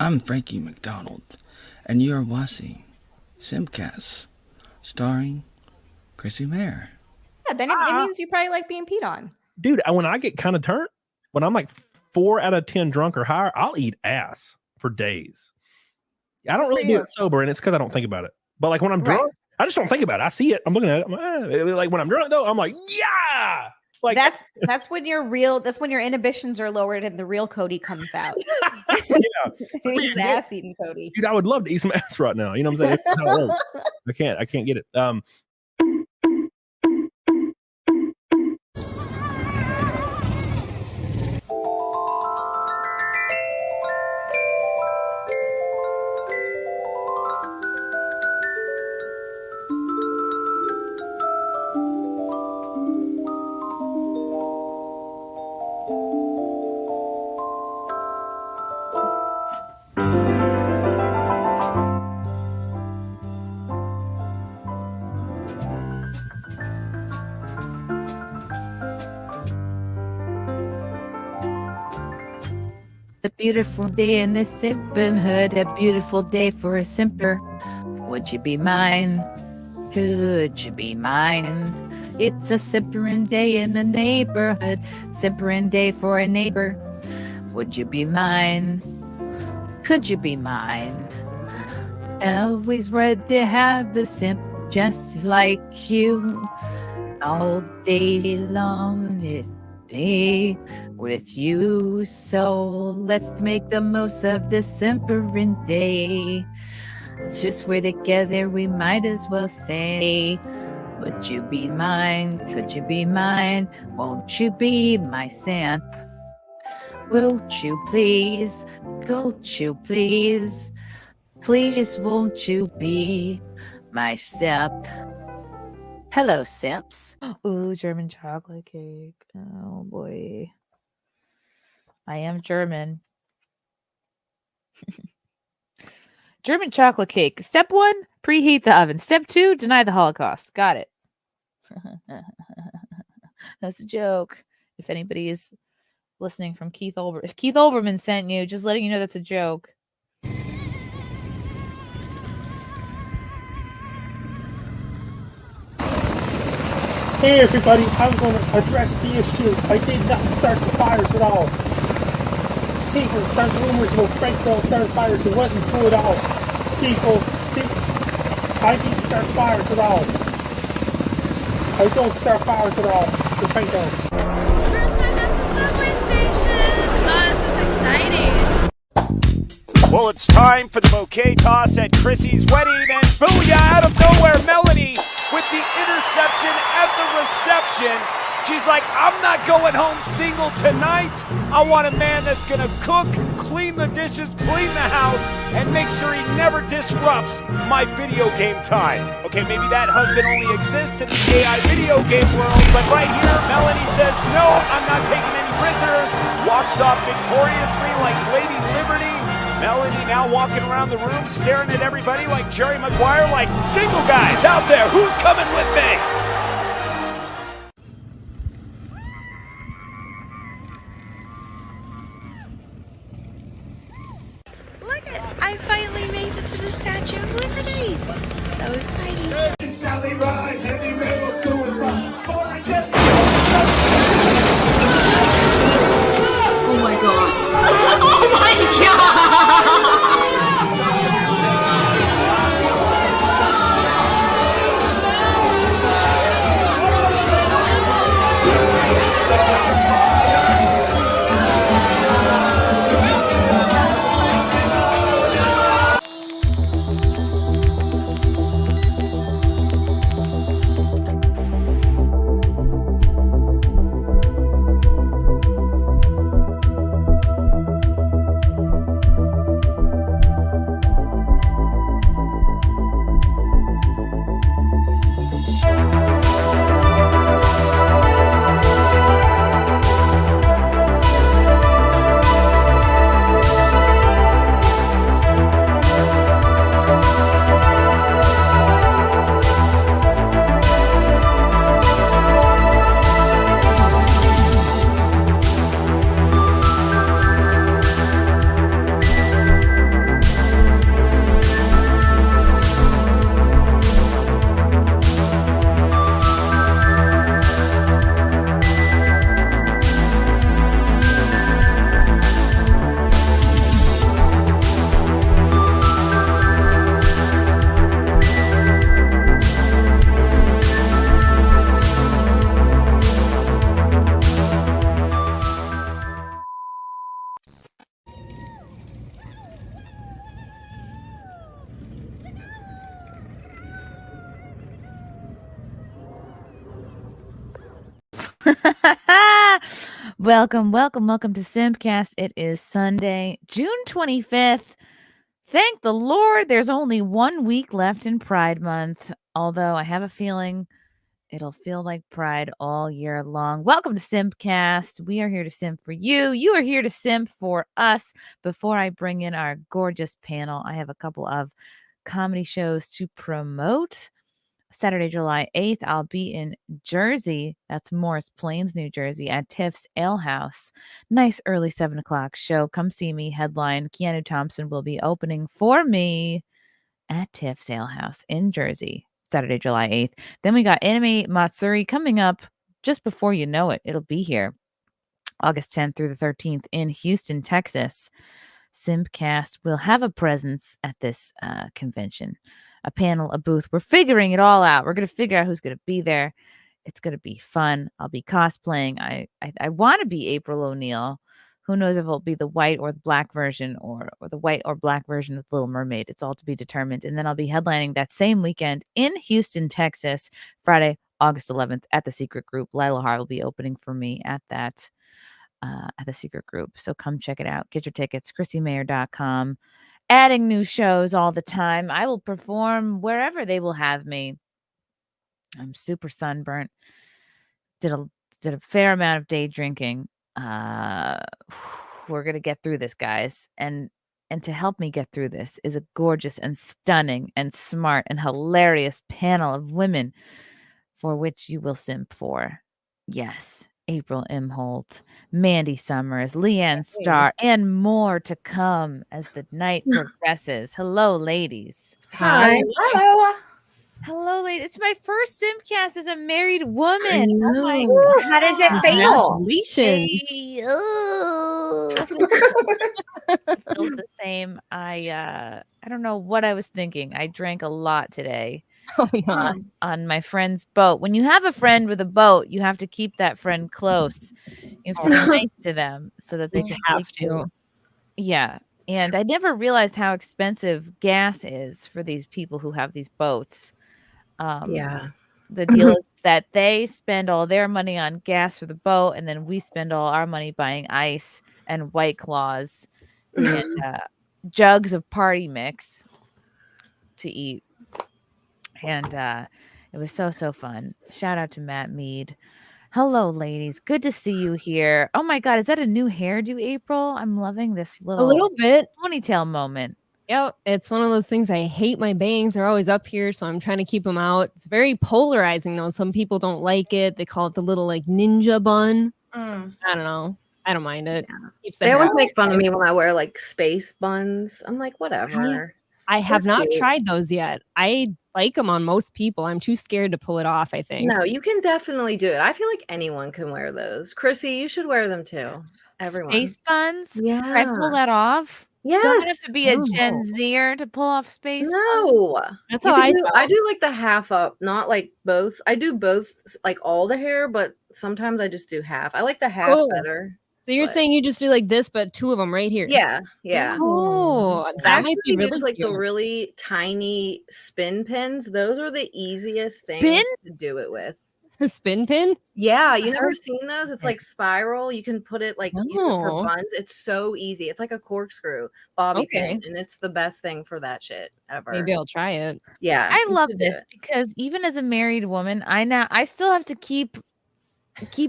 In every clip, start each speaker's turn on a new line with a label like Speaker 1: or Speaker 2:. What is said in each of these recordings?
Speaker 1: I'm Frankie McDonald, and you're watching SimpCast, starring Chrissie Mayr.
Speaker 2: Yeah, then it means you probably like being peed on.
Speaker 3: Dude, when I get kind of turned, when I'm like 4 out of 10 drunk or higher, I'll eat ass for days. I don't really do it sober, and it's because I don't think about it. But like when I'm drunk, I just don't think about it. I see it. I'm looking at it. Like when I'm drunk, though, I'm like, yeah. Like
Speaker 2: that's when that's when your inhibitions are lowered and the real Cody comes out.
Speaker 3: Yeah.
Speaker 2: He's ass eating Cody.
Speaker 3: Dude, I would love to eat some ass right now. You know what I'm saying? That's how it works. I can't get it.
Speaker 4: A beautiful day in the Simping hood, a beautiful day for a simper. Would you be mine? Could you be mine? It's a simpering day in the neighborhood, simpering day for a neighbor. Would you be mine? Could you be mine? Always ready to have the simp just like you. All day long is day with you, so let's make the most of this simpering day. Just we're together, we might as well say, would you be mine? Could you be mine? Won't you be my simp? Won't you please? Won't you please? Please won't you be my simp? Hello, simps. Ooh, German chocolate cake. Oh boy. I am German. German chocolate cake. Step 1, preheat the oven. Step 2, deny the Holocaust. Got it. That's a joke. If anybody is listening from Keith Olbermann, if Keith Olbermann sent you, just letting you know that's a joke.
Speaker 5: Hey everybody, I'm going to address the issue. I did not start the fires at all. People start rumors about Frank don't start fires. It wasn't true at all. People think I didn't start fires at all. I don't start fires at all. The Frank don't.
Speaker 6: First time at the subway station. This is exciting.
Speaker 7: Well, it's time for the bouquet toss at Chrissy's wedding, and booyah, out of nowhere, Melonie with the interception at the reception. She's like, I'm not going home single tonight. I want a man that's going to cook, clean the dishes, clean the house, and make sure he never disrupts my video game time. Okay, maybe that husband only exists in the AI video game world, but right here, Melonie says, no, I'm not taking any prisoners. Walks off victoriously like Lady Liberty. Melonie now walking around the room, staring at everybody like Jerry Maguire, like, single guys out there, who's coming with me?
Speaker 6: Look at, I finally made it to the Statue of Liberty. So exciting.
Speaker 8: Oh my god. Oh my god!
Speaker 4: Welcome to SimpCast. It is Sunday, June 25th. Thank the Lord there's only 1 week left in Pride Month, although I have a feeling it'll feel like Pride all year long. Welcome to SimpCast. We are here to simp for you. You are here to simp for us. Before I bring in our gorgeous panel, I have a couple of comedy shows to promote. Saturday, July 8th, I'll be in Jersey. That's Morris Plains, New Jersey, at Tiff's Ale House. Nice early 7 o'clock show. Come see me. Headline, Keanu Thompson will be opening for me at Tiff's Ale House in Jersey, Saturday, July 8th. Then we got Anime Matsuri coming up just before you know it. It'll be here August 10th through the 13th in Houston, Texas. SimpCast will have a presence at this convention. A panel, a booth. We're figuring it all out. We're going to figure out who's going to be there. It's going to be fun. I'll be cosplaying. I want to be April O'Neil. Who knows if it'll be the white or the black version or the white or black version of Little Mermaid. It's all to be determined. And then I'll be headlining that same weekend in Houston, Texas, Friday, August 11th at the Secret Group. Lila Har will be opening for me at that at the Secret Group. So come check it out. Get your tickets, ChrissieMayr.com. Adding new shows all the time. I will perform wherever they will have me. I'm super sunburnt. Did a fair amount of day drinking. We're gonna get through this, guys. And to help me get through this is a gorgeous and stunning and smart and hilarious panel of women for which you will simp for. Yes. April Imholte, Mandy Summers, LeeAnn Starr, and more to come as the night progresses. Hello, ladies.
Speaker 8: Hi.
Speaker 2: Hello.
Speaker 4: Hello, ladies. It's my first SimpCast as a married woman.
Speaker 8: Oh
Speaker 4: my
Speaker 2: God. How does it feel?
Speaker 8: Congratulations.
Speaker 4: It feels the same. I don't know what I was thinking. I drank a lot today.
Speaker 8: Oh, yeah.
Speaker 4: On my friend's boat. When you have a friend with a boat, you have to keep that friend close. You have to be nice to them so that they can
Speaker 8: have
Speaker 4: take you. Yeah. And I never realized how expensive gas is for these people who have these boats.
Speaker 8: Yeah.
Speaker 4: The deal is that they spend all their money on gas for the boat, and then we spend all our money buying ice and White Claws and jugs of party mix to eat. And it was so fun. Shout out to Matt Mead. Hello, ladies. Good to see you here. Oh my God, is that a new hairdo, April? I'm loving this
Speaker 9: A little bit.
Speaker 4: ponytail moment.
Speaker 9: Yep, it's one of those things. I hate my bangs. They're always up here, so I'm trying to keep them out. It's very polarizing, though. Some people don't like it. They call it the little like ninja bun. I don't know. I don't mind it.
Speaker 8: Yeah.
Speaker 9: Keeps the
Speaker 8: They
Speaker 9: hair
Speaker 8: always
Speaker 9: out.
Speaker 8: make fun of me when I wear like space buns. I'm like, whatever.
Speaker 9: I have
Speaker 8: They're
Speaker 9: not
Speaker 8: cute.
Speaker 9: tried those yet. I like them on most people. I'm too scared to pull it off, I think.
Speaker 8: No, you can definitely do it. I feel like anyone can wear those. Chrissy, you should wear them too. Everyone.
Speaker 4: Space buns?
Speaker 8: Yeah.
Speaker 4: Can I pull that off?
Speaker 8: Yes.
Speaker 4: Don't I have to be a
Speaker 9: No.
Speaker 4: Gen Zer to pull off space buns?
Speaker 8: No.
Speaker 9: That's
Speaker 8: You
Speaker 9: how
Speaker 8: can
Speaker 9: I
Speaker 8: do,
Speaker 9: felt.
Speaker 8: I do like the half up, not like both. I do both, like all the hair, but sometimes I just do half. I like the half
Speaker 9: Cool.
Speaker 8: better.
Speaker 9: So you're
Speaker 8: but-
Speaker 9: saying you just do like this, but two of them right here.
Speaker 8: Yeah, yeah.
Speaker 9: Oh,
Speaker 8: I
Speaker 9: that might
Speaker 8: actually
Speaker 9: be really
Speaker 8: use like the
Speaker 9: cute.
Speaker 8: really tiny spin pins. Those are the easiest things
Speaker 4: Spin?
Speaker 8: to do it with.
Speaker 9: A spin pin.
Speaker 8: Yeah, you never
Speaker 9: heard-
Speaker 8: seen those? It's like spiral. You can put it like use it for
Speaker 9: No.
Speaker 8: buns. It's so easy. It's like a corkscrew bobby
Speaker 9: Okay.
Speaker 8: pin, and it's the best thing for that shit ever.
Speaker 9: Maybe I'll try it.
Speaker 8: Yeah,
Speaker 4: I
Speaker 8: you
Speaker 4: love
Speaker 8: should do
Speaker 4: this
Speaker 8: it.
Speaker 4: because even as a married woman, I still have to keep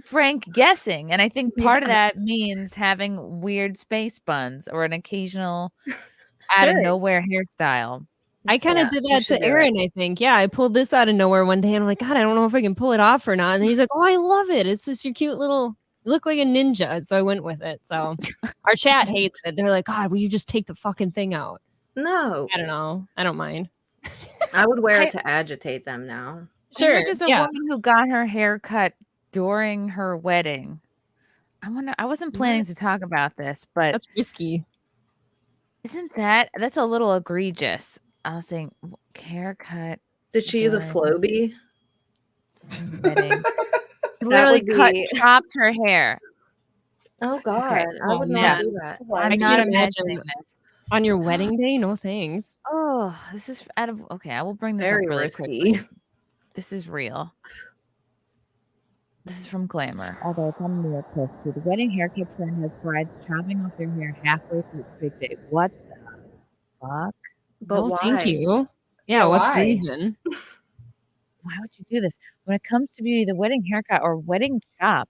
Speaker 4: Frank guessing, and I think part of that means having weird space buns or an occasional out of
Speaker 9: Sure.
Speaker 4: nowhere hairstyle.
Speaker 9: I kind of
Speaker 8: Yeah,
Speaker 9: did
Speaker 8: you
Speaker 9: that
Speaker 8: should
Speaker 9: to
Speaker 8: do it.
Speaker 9: Aaron, I think. Yeah, I pulled this out of nowhere one day and I'm like, God, I don't know if I can pull it off or not. And he's like, oh, I love it. It's just your cute little, you look like a ninja. So I went with it. So our chat hates it. They're like, God, will you just take the fucking thing out?
Speaker 8: No,
Speaker 9: I don't know. I don't mind.
Speaker 8: I would wear it to agitate them now.
Speaker 4: I
Speaker 9: Sure.
Speaker 4: heard there's a
Speaker 9: Yeah.
Speaker 4: woman who got her hair cut during her wedding. I wasn't planning to talk about this, but
Speaker 9: That's risky.
Speaker 4: isn't that's a little egregious? I was saying haircut
Speaker 8: Did she use a
Speaker 4: Good.
Speaker 8: Floby?
Speaker 4: wedding. She literally
Speaker 8: would be-
Speaker 4: chopped her hair.
Speaker 8: Oh God, I
Speaker 9: Oh,
Speaker 8: would
Speaker 9: man.
Speaker 8: not do that.
Speaker 4: I'm
Speaker 9: I
Speaker 4: not
Speaker 9: can't
Speaker 4: imagining
Speaker 9: imagine.
Speaker 4: this.
Speaker 9: On your wedding day? No thanks.
Speaker 4: Oh, this is out of okay. I will bring this
Speaker 8: Very
Speaker 4: up really
Speaker 8: risky.
Speaker 4: quickly. This is real. This is from Glamour. Although it's on New York Post too. The wedding haircut trend has brides chopping off their hair halfway through the big day. What the fuck?
Speaker 8: But
Speaker 9: No,
Speaker 8: why?
Speaker 9: thank you.
Speaker 2: Yeah,
Speaker 9: Yeah, what's
Speaker 2: why?
Speaker 9: the reason?
Speaker 4: Why would you do this? When it comes to beauty, the wedding haircut or wedding chop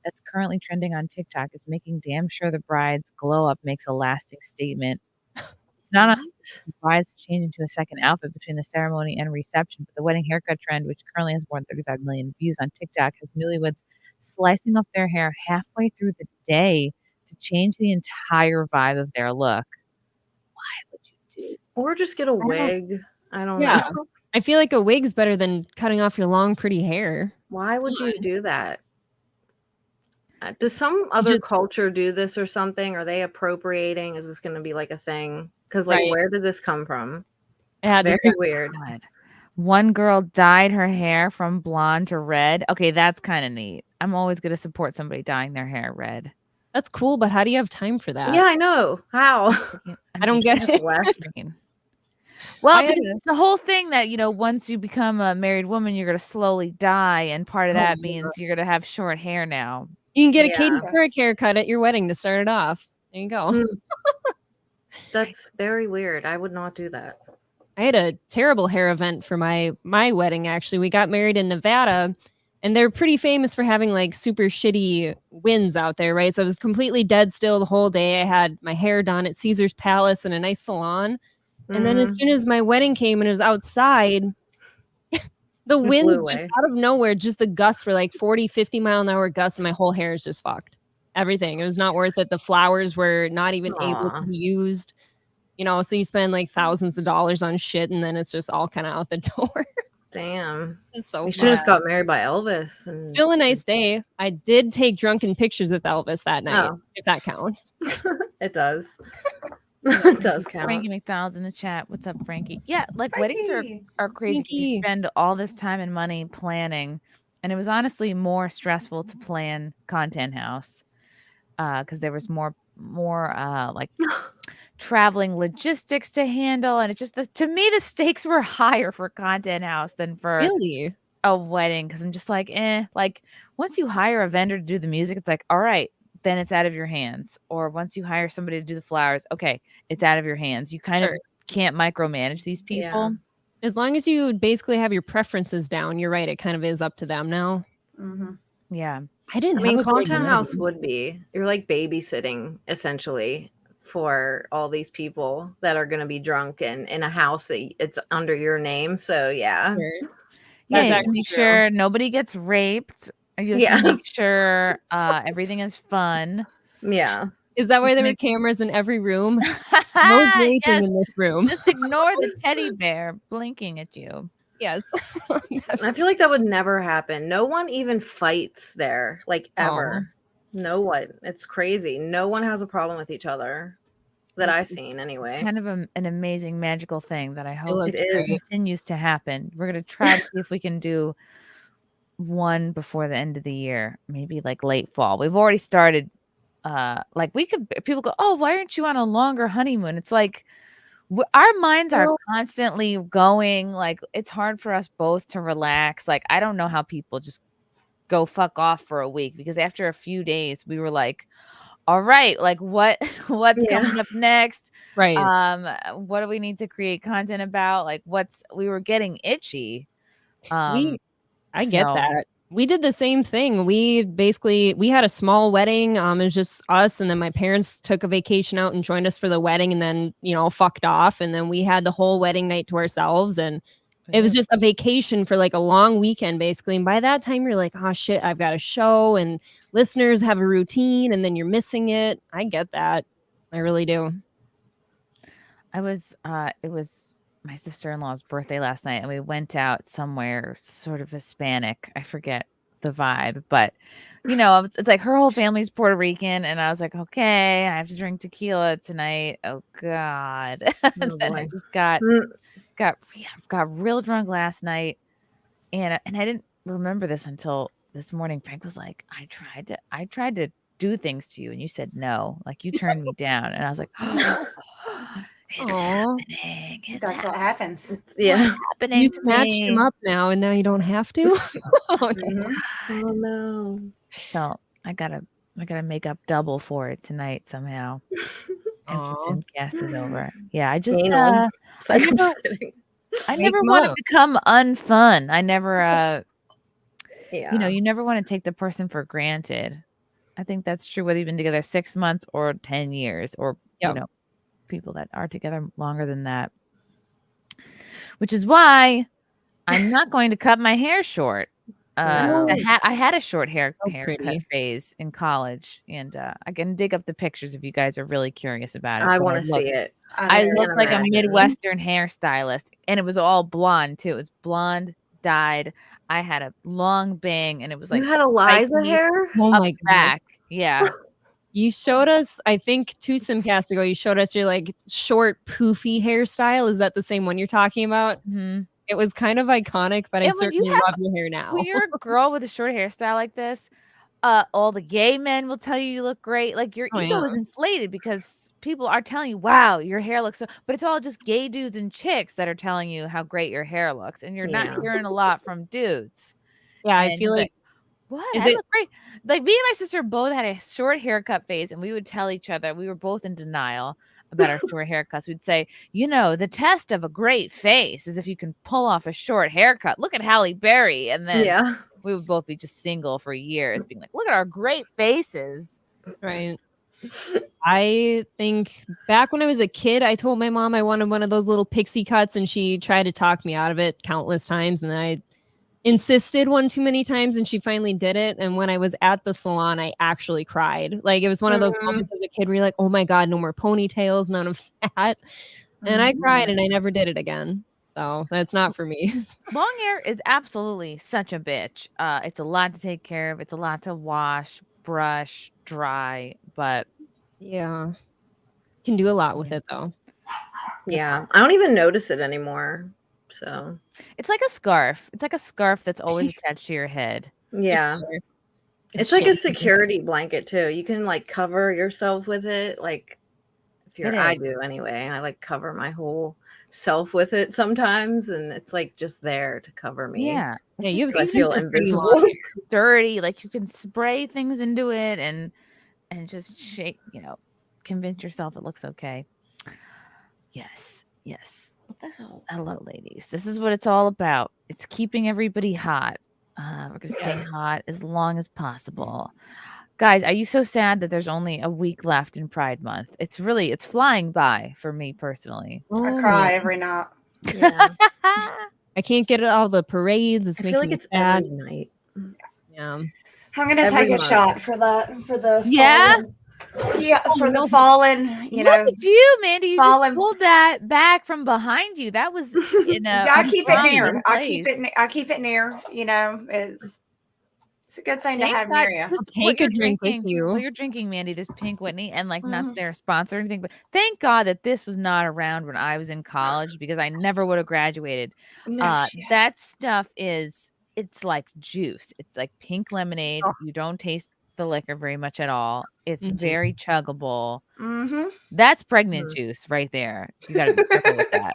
Speaker 4: that's currently trending on TikTok is making damn sure the bride's glow up makes a lasting statement. It's not on the brides to change into a second outfit between the ceremony and reception, but the wedding haircut trend, which currently has more than 35 million views on TikTok, has newlyweds slicing off their hair halfway through the day to change the entire vibe of their look. Why would you do?
Speaker 8: Or just get a wig. I don't
Speaker 9: Yeah.
Speaker 8: know.
Speaker 9: I feel like a wig's better than cutting off your long, pretty hair.
Speaker 8: Why would you do that? Does some other culture do this or something? Are they appropriating? Is this going to be like a thing? Because like,
Speaker 9: Right.
Speaker 8: where did this come from?
Speaker 9: Yeah,
Speaker 8: It's very weird.
Speaker 4: God. One girl dyed her hair from blonde to red. Okay, that's kind of neat. I'm always going to support somebody dyeing their hair red.
Speaker 9: That's cool, but how do you have time for that?
Speaker 8: Yeah, I know. How?
Speaker 9: I don't get
Speaker 8: Just
Speaker 9: it.
Speaker 8: left.
Speaker 4: Well,
Speaker 9: I
Speaker 4: because it's the whole thing that, once you become a married woman, you're going to slowly die. And part of that means you're going to have short hair now.
Speaker 9: You can get a Katy
Speaker 8: Yeah.
Speaker 9: Perry haircut at your wedding to start it off. There you go.
Speaker 8: Mm. That's very weird. I would not do that.
Speaker 9: I had a terrible hair event for my wedding, actually. We got married in Nevada, and they're pretty famous for having like super shitty winds out there, right? So I was completely dead still the whole day. I had my hair done at Caesar's Palace in a nice salon. And then as soon as my wedding came and it was outside, the winds just
Speaker 8: away.
Speaker 9: out of nowhere, just the gusts were like 40, 50 mile an hour gusts, and my whole hair is just fucked. Everything. It was not worth it. The flowers were not even able to be used. So you spend like thousands of dollars on shit, and then it's just all kind of out the door.
Speaker 8: Damn.
Speaker 9: It's so
Speaker 8: You should have just
Speaker 9: bad.
Speaker 8: got married by Elvis. And
Speaker 9: Still a nice day. I did take drunken pictures with Elvis that night,
Speaker 8: Oh.
Speaker 9: if that counts.
Speaker 8: It does. It does count.
Speaker 4: Frankie McDonald's in the chat. What's up, Frankie? Yeah, like weddings are crazy. 'Cause
Speaker 9: Frankie.
Speaker 4: You spend all this time and money planning, and it was honestly more stressful to plan Content House because there was more like traveling logistics to handle, and it just to me the stakes were higher for Content House than for
Speaker 9: Really?
Speaker 4: a wedding, because I'm just like, like once you hire a vendor to do the music, it's like, all right, then it's out of your hands. Or once you hire somebody to do the flowers, okay, it's out of your hands. You kind of can't micromanage these people.
Speaker 8: Yeah.
Speaker 9: As long as you basically have your preferences down, you're right. It kind of is up to them now.
Speaker 8: Mm-hmm.
Speaker 4: Yeah.
Speaker 9: I didn't
Speaker 8: I mean,
Speaker 9: have a big
Speaker 8: Content House
Speaker 9: wedding.
Speaker 8: would be. You're like babysitting essentially for all these people that are going to be drunk and in a house that it's under your name. So yeah.
Speaker 9: Sure.
Speaker 4: Yeah,
Speaker 9: That's
Speaker 4: you have to
Speaker 9: actually
Speaker 4: make
Speaker 9: true.
Speaker 4: sure nobody gets raped. You have to make sure everything is fun.
Speaker 8: Yeah.
Speaker 9: Is that why there were cameras in every room? No drinking
Speaker 4: Yes.
Speaker 9: in this room.
Speaker 4: Just ignore the teddy bear blinking at you.
Speaker 9: Yes.
Speaker 8: I feel like that would never happen. No one even fights there, like ever. No one. It's crazy. No one has a problem with each other that I've seen anyway.
Speaker 4: It's kind of an amazing magical thing that I hope
Speaker 8: It is.
Speaker 4: continues to happen. We're going to try to see if we can do one before the end of the year, maybe like late fall. We've already started people go, oh, why aren't you on a longer honeymoon? It's like our minds are constantly going, like it's hard for us both to relax. Like I don't know how people just go fuck off for a week, because after a few days we were like, all right, like what's coming up next?
Speaker 9: Right.
Speaker 4: What do we need to create content about? Like we were getting itchy.
Speaker 9: I get that. We did the same thing. We had a small wedding. It was just us, and then my parents took a vacation out and joined us for the wedding, and then fucked off, and then we had the whole wedding night to ourselves, and it was just a vacation for like a long weekend basically. And by that time you're like, oh shit, I've got a show and listeners have a routine, and then you're missing it. I get that. I really do.
Speaker 4: It was my sister-in-law's birthday last night, and we went out somewhere sort of Hispanic. I forget the vibe, but it's like her whole family's Puerto Rican, and I was like, okay, I have to drink tequila tonight. Oh God. And then I just got real drunk last night, and I didn't remember this until this morning. Frank was like, I tried to do things to you, and you said no. Like you turned me down, and I was like,
Speaker 6: It's
Speaker 9: Aw.
Speaker 6: happening. It's
Speaker 10: That's what happens.
Speaker 8: Yeah.
Speaker 6: happening.
Speaker 9: You
Speaker 6: to
Speaker 9: snatched him
Speaker 6: me.
Speaker 9: up now, and now you don't have to. Oh, no.
Speaker 10: Mhm.
Speaker 8: Oh no.
Speaker 6: So I gotta make up double for it tonight somehow. After
Speaker 9: Aw.
Speaker 6: SimpCast is over. Yeah, I just
Speaker 8: Anal.
Speaker 6: I never
Speaker 8: Circumcision.
Speaker 6: I
Speaker 9: Wake
Speaker 6: never
Speaker 9: 'em
Speaker 6: want to
Speaker 9: up.
Speaker 6: become unfun. I never
Speaker 8: Yeah.
Speaker 6: you never want to take the person for granted. I think that's true whether you've been together 6 months or 10 years or
Speaker 9: Yep.
Speaker 6: people that are together longer than that. Which is why I'm not going to cut my hair short. I had a short haircut
Speaker 9: pretty.
Speaker 6: phase in college, and I can dig up the pictures if you guys are really curious about it.
Speaker 8: I
Speaker 6: but
Speaker 8: want to see it.
Speaker 6: I
Speaker 10: know.
Speaker 6: looked like a
Speaker 8: imagine.
Speaker 6: Midwestern hairstylist, and it was all blonde too. It was blonde, dyed. I had a long bang, and it was like
Speaker 8: You had Eliza
Speaker 6: spiky
Speaker 8: hair?
Speaker 9: Oh
Speaker 6: up
Speaker 9: my god.
Speaker 6: back. Yeah,
Speaker 9: You showed us, I think, 2 SimCasts ago, you showed us your like short, poofy hairstyle. Is that the same one you're talking about?
Speaker 6: Mhm.
Speaker 9: It was kind of iconic, but I
Speaker 6: And when you
Speaker 9: certainly
Speaker 6: have-
Speaker 9: love your hair now.
Speaker 6: When you're a girl with a short hairstyle like this, all the gay men will tell you look great. Like your
Speaker 9: Oh,
Speaker 6: ego
Speaker 9: yeah.
Speaker 6: is inflated because people are telling you, "Wow, your hair looks so." But it's all just gay dudes and chicks that are telling you how great your hair looks, and you're
Speaker 8: Yeah.
Speaker 6: not hearing a lot from dudes.
Speaker 9: Yeah, I
Speaker 6: And
Speaker 9: feel
Speaker 6: he's
Speaker 9: like
Speaker 6: what?
Speaker 9: Is
Speaker 6: I
Speaker 9: it-
Speaker 6: look great. Like me and my sister both had a short haircut phase, and we would tell each other we were both in denial about our short haircuts. We'd say, the test of a great face is if you can pull off a short haircut. Look at Halle Berry, and then
Speaker 8: Yeah.
Speaker 6: we would both be just single for years, being like, "Look at our great faces."
Speaker 9: right. I think back when I was a kid, I told my mom I wanted one of those little pixie cuts, and she tried to talk me out of it countless times. And then I insisted one too many times, and she finally did it. And when I was at the salon, I actually cried. Like it was one of those moments as a kid where you're like, "Oh my god, no more ponytails, none of that." And I cried, and I never did it again. So that's not for me.
Speaker 6: Long hair is absolutely such a bitch. It's a lot to take care of. It's a lot to wash, brush, dry, but
Speaker 9: Yeah, can do a lot with it though.
Speaker 8: Yeah. I don't even notice it anymore. So
Speaker 6: it's like a scarf. It's like a scarf that's always attached to your head.
Speaker 8: yeah. It's like a security blanket too. You can like cover yourself with it. Like if you're, I do anyway. I like cover my whole self with it sometimes, and it's like just there to cover me.
Speaker 6: Yeah.
Speaker 9: Yeah, you have
Speaker 8: So I feel invisible.
Speaker 6: Dirty. Like you can spray things into it and just shake, convince yourself it looks okay. Yes. What the hell? Hello, ladies. This is what it's all about. It's keeping everybody hot. We're gonna stay hot as long as possible. Guys, are you so sad that there's only a week left in Pride Month? It's flying by for me personally.
Speaker 10: I cry every night.
Speaker 8: Yeah.
Speaker 9: I can't get all the parades. It's
Speaker 8: I
Speaker 9: making
Speaker 8: feel like
Speaker 9: me
Speaker 8: it's
Speaker 9: sad.
Speaker 8: every night.
Speaker 9: Yeah.
Speaker 10: I'm gonna
Speaker 8: Every
Speaker 10: take a
Speaker 8: month.
Speaker 10: shot for that. For the
Speaker 6: Yeah?
Speaker 10: fallen. Yeah, for the fallen.
Speaker 6: Look at you, Mandy. You
Speaker 10: fallen-
Speaker 6: just pulled that back from behind you. That was
Speaker 10: I keep it near.
Speaker 6: prominent
Speaker 10: I keep
Speaker 6: place.
Speaker 10: it. I keep it near. It's a good thing
Speaker 6: Thank
Speaker 10: to have
Speaker 6: God-
Speaker 10: near you.
Speaker 6: just
Speaker 9: Take
Speaker 6: what
Speaker 9: a
Speaker 6: you're
Speaker 9: drink with
Speaker 6: drinking-
Speaker 9: you.
Speaker 6: what you're drinking, Mandy, this Pink Whitney, and like not
Speaker 10: Mhm.
Speaker 6: their sponsor or anything, but thank God that this was not around when I was in college because I never would have graduated.
Speaker 10: No shit.
Speaker 6: That stuff it's like juice. It's like pink lemonade.
Speaker 9: Oh.
Speaker 6: You don't taste the liquor very much at all. It's
Speaker 9: Mhm.
Speaker 6: very chuggable.
Speaker 10: Mm-hmm.
Speaker 6: That's pregnant juice right there. You got to be careful with that.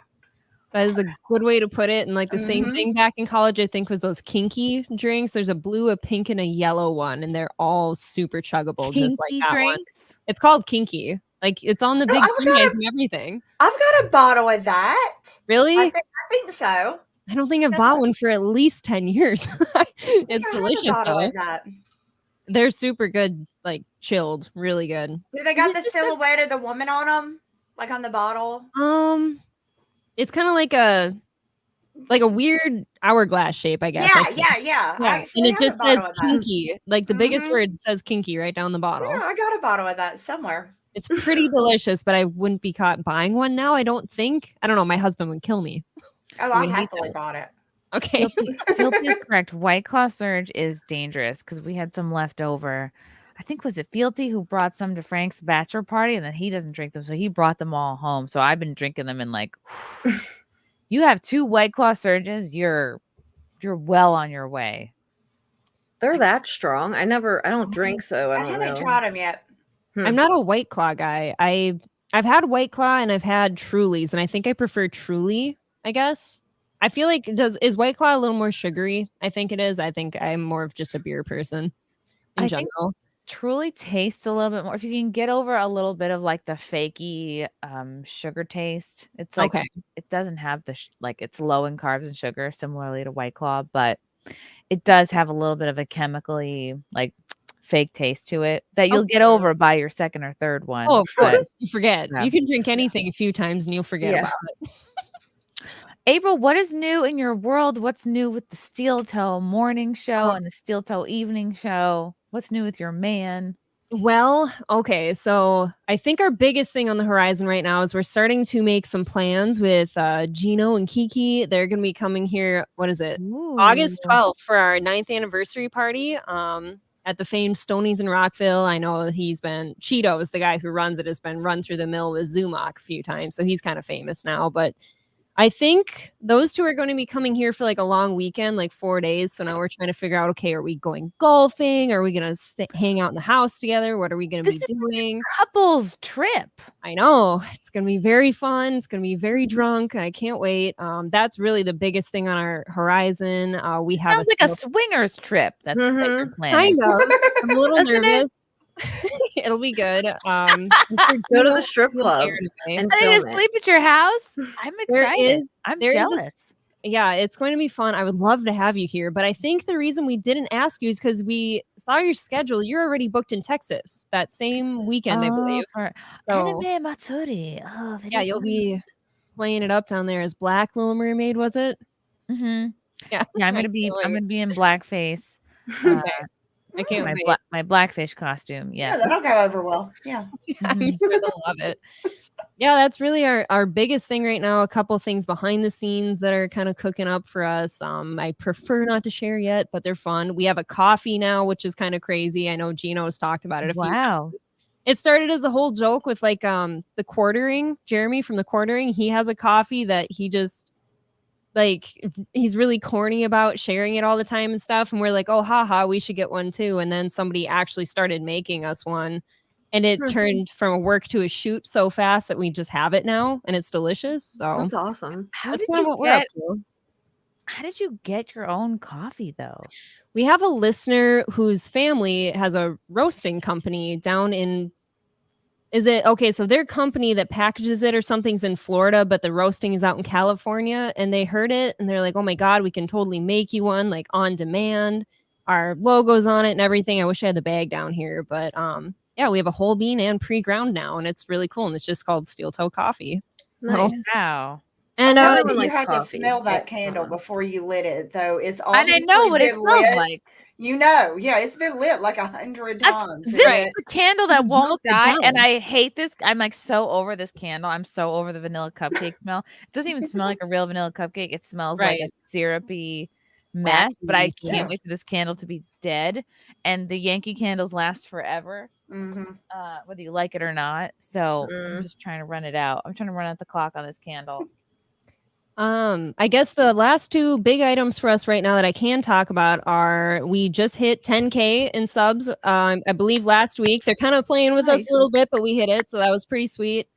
Speaker 9: That is a good way to put it. And like the same
Speaker 10: Mhm.
Speaker 9: thing back in college, I think, was those kinky drinks. There's a blue, a pink, and a yellow one, and they're all super chuggable. Just like
Speaker 6: Kinky
Speaker 9: that one.
Speaker 6: drinks.
Speaker 9: It's called kinky. Like it's on the big
Speaker 10: I've got
Speaker 9: CDs
Speaker 10: a-
Speaker 9: and everything.
Speaker 10: I've got a bottle of that.
Speaker 9: Really?
Speaker 10: I think so.
Speaker 9: I don't think I've bought one for at least 10 years. It's
Speaker 10: I have a
Speaker 9: delicious
Speaker 10: bottle
Speaker 9: though.
Speaker 10: of that.
Speaker 9: They're super good, like chilled, really good.
Speaker 10: Do they got
Speaker 9: it
Speaker 10: the
Speaker 9: just a-
Speaker 10: silhouette of the woman on them, like on the bottle?
Speaker 9: It's kind of like a weird hourglass shape, I guess. I think.
Speaker 10: Yeah. I
Speaker 9: Yeah, and
Speaker 10: actually
Speaker 9: it
Speaker 10: have a
Speaker 9: just
Speaker 10: bottle
Speaker 9: says
Speaker 10: of that.
Speaker 9: kinky. Like the biggest
Speaker 10: Mhm.
Speaker 9: word says kinky right down the bottle.
Speaker 10: Yeah, I got a bottle of that somewhere.
Speaker 9: It's pretty delicious, but I wouldn't be caught buying one now. I don't think. I don't know. My husband would kill me.
Speaker 10: Oh,
Speaker 9: I'm
Speaker 10: I
Speaker 9: gonna hate
Speaker 10: happily
Speaker 9: that.
Speaker 10: bought it.
Speaker 9: Okay.
Speaker 6: Filthy is correct. White Claw Surge is dangerous because we had some left over. I think was it Fealty who brought some to Frank's bachelor party, and then he doesn't drink them, so he brought them all home. So I've been drinking them, and like, you have 2 White Claw Surges, you're well on your way.
Speaker 8: They're that strong. I don't drink, so I
Speaker 10: I
Speaker 8: don't
Speaker 10: haven't
Speaker 8: know.
Speaker 10: tried them yet.
Speaker 9: I'm not a White Claw guy. I I've had White Claw and I've had Truly's, and I think I prefer Truly, I guess. I feel like is White Claw a little more sugary? I think it is. I think I'm more of just a beer person in general.
Speaker 6: Truly tastes a little bit more. If you can get over a little bit of like the fakey sugar taste, it's like it doesn't have the like it's low in carbs and sugar, similarly to White Claw, but it does have a little bit of a chemically like fake taste to it that you'll get over by your second or third one.
Speaker 9: Oh, of course. You forget.
Speaker 6: Yeah.
Speaker 9: You can drink anything a few times and you'll forget about it.
Speaker 6: April, what is new in your world? What's new with the Steel Toe morning show and the Steel Toe evening show? What's new with your man?
Speaker 9: Well, okay. So I think our biggest thing on the horizon right now is we're starting to make some plans with Gino and Kiki. They're going to be coming here. What is it? August 12th for our 9th anniversary party at the famed Stonies in Rockville. I know Cheeto's, the guy who runs it, has been run through the mill with Zumach a few times. So he's kind of famous now, but I think those two are going to be coming here for like a long weekend, like 4 days. So now we're trying to figure out, okay, are we going golfing? Are we going to hang out in the house together? What are we going to be doing?
Speaker 6: Couples trip.
Speaker 9: I know. It's going to be very fun. It's going to be very drunk. And I can't wait. That's really the biggest thing on our horizon. We have
Speaker 6: sounds like a swingers trip. That's what you're planning.
Speaker 9: Kind of. I'm a little nervous. It'll be good.
Speaker 8: Go to the strip club and
Speaker 6: I just sleep at your house. I'm excited. I'm jealous.
Speaker 9: Yeah, it's going to be fun. I would love to have you here, but I think the reason we didn't ask you is because we saw your schedule. You're already booked in Texas that same weekend, I believe.
Speaker 6: Anime Matsuri. Oh,
Speaker 9: yeah, you'll be playing it up down there as Black Little Mermaid, was it?
Speaker 6: Mm-hmm.
Speaker 9: Yeah,
Speaker 6: I'm gonna be in blackface.
Speaker 9: I can't wait.
Speaker 6: My blackfish costume. Yes.
Speaker 10: Yeah, that'll go over well. Yeah.
Speaker 9: I'm sure they'll love it. Yeah, that's really our biggest thing right now. A couple things behind the scenes that are kind of cooking up for us. I prefer not to share yet, but they're fun. We have a coffee now, which is kind of crazy. I know Gino's talked about it a few times. It started as a whole joke with like the Quartering. Jeremy from the Quartering, he has a coffee that he just like he's really corny about sharing it all the time and stuff. And we're like, oh, haha, we should get one too. And then somebody actually started making us one. And it turned from a work to a shoot so fast that we just have it now. And it's delicious. So
Speaker 8: that's awesome.
Speaker 6: How did you get your own coffee though?
Speaker 9: We have a listener whose family has a roasting company down in so their company that packages it or something's in Florida, but the roasting is out in California, and they heard it and they're like, oh my God, we can totally make you one like on demand. Our logo's on it and everything. I wish I had the bag down here, but yeah, we have a whole bean and pre-ground now, and it's really cool. And it's just called Steel Toe Coffee.
Speaker 6: Nice. Wow.
Speaker 2: And
Speaker 10: you had to smell that candle before you lit it, though. It's
Speaker 6: and I know what it smells like.
Speaker 10: You know, yeah, it's been lit like 100 times.
Speaker 6: This is the candle that won't die, and I hate this. I'm like so over this candle. I'm so over the vanilla cupcake smell. It doesn't even smell like a real vanilla cupcake. It smells like a syrupy mess. But I can't wait for this candle to be dead. And the Yankee candles last forever, whether you like it or not. So I'm just trying to run it out. I'm trying to run out the clock on this candle.
Speaker 9: I guess the last two big items for us right now that I can talk about are we just hit 10K in subs. I believe last week. They're kind of playing with us a little bit, but we hit it. So that was pretty sweet.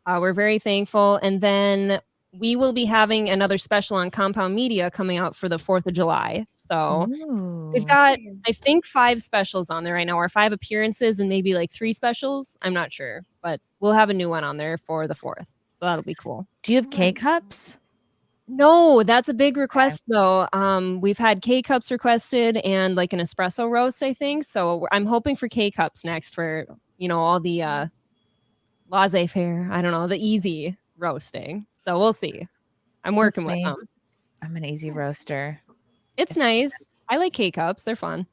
Speaker 9: We're very thankful. And then we will be having another special on Compound Media coming out for the 4th of July. So we've got, I think, 5 specials on there right now, or 5 appearances and maybe like 3 specials. I'm not sure, but we'll have a new one on there for the 4th. So that'll be cool.
Speaker 6: Do you have K-Cups?
Speaker 9: No, that's a big request though. We've had K-Cups requested and like an espresso roast, I think. So I'm hoping for K-Cups next for, all the laissez-faire, I don't know, the easy roasting. So we'll see. I'm working with them.
Speaker 6: I'm an easy roaster.
Speaker 9: It's nice. I like K-Cups. They're fun.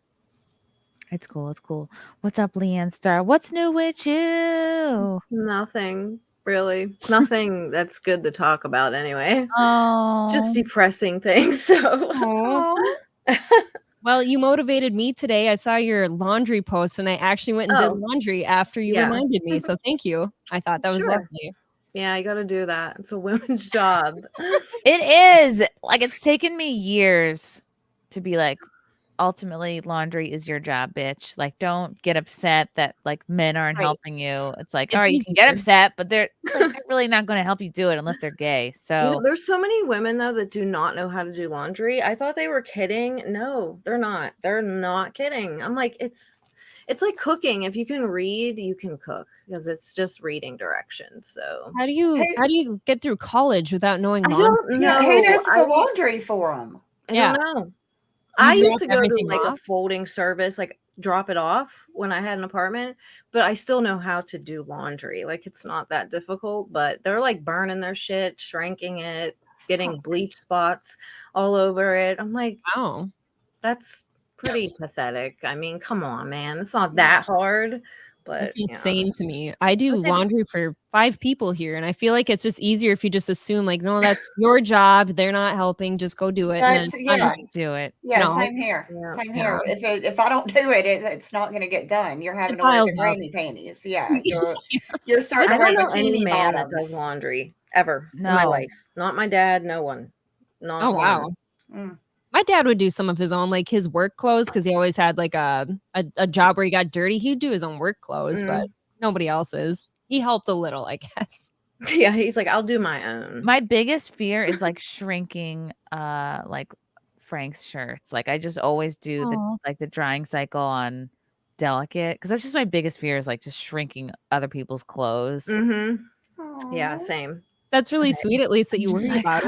Speaker 6: It's cool. It's cool. What's up, LeeAnn Star? What's new with you?
Speaker 8: Nothing. Really, nothing that's good to talk about anyway.
Speaker 6: Oh,
Speaker 8: just depressing things. So,
Speaker 9: well, you motivated me today. I saw your laundry post, and I actually went and did laundry after you reminded me. So, thank you. I thought that was lovely.
Speaker 8: Yeah, I got to do that. It's a women's job.
Speaker 6: It is. Like, it's taken me years to be like, ultimately laundry is your job, bitch. Like, don't get upset that like men aren't
Speaker 8: Right.
Speaker 6: helping you. It's like,
Speaker 9: It's
Speaker 6: all right, you can get
Speaker 9: easier.
Speaker 6: upset, but they're really not going to help you do it unless they're gay. So
Speaker 8: There's so many women though that do not know how to do laundry. I thought they were kidding. No, they're not. They're not kidding. I'm like, it's like cooking. If you can read, you can cook because it's just reading directions. So
Speaker 9: How do you get through college without knowing
Speaker 8: I
Speaker 9: laundry?
Speaker 8: don't
Speaker 10: Yeah,
Speaker 8: know.
Speaker 10: who does the
Speaker 8: I
Speaker 10: laundry for them?
Speaker 9: Yeah.
Speaker 8: don't know. I used
Speaker 9: drop
Speaker 8: to go to
Speaker 9: everything
Speaker 8: like a
Speaker 9: off?
Speaker 8: folding service, like drop it off when I had an apartment, but I still know how to do laundry. Like it's not that difficult, but they're like burning their shit, shrinking it, getting bleach spots all over it. I'm like,
Speaker 9: Wow.
Speaker 8: that's pretty pathetic. I mean, come on, man. It's not that hard, but
Speaker 9: That's
Speaker 8: yeah.
Speaker 9: insane to me. I do laundry for 5 people here, and I feel like it's just easier if you just assume, like, no, that's your job. They're not helping. Just go do it. And then
Speaker 10: That's
Speaker 9: it's fine.
Speaker 10: yeah,
Speaker 6: do it.
Speaker 10: yeah.
Speaker 9: No.
Speaker 10: Same here.
Speaker 8: Yeah.
Speaker 10: Same here. If I don't do it, it's not going to get done. You're having to wear
Speaker 9: piles
Speaker 10: the
Speaker 9: up.
Speaker 10: granny panties. Yeah, you're starting
Speaker 8: I
Speaker 10: to wear
Speaker 8: don't know any
Speaker 10: bikini
Speaker 8: man that
Speaker 10: bottoms.
Speaker 8: does laundry ever in my
Speaker 6: No.
Speaker 8: life. Not my dad, no one. Not
Speaker 9: Oh,
Speaker 8: one.
Speaker 9: wow.
Speaker 10: Mm.
Speaker 9: My dad would do some of his own, like his work clothes, because he always had like a job where he got dirty. He'd do his own work clothes, but nobody else's. He helped a little, I guess.
Speaker 8: Yeah, he's like, I'll do my own.
Speaker 6: My biggest fear is like shrinking like Frank's shirts. Like I just always do the drying cycle on delicate because that's just my biggest fear is like just shrinking other people's clothes.
Speaker 8: Mm-hmm. Yeah,
Speaker 10: Aw.
Speaker 8: same.
Speaker 9: That's really sweet, at least that you
Speaker 6: I'm just
Speaker 9: worry
Speaker 6: like,
Speaker 9: about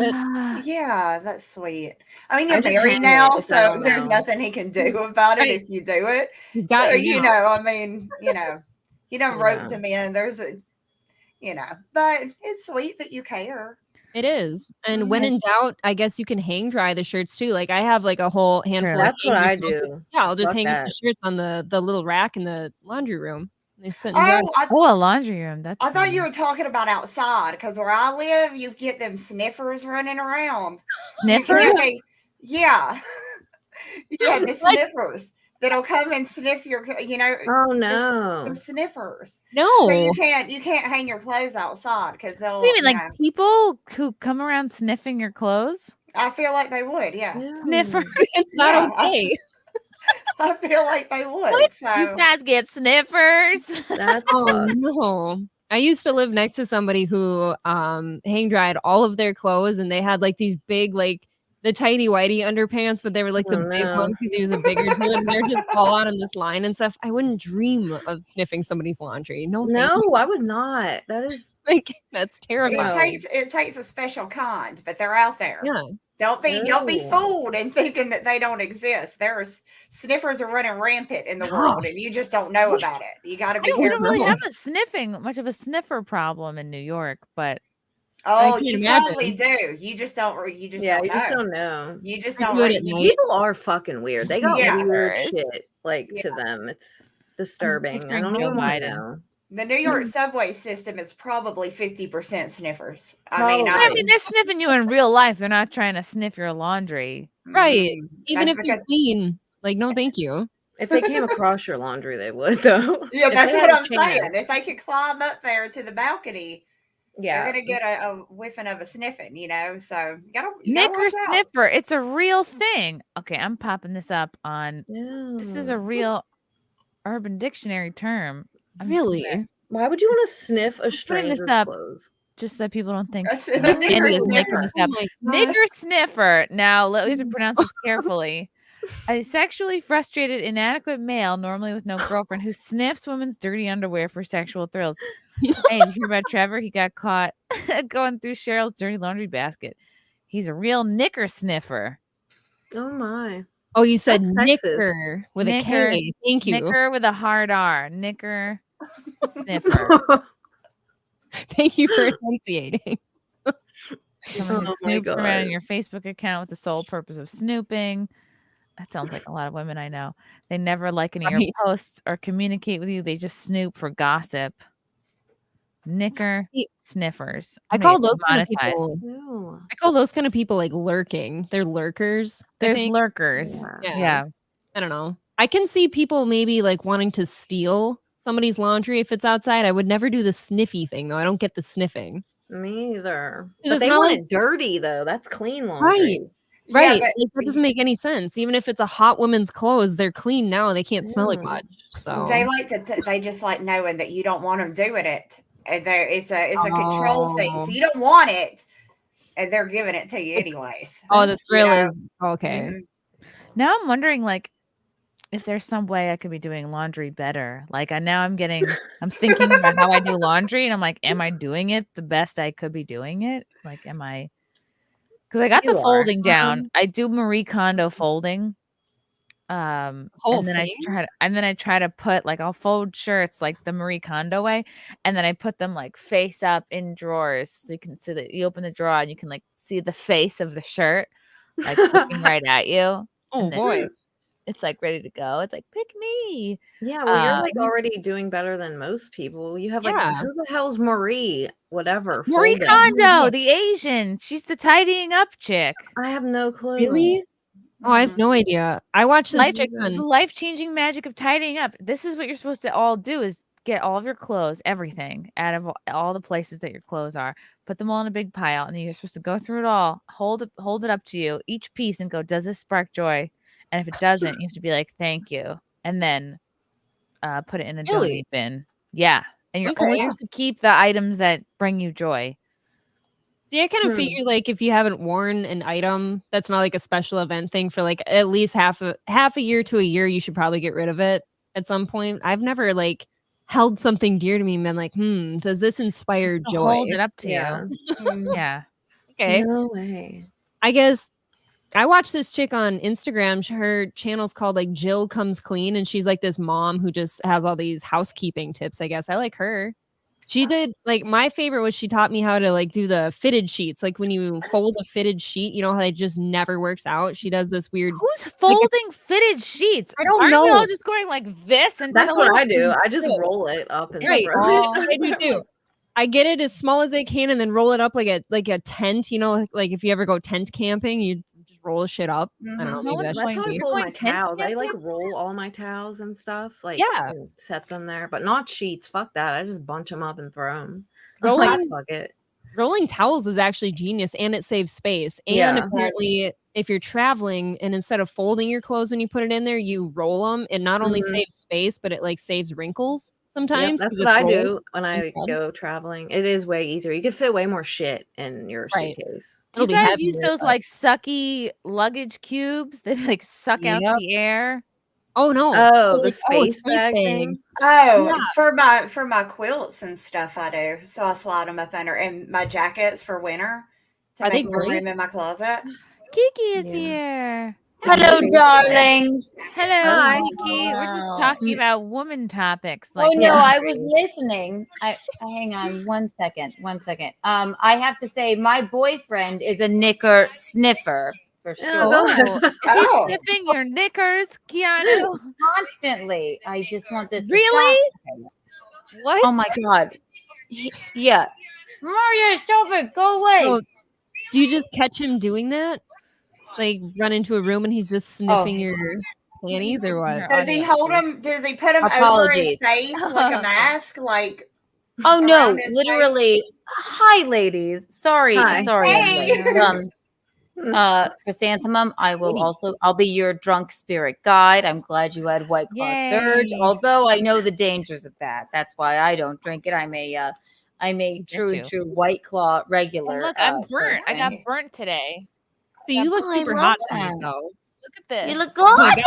Speaker 9: it.
Speaker 10: Yeah, that's sweet. I mean,
Speaker 8: I
Speaker 10: you're
Speaker 8: just
Speaker 10: married
Speaker 8: hang
Speaker 10: now,
Speaker 8: it if I
Speaker 10: so
Speaker 8: don't
Speaker 10: there's
Speaker 8: know.
Speaker 10: nothing he can do about it
Speaker 9: Right.
Speaker 10: if you do it.
Speaker 9: He's got
Speaker 10: So
Speaker 9: you.
Speaker 10: I mean, he done roped
Speaker 8: Yeah.
Speaker 10: him in. There's but it's sweet that you care.
Speaker 9: It is. And when in doubt, I guess you can hang dry the shirts too. Like I have like a whole handful of
Speaker 8: That's what I
Speaker 9: hangers.
Speaker 8: do.
Speaker 9: Yeah, I'll just
Speaker 8: Fuck
Speaker 9: hang up the
Speaker 8: that.
Speaker 9: shirts on the little rack in the laundry room. They sit and dry.
Speaker 6: Oh, a laundry room. That's
Speaker 10: I thought
Speaker 6: fun.
Speaker 10: you were talking about outside because where I live, you get them sniffers running around. You
Speaker 6: Sniffer?
Speaker 10: can't be- yeah, yeah, the sniffers that'll come and sniff your,
Speaker 8: Oh no.
Speaker 10: the sniffers.
Speaker 9: No.
Speaker 10: So you can't hang your clothes outside because they'll.
Speaker 6: What do you mean, like people who come around sniffing your clothes?
Speaker 10: I feel like they would. Yeah,
Speaker 6: Sniffer.
Speaker 9: It's not
Speaker 10: Yeah.
Speaker 9: okay.
Speaker 10: I feel like they would. So
Speaker 6: You guys get sniffers.
Speaker 8: That's
Speaker 9: Oh
Speaker 8: fucked.
Speaker 9: no. I used to live next to somebody who hang dried all of their clothes, and they had like these big, like the tighty whitey underpants, but they were like the
Speaker 8: Oh,
Speaker 9: big
Speaker 8: no.
Speaker 9: ones because he was a bigger dude, and they're just all out on this line and stuff. I wouldn't dream of sniffing somebody's laundry. No, thank
Speaker 8: No,
Speaker 9: you.
Speaker 8: I would not. That is
Speaker 9: Like that's terrifying.
Speaker 10: it takes a special kind, but they're out there.
Speaker 9: Yeah.
Speaker 10: Don't be
Speaker 8: Ew.
Speaker 10: fooled in thinking that they don't exist. There's sniffers are running rampant in the world, and you just don't know about it. You got to be
Speaker 6: We don't
Speaker 10: careful.
Speaker 6: really have much of a sniffer problem in New York, but
Speaker 10: Oh,
Speaker 9: can't
Speaker 10: you
Speaker 9: imagine.
Speaker 10: probably do. You just don't. You just
Speaker 8: yeah,
Speaker 10: don't
Speaker 8: you
Speaker 10: know.
Speaker 8: just don't know.
Speaker 10: You just
Speaker 9: I
Speaker 10: don't.
Speaker 9: do it at
Speaker 10: you-
Speaker 9: night.
Speaker 8: People are fucking weird. They got
Speaker 10: Yeah.
Speaker 8: weird shit like to them. It's disturbing. I
Speaker 6: picturing
Speaker 8: don't
Speaker 6: Joe
Speaker 8: even want to
Speaker 6: Biden.
Speaker 8: know.
Speaker 10: The New York subway system is probably 50% sniffers.
Speaker 8: Probably.
Speaker 6: I mean, they're sniffing you in real life. They're not trying to sniff your laundry.
Speaker 9: Right. Even
Speaker 10: That's
Speaker 9: if you're
Speaker 10: because-
Speaker 9: clean. Like, no, thank you.
Speaker 8: If they came across your laundry, they would though.
Speaker 10: Yeah,
Speaker 8: If
Speaker 10: that's
Speaker 8: they
Speaker 10: what
Speaker 8: had a
Speaker 10: I'm saying.
Speaker 8: chance.
Speaker 10: If they could climb up there to the balcony,
Speaker 8: Yeah.
Speaker 10: they're gonna get a whiffing of a sniffing. So you gotta
Speaker 6: Knicker
Speaker 10: watch out.
Speaker 6: sniffer. It's a real thing. Okay, I'm popping this up on. This is a
Speaker 8: No.
Speaker 6: real Urban Dictionary term. I'm just
Speaker 9: Really?
Speaker 6: gonna-
Speaker 8: Why would you want to sniff a
Speaker 6: putting this
Speaker 8: stranger's
Speaker 6: up.
Speaker 8: clothes?
Speaker 6: Just so that people don't think
Speaker 10: That's a
Speaker 6: Mandy
Speaker 10: knicker
Speaker 6: is making
Speaker 10: sniffer.
Speaker 6: this up.
Speaker 9: Oh my God.
Speaker 6: Nigger sniffer. Now, we have to pronounce this carefully. A sexually frustrated, inadequate male, normally with no girlfriend, who sniffs women's dirty underwear for sexual thrills. Hey, you hear about Trevor? He got caught going through Cheryl's dirty laundry basket. He's a real knicker sniffer.
Speaker 8: Oh my.
Speaker 9: Oh, you said
Speaker 8: That's sexist.
Speaker 9: knicker with
Speaker 6: Knicker.
Speaker 9: a K. Thank you.
Speaker 6: Knicker with a hard R. Knicker sniffer.
Speaker 9: Thank you for enunciating.
Speaker 6: Someone who
Speaker 8: Oh my
Speaker 6: snoops around in
Speaker 8: God.
Speaker 6: your Facebook account with the sole purpose of snooping. That sounds like a lot of women I know. They never like any of your
Speaker 9: Right.
Speaker 6: posts or communicate with you. They just snoop for gossip. Knicker
Speaker 9: See,
Speaker 6: sniffers.
Speaker 9: I
Speaker 6: I'm gonna
Speaker 9: call
Speaker 6: get
Speaker 9: those kind of
Speaker 6: demonetized.
Speaker 9: people.
Speaker 8: Ew.
Speaker 9: I call those kind of people like lurking. They're lurkers. I
Speaker 6: There's
Speaker 9: think.
Speaker 6: lurkers.
Speaker 8: Yeah.
Speaker 6: Yeah.
Speaker 9: I don't know. I can see people maybe like wanting to steal somebody's laundry if it's outside. I would never do the sniffy thing though. I don't get the sniffing.
Speaker 8: Me either.
Speaker 9: It's
Speaker 8: But they
Speaker 9: not
Speaker 8: want
Speaker 9: like-
Speaker 8: it dirty though. That's clean laundry.
Speaker 9: Right.
Speaker 10: but
Speaker 9: Like, that doesn't make any sense. Even if it's a hot woman's clothes, they're clean now. They can't smell like much. So
Speaker 10: they like that. They just like knowing that you don't want them doing it. And it's a control thing. So you don't want it, and they're giving it to you anyways.
Speaker 9: Oh, the thrill is okay.
Speaker 10: Mhm.
Speaker 6: Now I'm wondering, like, if there's some way I could be doing laundry better. Like, I'm thinking about how I do laundry, and I'm like, am I doing it the best I could be doing it? Like, am I? Because I got the folding down. I do Marie Kondo folding. And then I try to put, like, I'll fold shirts like the Marie Kondo way, and then I put them like face up in drawers, so that you open the drawer and you can like see the face of the shirt like looking right at you.
Speaker 9: Oh boy.
Speaker 6: It's like ready to go. It's like, pick me.
Speaker 8: Yeah, well, you're like already doing better than most people. You have like, who the hell's Marie? Whatever.
Speaker 6: Marie
Speaker 8: folding?
Speaker 6: Kondo, the Asian. She's the tidying up chick.
Speaker 8: I have no clue.
Speaker 9: Really? Oh, I have no idea. I watched this
Speaker 6: The life-changing magic of tidying up. This is what you're supposed to all do: is get all of your clothes, everything, out of all the places that your clothes are, put them all in a big pile, and then you're supposed to go through it all, hold it up to you, each piece, and go, does this spark joy? And if it doesn't, you have to be like, thank you, and then put it in a donate bin. Yeah, and you're only supposed to keep the items that bring you joy.
Speaker 9: See, I kind of figure like if you haven't worn an item that's not like a special event thing for like at least half a year to a year, you should probably get rid of it at some point. I've never like held something dear to me and been like, does this inspire joy?
Speaker 6: Hold it up to you. Yeah.
Speaker 9: Okay.
Speaker 8: No way.
Speaker 9: I guess I watched this chick on Instagram. Her channel's called like Jill Comes Clean, and she's like this mom who just has all these housekeeping tips. I guess I like her. She did like my favorite was she taught me how to like do the fitted sheets. Like when you fold a fitted sheet, you know how it just never works out. She does this weird.
Speaker 6: Who's folding fitted sheets?
Speaker 9: I don't
Speaker 6: Aren't
Speaker 9: know.
Speaker 6: we all just going like this? And
Speaker 8: That's what I do. I just roll it up and
Speaker 9: Right. I do too. I get it as small as I can and then roll it up like a tent. You know, like if you ever go tent camping, you just roll the shit up. I don't know. Maybe
Speaker 8: That's how I fold my towels. I like roll all my towels and stuff. Like, and set them there, but not sheets. Fuck that. I just bunch them up and throw them. Fuck it.
Speaker 9: Rolling towels is actually genius, and it saves space. And apparently, if you're traveling and instead of folding your clothes when you put it in there, you roll them. It not only saves space, but it like saves wrinkles. Sometimes
Speaker 8: that's what I do when I go traveling. It is way easier. You can fit way more shit in your suitcase.
Speaker 6: Do you guys use those like sucky luggage cubes that like suck out the air?
Speaker 9: Oh no!
Speaker 8: Oh, the space bag things.
Speaker 10: Oh, for my quilts and stuff, I do. So I slide them up under, and my jackets for winter to make more room in my closet.
Speaker 6: Kiki is here.
Speaker 11: Hello, darlings.
Speaker 6: Hello, Kiki. We're just talking about woman topics.
Speaker 11: Like, no, I was listening. Hang on one second. I have to say, my boyfriend is a knicker sniffer for sure.
Speaker 6: Is he sniffing your knickers, Keanu?
Speaker 11: Constantly. I just want this.
Speaker 6: Really?
Speaker 9: What?
Speaker 11: Oh my god. Yeah. Mario, stop it. Go away.
Speaker 9: So, do you just catch him doing that? Like run into a room and he's just sniffing your panties or what?
Speaker 10: Does he hold him? Does he put him over his face like a mask? Like,
Speaker 11: oh no, literally. Hi, ladies. Sorry.
Speaker 10: Hey.
Speaker 11: Chrysanthemum, I'll be your drunk spirit guide. I'm glad you had White Claw Surge, although I know the dangers of that. That's why I don't drink it. I'm a true White Claw regular.
Speaker 6: Oh, look, I'm burnt. I got burnt today.
Speaker 9: So you look super hot tonight, though.
Speaker 6: Look at this.
Speaker 11: You look gorgeous.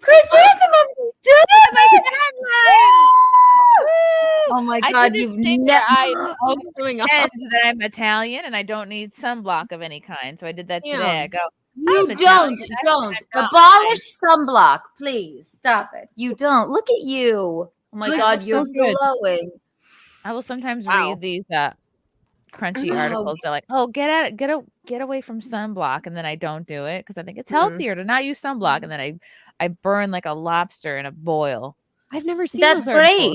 Speaker 11: Chrysanthemum's doing Oh my god, you've never
Speaker 6: that I'm Italian and I don't need sunblock of any kind. So I did that today. I go,
Speaker 11: you don't abolish sunblock, please. Stop it. You don't. Look at you. Oh my god, you're glowing.
Speaker 6: I will sometimes read these crunchy articles. They're like, oh, get away from sunblock, and then I don't do it because I think it's healthier to not use sunblock, and then I burn like a lobster in a boil.
Speaker 9: I've never seen
Speaker 11: that's
Speaker 9: those
Speaker 11: great.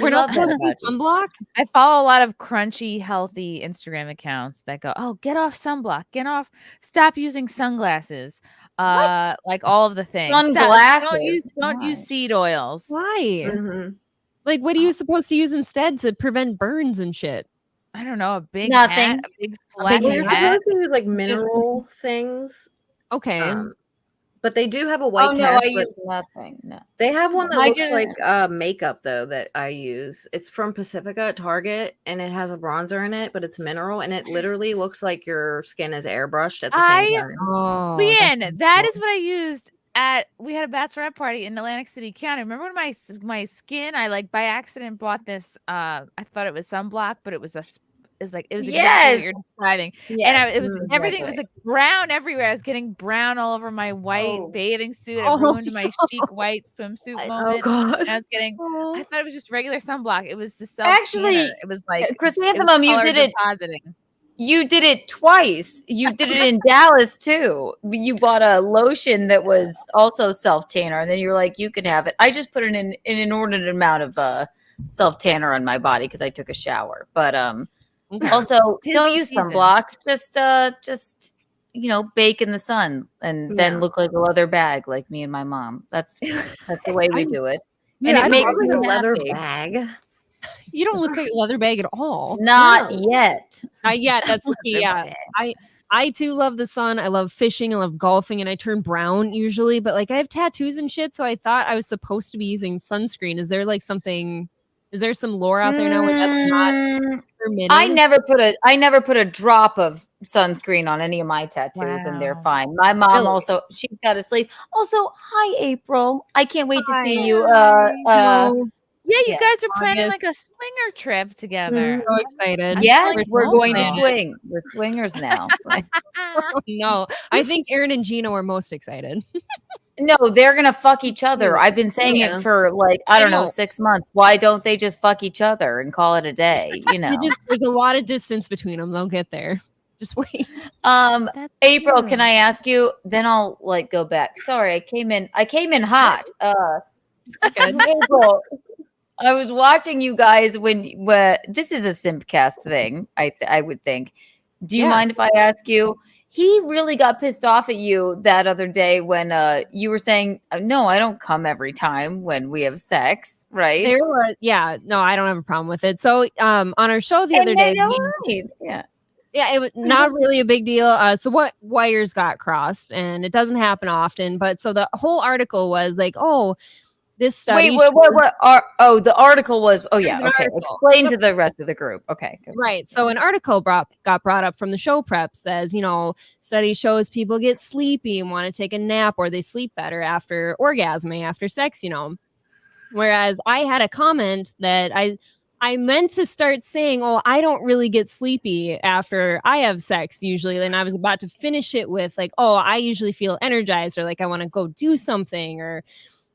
Speaker 9: We're not supposed to use sunblock.
Speaker 6: I follow a lot of crunchy, healthy Instagram accounts that go, oh, get off sunblock, stop using sunglasses, like all of the things.
Speaker 11: Sunglasses.
Speaker 6: Don't use seed oils.
Speaker 9: Why? Like, what are you supposed to use instead to prevent burns and shit?
Speaker 6: I don't know, a big
Speaker 11: Nothing.
Speaker 6: hat, a big
Speaker 9: A
Speaker 6: flat
Speaker 9: big
Speaker 8: They're
Speaker 6: hat.
Speaker 8: supposed to use like mineral things.
Speaker 9: Okay.
Speaker 8: But they do have a white
Speaker 11: Oh no,
Speaker 8: cast.
Speaker 11: I
Speaker 8: But
Speaker 11: use nothing. No.
Speaker 8: they have one that
Speaker 11: I
Speaker 8: looks
Speaker 11: get-
Speaker 8: like makeup though that I use. It's from Pacifica at Target, and it has a bronzer in it, but it's mineral, and it literally looks like your skin is airbrushed at the same time.
Speaker 9: Oh,
Speaker 6: LeeAnn, that is what I used at. We had a bachelorette party in Atlantic City County. Remember when my skin? I like by accident bought this. I thought it was sunblock, but it was it was exactly what you're describing. And it was everything was like brown everywhere. I was getting brown all over my white bathing suit. It ruined my chic white swimsuit moment.
Speaker 8: God!
Speaker 6: And I was getting. I thought it was just regular sunblock. It was the self.
Speaker 11: Actually,
Speaker 6: it was like
Speaker 11: Chrysanthemum, you did it.
Speaker 6: Depositing.
Speaker 11: You did it twice. You did it in Dallas too. You bought a lotion that was also self tanner, and then you were like, "You can have it." I just put an inordinate amount of self tanner on my body because I took a shower. But also, don't use sunblock. Just bake in the sun and then look like a leather bag, like me and my mom. That's the way we do it, and it makes me
Speaker 8: a leather
Speaker 11: happy.
Speaker 8: bag.
Speaker 9: You don't look like a leather bag at all.
Speaker 11: Not yet.
Speaker 9: Not yet. That's yeah. I too love the sun. I love fishing. I love golfing, and I turn brown usually. But like I have tattoos and shit, so I thought I was supposed to be using sunscreen. Is there like something? Is there some lore out there now where that's not permitted?
Speaker 11: I never put a drop of sunscreen on any of my tattoos, and they're fine. My mom also, she's got a sleeve. Also, hi April. I can't wait to see you.
Speaker 6: Yeah, you guys are planning like a swinger trip together.
Speaker 9: So excited.
Speaker 11: Yeah,
Speaker 9: We're
Speaker 11: we're
Speaker 9: so
Speaker 11: going to
Speaker 9: excited.
Speaker 11: swing. We're swingers now.
Speaker 9: No, I think Aaron and Gina were most excited.
Speaker 11: No, they're gonna fuck each other. I've been saying it for like I don't know 6 months. Why don't they just fuck each other and call it a day?
Speaker 9: There's a lot of distance between them. They'll get there. Just wait.
Speaker 11: April, can I ask you? Then I'll like go back. Sorry, I came in hot. April, I was watching you guys when this is a SimpCast thing. I would think. Do you mind if I ask you? He really got pissed off at you that other day when you were saying, "No, I don't come every time when we have sex." Right?
Speaker 9: No, I don't have a problem with it. So, on our show the other day, it was not really a big deal. So what wires got crossed, and it doesn't happen often. But so the whole article was like, "Oh, this study."
Speaker 11: What? The article was. Oh yeah. Okay. Explain to the rest of the group. Okay.
Speaker 9: Right. So an article got brought up from the show prep says, study shows people get sleepy and want to take a nap, or they sleep better after orgasming, after sex. Whereas I had a comment that I meant to start saying, "Oh, I don't really get sleepy after I have sex usually." And I was about to finish it with like, "Oh, I usually feel energized," or like I want to go do something, or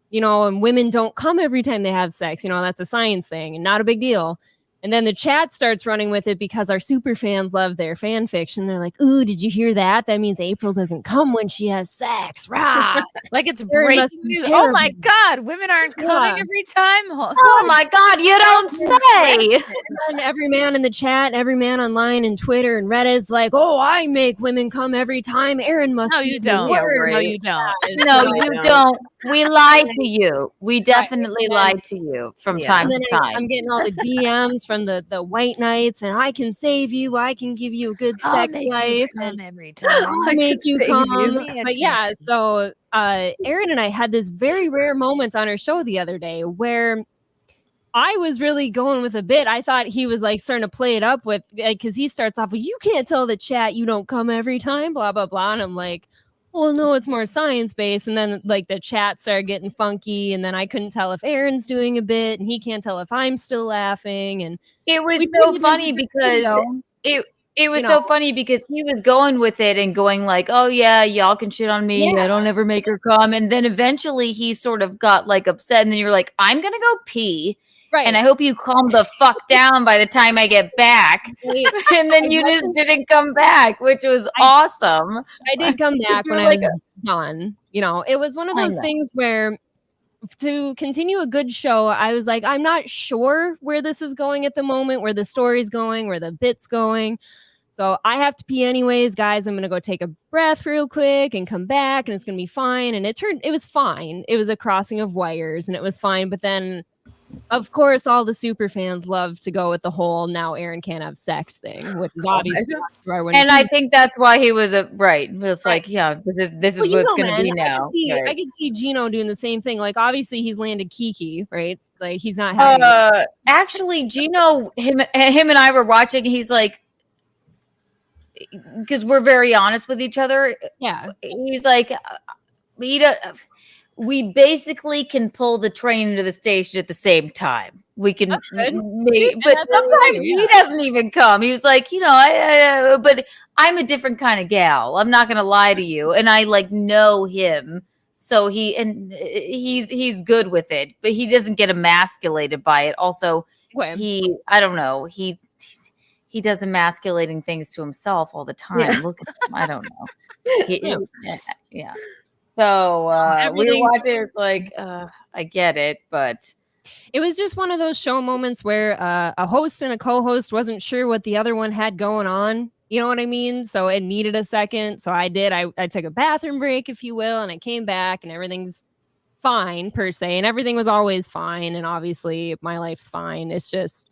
Speaker 9: and women don't come every time they have sex. That's a science thing and not a big deal. And then the chat starts running with it because our super fans love their fan fiction. They're like, "Ooh, did you hear that? That means April doesn't come when she has sex." Rah!
Speaker 6: Like it's breaking news. Oh my God, women aren't coming every time.
Speaker 11: Oh my God, you don't say.
Speaker 9: And every man in the chat, every man online and Twitter and Reddit is like, "Oh, I make women come every time. Aaron must."
Speaker 6: No, you don't. No, you don't.
Speaker 11: No, you don't. We lied to you. We definitely lied to you from time to time.
Speaker 9: I'm getting all the DMs from the white knights, and "I can save you. I can give you a good sex life, and
Speaker 6: every time
Speaker 9: I'll make you come." But yeah, so Aaron and I had this very rare moment on our show the other day where I was really going with a bit. I thought he was like starting to play it up with, because he starts off with, "You can't tell the chat you don't come every time, blah blah blah," and I'm like, "Well, no, it's more science-based." And then like the chat started getting funky, and then I couldn't tell if Aaron's doing a bit, and he can't tell if I'm still laughing. And
Speaker 11: it was so funny because it was so funny because he was going with it and going like, "Oh yeah, y'all can shit on me. I don't ever make her come." And then eventually he sort of got like upset, and then you're like, "I'm gonna go pee. Right. And I hope you calm the fuck down by the time I get back." And then you just didn't come back, which was awesome.
Speaker 9: I did come back when I was done. It was one of those things where to continue a good show, I was like, I'm not sure where this is going at the moment, where the story's going, where the bit's going. So I have to pee anyways, guys. I'm going to go take a breath real quick and come back, and it's going to be fine. And it was fine. It was a crossing of wires and it was fine. But then Of course, all the super fans love to go with the whole now Aaron can't have sex thing, which is obviously
Speaker 11: and I think that's why he was right. It was like, yeah, this is what's going to be now.
Speaker 9: I could see Gino doing the same thing. Like, obviously, he's landed Kiki, right? Like, he's not having.
Speaker 11: Actually, Gino, him and I were watching. He's like, because we're very honest with each other.
Speaker 9: Yeah,
Speaker 11: he's like, we basically can pull the train into the station at the same time. We can, but sometimes he doesn't even come. He was like, but I'm a different kind of gal. I'm not going to lie to you. And I like know him. So he's good with it, but he doesn't get emasculated by it. Also, I don't know. He does emasculating things to himself all the time. Yeah. Look at him. I don't know. Yeah. So we were watching. It's like I get it, but
Speaker 9: it was just one of those show moments where a host and a co-host wasn't sure what the other one had going on. You know what I mean? So it needed a second. So I did. I took a bathroom break, if you will, and I came back, and everything's fine per se, and everything was always fine. And obviously, my life's fine. It's just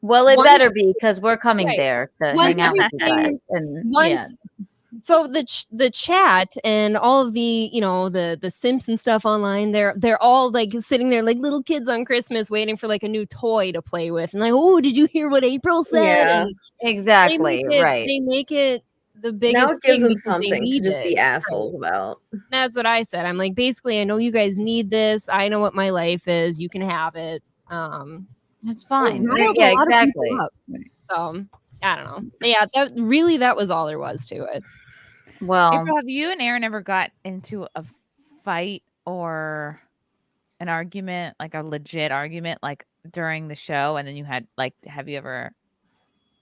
Speaker 11: it better be because we're coming there to hang out with you guys. And
Speaker 9: so the chat and all of the the Simps and stuff online, they're all like sitting there like little kids on Christmas waiting for like a new toy to play with, and like, oh, did you hear what April said?
Speaker 11: Yeah, exactly. Right.
Speaker 9: They make it the biggest.
Speaker 8: Now it gives them something to just be assholes about.
Speaker 9: That's what I said. I'm like, basically, I know you guys need this. I know what my life is. You can have it.
Speaker 11: It's fine.
Speaker 9: Yeah, exactly. So I don't know. Yeah, that was all there was to it.
Speaker 6: Well, April, have you and Aaron ever got into a fight or an argument, like a legit argument, like during the show, and then you had like, have you ever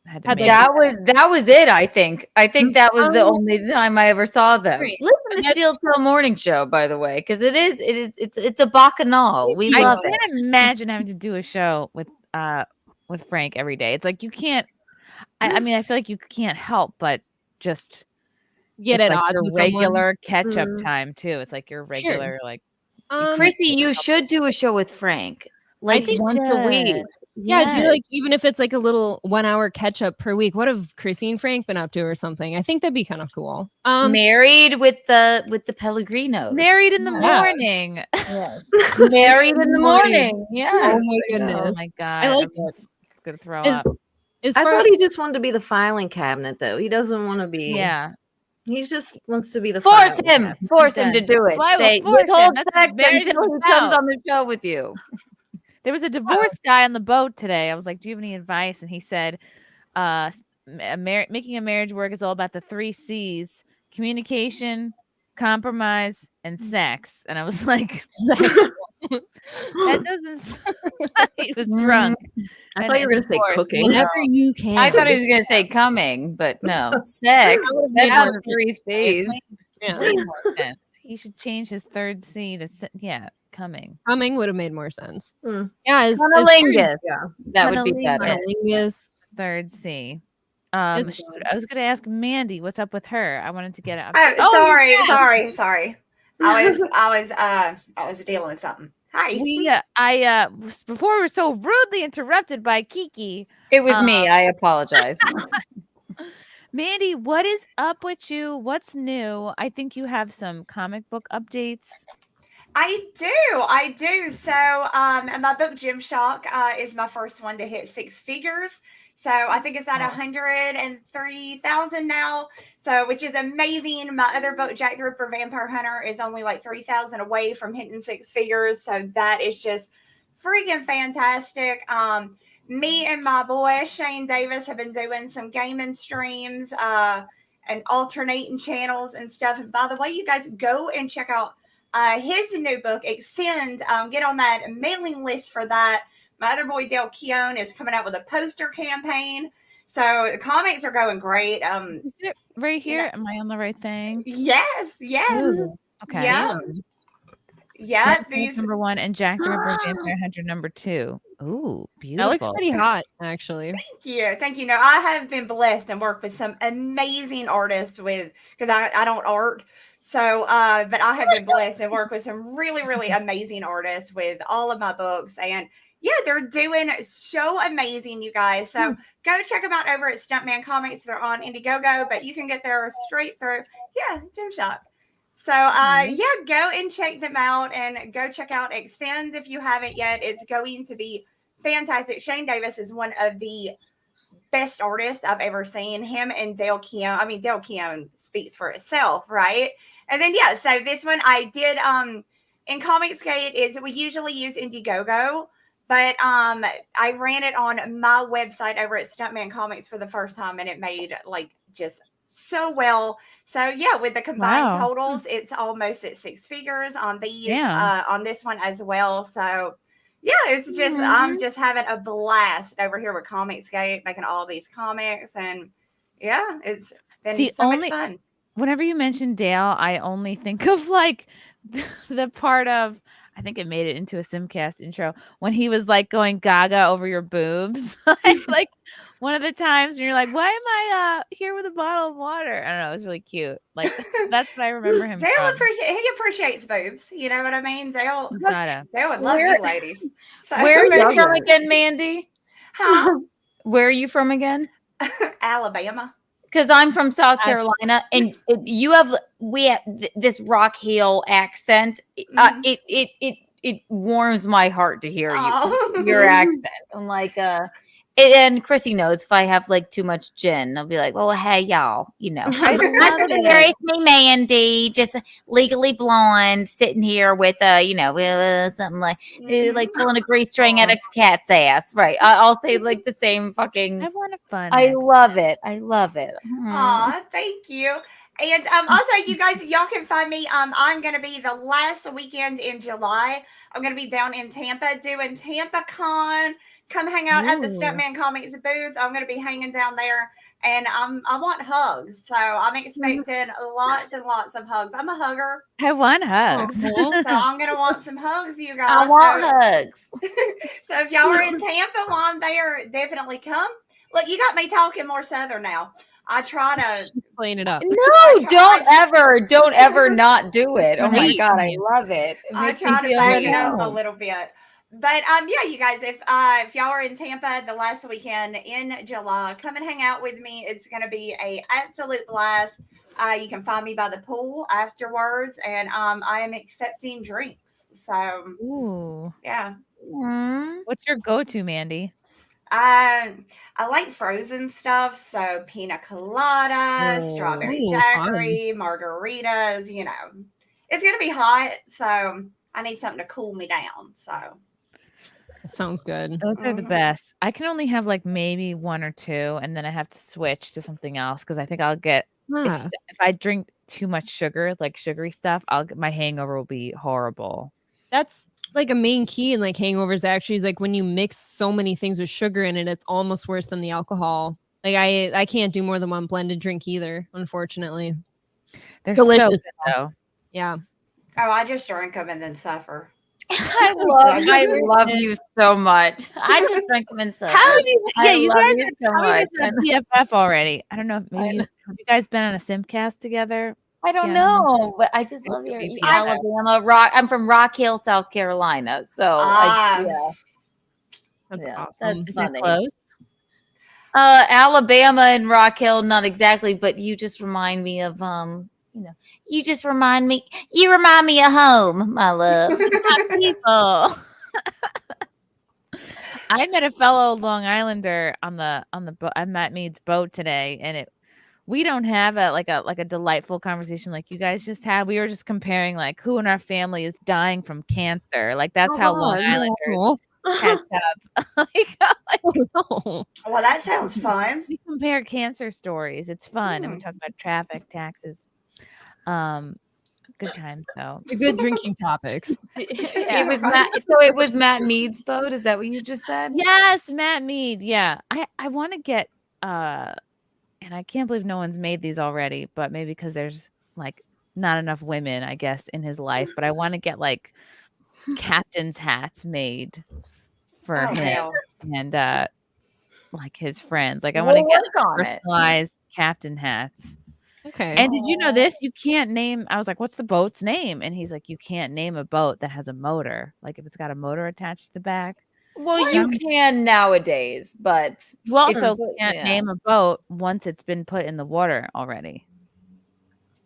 Speaker 6: had to?
Speaker 11: That was it. I think that was the only time I ever saw them. Right. Listen to Steel Till Morning Show, by the way, because it's a bacchanal. We love it.
Speaker 6: I can't imagine having to do a show with Frank every day. It's like you can't. I mean, I feel like you can't help but just
Speaker 9: get it
Speaker 6: like
Speaker 9: your
Speaker 6: regular catch up time too. It's like your regular like.
Speaker 11: Chrissy, you should do a show with Frank, like once a week.
Speaker 9: Yeah, do like even if it's like a little 1 hour catch up per week. What have Chrissy and Frank been up to or something? I think that'd be kind of cool.
Speaker 11: Married with the Pellegrinos.
Speaker 6: Married in the morning.
Speaker 11: Yeah. Married in the morning. Yeah.
Speaker 9: Oh my goodness.
Speaker 6: Oh my god.
Speaker 9: I like
Speaker 6: this. Gonna throw up.
Speaker 8: I thought he just wanted to be the filing cabinet, though. He doesn't want to be.
Speaker 6: Yeah.
Speaker 8: He just wants to be the
Speaker 11: Force him to do it. Say, withhold sex until he comes on the show with you.
Speaker 6: There was a divorced guy on the boat today. I was like, do you have any advice? And he said, making a marriage work is all about the 3 C's: communication, compromise, and sex. And I was like, that doesn't. He was drunk.
Speaker 8: I thought you were going to say cooking.
Speaker 9: Whenever you can.
Speaker 11: I thought he was going to say coming, but no. Sex. That's not the 3 C's.
Speaker 6: Yeah. He should change his 3rd C to coming.
Speaker 9: Coming would have made more sense. Yeah,
Speaker 11: cunnilingus. That would be better.
Speaker 9: Cunnilingus.
Speaker 6: 3rd C. I was going to ask Mandy what's up with her. I wanted to get out.
Speaker 10: Sorry. I was dealing with something. Hi.
Speaker 6: Before we were so rudely interrupted by Kiki.
Speaker 11: It was me. I apologize.
Speaker 6: Mandy, what is up with you? What's new? I think you have some comic book updates.
Speaker 10: I do. So my book Gymshock is my first one to hit 6 figures. So I think it's at 103,000 now. So, which is amazing. My other book, Jack the Ripper Vampire Hunter, is only like 3,000 away from hitting 6 figures. So that is just freaking fantastic. Me and my boy Shane Davis have been doing some gaming streams and alternating channels and stuff. And by the way, you guys go and check out his new book, Extend. Get on that mailing list for that. My other boy, Dale Keown, is coming out with a poster campaign. So the comics are going great.
Speaker 6: Is it right here? Am I on the right thing?
Speaker 10: Yes.
Speaker 6: Ooh, okay.
Speaker 10: Yeah. Yeah,
Speaker 6: John
Speaker 10: these
Speaker 6: number 1 and Jack the Ripper Vampire Hunter number 2. Ooh, beautiful.
Speaker 9: That looks pretty hot, actually.
Speaker 10: Thank you. No, I have been blessed and worked with some amazing artists because I don't art. So but I have been blessed and worked with some really, really amazing artists with all of my books. And yeah, they're doing so amazing, you guys. So go check them out over at Stuntman Comics. They're on Indiegogo, but you can get there straight through. Yeah, Gym Shop. So yeah, go and check them out and go check out Extend if you haven't yet. It's going to be fantastic. Shane Davis is one of the best artists I've ever seen. Him and Dale Keown. I mean, Dale Keown speaks for itself, right? And then yeah, so this one I did in Comicsgate is we usually use Indiegogo, but I ran it on my website over at Stuntman Comics for the first time, and it made like just so well. So yeah, with the combined totals, it's almost at 6 figures on these on this one as well. So yeah, it's just I'm just having a blast over here with Comicsgate, making all these comics, and yeah, it's been so much fun.
Speaker 6: Whenever you mention Dale, I only think of like the part of, I think it made it into a SimpCast intro when he was like going gaga over your boobs. like one of the times when you're like, why am I here with a bottle of water? I don't know. It was really cute. Like that's what I remember him.
Speaker 10: Dale appreciates boobs. You know what I mean? Dale would love you ladies. So,
Speaker 11: where are you from again, Mandy?
Speaker 10: Huh?
Speaker 11: Where are you from again?
Speaker 10: Alabama.
Speaker 11: Because I'm from South Carolina, and we have this Rock Hill accent. It warms my heart to hear your accent. I'm like, and Chrissy knows if I have like too much gin, I'll be like, "Well, hey y'all, you know, it's me, Mandy, just legally blonde, sitting here with something like pulling a grease string out of a cat's ass." Right? I'll say like the same fucking.
Speaker 6: I want a fun.
Speaker 11: I love it. I love it.
Speaker 10: Aw, thank you. And also, you guys, y'all can find me. I'm going to be the last weekend in July. I'm going to be down in Tampa doing Tampa Con. Come hang out at the Stuntman Comics booth. I'm going to be hanging down there, and I want hugs. So I'm expecting lots and lots of hugs. I'm a hugger.
Speaker 6: I want hugs.
Speaker 10: So I'm going to want some hugs, you guys.
Speaker 11: I want hugs.
Speaker 10: So if y'all are in Tampa while I'm there, definitely come. Look, you got me talking more Southern now. I try to
Speaker 9: explain it up.
Speaker 11: No, don't ever not do it. Oh my God, I love it.
Speaker 10: I try to back it up a little bit. But yeah, you guys, if y'all are in Tampa the last weekend in July, come and hang out with me. It's going to be an absolute blast. You can find me by the pool afterwards, and I am accepting drinks. So, yeah.
Speaker 6: What's your go-to, Mandy?
Speaker 10: I like frozen stuff, so pina colada, strawberry daiquiri, margaritas. You know, it's going to be hot, so I need something to cool me down. So.
Speaker 9: Sounds good.
Speaker 6: Those are the best. I can only have like maybe 1 or 2, and then I have to switch to something else because I think I'll get if I drink too much sugar, like sugary stuff, my hangover will be horrible.
Speaker 9: That's like a main key in like hangovers. Actually, is like when you mix so many things with sugar in it, it's almost worse than the alcohol. Like I can't do more than one blended drink either. Unfortunately,
Speaker 6: they're delicious so good, though.
Speaker 9: Yeah.
Speaker 10: Oh, I just drink them and then suffer.
Speaker 11: I love you so much. I just drink them and suffer.
Speaker 6: You guys are BFF already. I don't know. Maybe have you guys been on a SimpCast together?
Speaker 11: I don't know, but I just love your Alabama rock. I'm from Rock Hill, South Carolina, so
Speaker 9: that's awesome.
Speaker 6: Is it close?
Speaker 11: Alabama and Rock Hill, not exactly, but you just remind me of you remind me of home, my love.
Speaker 6: People. I met a fellow Long Islander on the boat. I met Mead's boat today, and we don't have a delightful conversation like you guys just had. We were just comparing like who in our family is dying from cancer. Like that's how Long Islanders catch up.
Speaker 10: Well, that sounds fun.
Speaker 6: We compare cancer stories. It's fun, and we talk about traffic, taxes. Good times though.
Speaker 9: Good drinking topics.
Speaker 11: It was Matt Mead's boat. Is that what you just said?
Speaker 6: Yes, Matt Mead. Yeah, I want to get and I can't believe no one's made these already, but maybe because there's like not enough women, I guess, in his life, but I want to get like captain's hats made for him
Speaker 10: hell.
Speaker 6: and like his friends. Like I want to get
Speaker 11: work on it.
Speaker 6: personalized captain hats.
Speaker 9: Okay.
Speaker 6: And did you know this? You can't name. I was like, "What's the boat's name?" And he's like, "You can't name a boat that has a motor. Like if it's got a motor attached to the back."
Speaker 11: Well, you can nowadays, but
Speaker 6: You also
Speaker 11: it's-
Speaker 6: can't
Speaker 11: yeah.
Speaker 6: name a boat once it's been put in the water already.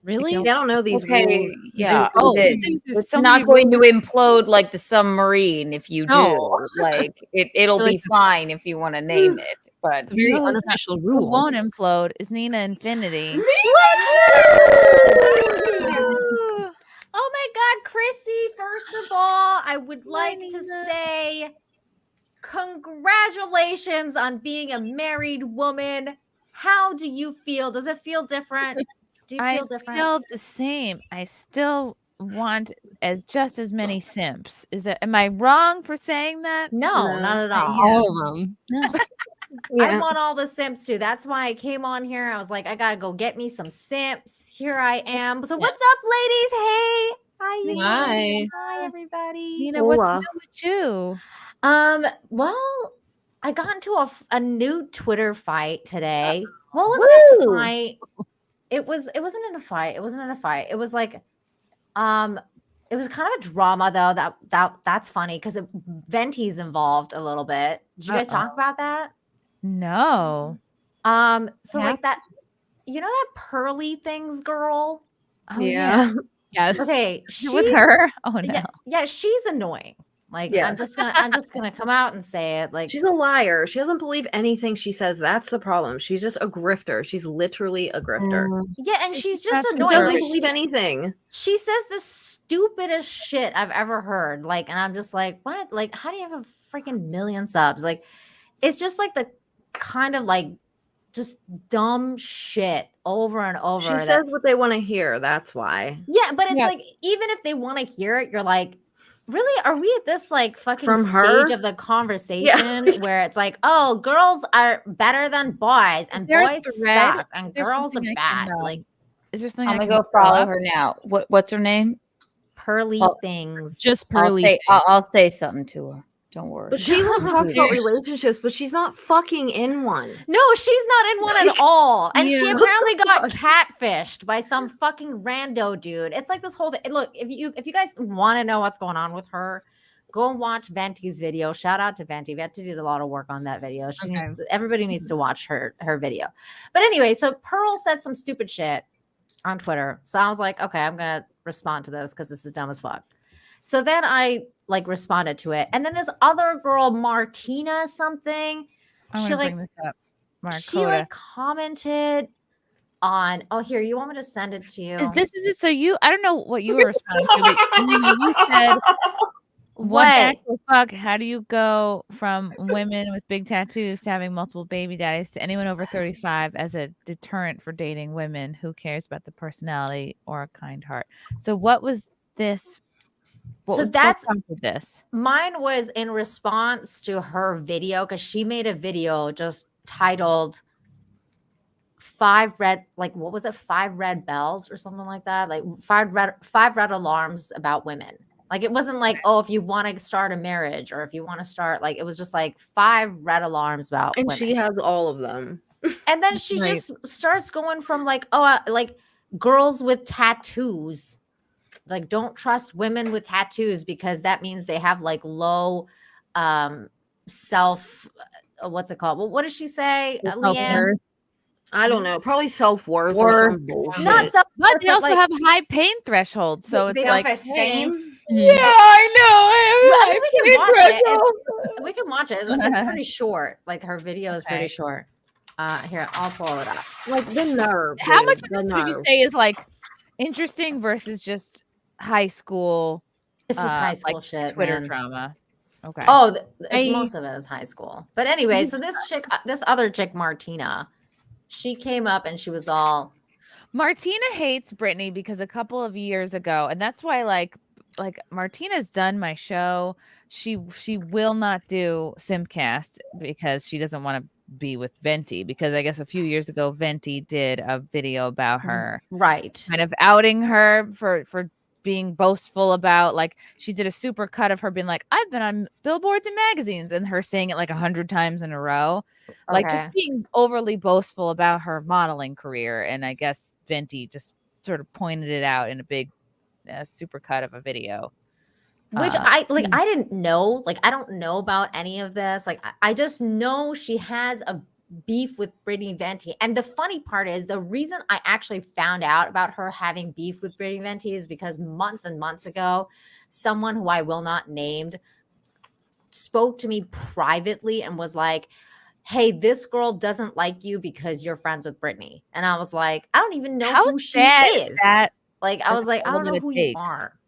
Speaker 9: Really?
Speaker 8: I don't know these
Speaker 11: Okay,
Speaker 8: rules.
Speaker 11: yeah.
Speaker 6: Oh,
Speaker 11: It's
Speaker 6: there's so
Speaker 11: not
Speaker 6: many
Speaker 11: going to implode like the submarine if you
Speaker 9: No.
Speaker 11: do. Like it'll
Speaker 9: Like
Speaker 11: be fine if you want to name it, but
Speaker 9: Very
Speaker 6: No, it's
Speaker 9: unofficial
Speaker 6: Who
Speaker 9: rule.
Speaker 6: won't implode is Nina Infinity.
Speaker 12: Oh my God, Chrissy, first of all, I would like to say congratulations on being a married woman. How do you feel? Does it feel different? Do you
Speaker 6: I
Speaker 12: feel different?
Speaker 6: feel the same. I still want just as many simps. Am I wrong for saying that?
Speaker 12: No, not at all.
Speaker 9: All of them.
Speaker 12: I want all the simps too. That's why I came on here. I was like, I gotta go get me some simps. Here I am. So what's up, ladies? Hey. Hi, you
Speaker 9: Hi.
Speaker 12: guys. Hi, everybody.
Speaker 6: Nina, what's new with you?
Speaker 12: Well, I got into a new Twitter fight today. Well, it wasn't a fight. It wasn't in a fight. It wasn't in a fight. It was like, it was kind of a drama though. That's funny because Venti's involved a little bit. Did you guys talk about that?
Speaker 6: No.
Speaker 12: So like that, you know that Pearly Things girl?
Speaker 6: Oh,
Speaker 8: Yeah.
Speaker 9: Yes.
Speaker 12: Okay,
Speaker 6: With her? Oh no.
Speaker 12: yeah, she's annoying. Like I'm
Speaker 8: Yes.
Speaker 12: just gonna come out and say it. Like
Speaker 8: She's a liar. She doesn't believe anything she says. That's the problem. She's just a grifter. She's literally a grifter.
Speaker 12: yeah, and she's just
Speaker 6: That's
Speaker 8: She
Speaker 12: annoying.
Speaker 8: doesn't
Speaker 12: Like,
Speaker 8: believe anything.
Speaker 12: she says the stupidest shit I've ever heard. Like, and I'm just like, what? Like, how do you have a freaking million subs? Like, it's just like the kind of like just dumb shit over and over.
Speaker 8: She says what they want to hear. That's why.
Speaker 12: Yeah, but it's like even if they want to hear it, you're like, really? Are we at this like fucking
Speaker 8: From
Speaker 12: stage
Speaker 8: her?
Speaker 12: of the conversation where it's like, oh, girls are better than boys and
Speaker 6: there a
Speaker 12: boys
Speaker 6: thread?
Speaker 12: suck and
Speaker 6: Is there
Speaker 12: girls are
Speaker 6: something I
Speaker 12: bad?
Speaker 6: can,
Speaker 12: Like
Speaker 6: Is there something
Speaker 11: I'm
Speaker 6: I
Speaker 11: gonna
Speaker 6: can
Speaker 11: go follow
Speaker 6: up?
Speaker 11: her now. What's her name?
Speaker 12: Pearly
Speaker 11: Oh,
Speaker 12: Things.
Speaker 9: Just Pearly.
Speaker 11: I'll say something to her. Don't worry.
Speaker 8: But she talks about relationships, but she's not fucking in one.
Speaker 12: No, she's not in one at all. And she
Speaker 8: Yeah.
Speaker 12: apparently got catfished by some fucking rando dude. It's like this whole thing. Look, if you guys want to know what's going on with her, go and watch Venti's video. Shout out to Venti. Venti did a lot of work on that video. Everybody needs to watch her video. But anyway, so Pearl said some stupid shit on Twitter. So I was like, okay, I'm gonna respond to this because this is dumb as fuck. So then I like responded to it. And then this other girl, Martina something, she like
Speaker 6: bring this up.
Speaker 12: she like commented on, oh, here, you want me to send it to you?
Speaker 6: Is it? So I don't know what you were responding to, but you said one
Speaker 12: What?
Speaker 6: actual fuck. How do you go from women with big tattoos to having multiple baby daddies to anyone over 35 as a deterrent for dating women? Who cares about the personality or a kind heart? So what was this? What prompted this.
Speaker 12: Mine was in response to her video because she made a video just titled five red bells or something like that, like five red alarms about women. Like it wasn't like, oh, if you want to start a marriage or if you want to start, like it was just like 5 red alarms about
Speaker 8: And
Speaker 12: women.
Speaker 8: she has all of them.
Speaker 12: And then she just starts going from like, oh, like girls with tattoos. Like, don't trust women with tattoos because that means they have like low self, what's it called? Well, what does she say? LeeAnn?
Speaker 8: I don't know. Probably self-worth or some bullshit.
Speaker 12: Not self,
Speaker 6: but they also have high pain thresholds. So it's like,
Speaker 10: self-esteem.
Speaker 6: Yeah, I know.
Speaker 12: We can watch it. It's pretty short. Like her video is pretty short. Here, I'll pull it up.
Speaker 8: Like the nerve.
Speaker 6: How much of this would you say is like interesting versus just high school?
Speaker 12: It's just high school
Speaker 6: like
Speaker 12: shit,
Speaker 6: Twitter
Speaker 12: man.
Speaker 6: drama. Okay.
Speaker 12: Oh, most of it is high school. But anyway, so this other chick, Martina, she came up and she was all,
Speaker 6: Martina hates Brittany because a couple of years ago, and that's why like Martina's done my show. She will not do SimpCast because she doesn't want to be with Venti, because I guess a few years ago Venti did a video about her,
Speaker 12: right,
Speaker 6: kind of outing her for being boastful about, like, she did a super cut of her being like, I've been on billboards and magazines, and her saying it like 100 times in a row, like just being overly boastful about her modeling career. And I guess Venti just sort of pointed it out in a big super cut of a video,
Speaker 12: which I didn't know. Like, I don't know about any of this. Like, I just know she has a beef with Brittany Venti. And the funny part is, the reason I actually found out about her having beef with Brittany Venti is because months and months ago, someone who I will not name spoke to me privately and was like, hey, this girl doesn't like you because you're friends with Brittany. And I was like, I don't even know who she is. Like, I was like, I don't know who you are.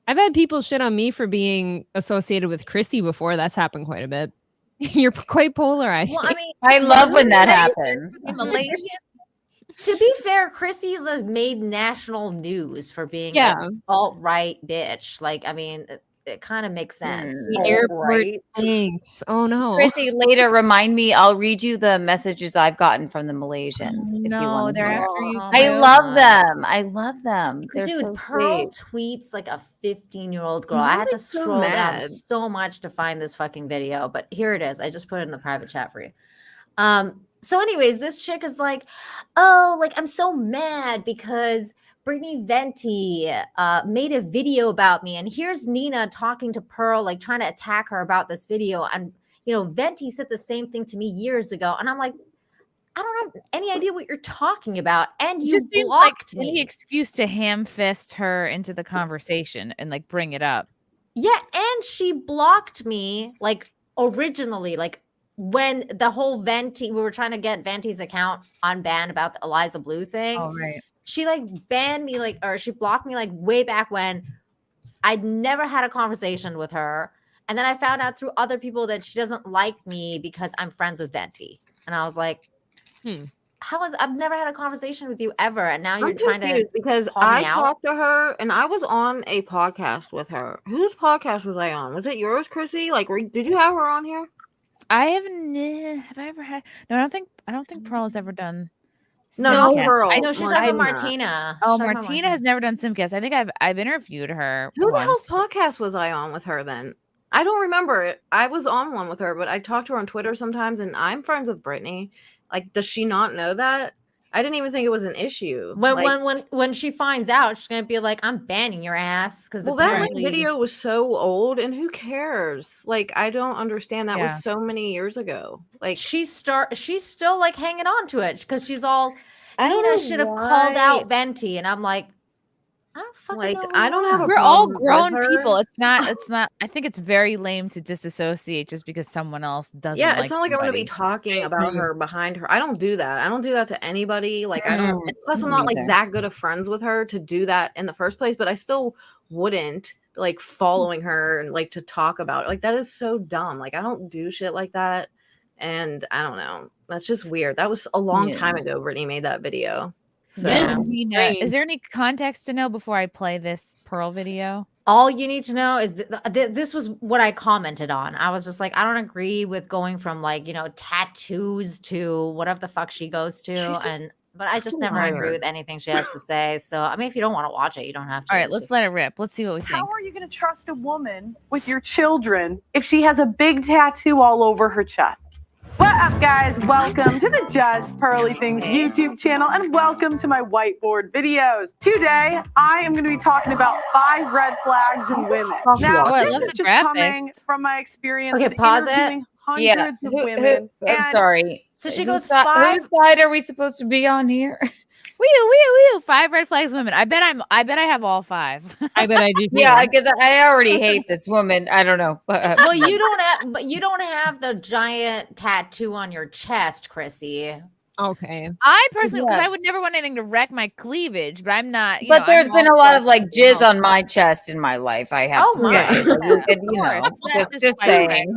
Speaker 9: I've had people shit on me for being associated with Chrissie before. That's happened quite a bit. You're quite polarized.
Speaker 12: Well, I mean,
Speaker 11: I love when that happens.
Speaker 12: To be fair, Chrissie has made national news for being an alt-right bitch. Like, I mean, it kind of makes sense.
Speaker 9: The airport, thanks. Oh no,
Speaker 11: Chrissie, later remind me. I'll read you the messages I've gotten from the Malaysians. If you want
Speaker 6: they're after you.
Speaker 11: I love them. I love them. They're
Speaker 12: Dude,
Speaker 11: so
Speaker 12: Pearl
Speaker 11: sweet.
Speaker 12: tweets like a 15-year-old girl. I had to scroll down so much to find this fucking video, but here it is. I just put it in the private chat for you. So anyways, this chick is like, oh, like, I'm so mad because Brittany Venti made a video about me, and here's Nina talking to Pearl, like trying to attack her about this video. And Venti said the same thing to me years ago, and I'm like, I don't have any idea what you're talking about, and you
Speaker 6: just
Speaker 12: blocked me.
Speaker 6: Any excuse to ham fist her into the conversation and like bring it up.
Speaker 12: Yeah, and she blocked me like originally, like when the whole Venti, we were trying to get Venti's account unbanned about the Eliza Blue thing.
Speaker 6: Oh, right.
Speaker 12: She like banned me, like, or she blocked me like way back when. I'd never had a conversation with her. And then I found out through other people that she doesn't like me because I'm friends with Venti. And I was like, I've never had a conversation with you ever. And now you're trying to,
Speaker 8: because I talked to her and I was on a podcast with her. Whose podcast was I on? Was it yours, Chrissie? Like, did you have her on here?
Speaker 6: I haven't. Have I ever had? No, I don't think Pearl has ever done.
Speaker 8: No, not Pearl.
Speaker 12: I know she's talking about Martina.
Speaker 6: Oh, Martina has never done SimpCast. I think I've interviewed her.
Speaker 8: Who the hell's podcast was I on with her then? I don't remember it. I was on one with her, but I talked to her on Twitter sometimes, and I'm friends with Brittany. Like, does she not know that? I didn't even think it was an issue.
Speaker 12: When she finds out, she's gonna be like, "I'm banning your ass." Because
Speaker 8: that video was so old, and who cares? Like, I don't understand. That was so many years ago. Like,
Speaker 12: she's still like hanging on to it because she's all, Nina should have called out Venti, and I'm like, I don't fucking know.
Speaker 8: I don't have a
Speaker 6: We're all
Speaker 8: problem
Speaker 6: grown
Speaker 8: with her.
Speaker 6: people. It's not. I think it's very lame to disassociate just because someone else doesn't.
Speaker 8: Yeah,
Speaker 6: like
Speaker 8: it's not like I'm gonna be
Speaker 6: somebody.
Speaker 8: talking about her behind her. I don't do that. I don't do that to anybody. Like, I don't. Plus, I'm not like that good of friends with her to do that in the first place. But I still wouldn't like following her and like to talk about it. Like, that is so dumb. Like, I don't do shit like that. And I don't know. That's just weird. That was a long time ago. Brittany made that video. So.
Speaker 6: Is there any context to know before I play this Pearl video?
Speaker 12: All you need to know is this was what I commented on. I was just like, I don't agree with going from like, tattoos to whatever the fuck she goes to. But I just never agree with anything she has to say. So, I mean, if you don't want to watch it, you don't have to.
Speaker 6: All right, let's let it rip. Let's see what we think.
Speaker 13: How are you going to trust a woman with your children if she has a big tattoo all over her chest? What up, guys? Welcome to the Just Pearly Things YouTube channel, and welcome to my whiteboard videos. Today, I am going to be talking about 5 red flags in women. Now, this is just coming from my experience with interviewing hundreds of women.
Speaker 11: I'm sorry.
Speaker 12: So she goes,
Speaker 11: whose side are we supposed to be on here?
Speaker 6: Wee 5 red flags women. I bet I have all 5.
Speaker 9: I bet I do too.
Speaker 11: Yeah, because I already hate this woman. I don't know.
Speaker 12: Well, you don't have the giant tattoo on your chest, Chrissie.
Speaker 9: Okay.
Speaker 6: I personally, because I would never want anything to wreck my cleavage, but I'm not.
Speaker 11: But there's been a lot of like jizz on my chest in my life. I have to say, just saying,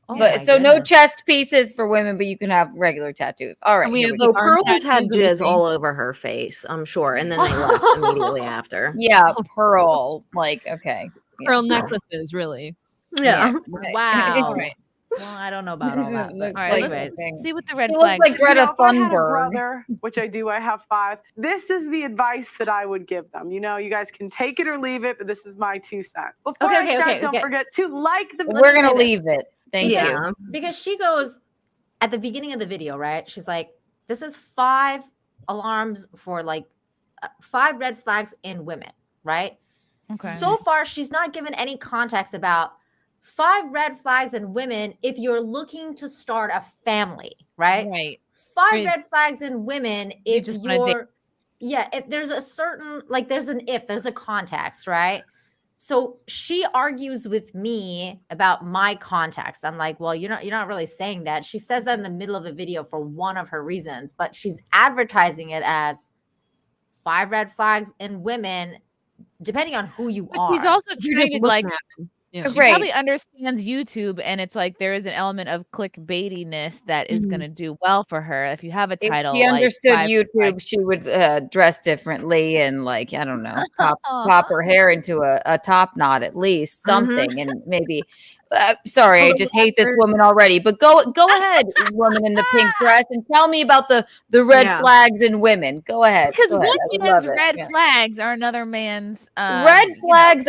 Speaker 11: But so no chest pieces for women, but you can have regular tattoos. All right.
Speaker 8: So Pearl has had jizz all over her face, I'm sure, and then they left immediately after.
Speaker 11: Yeah, Pearl. Like, okay.
Speaker 9: Pearl necklaces, really.
Speaker 8: Yeah.
Speaker 12: Wow.
Speaker 6: Right.
Speaker 12: Well, I don't know about all that. But
Speaker 6: All right,
Speaker 12: anyways.
Speaker 6: let's see what the red
Speaker 11: She
Speaker 6: flag.
Speaker 11: looks like Greta
Speaker 13: If I had a
Speaker 11: Thunberg.
Speaker 13: brother, which I do, I have 5. This is the advice that I would give them. You know, you guys can take it or leave it, but this is my 2 cents. Before I start, don't forget to like the.
Speaker 11: We're gonna leave it. Thank you.
Speaker 12: Because she goes at the beginning of the video, right? She's like, "This is 5 alarms for like 5 red flags in women," right?
Speaker 6: Okay.
Speaker 12: So far, she's not given any context about 5 red flags in women if you're looking to start a family, right?
Speaker 6: Right.
Speaker 12: 5 red flags in women if
Speaker 6: just wanna date.
Speaker 12: if there's a certain there's a context, right? So she argues with me about my context. I'm like, well, you're not really saying that. She says that in the middle of a video for one of her reasons, but she's advertising it as 5 red flags in women, depending on who you are.
Speaker 6: She's also treated like
Speaker 9: Yeah.
Speaker 6: she probably understands YouTube, and it's like there is an element of clickbaitiness that is going to do well for her if you have a title.
Speaker 11: If she understood
Speaker 6: like
Speaker 11: YouTube, she would dress differently and I don't know, pop her hair into a top knot at least, something, and maybe. Sorry, I just hate this woman already. But go ahead, woman in the pink dress, and tell me about the red flags in women. Go ahead.
Speaker 6: Because
Speaker 11: go
Speaker 6: one
Speaker 11: ahead.
Speaker 6: man's red flags are another man's.
Speaker 11: Red flags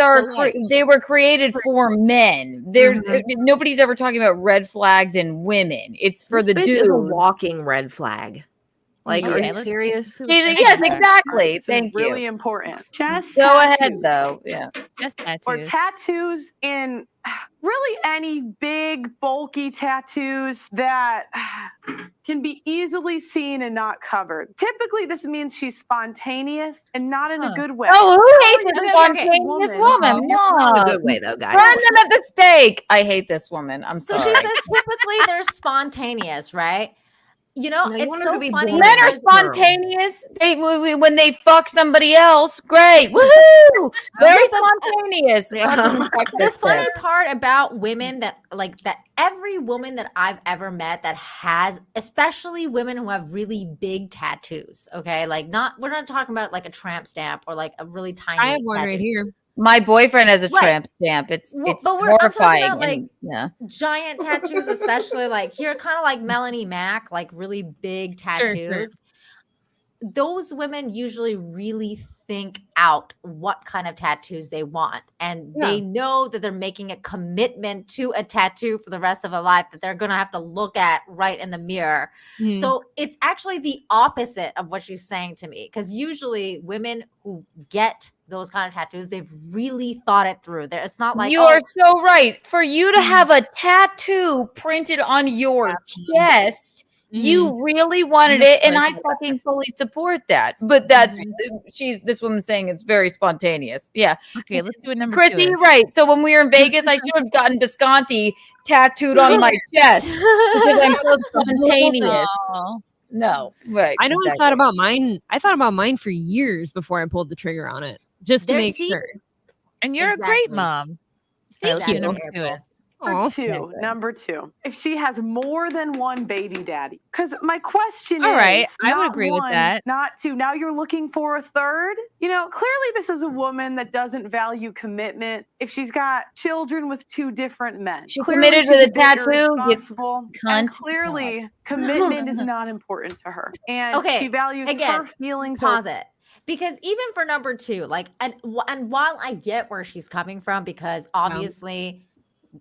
Speaker 11: they were created for men. There's nobody's ever talking about red flags in women. It's for the
Speaker 8: bitch
Speaker 11: dudes.
Speaker 8: is a walking red flag. Like, are you serious?
Speaker 11: Yes, exactly. Thank you.
Speaker 13: Really important. Chest
Speaker 11: Go
Speaker 13: tattoos.
Speaker 11: ahead, though. Yeah.
Speaker 6: Chest tattoos.
Speaker 13: Or tattoos in really any big, bulky tattoos that can be easily seen and not covered. Typically, this means she's spontaneous and not in a good way.
Speaker 11: Oh, who hates a spontaneous woman?
Speaker 8: Not in a good way, though, guys.
Speaker 11: Burn them at the stake. I hate this woman. I'm
Speaker 12: So
Speaker 11: sorry.
Speaker 12: she says typically they're spontaneous, right? You know,
Speaker 8: No, you
Speaker 12: it's
Speaker 8: want them to
Speaker 12: so
Speaker 8: be
Speaker 12: funny.
Speaker 8: born
Speaker 11: Men are
Speaker 8: as a girl.
Speaker 11: spontaneous. When they fuck somebody else, great. Woohoo! Very spontaneous.
Speaker 12: The funny part about women that every woman that I've ever met that has, especially women who have really big tattoos, okay? Like we're not talking about like a tramp stamp or like a really tiny
Speaker 9: I have one
Speaker 12: tattoo.
Speaker 9: right here.
Speaker 11: My boyfriend has a tramp stamp. It's
Speaker 12: But I'm talking
Speaker 11: horrifying.
Speaker 12: about, like,
Speaker 11: yeah.
Speaker 12: giant tattoos, especially like here, kind of like Melonie Mac, like really big tattoos.
Speaker 9: Sure.
Speaker 12: Those women usually really think out what kind of tattoos they want, and they know that they're making a commitment to a tattoo for the rest of their life that they're gonna have to look at right in the mirror. So it's actually the opposite of what she's saying to me, because usually women who get those kind of tattoos, they've really thought it through. It's not like
Speaker 11: You are so right. For you to have a tattoo printed on your chest, you really wanted it, and I fucking fully support that. But that's this woman's saying it's very spontaneous. Yeah.
Speaker 6: Okay, let's do a number
Speaker 11: Chrissy,
Speaker 6: 2.
Speaker 11: you're right. So when we were in Vegas, I should have gotten Visconti tattooed on my chest because I'm so spontaneous. No, right.
Speaker 9: I know. I thought about mine. I thought about mine for years before I pulled the trigger on it, just to make sure.
Speaker 6: And you're a great mom.
Speaker 9: Thank you.
Speaker 13: Number two, if she has more than one baby daddy. Because my question
Speaker 6: All
Speaker 13: is,
Speaker 6: right, I would
Speaker 13: not
Speaker 6: agree with
Speaker 13: one,
Speaker 6: that.
Speaker 13: Not 2. Now you're looking for a third. You know, clearly this is a woman that doesn't value commitment. If she's got children with 2 different men,
Speaker 11: She
Speaker 13: clearly
Speaker 11: committed
Speaker 13: she's
Speaker 11: with a
Speaker 13: bigger
Speaker 11: tattoo, you
Speaker 13: responsible, and
Speaker 11: cunt.
Speaker 13: clearly commitment is not important to her, and she values her feelings.
Speaker 12: Pause it. Because even for number 2, like, and while I get where she's coming from, because obviously,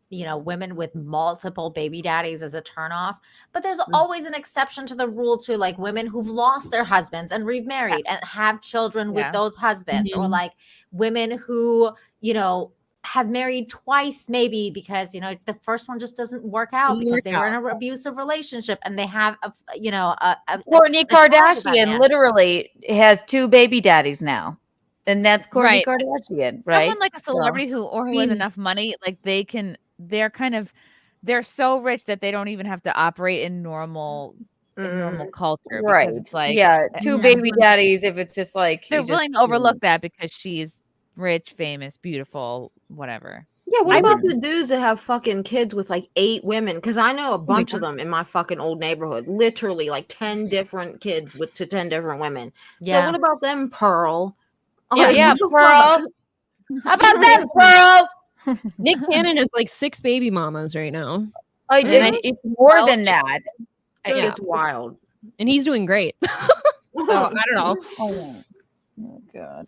Speaker 12: you know, women with multiple baby daddies is a turnoff, but there's always an exception to the rule to like women who've lost their husbands and remarried and have children with those husbands, or like women who, you know, have married twice maybe because, you know, the first one just doesn't work out because they were in an abusive relationship and they have
Speaker 11: Kourtney Kardashian literally has 2 baby daddies now. And that's Kourtney Kardashian, right?
Speaker 6: Someone like a celebrity who has enough money, like they're so rich that they don't even have to operate in normal culture.
Speaker 11: Right.
Speaker 6: Because it's like
Speaker 11: 2 baby daddies. If it's just like
Speaker 6: they're willing to overlook that because she's rich, famous, beautiful, whatever.
Speaker 8: Yeah, what about the dudes that have fucking kids with like 8 women? Because I know a bunch of them in my fucking old neighborhood. Literally like 10 different kids to 10 different women. So what about them, Pearl?
Speaker 11: Yeah, Pearl. How about that, Pearl?
Speaker 9: Nick Cannon has like 6 baby mamas right now.
Speaker 11: It's more than that.
Speaker 8: It's wild.
Speaker 9: And he's doing great. So I don't know.
Speaker 11: Oh God.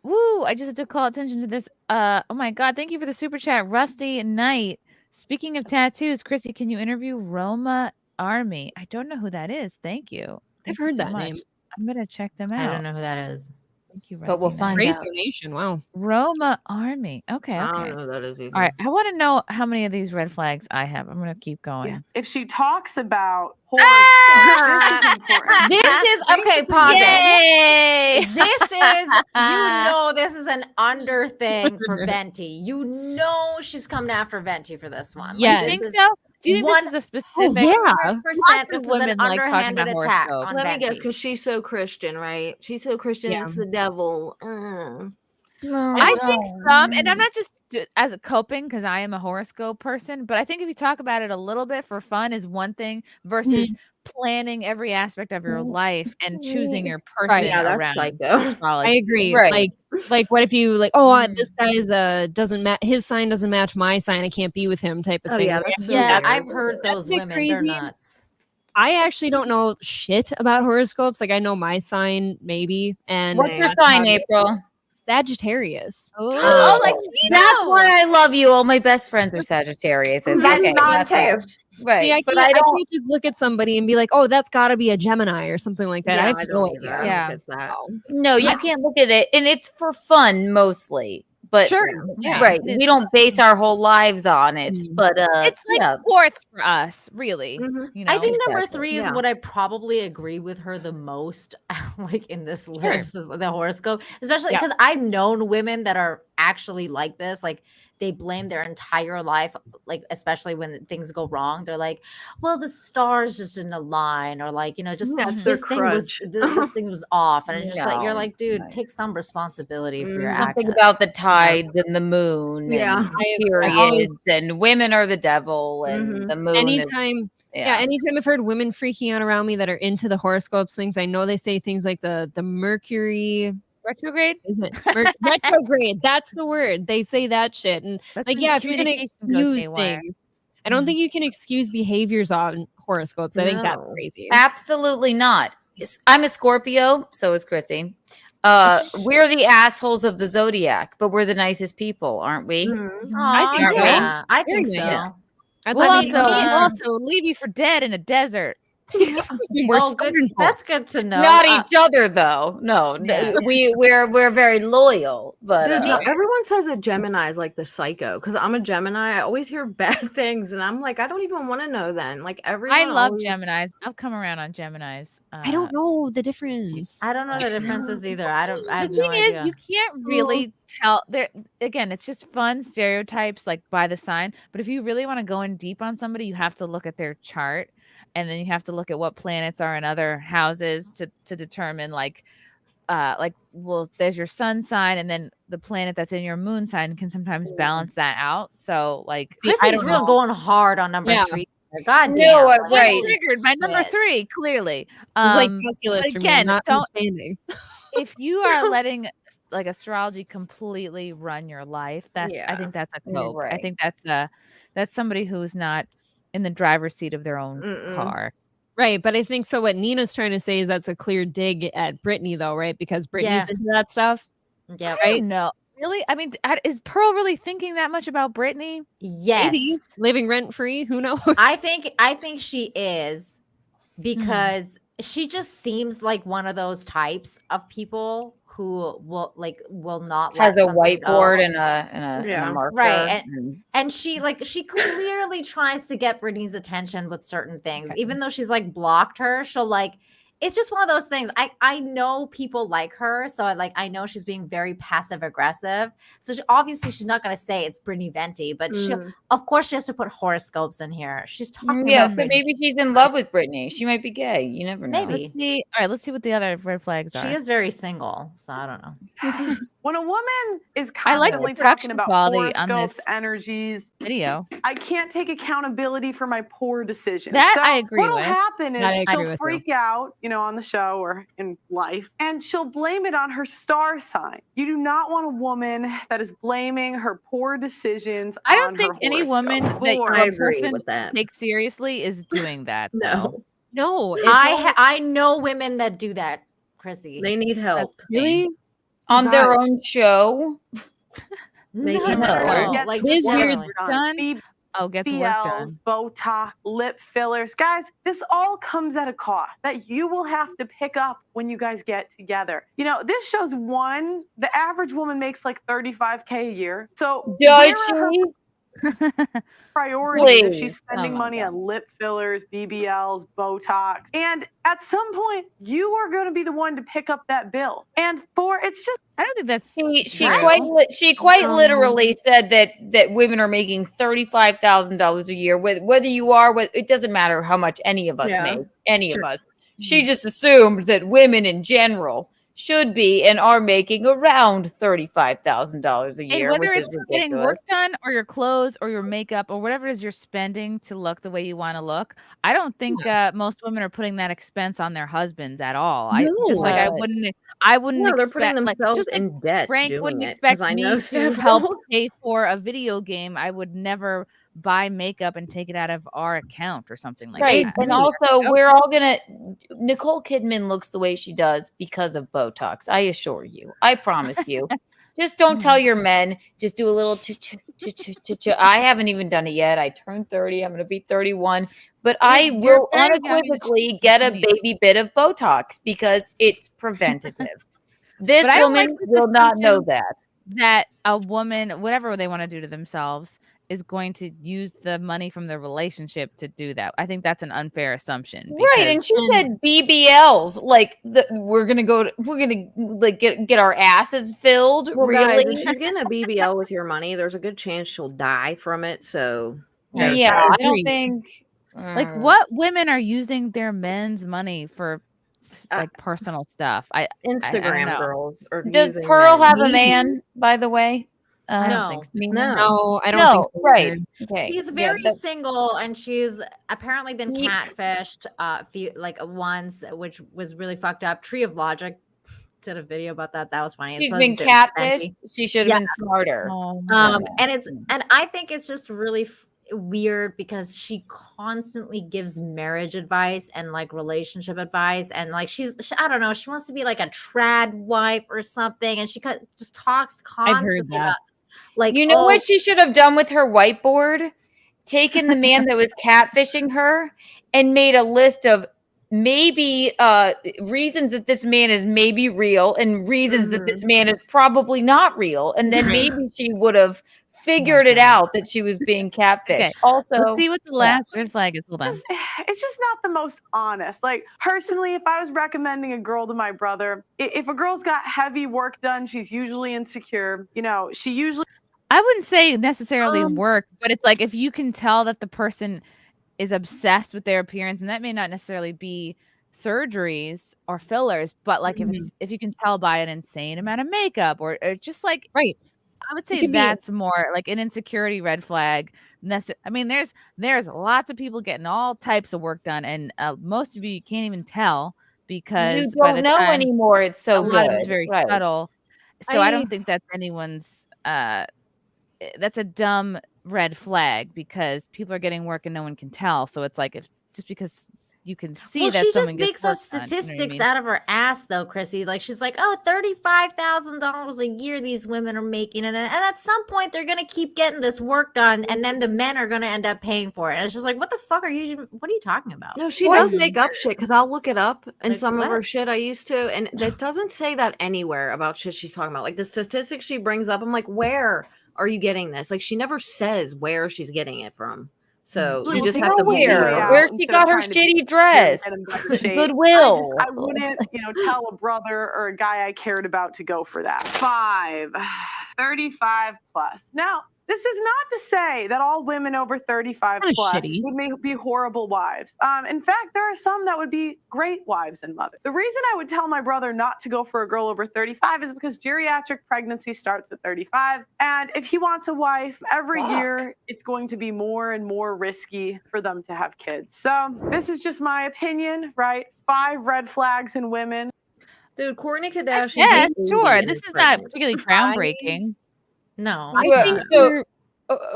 Speaker 6: Woo! I just have to call attention to this. Oh my God! Thank you for the super chat, Rusty Knight. Speaking of tattoos, Chrissy, can you interview Roma Army? I don't know who that is. Thank you.
Speaker 9: I've heard that name.
Speaker 6: I'm gonna check them out.
Speaker 12: I don't know who that is.
Speaker 6: Thank you, Rusty.
Speaker 11: But we'll find
Speaker 9: Great
Speaker 11: out.
Speaker 9: donation. Wow.
Speaker 6: Roma Army. Okay.
Speaker 8: I don't know who that is either.
Speaker 6: All right. I want to know how many of these red flags I have. I'm gonna keep going.
Speaker 13: If she talks about horoscopes, this is important.
Speaker 12: This is okay. Pause
Speaker 6: Yay!
Speaker 12: it. This is this is an under thing for Venti. You know she's coming after Venti for this one.
Speaker 9: Yes.
Speaker 6: You think so? Do you think this is a specific?
Speaker 9: yeah.
Speaker 12: 100%. This is
Speaker 6: women
Speaker 12: an
Speaker 6: like talking
Speaker 12: underhanded
Speaker 6: about
Speaker 12: attack
Speaker 6: horoscopes.
Speaker 12: on
Speaker 8: Let me guess,
Speaker 12: Venti.
Speaker 8: because she's so Christian, right? She's so Christian,
Speaker 9: Yeah.
Speaker 8: it's the devil.
Speaker 6: I think some, and I'm not just as a coping because I am a horoscope person, but I think if you talk about it a little bit for fun is one thing versus planning every aspect of your life and choosing your person
Speaker 9: Right.
Speaker 8: Yeah, that's
Speaker 6: around
Speaker 8: psycho.
Speaker 6: astrology.
Speaker 9: I agree.
Speaker 11: Right.
Speaker 9: Like what if you this guy's doesn't match, his sign doesn't match my sign, I can't be with him type of
Speaker 8: Oh,
Speaker 9: thing.
Speaker 8: yeah, that's so
Speaker 12: Yeah,
Speaker 8: weird.
Speaker 12: I've heard those
Speaker 9: a bit
Speaker 12: women. They're
Speaker 9: crazy.
Speaker 12: nuts.
Speaker 9: I actually don't know shit about horoscopes. Like I know my sign maybe, and
Speaker 11: What's your sign, April?
Speaker 9: Sagittarius.
Speaker 11: Oh,
Speaker 12: like
Speaker 11: that's why I love you. All my best friends are Sagittarius.
Speaker 10: That's
Speaker 11: Okay,
Speaker 10: mine
Speaker 11: that's it.
Speaker 10: too.
Speaker 11: Right.
Speaker 9: See, I
Speaker 11: but
Speaker 9: can't,
Speaker 11: I don't.
Speaker 9: can't just look at somebody and be like, oh, that's got to be a Gemini or something like that.
Speaker 8: Yeah,
Speaker 9: I have
Speaker 8: I
Speaker 9: no
Speaker 8: don't
Speaker 9: idea.
Speaker 8: either.
Speaker 6: Yeah.
Speaker 8: Look at that.
Speaker 11: No, you can't look at it, and it's for fun mostly. But
Speaker 9: Sure. Yeah.
Speaker 11: right,
Speaker 6: It is
Speaker 11: we don't base our whole lives on it.
Speaker 9: Mm.
Speaker 11: But
Speaker 6: It's like sports for us, really.
Speaker 8: Mhm.
Speaker 6: You know,
Speaker 12: I think number
Speaker 11: Exactly.
Speaker 12: 3 is
Speaker 8: Yeah.
Speaker 12: what I probably agree with her the most, like in this list, is the horoscope, especially
Speaker 6: Yeah.
Speaker 12: because I've known women that are actually like this. Like they blame their entire life, like especially when things go wrong. They're like, "Well, the stars just didn't align," or like, just
Speaker 8: That's their
Speaker 12: this thing was
Speaker 8: crutch.
Speaker 12: this thing was off, and it's just like you're
Speaker 11: No.
Speaker 12: like, dude,
Speaker 11: Right.
Speaker 12: take some responsibility for your
Speaker 11: something
Speaker 12: actions.
Speaker 11: about the tides and the moon,
Speaker 8: Yeah.
Speaker 11: and
Speaker 9: I always-
Speaker 11: periods, and women are the devil, and the moon. is-
Speaker 9: Anytime, anytime I've heard women freaking out around me that are into the horoscopes things, I know they say things like the Mercury.
Speaker 6: retrograde.
Speaker 9: Is it retrograde? That's the word. They say that shit. And
Speaker 6: That's
Speaker 9: like,
Speaker 6: when
Speaker 9: yeah, if you're gonna
Speaker 6: communication goes
Speaker 9: excuse
Speaker 6: haywire.
Speaker 9: things, I don't think you can excuse behaviors on horoscopes. I think that's
Speaker 8: No.
Speaker 9: crazy.
Speaker 11: Absolutely not. I'm a Scorpio, so is Chrissy. We're the assholes of the zodiac, but we're the nicest people, aren't we?
Speaker 12: I think
Speaker 11: Aren't we?
Speaker 12: yeah, I think
Speaker 9: Very
Speaker 12: so.
Speaker 9: nice.
Speaker 6: We'll
Speaker 11: I mean,
Speaker 6: also leave you for dead in a desert.
Speaker 9: We're
Speaker 12: Oh, good.
Speaker 9: scornful.
Speaker 12: That's good to know.
Speaker 11: Not each other though. No,
Speaker 6: Yeah.
Speaker 11: we're very loyal, but
Speaker 8: Everyone says that Gemini is like the psycho because I'm a Gemini. I always hear bad things, and I'm like, I don't even want to know. Then, like everyone,
Speaker 6: I love
Speaker 8: always-
Speaker 6: Geminis. I've come around on Geminis.
Speaker 9: I don't know the difference.
Speaker 12: I don't know the differences either. I have
Speaker 6: The
Speaker 12: no
Speaker 6: thing
Speaker 12: idea.
Speaker 6: is, you can't really tell. There again, it's just fun stereotypes like by the sign. But if you really want to go in deep on somebody, you have to look at their chart, and then you have to look at what planets are in other houses to determine well, there's your sun sign, and then the planet that's in your moon sign can sometimes balance that out. So like,
Speaker 12: Chrissy's real going hard on number 3. God damn.
Speaker 11: No,
Speaker 6: I'm
Speaker 11: right.
Speaker 6: triggered by number
Speaker 12: Shit.
Speaker 6: 3. Clearly,
Speaker 9: It's like
Speaker 6: but
Speaker 9: calculus for me.
Speaker 6: again,
Speaker 9: I'm not
Speaker 6: don't
Speaker 9: understanding.
Speaker 6: if you are letting like astrology completely run your life, I
Speaker 8: Yeah.
Speaker 6: think that's a cope. I
Speaker 11: Right.
Speaker 6: think that's somebody who's not in the driver's seat of their own car.
Speaker 9: Right, but I think so. What Nina's trying to say is that's a clear dig at Brittany, though, right? Because Brittany's into that stuff.
Speaker 12: Yeah.
Speaker 6: I don't know. Really? I mean, is Pearl really thinking that much about Brittany?
Speaker 12: Yes.
Speaker 9: Maybe living rent free. Who knows?
Speaker 12: I think she is because she just seems like one of those types of people who will not
Speaker 11: Has
Speaker 12: let
Speaker 11: a
Speaker 12: something go.
Speaker 11: whiteboard and a
Speaker 8: Yeah.
Speaker 11: marker.
Speaker 12: Right, and she clearly tries to get Brittany's attention with certain things. Even though she's like blocked her, she'll it's just one of those things. I know people like her, so I know she's being very passive aggressive. So obviously she's not going to say it's Brittany Venti, but of course she has to put horoscopes in here. She's talking
Speaker 11: Yeah,
Speaker 12: about
Speaker 11: so
Speaker 12: Brittany.
Speaker 11: maybe she's in love with Brittany. She might be gay. You never know.
Speaker 12: Maybe.
Speaker 6: All right, let's see what the other red flags are.
Speaker 12: She is very single, so I don't know.
Speaker 13: When a woman is
Speaker 6: I like the
Speaker 13: constantly
Speaker 6: production
Speaker 13: talking about
Speaker 6: quality on
Speaker 13: horoscopes,
Speaker 6: this
Speaker 13: energies,
Speaker 6: video.
Speaker 13: I can't take accountability for my poor decisions.
Speaker 6: That
Speaker 13: So
Speaker 6: I agree
Speaker 13: what'll
Speaker 6: with.
Speaker 13: happen is
Speaker 9: That I agree
Speaker 13: she'll
Speaker 9: with,
Speaker 13: freak out, on the show or in life, and she'll blame it on her star sign. You do not want a woman that is blaming her poor decisions.
Speaker 6: I don't think any woman that
Speaker 8: I
Speaker 6: a
Speaker 8: agree
Speaker 6: person
Speaker 8: with that.
Speaker 6: takes seriously is doing that.
Speaker 8: No.
Speaker 9: No,
Speaker 12: I know women that do that, Chrissy.
Speaker 8: They need help.
Speaker 9: Really?
Speaker 11: On their own show.
Speaker 8: They
Speaker 12: No,
Speaker 8: need help.
Speaker 13: Get
Speaker 12: like
Speaker 6: Liz,
Speaker 12: just
Speaker 6: you're
Speaker 12: generally.
Speaker 6: done. Oh, gets work done.
Speaker 13: BBLs, Botox, lip fillers. Guys, this all comes at a cost that you will have to pick up when you guys get together. This shows the average woman makes like $35K a year. So
Speaker 11: Does
Speaker 13: where are
Speaker 11: she?
Speaker 13: her priorities if she's
Speaker 11: Please.
Speaker 13: spending
Speaker 11: Oh my
Speaker 13: money
Speaker 11: God.
Speaker 13: on lip fillers, BBLs, Botox? And at some point, you are going to be the one to pick up that bill. And it's just
Speaker 6: I don't think that's
Speaker 11: She quite literally said that women are making $35,000 a year. Whether you are, it doesn't matter how much any of us make. Any of us. She just assumed that women in general should be and are making around $35,000 a year.
Speaker 6: And whether
Speaker 11: which
Speaker 6: it's
Speaker 11: is
Speaker 6: getting
Speaker 11: ridiculous.
Speaker 6: work done or your clothes or your makeup or whatever it is you're spending to look the way you want to look, I don't think most women are putting that expense on their husbands at all. I wouldn't
Speaker 8: No, they're
Speaker 6: expect
Speaker 8: putting themselves
Speaker 6: just like
Speaker 8: in debt
Speaker 6: Frank
Speaker 8: doing
Speaker 6: wouldn't
Speaker 8: it,
Speaker 6: expect
Speaker 8: 'cause I
Speaker 6: me
Speaker 8: know
Speaker 6: to
Speaker 8: several.
Speaker 6: help pay for a video game. I would never buy makeup and take it out of our account or something like
Speaker 11: Right.
Speaker 6: that.
Speaker 11: And also, we're all Nicole Kidman looks the way she does because of Botox. I assure you. I promise you. Just don't tell your men. Just do a little. I haven't even done it yet. I turned 30. I'm going to be 31. But I will unequivocally get a baby bit of Botox because it's preventative. This
Speaker 6: But I don't
Speaker 11: woman
Speaker 6: like this
Speaker 11: will not know
Speaker 6: assumption
Speaker 11: that.
Speaker 6: a woman, whatever they want to do to themselves, is going to use the money from the relationship to do that. I think that's an unfair assumption.
Speaker 11: Right, and she said BBLs, like we're gonna get our asses filled.
Speaker 8: Well,
Speaker 11: really?
Speaker 8: guys, if she's getting a BBL with your money, there's a good chance she'll die from it. So
Speaker 11: Yeah, I don't think.
Speaker 6: Like, what women are using their men's money for, like personal stuff? I don't
Speaker 8: Instagram
Speaker 6: know.
Speaker 8: girls are
Speaker 11: Does
Speaker 8: using
Speaker 11: Pearl
Speaker 8: men.
Speaker 11: have a man, by the way?
Speaker 6: I don't think so.
Speaker 9: No, I don't think so.
Speaker 11: Right.
Speaker 9: either.
Speaker 11: Okay.
Speaker 12: She's very single, and she's apparently been catfished once, which was really fucked up. Tree of Logic did a video about that. That was funny.
Speaker 11: She's been catfished. She should have been smarter.
Speaker 12: And I think it's just really weird because she constantly gives marriage advice and like relationship advice, and like I don't know, she wants to be like a trad wife or something, and she just talks constantly about, like,
Speaker 11: you know what she should have done with her whiteboard? Taken the man that was catfishing her and made a list of maybe reasons that this man is maybe real and reasons that this man is probably not real, and then maybe she would have figured it out that she was being catfished.
Speaker 6: Okay.
Speaker 11: Also,
Speaker 6: Let's see what the last red flag is. Hold on.
Speaker 13: It's just not the most honest. Like, personally, if I was recommending a girl to my brother, if a girl's got heavy work done, she's usually insecure. She usually.
Speaker 6: I wouldn't say necessarily work, but it's like if you can tell that the person is obsessed with their appearance, and that may not necessarily be surgeries or fillers, but like if you can tell by an insane amount of makeup or just like I would say that's more like an insecurity red flag. I mean, there's lots of people getting all types of work done, and most of you can't even tell because
Speaker 11: you don't know anymore. It's so
Speaker 6: a
Speaker 11: good.
Speaker 6: lot of it's very
Speaker 11: Right.
Speaker 6: subtle. So I don't think that's anyone's. That's a dumb red flag because people are getting work and no one can tell. So it's like just because you can see that
Speaker 12: she
Speaker 6: someone
Speaker 12: just makes up statistics out of her ass, though, Chrissy. Like, she's like, oh, $35,000 a year these women are making, and at some point they're gonna keep getting this work done, and then the men are gonna end up paying for it. And it's just like, what the fuck are you talking about?
Speaker 8: No, she does make up shit, because I'll look it up in
Speaker 12: Like,
Speaker 8: some of her
Speaker 12: what?
Speaker 8: shit I used to, and it doesn't say that anywhere about shit she's talking about. Like the statistics she brings up, I'm like, where are you getting this? Like, she never says where she's getting it from. So you just have to believe her.
Speaker 11: Where she got her shitty dress. Goodwill.
Speaker 13: I wouldn't, tell a brother or a guy I cared about to go for that. 35 plus. Now, This is not to say that all women over 35
Speaker 9: Kinda
Speaker 13: plus
Speaker 9: shitty.
Speaker 13: would be horrible wives. In fact, there are some that would be great wives and mothers. The reason I would tell my brother not to go for a girl over 35 is because geriatric pregnancy starts at 35. And if he wants a wife, every year it's going to be more and more risky for them to have kids. So this is just my opinion, right? 5 red flags in women.
Speaker 8: Dude, Kourtney Kardashian.
Speaker 6: Yeah,
Speaker 8: hates
Speaker 6: sure.
Speaker 8: Indian
Speaker 6: This is
Speaker 8: pregnant.
Speaker 6: not particularly groundbreaking.
Speaker 12: No.
Speaker 9: I think
Speaker 11: So,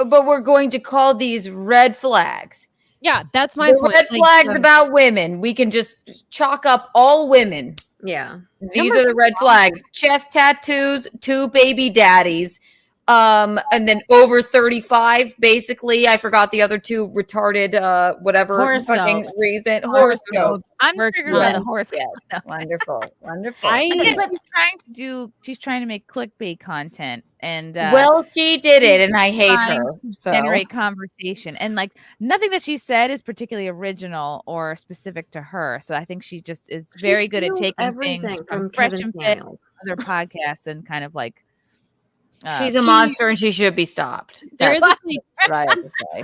Speaker 11: but we're going to call these red flags.
Speaker 9: Yeah, that's my
Speaker 11: The
Speaker 9: point.
Speaker 11: red
Speaker 9: Like,
Speaker 11: flags about women. We can just chalk up all women.
Speaker 8: Yeah.
Speaker 11: These are the red flags. Chest tattoos, 2 baby daddies, and then over 35, basically. I forgot the other 2 retarded, whatever fucking
Speaker 12: Horoscopes.
Speaker 11: reason. Horoscopes.
Speaker 6: I'm triggered by the horoscope.
Speaker 11: Yes. Wonderful. Wonderful.
Speaker 6: Again, she's trying to make clickbait content, and
Speaker 11: well, she did it, and I hate
Speaker 6: trying
Speaker 11: her.
Speaker 6: to
Speaker 11: So
Speaker 6: generate conversation, and like nothing that she said is particularly original or specific to her. So I think she just is very good at
Speaker 8: steals
Speaker 6: taking
Speaker 8: everything
Speaker 6: things
Speaker 8: from
Speaker 6: from Fresh
Speaker 8: Kevin
Speaker 6: and Fit,
Speaker 8: Samuels.
Speaker 6: other podcasts, and kind of like
Speaker 11: she's a monster, and she should be stopped.
Speaker 9: There is
Speaker 11: That's
Speaker 9: a
Speaker 11: what I have to say.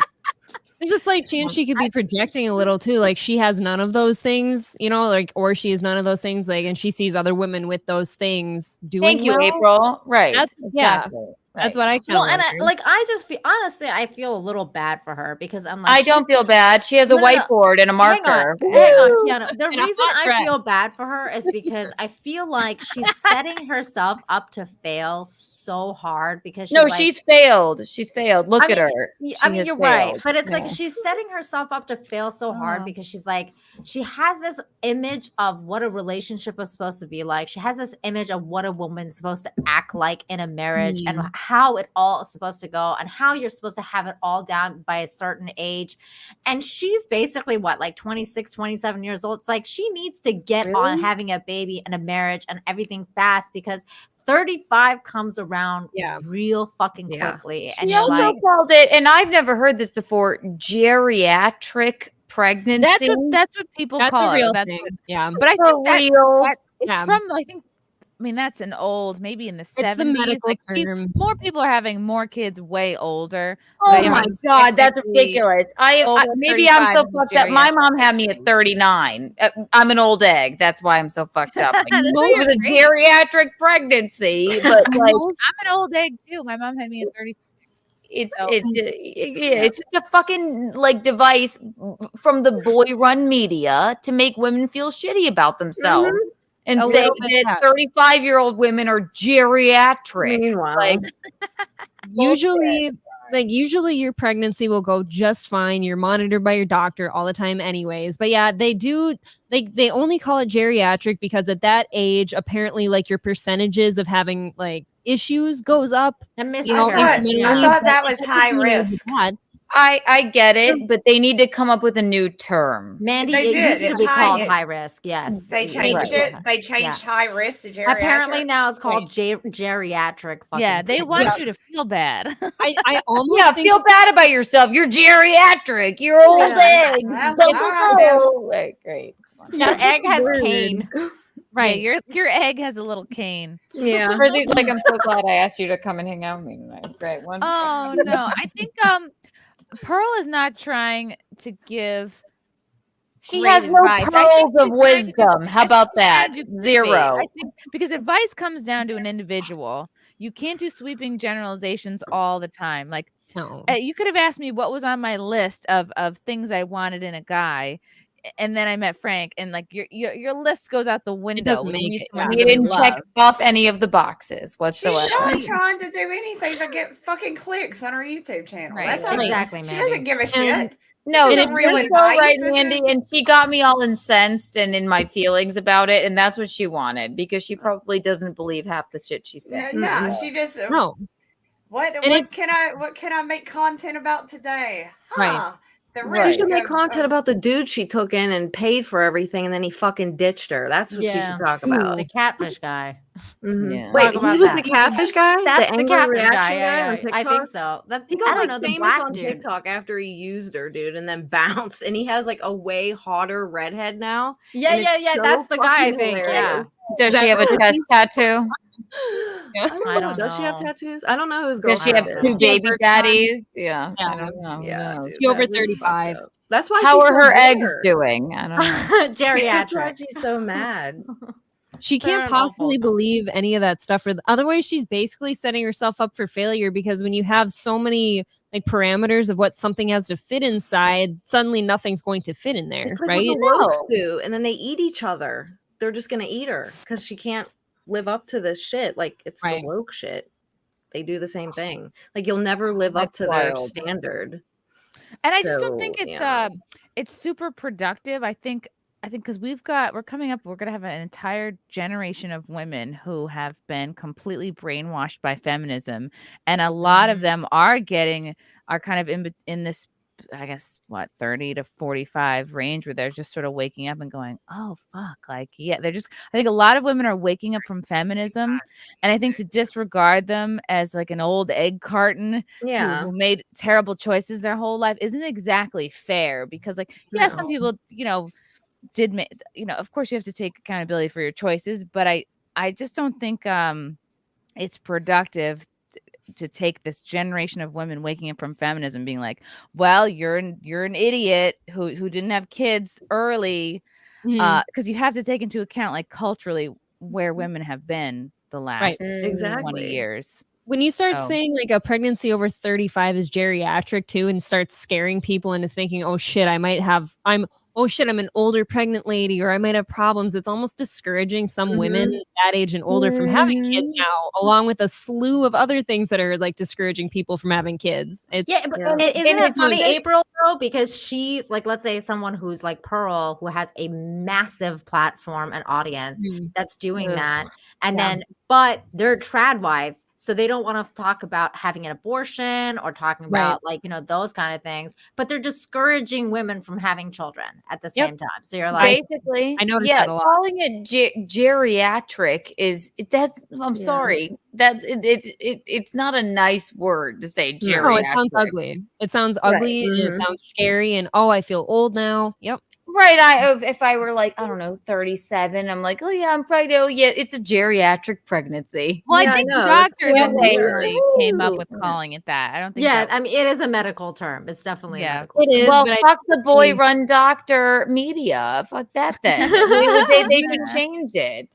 Speaker 9: There's just like chance she could be projecting a little too. Like she has none of those things, you know, like or she is none of those things. Like, and she sees other women with those things doing.
Speaker 11: Thank you,
Speaker 9: well.
Speaker 11: April. Right.
Speaker 9: That's yeah.
Speaker 11: Exactly.
Speaker 9: That's what I kind of
Speaker 12: Well, and I just feel honestly, I feel a little bad for her because I'm like,
Speaker 11: I don't feel bad. She has a whiteboard and a marker.
Speaker 12: Hang on, Kiana. The
Speaker 9: And a
Speaker 12: reason
Speaker 9: hot
Speaker 12: I
Speaker 9: dress.
Speaker 12: feel bad for her is because I feel like she's setting herself up to fail so hard because she's
Speaker 11: No,
Speaker 12: like,
Speaker 11: she's failed. She's failed. Look
Speaker 12: I
Speaker 11: at
Speaker 12: mean,
Speaker 11: her.
Speaker 12: I
Speaker 11: She
Speaker 12: mean,
Speaker 11: has
Speaker 12: you're right,
Speaker 11: failed.
Speaker 12: but it's
Speaker 11: Yeah.
Speaker 12: like she's setting herself up to fail so hard because she's like, she has this image of what a relationship is supposed to be like. She has this image of what a woman's supposed to act like in a marriage and how it all is supposed to go and how you're supposed to have it all down by a certain age. And she's basically what, like 26, 27 years old. It's like she needs to get on having a baby and a marriage and everything fast because 35 comes around real fucking quickly.
Speaker 11: She
Speaker 12: And you're
Speaker 11: also
Speaker 12: like,
Speaker 11: called it, and I've never heard this before, geriatric pregnancy.
Speaker 6: That's what people
Speaker 9: That's
Speaker 6: call
Speaker 9: a real
Speaker 6: it. That's
Speaker 9: thing.
Speaker 6: what-
Speaker 9: Yeah.
Speaker 6: But I think that,
Speaker 11: real.
Speaker 6: it's
Speaker 9: Yeah.
Speaker 6: from I mean that's an old, maybe in the
Speaker 9: the
Speaker 6: 70s.
Speaker 9: medical
Speaker 6: Like
Speaker 9: term.
Speaker 6: more people are having more kids way older.
Speaker 11: Oh
Speaker 6: but I
Speaker 11: my
Speaker 6: mean,
Speaker 11: God, that's
Speaker 6: technically,
Speaker 11: ridiculous. I
Speaker 6: over
Speaker 11: maybe I'm
Speaker 6: 35
Speaker 11: so
Speaker 6: is
Speaker 11: fucked up. My
Speaker 6: geriatric.
Speaker 11: mom had me at 39. I'm an old egg. That's why I'm so fucked up. Like,
Speaker 6: That's
Speaker 11: it
Speaker 6: why
Speaker 11: was
Speaker 6: you're
Speaker 11: a
Speaker 6: great.
Speaker 11: geriatric pregnancy, but like
Speaker 6: I'm an old egg too. My mom had me at 30.
Speaker 11: it's just a fucking like device from the boy run media to make women feel shitty about themselves and
Speaker 6: A
Speaker 11: say
Speaker 6: little bit,
Speaker 11: that 35-year-old women are geriatric.
Speaker 8: Meanwhile,
Speaker 11: Like
Speaker 9: usually your pregnancy will go just fine. You're monitored by your doctor all the time anyways. But yeah, they only call it geriatric because at that age, apparently like your percentages of having like issues goes up.
Speaker 12: and
Speaker 10: I thought that was high risk.
Speaker 11: I get it, but they need to come up with a new term.
Speaker 12: Mandy,
Speaker 10: They
Speaker 12: it
Speaker 10: did.
Speaker 12: used to
Speaker 10: It's
Speaker 12: be called
Speaker 10: high-
Speaker 12: high risk. Yes.
Speaker 10: They changed it. They changed high risk to geriatric.
Speaker 12: Apparently now it's called geriatric. Fucking
Speaker 6: Yeah, they want
Speaker 12: pregnancy.
Speaker 6: you to feel bad.
Speaker 9: I almost think
Speaker 11: feel bad about yourself. You're geriatric. You're old egg.
Speaker 10: Well,
Speaker 11: Blah,
Speaker 10: all
Speaker 11: blah,
Speaker 10: right,
Speaker 11: blah. Right, great.
Speaker 12: Your egg has cane.
Speaker 6: Right, your egg has a little cane.
Speaker 8: Yeah.
Speaker 11: Chrissy's like, I'm so glad I asked you to come and hang out with me tonight. Great one.
Speaker 6: Oh no, I think Pearl is not trying to give.
Speaker 11: She
Speaker 6: great
Speaker 11: has no
Speaker 6: advice. I think
Speaker 11: pearls
Speaker 6: she's
Speaker 11: of
Speaker 6: trying to
Speaker 11: wisdom. How about that?
Speaker 6: do clickbait.
Speaker 11: Zero.
Speaker 6: I think because advice comes down to an individual. You can't do sweeping generalizations all the time. Like
Speaker 9: no.
Speaker 6: you could have asked me what was on my list of things I wanted in a guy, and then I met Frank, and like your list goes out the window.
Speaker 9: doesn't
Speaker 6: when
Speaker 9: make
Speaker 6: you meet
Speaker 9: it,
Speaker 6: someone
Speaker 11: You
Speaker 6: you really
Speaker 11: didn't check
Speaker 6: love.
Speaker 11: off any of the boxes whatsoever.
Speaker 10: She's not trying to do anything but get fucking clicks on her YouTube channel.
Speaker 6: Right.
Speaker 10: That's all.
Speaker 12: Exactly,
Speaker 10: She
Speaker 12: Mandy.
Speaker 10: doesn't give a shit.
Speaker 11: No,
Speaker 10: This
Speaker 11: it's
Speaker 10: isn't real
Speaker 11: so
Speaker 10: advice.
Speaker 11: right,
Speaker 10: This
Speaker 11: Mandy,
Speaker 10: is-
Speaker 11: and she got me all incensed and in my feelings about it, and that's what she wanted because she probably doesn't believe half the shit she said.
Speaker 10: No, she just
Speaker 9: No.
Speaker 10: What
Speaker 9: And
Speaker 10: can I make content about today?
Speaker 9: Right.
Speaker 10: The
Speaker 8: She
Speaker 10: risk
Speaker 8: should make
Speaker 10: of-
Speaker 8: content about the dude she took in and paid for everything, and then he fucking ditched her. That's what she
Speaker 12: Yeah.
Speaker 8: should talk about.
Speaker 12: The catfish guy.
Speaker 8: Mhm.
Speaker 11: Yeah.
Speaker 8: Wait,
Speaker 12: Talk
Speaker 8: he
Speaker 12: about
Speaker 8: was
Speaker 12: that.
Speaker 8: the catfish guy?
Speaker 12: That's the
Speaker 8: angry
Speaker 12: catfish
Speaker 8: reaction
Speaker 12: guy. Yeah,
Speaker 8: on
Speaker 12: yeah,
Speaker 8: TikTok?
Speaker 12: I think so.
Speaker 8: He
Speaker 12: I
Speaker 8: got
Speaker 12: don't
Speaker 8: like
Speaker 12: know, the
Speaker 8: famous
Speaker 12: black
Speaker 8: on
Speaker 12: dude.
Speaker 8: TikTok after he used her, dude, and then bounced. And he has like a way hotter redhead now.
Speaker 12: Yeah,
Speaker 8: and
Speaker 12: yeah,
Speaker 8: it's
Speaker 12: yeah.
Speaker 8: so
Speaker 12: That's the guy, I
Speaker 8: fucking
Speaker 12: think.
Speaker 8: hilarious.
Speaker 12: Yeah.
Speaker 11: Does she have a chest tattoo?
Speaker 8: I don't know. Does she have tattoos? I don't know whose
Speaker 11: Does she have
Speaker 8: girlfriend
Speaker 11: two
Speaker 8: is.
Speaker 11: baby daddies? Yeah.
Speaker 9: Yeah.
Speaker 11: I don't know.
Speaker 8: Yeah,
Speaker 11: No.
Speaker 8: dude,
Speaker 9: She over
Speaker 8: that was fucked
Speaker 9: 35.
Speaker 8: up. That's why
Speaker 11: How
Speaker 8: she's
Speaker 11: are
Speaker 8: so
Speaker 11: her eggs
Speaker 8: bitter.
Speaker 11: doing? I don't know.
Speaker 8: That's why
Speaker 12: Geriatric.
Speaker 8: she's so mad.
Speaker 9: She
Speaker 12: They're
Speaker 9: can't
Speaker 12: an
Speaker 9: possibly
Speaker 12: awful
Speaker 9: believe any of that stuff. Otherwise, she's basically setting herself up for failure because when you have so many like parameters of what something has to fit inside, suddenly nothing's going to fit in there,
Speaker 8: It's like
Speaker 9: right?
Speaker 8: what the Wokes do, and then they eat each other. They're just gonna eat her because she can't live up to this shit. Like it's the woke shit. They do the same thing. Like you'll never live up to their
Speaker 11: wild.
Speaker 8: standard.
Speaker 6: And I just don't think
Speaker 8: So,
Speaker 6: it's
Speaker 8: yeah.
Speaker 6: it's super productive. I think because we're coming up, we're gonna have an entire generation of women who have been completely brainwashed by feminism, and a lot of them are kind of in this, I guess, 30 to 45 range where they're just sort of waking up and going, oh fuck, like I think a lot of women are waking up from feminism, and I think to disregard them as like an old egg carton who made terrible choices their whole life isn't exactly fair, because like some people did make, of course you have to take accountability for your choices, but I just don't think it's productive to take this generation of women waking up from feminism being like, well, you're an idiot who didn't have kids early, because you have to take into account like culturally where women have been the last 20 years.
Speaker 9: When you start saying like a pregnancy over 35 is geriatric too, and starts scaring people into thinking, oh shit, I'm an older pregnant lady, or I might have problems. It's almost discouraging some women that age and older from having kids now, along with a slew of other things that are like discouraging people from having kids.
Speaker 12: Isn't it funny, April, though? Because she's like, let's say someone who's like Pearl, who has a massive platform and audience that's doing that. And then, but they're a trad wife. So they don't want to talk about having an abortion or talking about like, those kind of things, but they're discouraging women from having children at the same time. So you're like,
Speaker 11: basically,
Speaker 9: I noticed that a lot.
Speaker 11: Calling it geriatric I'm sorry, that it's not a nice word to say. Geriatric.
Speaker 9: No, it sounds ugly. It sounds ugly and it sounds scary, and I feel old now. Yep.
Speaker 11: Right. If I were like, I don't know, 37, I'm like, oh yeah, I'm pregnant. Oh yeah, it's a geriatric pregnancy.
Speaker 6: Well, I think doctors initially came up with calling it that. I don't think.
Speaker 12: I mean, it is a medical term. It's definitely a medical
Speaker 9: term. It is.
Speaker 11: Well, fuck the boy-run doctor media. Fuck that then. they should change it.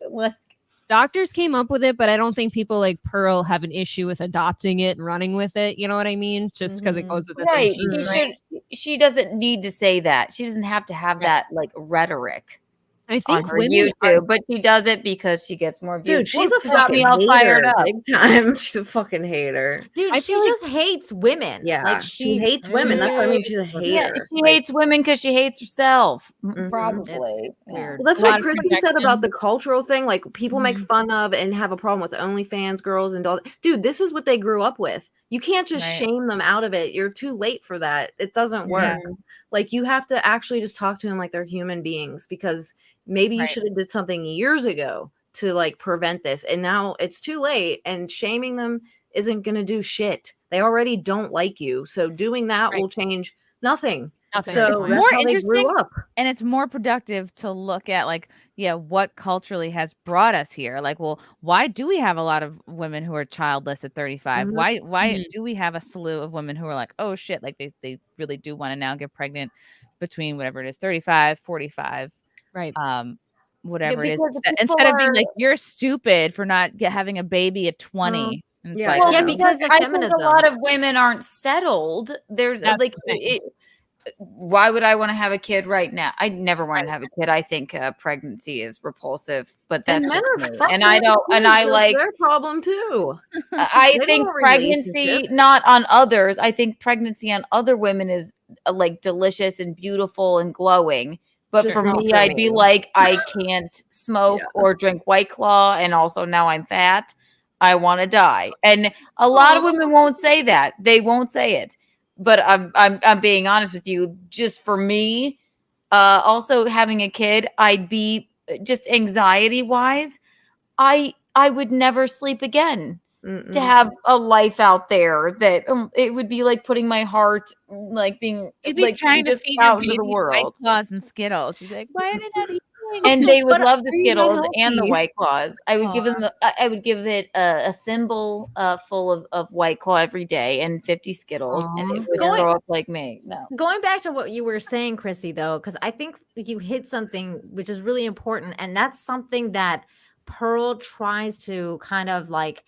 Speaker 9: Doctors came up with it, but I don't think people like Pearl have an issue with adopting it and running with it. You know what I mean? Just because it goes with the
Speaker 11: thing. She doesn't need to say that. She doesn't have to have that like rhetoric.
Speaker 9: I think
Speaker 11: on her YouTube, but she does it because she gets more views.
Speaker 8: Dude, she's a
Speaker 11: got me all fired up.
Speaker 8: Big time. She's a fucking hater.
Speaker 12: Dude, she just hates women.
Speaker 8: Yeah,
Speaker 12: like
Speaker 8: she hates women. That's what I mean. She's a hater.
Speaker 11: Yeah, she hates women because she hates herself. Probably.
Speaker 8: Well, that's what Chrissie said about the cultural thing. Like people make fun of and have a problem with OnlyFans girls and all that. Dude, this is what they grew up with. You can't just shame them out of it. You're too late for that. It doesn't work. Like you have to actually just talk to them like they're human beings, because maybe you should have did something years ago to like prevent this. And now it's too late, and shaming them isn't going to do shit. They already don't like you. So doing that will change nothing. So
Speaker 6: it's
Speaker 8: that's
Speaker 6: more
Speaker 8: how they
Speaker 6: interesting,
Speaker 8: grew up.
Speaker 6: and it's more productive to look at like, what culturally has brought us here. Like, well, why do we have a lot of women who are childless at 35? Why do we have a slew of women who are like, oh shit, like they really do want to now get pregnant between whatever it is, 35, 45,
Speaker 9: right?
Speaker 6: Whatever it is, instead of being like, you're stupid for not having a baby at 20. And it's like,
Speaker 12: because of
Speaker 11: I
Speaker 12: feminism.
Speaker 11: think a lot of women aren't settled. There's like why would I want to have a kid right now? I never want to have a kid. I think pregnancy is repulsive, but that's just me. And I don't, and I like
Speaker 8: their problem too.
Speaker 11: I think pregnancy, not on others. I think pregnancy on other women is like delicious and beautiful and glowing. But for me, I'd be like, I can't smoke or drink White Claw, and also now I'm fat. I want to die. And a lot of women won't say that. They won't say it. But I'm being honest with you. Just for me, also having a kid, I'd be just anxiety wise. I would never sleep again. To have a life out there that it would be like putting my heart, like being
Speaker 6: you'd be
Speaker 11: like
Speaker 6: trying to feed
Speaker 11: out
Speaker 6: your
Speaker 11: into the
Speaker 6: baby
Speaker 11: world.
Speaker 6: White Claws and Skittles. You'd be like, why did I eat
Speaker 11: And they would
Speaker 9: But
Speaker 11: love the
Speaker 9: are you not
Speaker 11: Skittles and the
Speaker 9: healthy?
Speaker 11: White Claws. I would give them. I would give it a thimble full of White Claw every day and 50 Skittles, and it would
Speaker 12: Going-
Speaker 11: grow up like me. No.
Speaker 12: Going back to what you were saying, Chrissy, though, because I think you hit something which is really important, and that's something that Pearl tries to kind of like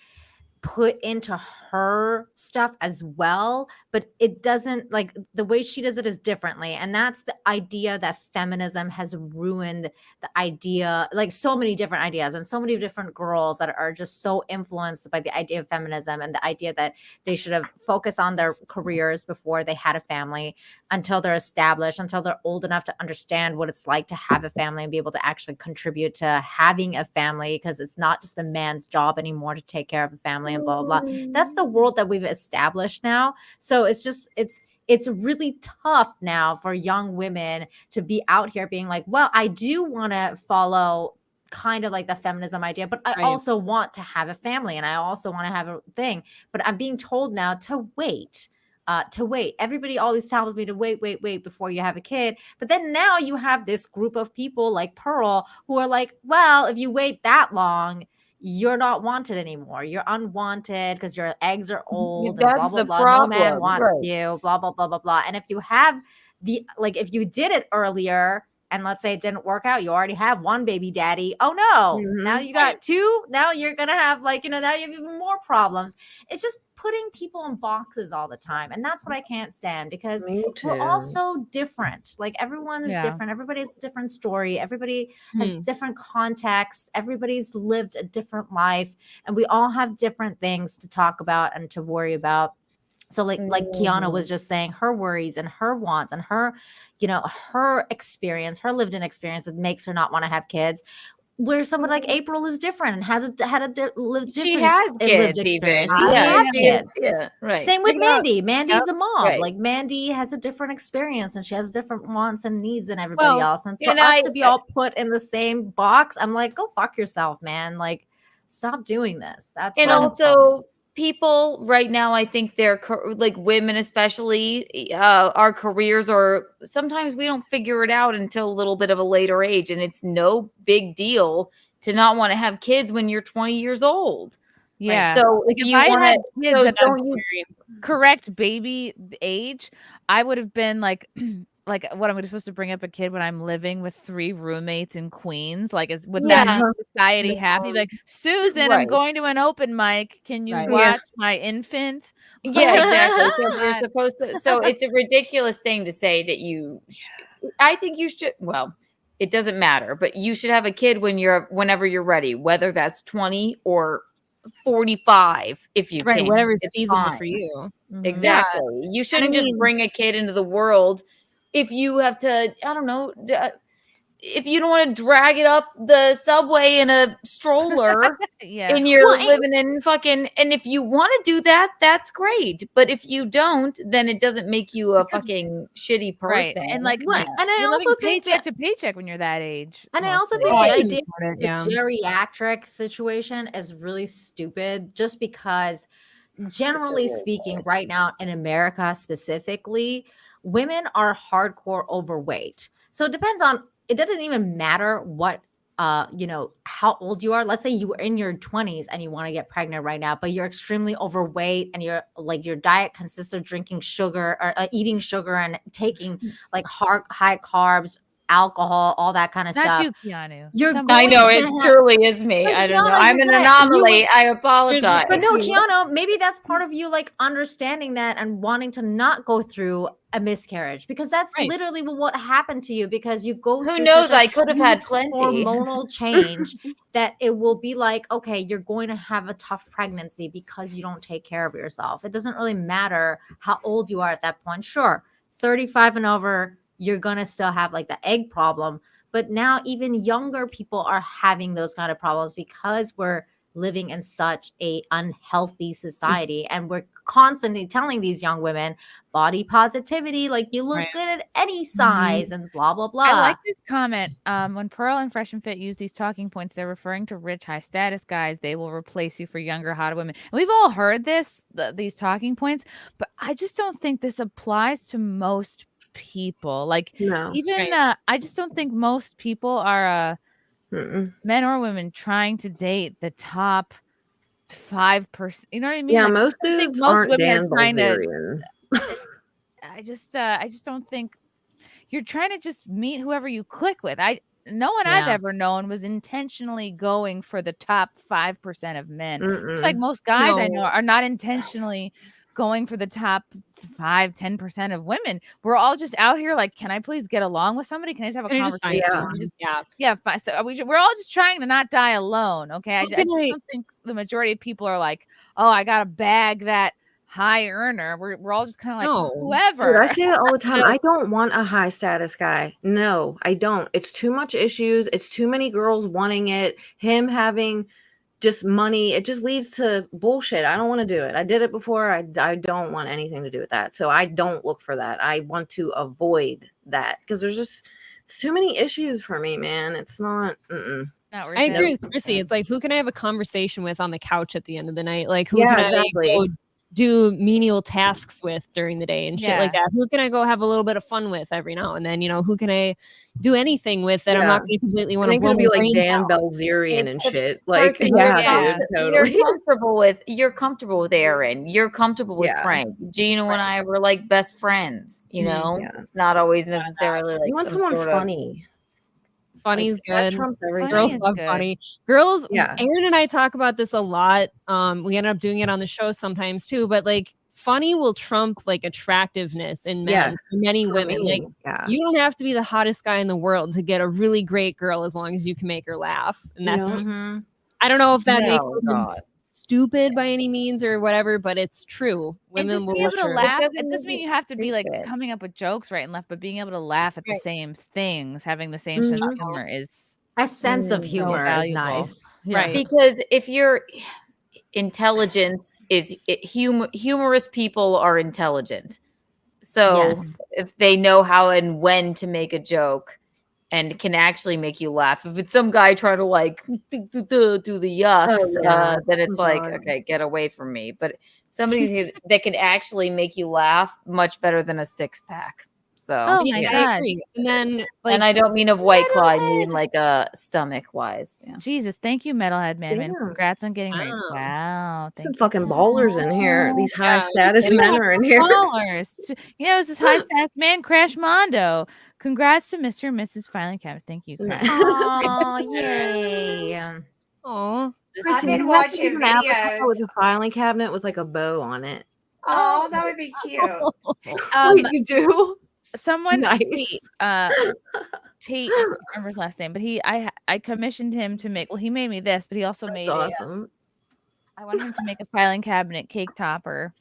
Speaker 12: put into her stuff as well, but it doesn't, like, the way she does it is differently, and that's the idea that feminism has ruined the idea, like so many different ideas and so many different girls that are just so influenced by the idea of feminism and the idea that they should have focused on their careers before they had a family, until they're established, until they're old enough to understand what it's like to have a family and be able to actually contribute to having a family, because it's not just a man's job anymore to take care of a family and blah blah blah. That's the world that we've established now. So it's just it's really tough now for young women to be out here being like, well, I do want to follow kind of like the feminism idea, but I also want to have a family and I also want to have a thing, but I'm being told now to wait. Everybody always tells me to wait before you have a kid. But then now you have this group of people like Pearl who are like, well, if you wait that long, you're not wanted anymore. You're unwanted because your eggs are old.
Speaker 11: That's
Speaker 12: and blah, blah,
Speaker 11: the
Speaker 12: blah.
Speaker 11: problem.
Speaker 12: No man wants
Speaker 11: Right.
Speaker 12: you, blah, blah, blah, blah, blah. And if you have if you did it earlier, and let's say it didn't work out, you already have one baby daddy. Oh no, now you got two. Now you're going to have now you have even more problems. It's just putting people in boxes all the time. And that's what I can't stand, because we're all so different. Like everyone is different. Everybody has a different story. Everybody has different context. Everybody's lived a different life. And we all have different things to talk about and to worry about. So like Kiana was just saying, her worries and her wants and her, her experience, her lived in experience that makes her not want to have kids. Where someone like April is different and has lived different.
Speaker 11: She has kids,
Speaker 12: lived experience.
Speaker 11: even.
Speaker 12: She has
Speaker 11: Yeah,
Speaker 12: kids.
Speaker 11: yeah, right.
Speaker 12: Same with Mandy. Mandy's a mom.
Speaker 11: Right.
Speaker 12: Like Mandy has a different experience and she has different wants and needs than everybody else. And for
Speaker 11: and
Speaker 12: us to be all put in the same box, I'm like, go fuck yourself, man. Like, stop doing this. That's
Speaker 11: And
Speaker 12: what I'm
Speaker 11: also people right now, I think they're like women, especially our careers, or sometimes we don't figure it out until a little bit of a later age. And it's no big deal to not want to have kids when you're 20 years old.
Speaker 6: Yeah.
Speaker 11: So
Speaker 6: like
Speaker 11: if
Speaker 6: if
Speaker 11: you
Speaker 6: I
Speaker 11: want
Speaker 6: had
Speaker 11: to,
Speaker 6: kids
Speaker 11: so
Speaker 6: at
Speaker 11: don't you,
Speaker 6: the correct baby age, I would have been like, like what am I supposed to bring up a kid when I'm living with 3 roommates in Queens? Like, would that make society happy? Like, Susan, I'm going to an open mic. Can you watch my infant?
Speaker 11: Yeah, exactly. So you're supposed to. So it's a ridiculous thing to say that you. I think you should. Well, it doesn't matter, but you should have a kid whenever you're ready, whether that's 20 or 45, if you can.
Speaker 9: Whatever's
Speaker 11: It's
Speaker 9: feasible
Speaker 11: fine.
Speaker 9: for you.
Speaker 11: Exactly. You shouldn't just bring a kid into the world if you have to. I don't know. If you don't want to drag it up the subway in a stroller and you're living in fucking, and if you want to do that, that's great. But if you don't, then it doesn't make you a fucking shitty person.
Speaker 6: Right. And like,
Speaker 12: and I
Speaker 6: you're
Speaker 12: also
Speaker 6: living
Speaker 12: think
Speaker 6: paycheck to paycheck when you're that age.
Speaker 12: And I also think the idea of the geriatric situation is really stupid, just because generally speaking, right now in America specifically, women are hardcore overweight. So it doesn't even matter what how old you are. Let's say you were in your 20s and you want to get pregnant right now, but you're extremely overweight and you're like, your diet consists of drinking sugar or eating sugar and taking like high carbs, alcohol, all that kind of stuff.
Speaker 6: Not you, Keanu.
Speaker 11: I know it truly is me. I don't know. I'm an anomaly. I apologize.
Speaker 12: But no, Keanu, maybe that's part of you like understanding that and wanting to not go through a miscarriage, because that's literally what happened to you, because you go through
Speaker 11: who knows, I could have had
Speaker 12: huge
Speaker 11: plenty
Speaker 12: hormonal change that it will be like, okay, you're going to have a tough pregnancy because you don't take care of yourself. It doesn't really matter how old you are at that point. Sure, 35 and over, you're going to still have like the egg problem. But now even younger people are having those kind of problems because we're living in such a unhealthy society. And we're constantly telling these young women body positivity, like you look good at any size and blah, blah, blah.
Speaker 6: I like this comment. When Pearl and Fresh and Fit use these talking points, they're referring to rich, high status guys. They will replace you for younger, hotter women. And we've all heard these talking points, but I just don't think this applies to most people. Like
Speaker 8: No.
Speaker 6: even I just don't think most people are men or women trying to date the top 5%. You know what I mean?
Speaker 8: Yeah,
Speaker 6: Like,
Speaker 8: most
Speaker 6: I think
Speaker 8: dudes
Speaker 6: most
Speaker 8: aren't
Speaker 6: women
Speaker 8: Dan
Speaker 6: are trying to.
Speaker 8: Bilzerian.
Speaker 6: I just don't think you're trying to just meet whoever you click with. No one I've ever known was intentionally going for the top 5% of men. Just like most guys I know are not intentionally going for the top 5-10% of women. We're all just out here like, can I please get along with somebody? Can I just have a conversation? Fine. So we're all just trying to not die alone. Okay. I just don't think the majority of people are like, oh, I got to bag that high earner. We're all just kind of like whoever.
Speaker 8: Dude, I say that all the time. I don't want a high status guy. No, I don't. It's too much issues. It's too many girls wanting it. Him having just money. It just leads to bullshit. I don't want to do it. I did it before. I don't want anything to do with that. So I don't look for that. I want to avoid that because it's too many issues for me, man. It's not.
Speaker 9: I agree with Chrissy. It's like, who can I have a conversation with on the couch at the end of the night? Like, who
Speaker 8: Yeah,
Speaker 9: can
Speaker 8: exactly.
Speaker 9: I go do menial tasks with during the day and shit like that? Who can I go have a little bit of fun with every now and then? You know, who can I do anything with that I'm not going to completely want to blow my
Speaker 8: be like
Speaker 9: brains
Speaker 8: Dan
Speaker 9: out?
Speaker 8: Bilzerian and shit. Like,
Speaker 11: Dude,
Speaker 8: totally.
Speaker 11: You're comfortable with Aaron. You're comfortable with Frank. Gino and I were like best friends. You know, it's not always necessarily like
Speaker 8: You want someone funny.
Speaker 9: Funny's good.
Speaker 8: Trumps everything.
Speaker 9: Girls love funny. Girls, Aaron and I talk about this a lot. We end up doing it on the show sometimes too, but like funny will trump like attractiveness in men, for many women. Like you don't have to be the hottest guy in the world to get a really great girl as long as you can make her laugh. And that's I don't know if that makes women stupid by any means or whatever, but it's true. Women will
Speaker 6: be able to laugh. It doesn't
Speaker 11: make
Speaker 6: mean
Speaker 11: it
Speaker 6: you have to be like
Speaker 11: stupid.
Speaker 6: coming up with jokes right and left, but being able to laugh at the same things, having the same sense of humor is
Speaker 12: a sense of
Speaker 6: so
Speaker 12: humor is
Speaker 6: valuable.
Speaker 12: nice.
Speaker 11: Right. Because if your intelligence is humorous people are intelligent. So if they know how and when to make a joke and can actually make you laugh. If it's some guy trying to like do the yucks, then it's like, okay, get away from me. But somebody that can actually make you laugh much better than a 6-pack. So
Speaker 6: I agree.
Speaker 9: And then
Speaker 11: and I don't mean of White Claw, I mean like stomach wise. Yeah.
Speaker 6: Jesus, thank you, Metalhead Man. Congrats on getting married. Wow.
Speaker 8: Some fucking ballers in here. These high status men are in here.
Speaker 6: Ballers. You know, it's this high status man, Crash Mondo. Congrats to Mr. and Mrs. Filing Cabinet. Thank you, Crash.
Speaker 12: Oh, yay.
Speaker 9: Oh.
Speaker 10: I've been watching videos
Speaker 8: with a filing cabinet with like a bow on it.
Speaker 10: Oh, that would be cute.
Speaker 8: Wait, you do?
Speaker 6: Someone
Speaker 8: Nice.
Speaker 6: Tate, I don't remember his last name, but I commissioned him to make. Well, he made me this, but he also made
Speaker 8: awesome.
Speaker 6: I want him to make a filing cabinet cake topper.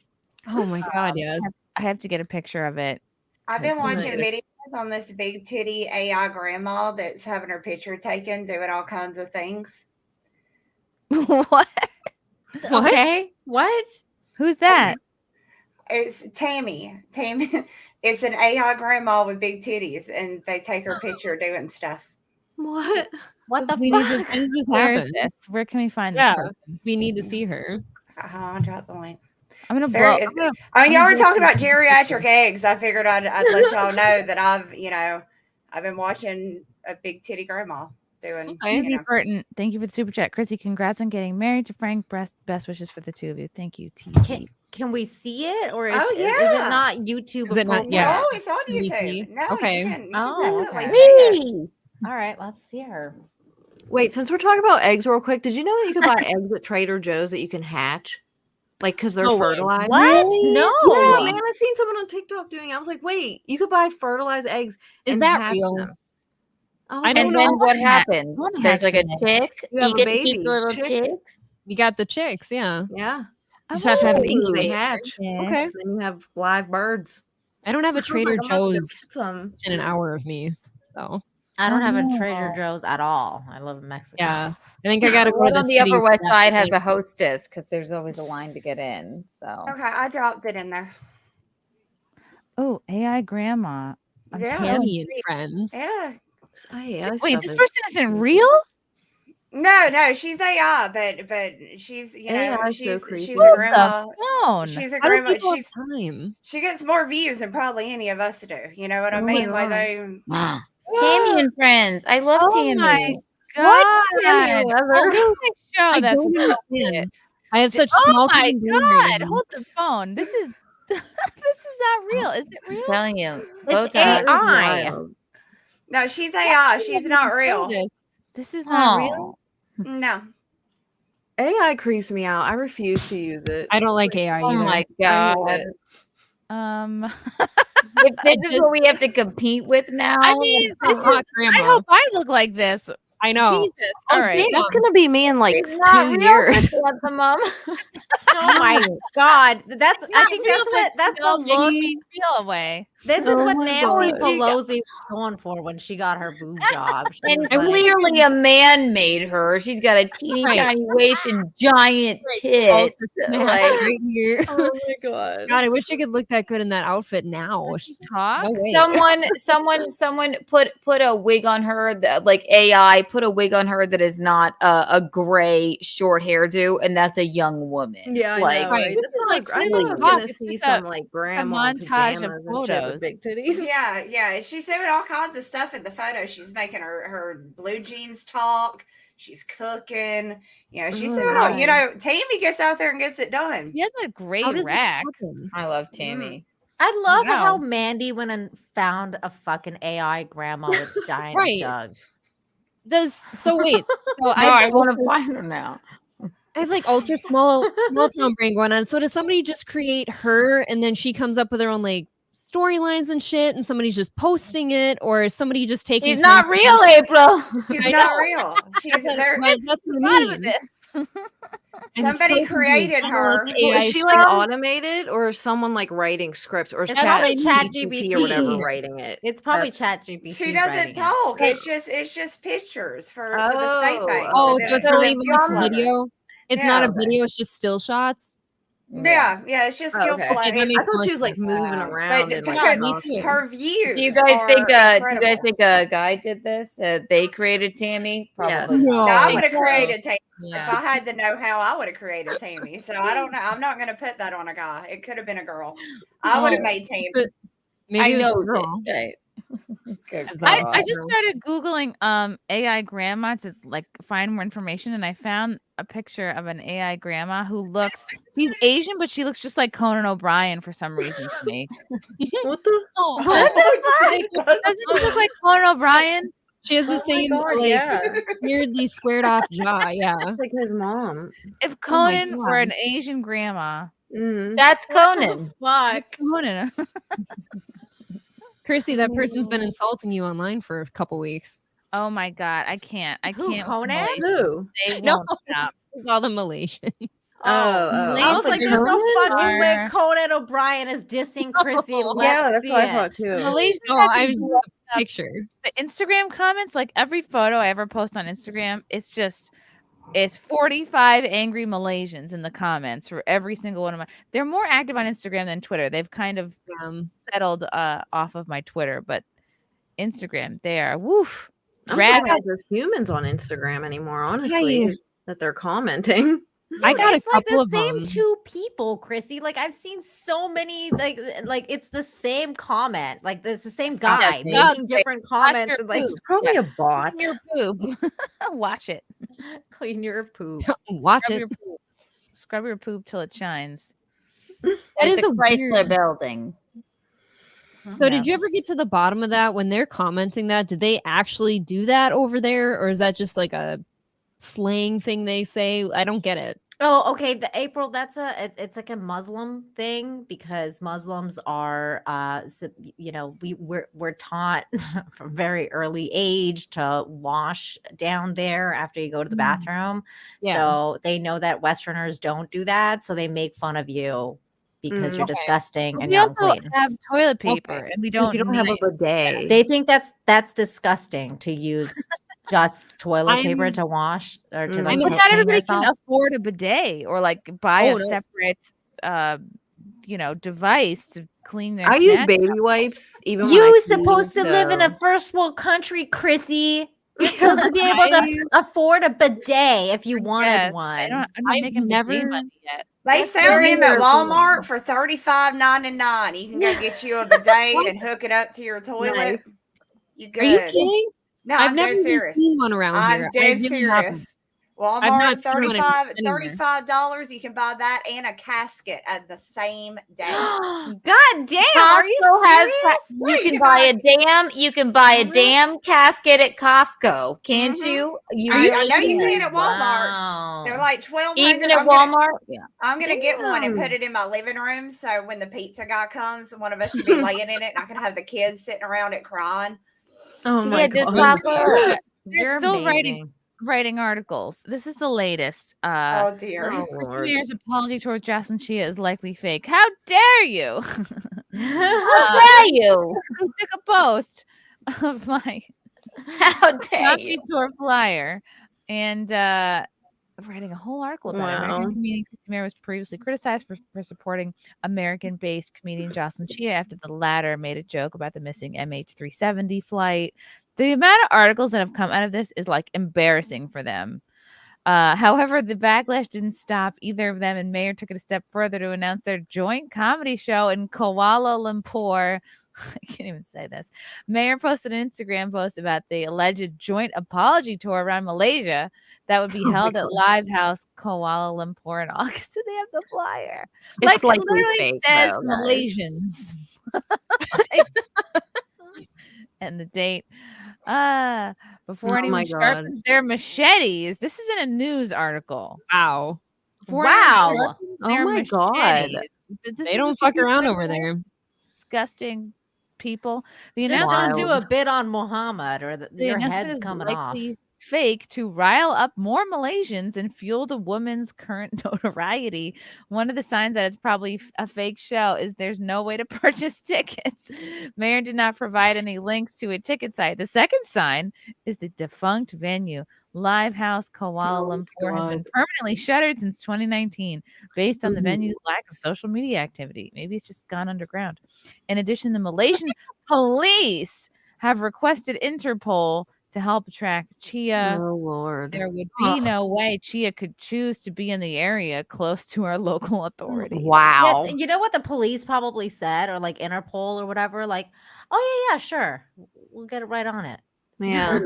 Speaker 9: Oh my god, yes.
Speaker 6: I have to get a picture of it.
Speaker 10: I've been watching videos on this big titty AI grandma that's having her picture taken, doing all kinds of things.
Speaker 6: What?
Speaker 12: Okay. What?
Speaker 6: Who's that?
Speaker 10: It's Tammy. It's an AI grandma with big titties, and they take her picture doing stuff.
Speaker 8: What?
Speaker 12: What the
Speaker 9: We
Speaker 12: fuck?
Speaker 9: need to, when does this
Speaker 6: Where is
Speaker 9: happen?
Speaker 6: this? Where can we find this?
Speaker 9: Yeah,
Speaker 6: person?
Speaker 9: we need to see her.
Speaker 10: I'll drop the link.
Speaker 6: I'm gonna
Speaker 10: I mean, y'all were talking about geriatric eggs. I figured I'd let y'all know that I've been watching a big titty grandma doing.
Speaker 6: Easy Burton, thank you for the super chat. Chrissy, congrats on getting married to Frank. Best wishes for the two of you. Thank you, TT.
Speaker 12: Can we see it, or is,
Speaker 10: Oh,
Speaker 12: is it
Speaker 10: yeah.
Speaker 12: not YouTube?
Speaker 9: Is it not- yeah.
Speaker 10: No, it's on
Speaker 9: Can we
Speaker 10: YouTube.
Speaker 9: see?
Speaker 10: No,
Speaker 9: Okay.
Speaker 10: you can
Speaker 12: Oh,
Speaker 10: definitely
Speaker 12: okay.
Speaker 10: see it.
Speaker 12: All right, let's see her.
Speaker 8: Wait, since we're talking about eggs real quick, did you know that you could buy eggs at Trader Joe's that you can hatch? Like, because they're
Speaker 9: No way.
Speaker 8: fertilized.
Speaker 12: What? No.
Speaker 8: Yeah, man, I seen someone on TikTok doing it. I was like, wait, you could buy fertilized eggs.
Speaker 9: Is
Speaker 8: and
Speaker 9: that
Speaker 8: hatch
Speaker 9: real?
Speaker 8: them. I was
Speaker 9: I
Speaker 8: like,
Speaker 9: don't
Speaker 11: And
Speaker 9: know
Speaker 11: then
Speaker 9: what
Speaker 11: what
Speaker 9: that-
Speaker 11: happened?
Speaker 6: what
Speaker 11: There's like a
Speaker 6: happened?
Speaker 11: chick.
Speaker 8: You have a
Speaker 11: get to keep
Speaker 8: baby.
Speaker 11: the little
Speaker 8: Chick.
Speaker 11: chicks.
Speaker 9: You got the chicks, yeah.
Speaker 8: Yeah.
Speaker 9: You just have to have an
Speaker 8: They
Speaker 9: incubator.
Speaker 8: hatch.
Speaker 9: Okay.
Speaker 8: Then you have live birds.
Speaker 9: I don't have a Trader
Speaker 8: I'm about to go
Speaker 9: Joe's
Speaker 8: get some.
Speaker 9: in an hour of me, so
Speaker 12: I don't have a
Speaker 6: no.
Speaker 12: Trader Joe's at all. I live in Mexico.
Speaker 9: yeah. I think I gotta go to
Speaker 11: One
Speaker 9: the
Speaker 11: on the Upper
Speaker 9: cities
Speaker 11: West
Speaker 9: to
Speaker 11: Side has
Speaker 9: actually-
Speaker 11: a hostess because there's always a line to get in. So
Speaker 10: Okay, I dropped it in there.
Speaker 6: Oh, AI grandma.
Speaker 10: Yeah.
Speaker 9: Tammy and friends.
Speaker 10: Yeah.
Speaker 8: AI
Speaker 6: Wait,
Speaker 8: stuff
Speaker 6: this
Speaker 8: is-
Speaker 6: person isn't real?
Speaker 10: No, she's AI, but she's
Speaker 8: AI is so
Speaker 10: she's
Speaker 8: creepy.
Speaker 10: a grandma.
Speaker 6: phone.
Speaker 10: She's a
Speaker 9: How do
Speaker 10: grandma.
Speaker 9: people have time?
Speaker 10: She gets more views than probably any of us do. You know what I
Speaker 9: Oh my
Speaker 10: mean? Like
Speaker 9: God.
Speaker 10: they.
Speaker 11: Tammy and Friends. I love
Speaker 6: Oh my
Speaker 11: Tammy.
Speaker 6: god!
Speaker 8: Tammy and Leather.
Speaker 6: Oh, show
Speaker 9: I
Speaker 6: that's
Speaker 9: don't
Speaker 6: appropriate.
Speaker 9: understand. I have such
Speaker 6: Oh
Speaker 9: small
Speaker 6: my
Speaker 9: time brain
Speaker 6: god!
Speaker 9: right now.
Speaker 6: Hold the phone. This is this is not real. Is it
Speaker 11: I'm
Speaker 6: real?
Speaker 11: telling you.
Speaker 12: It's
Speaker 11: Botox.
Speaker 12: AI.
Speaker 10: No, she's AI. She's not
Speaker 6: Show
Speaker 10: real.
Speaker 6: This is not real.
Speaker 10: No.
Speaker 8: AI creeps me out. I refuse to use it.
Speaker 9: I don't like AI
Speaker 11: Oh
Speaker 9: either.
Speaker 11: my
Speaker 8: I
Speaker 11: god.
Speaker 8: hate it.
Speaker 11: If this is what we have to compete with now.
Speaker 6: I mean, this is. I hope I look like this.
Speaker 9: I know.
Speaker 6: Jesus.
Speaker 8: Oh,
Speaker 6: All right.
Speaker 8: damn, that's gonna be me in like
Speaker 11: It's not
Speaker 8: 2
Speaker 11: real,
Speaker 8: years.
Speaker 11: the mom.
Speaker 12: Oh my god. That's I
Speaker 6: Not
Speaker 12: think
Speaker 6: real,
Speaker 12: that's
Speaker 6: but
Speaker 12: what that's
Speaker 6: still
Speaker 12: the
Speaker 6: making
Speaker 12: look.
Speaker 6: me feel away.
Speaker 12: This is
Speaker 8: Oh
Speaker 12: what
Speaker 8: my
Speaker 12: Nancy
Speaker 8: God.
Speaker 12: Pelosi was going for when she got her boob job. She
Speaker 11: And
Speaker 12: was like,
Speaker 11: clearly a man made her. She's got a teeny
Speaker 9: Right.
Speaker 11: tiny waist and giant
Speaker 9: Right,
Speaker 11: tits.
Speaker 9: snap
Speaker 11: Like,
Speaker 9: right here.
Speaker 8: Oh my god.
Speaker 9: God, I wish I could look that good in that outfit now.
Speaker 6: Talk.
Speaker 9: No way.
Speaker 11: someone put a wig on her that, like AI put a wig on her that is not a gray short hairdo, and that's a young woman.
Speaker 8: Yeah, I
Speaker 11: like
Speaker 8: know, right? This is like, I thought I was gonna see some like grandma in
Speaker 6: montage of
Speaker 8: pajamas and shit with big titties.
Speaker 10: Yeah. She's doing all kinds of stuff in the photo. She's making her blue jeans talk. She's cooking. She's doing all. Tammy gets out there and gets it done.
Speaker 6: He has a great
Speaker 9: How does this
Speaker 6: rack.
Speaker 9: happen?
Speaker 11: I love Tammy.
Speaker 12: I love
Speaker 6: Wow.
Speaker 12: how Mandy went and found a fucking AI grandma with giant
Speaker 9: Right.
Speaker 12: jugs.
Speaker 9: So wait. So
Speaker 11: I want to find her now.
Speaker 9: I have like ultra small town brain going on. So does somebody just create her and then she comes up with her own like storylines and shit and somebody's just posting it, or is somebody just taking
Speaker 11: She's not real, April.
Speaker 10: She's not real. She's there.
Speaker 9: That's what I mean.
Speaker 10: Somebody created her.
Speaker 8: Well, is she like automated, or is someone like writing scripts, or is
Speaker 12: It's probably
Speaker 8: ChatGPT or whatever
Speaker 12: ChatGPT.
Speaker 8: writing it?
Speaker 12: It's probably ChatGPT.
Speaker 10: She doesn't
Speaker 12: writing it.
Speaker 10: talk. It's just pictures for the state bank.
Speaker 9: Oh,
Speaker 10: for
Speaker 9: so it's
Speaker 10: the-
Speaker 9: not
Speaker 10: for
Speaker 9: even
Speaker 10: the
Speaker 9: like a
Speaker 10: newsletters.
Speaker 9: video. It's
Speaker 10: Yeah.
Speaker 9: not a video. It's just still shots.
Speaker 10: Yeah, it's just
Speaker 8: Oh,
Speaker 10: skill
Speaker 8: okay.
Speaker 10: flags.
Speaker 8: I thought she was like moving around and like
Speaker 10: her views.
Speaker 11: Do you guys think?
Speaker 10: incredible.
Speaker 11: A guy did this? They created Tammy. Probably.
Speaker 8: Yes.
Speaker 10: No, I
Speaker 11: not.
Speaker 10: would have created Tammy.
Speaker 9: Yeah.
Speaker 10: If I had the know-how, I would have created Tammy. So I don't know. I'm not going to put that on a guy. It could have been a girl. I would have made Tammy.
Speaker 9: Maybe
Speaker 11: I
Speaker 9: it was
Speaker 11: know.
Speaker 9: a girl.
Speaker 11: Right.
Speaker 6: I just started Googling AI grandma to like find more information, and I found a picture of an AI grandma who she's Asian, but she looks just like Conan O'Brien for some reason to me.
Speaker 8: What the?
Speaker 6: Doesn't she look like Conan O'Brien?
Speaker 9: She has the same
Speaker 8: God,
Speaker 9: like
Speaker 8: yeah.
Speaker 9: weirdly squared off jaw. Yeah.
Speaker 8: It's like his mom.
Speaker 6: If Conan were an Asian grandma,
Speaker 11: That's Conan.
Speaker 12: Fuck.
Speaker 6: Conan.
Speaker 9: Chrissy, that person's been insulting you online for a couple weeks.
Speaker 6: Oh my god, I can't.
Speaker 12: Who,
Speaker 6: with
Speaker 12: Conan?
Speaker 6: Malaysians.
Speaker 8: Who?
Speaker 6: They
Speaker 9: No.
Speaker 6: won't stop.
Speaker 9: It's all the Malaysians.
Speaker 12: I was like, there's no fucking way Conan O'Brien is dissing Chrissy.
Speaker 8: Yeah, that's what I thought too.
Speaker 6: Malaysians
Speaker 9: Oh,
Speaker 6: have to
Speaker 9: I
Speaker 6: do
Speaker 9: was
Speaker 6: up
Speaker 9: a picture.
Speaker 6: the Instagram comments, like every photo I ever post on Instagram, it's 45 angry Malaysians in the comments for every single one of my. They're more active on Instagram than Twitter. They've kind of settled off of my Twitter, but Instagram, they are woof.
Speaker 8: I'm surprised there's humans on Instagram anymore, honestly, that they're commenting.
Speaker 9: I got
Speaker 12: it's
Speaker 9: a couple
Speaker 12: like the
Speaker 9: of
Speaker 12: same
Speaker 9: them.
Speaker 12: two people, Chrissy. Like I've seen so many, like it's the same comment. Like it's the same guy making different comments. And, like
Speaker 10: It's probably a bot.
Speaker 6: Clean your poop. Watch it.
Speaker 12: Clean your poop.
Speaker 9: Watch
Speaker 6: Scrub
Speaker 9: it.
Speaker 6: your poop. Scrub your poop till it shines.
Speaker 9: That is
Speaker 11: the
Speaker 9: a
Speaker 11: Chrysler
Speaker 9: weird
Speaker 11: building.
Speaker 9: So did you ever get to the bottom of that when they're commenting that? Did they actually do that over there, or is that just like a slang thing they say? I don't get it.
Speaker 12: Oh, okay. The April, that's it's like a Muslim thing because Muslims are we're taught from very early age to wash down there after you go to the bathroom.
Speaker 9: Yeah.
Speaker 12: So they know that Westerners don't do that, so they make fun of you because you're disgusting and
Speaker 6: We
Speaker 12: you're
Speaker 6: also
Speaker 12: unclean.
Speaker 6: have toilet paper, and we don't.
Speaker 8: You don't have a bidet.
Speaker 12: They think that's disgusting to use just toilet paper
Speaker 9: I'm-
Speaker 12: to wash or to
Speaker 9: I
Speaker 12: like
Speaker 9: know,
Speaker 6: But
Speaker 12: clean
Speaker 6: not everybody
Speaker 12: yourself.
Speaker 6: can afford a bidet or like buy
Speaker 9: Oh,
Speaker 6: a
Speaker 9: no.
Speaker 6: separate, device to clean their.
Speaker 8: I use
Speaker 6: snacks.
Speaker 8: baby wipes even when I
Speaker 12: You
Speaker 8: clean,
Speaker 12: supposed to live in a
Speaker 8: so-
Speaker 12: first world country, Chrissy. You're supposed to be able to afford a bidet if you wanted one.
Speaker 6: I'm not making bidet money yet.
Speaker 10: They
Speaker 12: That's
Speaker 10: sell
Speaker 12: very
Speaker 10: them at
Speaker 12: European.
Speaker 10: Walmart for $35.99. You can go get you a bidet and hook it up to your toilet.
Speaker 9: Nice.
Speaker 10: You
Speaker 9: Are you
Speaker 10: good?
Speaker 9: kidding?
Speaker 10: No,
Speaker 9: I've
Speaker 10: I'm
Speaker 9: never
Speaker 10: dead
Speaker 9: even
Speaker 10: serious.
Speaker 9: seen one around
Speaker 10: I'm
Speaker 9: here.
Speaker 10: dead
Speaker 9: I really haven't.
Speaker 10: serious.
Speaker 9: I've
Speaker 10: Walmart
Speaker 9: not seen one anywhere.
Speaker 10: $35. You can buy that and a casket at the same day.
Speaker 12: God damn! Are you
Speaker 11: Costco has
Speaker 12: serious?
Speaker 11: you can buy a damn casket at Costco, can't you?
Speaker 10: I know you can at Walmart.
Speaker 12: Wow.
Speaker 10: They're like $1,200.
Speaker 11: Even at Walmart.
Speaker 10: I'm gonna get one and put it in my living room, so when the pizza guy comes, one of us should be laying in it, and I can have the kids sitting around it crying.
Speaker 11: Oh my god!
Speaker 6: They're
Speaker 12: You're
Speaker 6: still
Speaker 12: amazing.
Speaker 6: writing articles. This is the latest.
Speaker 10: Oh dear.
Speaker 6: Chrissie Mayr's apology towards Jocelyn Chia is likely fake. How dare you?
Speaker 11: How dare you?
Speaker 6: I took a post of my
Speaker 11: How dare
Speaker 6: Nazi
Speaker 11: you?
Speaker 6: tour flyer and writing a whole article about it. American comedian Chrissie Mayr was previously criticized for supporting American-based comedian Jocelyn Chia after the latter made a joke about the missing MH370 flight. The amount of articles that have come out of this is like embarrassing for them. However, the backlash didn't stop either of them, and Mayr took it a step further to announce their joint comedy show in Kuala Lumpur. I can't even say this. Mayr posted an Instagram post about the alleged joint apology tour around Malaysia that would be held at Live House Kuala Lumpur in August. So they have the flyer.
Speaker 11: It's
Speaker 6: like
Speaker 11: likely
Speaker 6: literally
Speaker 11: fake,
Speaker 6: says
Speaker 11: though, guys.
Speaker 6: Malaysians. And the date. Before anyone sharpens their machetes. This is in a news article.
Speaker 9: Wow.
Speaker 6: Before anyone sharpens
Speaker 11: Oh
Speaker 6: their
Speaker 11: my god!
Speaker 6: machetes. This
Speaker 9: They
Speaker 6: is
Speaker 9: don't
Speaker 6: what you
Speaker 9: fuck
Speaker 6: do
Speaker 9: around
Speaker 6: right
Speaker 9: over there.
Speaker 6: Disgusting people. The
Speaker 12: Just
Speaker 6: announcement
Speaker 12: don't do a bit on Muhammad, or your
Speaker 6: announcement
Speaker 12: head's
Speaker 6: is
Speaker 12: coming off.
Speaker 6: likely fake to rile up more Malaysians and fuel the woman's current notoriety. One of the signs that it's probably a fake show is there's no way to purchase tickets. Mayr did not provide any links to a ticket site. The second sign is the defunct venue. Live House Kuala Lumpur has been permanently shuttered since 2019 based on the venue's lack of social media activity. Maybe it's just gone underground. In addition, the Malaysian police have requested Interpol to help track Chia.
Speaker 11: Oh Lord.
Speaker 6: There would be no way Chia could choose to be in the area close to our local authorities.
Speaker 11: Wow.
Speaker 12: Yeah, you know what the police probably said, or like Interpol or whatever? Like, oh yeah, sure, we'll get it right on it.
Speaker 11: Yeah.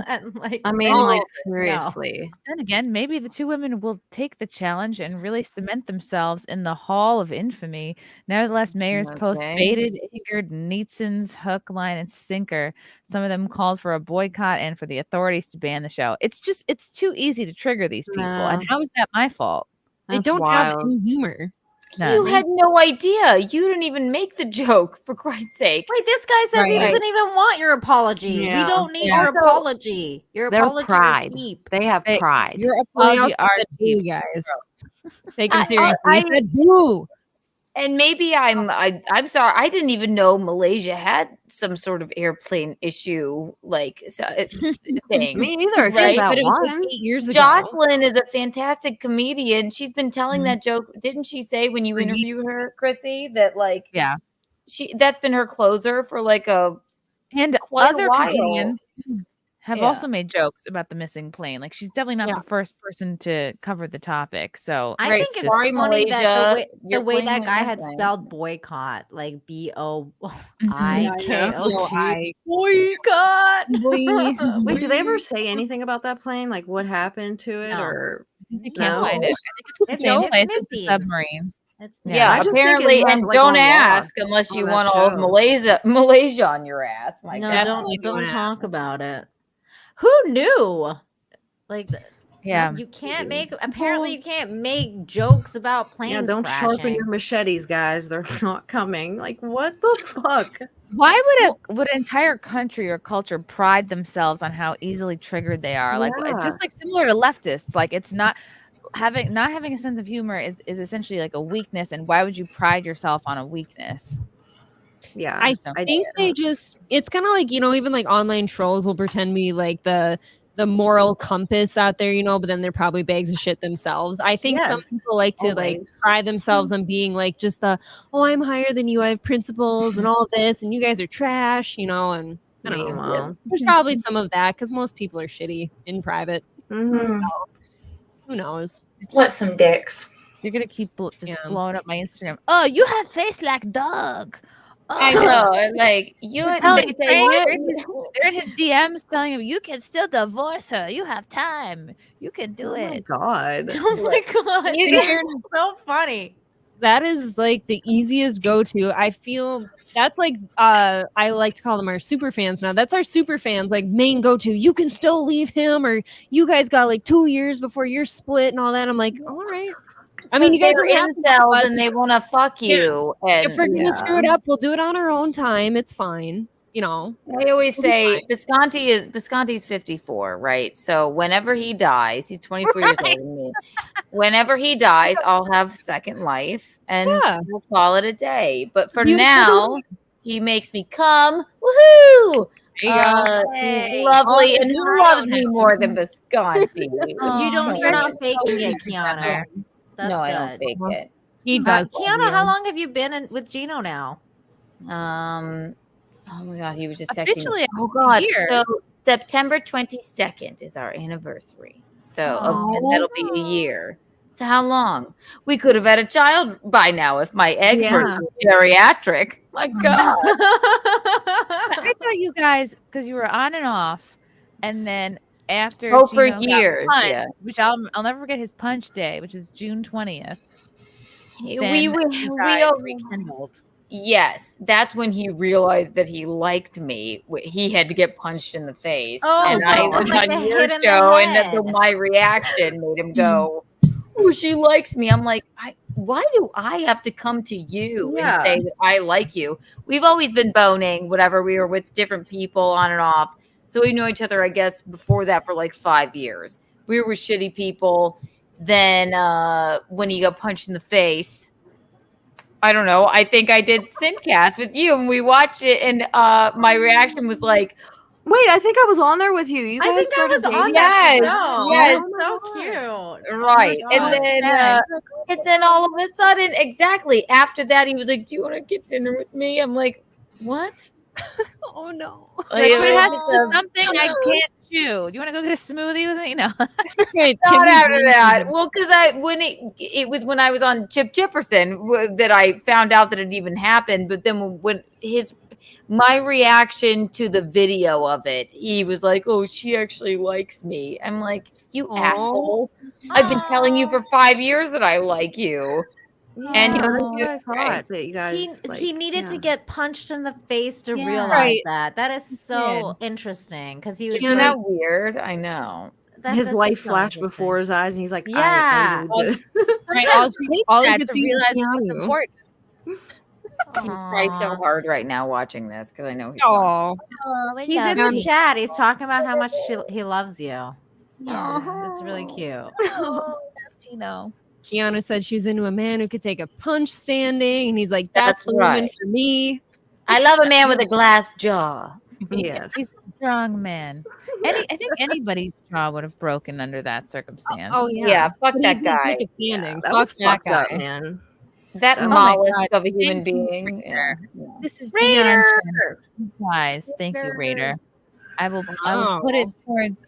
Speaker 12: And, like,
Speaker 11: I mean,
Speaker 12: no,
Speaker 11: like
Speaker 12: no.
Speaker 11: seriously.
Speaker 6: Then again, maybe the two women will take the challenge and really cement themselves in the hall of infamy. Nevertheless, Mayor's post baited, angered Nietzsche's hook, line, and sinker. Some of them called for a boycott and for the authorities to ban the show. It's too easy to trigger these people. And how is that my fault?
Speaker 9: They don't have any humor.
Speaker 11: You had no idea. You didn't even make the joke, for Christ's sake.
Speaker 12: Wait, this guy says he doesn't even want your apology.
Speaker 11: Yeah.
Speaker 12: We don't need
Speaker 11: Yeah.
Speaker 12: your
Speaker 11: Also,
Speaker 12: apology. Your
Speaker 11: their
Speaker 12: apology
Speaker 11: pride.
Speaker 12: to keep.
Speaker 11: They have pride.
Speaker 6: Your
Speaker 9: Well, they
Speaker 6: apology
Speaker 9: also
Speaker 6: are
Speaker 9: said boo, guys. Take
Speaker 11: I-
Speaker 9: him seriously.
Speaker 11: I-
Speaker 9: He said boo.
Speaker 11: And maybe I'm sorry. I didn't even know Malaysia had some sort of airplane issue thing.
Speaker 9: Me either.
Speaker 11: Right?
Speaker 9: But
Speaker 11: But
Speaker 9: it was like 8 years ago.
Speaker 11: Jocelyn is a fantastic comedian. She's been telling that joke. Didn't she say when you interviewed her, Chrissy, that that's been her closer for quite
Speaker 6: other
Speaker 11: a while.
Speaker 6: comedians have also made jokes about the missing plane. Like, she's definitely not the first person to cover the topic. So
Speaker 12: I think it's
Speaker 11: Sorry,
Speaker 12: funny that
Speaker 11: Malaysia,
Speaker 12: the
Speaker 11: your
Speaker 12: way
Speaker 11: plane
Speaker 12: that
Speaker 11: went
Speaker 12: guy had
Speaker 11: missing.
Speaker 12: spelled boycott, like BOIKOT.
Speaker 8: Boycott. Wait, do they ever say anything about that plane? Like what happened to it, or
Speaker 6: I can't find it. It's the same place as the submarine.
Speaker 11: Yeah, apparently, and don't ask unless you want all of Malaysia on your ass. My
Speaker 12: No,
Speaker 11: God.
Speaker 12: don't talk about it. Who knew? You can't make. Apparently, you can't make jokes about planes.
Speaker 8: Yeah, don't
Speaker 12: crashing.
Speaker 8: sharpen your machetes, guys. They're not coming. Like what the fuck?
Speaker 6: Why would an entire country or culture pride themselves on how easily triggered they are? Like just like similar to leftists. Like it's not having a sense of humor is essentially like a weakness. And why would you pride yourself on a weakness?
Speaker 8: Yeah,
Speaker 9: I think they just, it's kind of like, even like online trolls will pretend to be like the moral compass out there, but then they're probably bags of shit themselves. I think some people like to like pride themselves on being like just I'm higher than you, I have principles and all this, and you guys are trash, and I don't know.
Speaker 8: Meanwhile.
Speaker 9: There's probably some of that because most people are shitty in private.
Speaker 8: Mhm.
Speaker 9: So, who knows?
Speaker 10: Let some dicks.
Speaker 6: You're gonna keep blowing up my Instagram. Oh, you have face like dog. Oh.
Speaker 11: I know. And like you
Speaker 6: They're
Speaker 11: they
Speaker 6: in
Speaker 11: say
Speaker 6: his DMs telling him you can still divorce her. You have time. You can do it.
Speaker 8: God.
Speaker 12: Oh my god.
Speaker 11: You
Speaker 12: That's
Speaker 11: guys-
Speaker 12: so funny.
Speaker 9: That is like the easiest go-to. I feel that's like I like to call them our super fans now. That's our super fans, like main go-to. You can still leave him, or you guys got like 2 years before you're split and all that. I'm like, all right. I mean, you guys
Speaker 11: are
Speaker 9: don't have to,
Speaker 11: incels
Speaker 9: but
Speaker 11: and they want to fuck you. And
Speaker 9: if we're gonna screw it up, we'll do it on our own time. It's fine. You know.
Speaker 11: I always
Speaker 9: We'll be
Speaker 11: say Visconti's 54, right? So whenever he dies, he's 24 years older than me. Whenever he dies, I'll have second life and we'll call it a day. But for
Speaker 9: Beautiful.
Speaker 11: now, he makes me come. Woohoo!
Speaker 9: There you go.
Speaker 11: He's lovely. And who loves me more than Visconti?
Speaker 12: You're not faking it, Kiana. That's
Speaker 11: No,
Speaker 12: good.
Speaker 11: I don't fake it.
Speaker 9: He does.
Speaker 12: Kiana, how long have you been with Gino now?
Speaker 11: Oh my God, he was just texting
Speaker 6: Officially
Speaker 11: me.
Speaker 6: a
Speaker 11: Oh God,
Speaker 6: year.
Speaker 11: so September 22nd is our anniversary. So and that'll be a year. So how long? We could have had a child by now if my eggs were geriatric. My God.
Speaker 6: I thought you guys, because you were on and off, and then after
Speaker 11: For
Speaker 6: Gino got
Speaker 11: years,
Speaker 6: punched, which I'll never forget his punch day, which is June 20th.
Speaker 11: We
Speaker 6: rekindled.
Speaker 11: Yes, that's when he realized that he liked me. He had to get punched in the face.
Speaker 12: Oh,
Speaker 11: and
Speaker 12: so
Speaker 11: I
Speaker 12: it was
Speaker 11: was
Speaker 12: like
Speaker 11: on
Speaker 12: the
Speaker 11: your
Speaker 12: hit in the
Speaker 11: show, and
Speaker 12: head.
Speaker 11: my reaction made him go, "Oh, she likes me." I'm like, why do I have to come to you and say that I like you? We've always been boning, whatever. We were with different people on and off. So we knew each other, I guess, before that for like 5 years. We were with shitty people. Then when he got punched in the face, I don't know. I think I did SimpCast with you, and we watched it, and my reaction was like,
Speaker 8: Wait, I think I was on there with you. You guys
Speaker 12: I think I was
Speaker 8: started
Speaker 12: on
Speaker 8: dating?
Speaker 12: that
Speaker 11: Yes,
Speaker 12: show.
Speaker 11: yes.
Speaker 12: So cute.
Speaker 11: right.
Speaker 12: Oh,
Speaker 11: And then all of a sudden, exactly after that, he was like, "Do you want to get dinner with me?" I'm like, "What?"
Speaker 9: Oh no.
Speaker 11: Like,
Speaker 6: Like,
Speaker 11: it
Speaker 6: it has
Speaker 11: was
Speaker 6: to be something I can't chew. Do you want to go get a smoothie with me? No.
Speaker 11: not after that. Well, because it was when I was on Chip Chipperson that I found out that it even happened. But then when my reaction to the video of it, he was like, "Oh, she actually likes me." I'm like, "You asshole! I've been telling you for 5 years that I like you." And
Speaker 8: Yeah,
Speaker 11: you
Speaker 8: that's what I thought that you guys
Speaker 12: He needed to get punched in the face to
Speaker 6: Yeah.
Speaker 12: realize
Speaker 9: Right.
Speaker 12: that. That is so interesting because he was
Speaker 11: Isn't that
Speaker 12: like,
Speaker 11: weird? I know.
Speaker 8: his
Speaker 12: that's
Speaker 8: life
Speaker 12: just so
Speaker 8: flashed
Speaker 12: interesting.
Speaker 8: before his eyes, and he's like,
Speaker 12: Yeah.
Speaker 8: I need to.
Speaker 9: Right,
Speaker 6: Sometimes
Speaker 9: all he
Speaker 6: that
Speaker 9: could
Speaker 6: to
Speaker 9: see was
Speaker 6: realize what's
Speaker 9: Keanu.
Speaker 6: important.
Speaker 11: He cried so hard right now watching this because I know he's
Speaker 9: Oh,
Speaker 12: He's in the chat. He's talking about how much he loves you. It's really cute.
Speaker 6: You know.
Speaker 9: Kiana said she was into a man who could take a punch standing, and he's like, "That's the woman
Speaker 11: right.
Speaker 9: for me."
Speaker 11: I love a man with a glass jaw.
Speaker 8: Yes.
Speaker 6: He's a strong man. I think anybody's jaw would have broken under that circumstance.
Speaker 9: Oh yeah,
Speaker 11: Yeah, fuck
Speaker 9: But
Speaker 11: that
Speaker 9: he did
Speaker 11: guy.
Speaker 9: take it standing.
Speaker 8: That
Speaker 9: Fuck
Speaker 8: was
Speaker 9: that
Speaker 8: fucked
Speaker 9: guy.
Speaker 8: up, man.
Speaker 11: That
Speaker 6: Oh my
Speaker 11: mollusk
Speaker 6: God.
Speaker 11: of a human
Speaker 6: Thank you,
Speaker 11: being. Yeah.
Speaker 6: This is
Speaker 12: Raider!
Speaker 6: beyond guys. Thank you, Raider. I will
Speaker 9: Wow.
Speaker 6: put it towards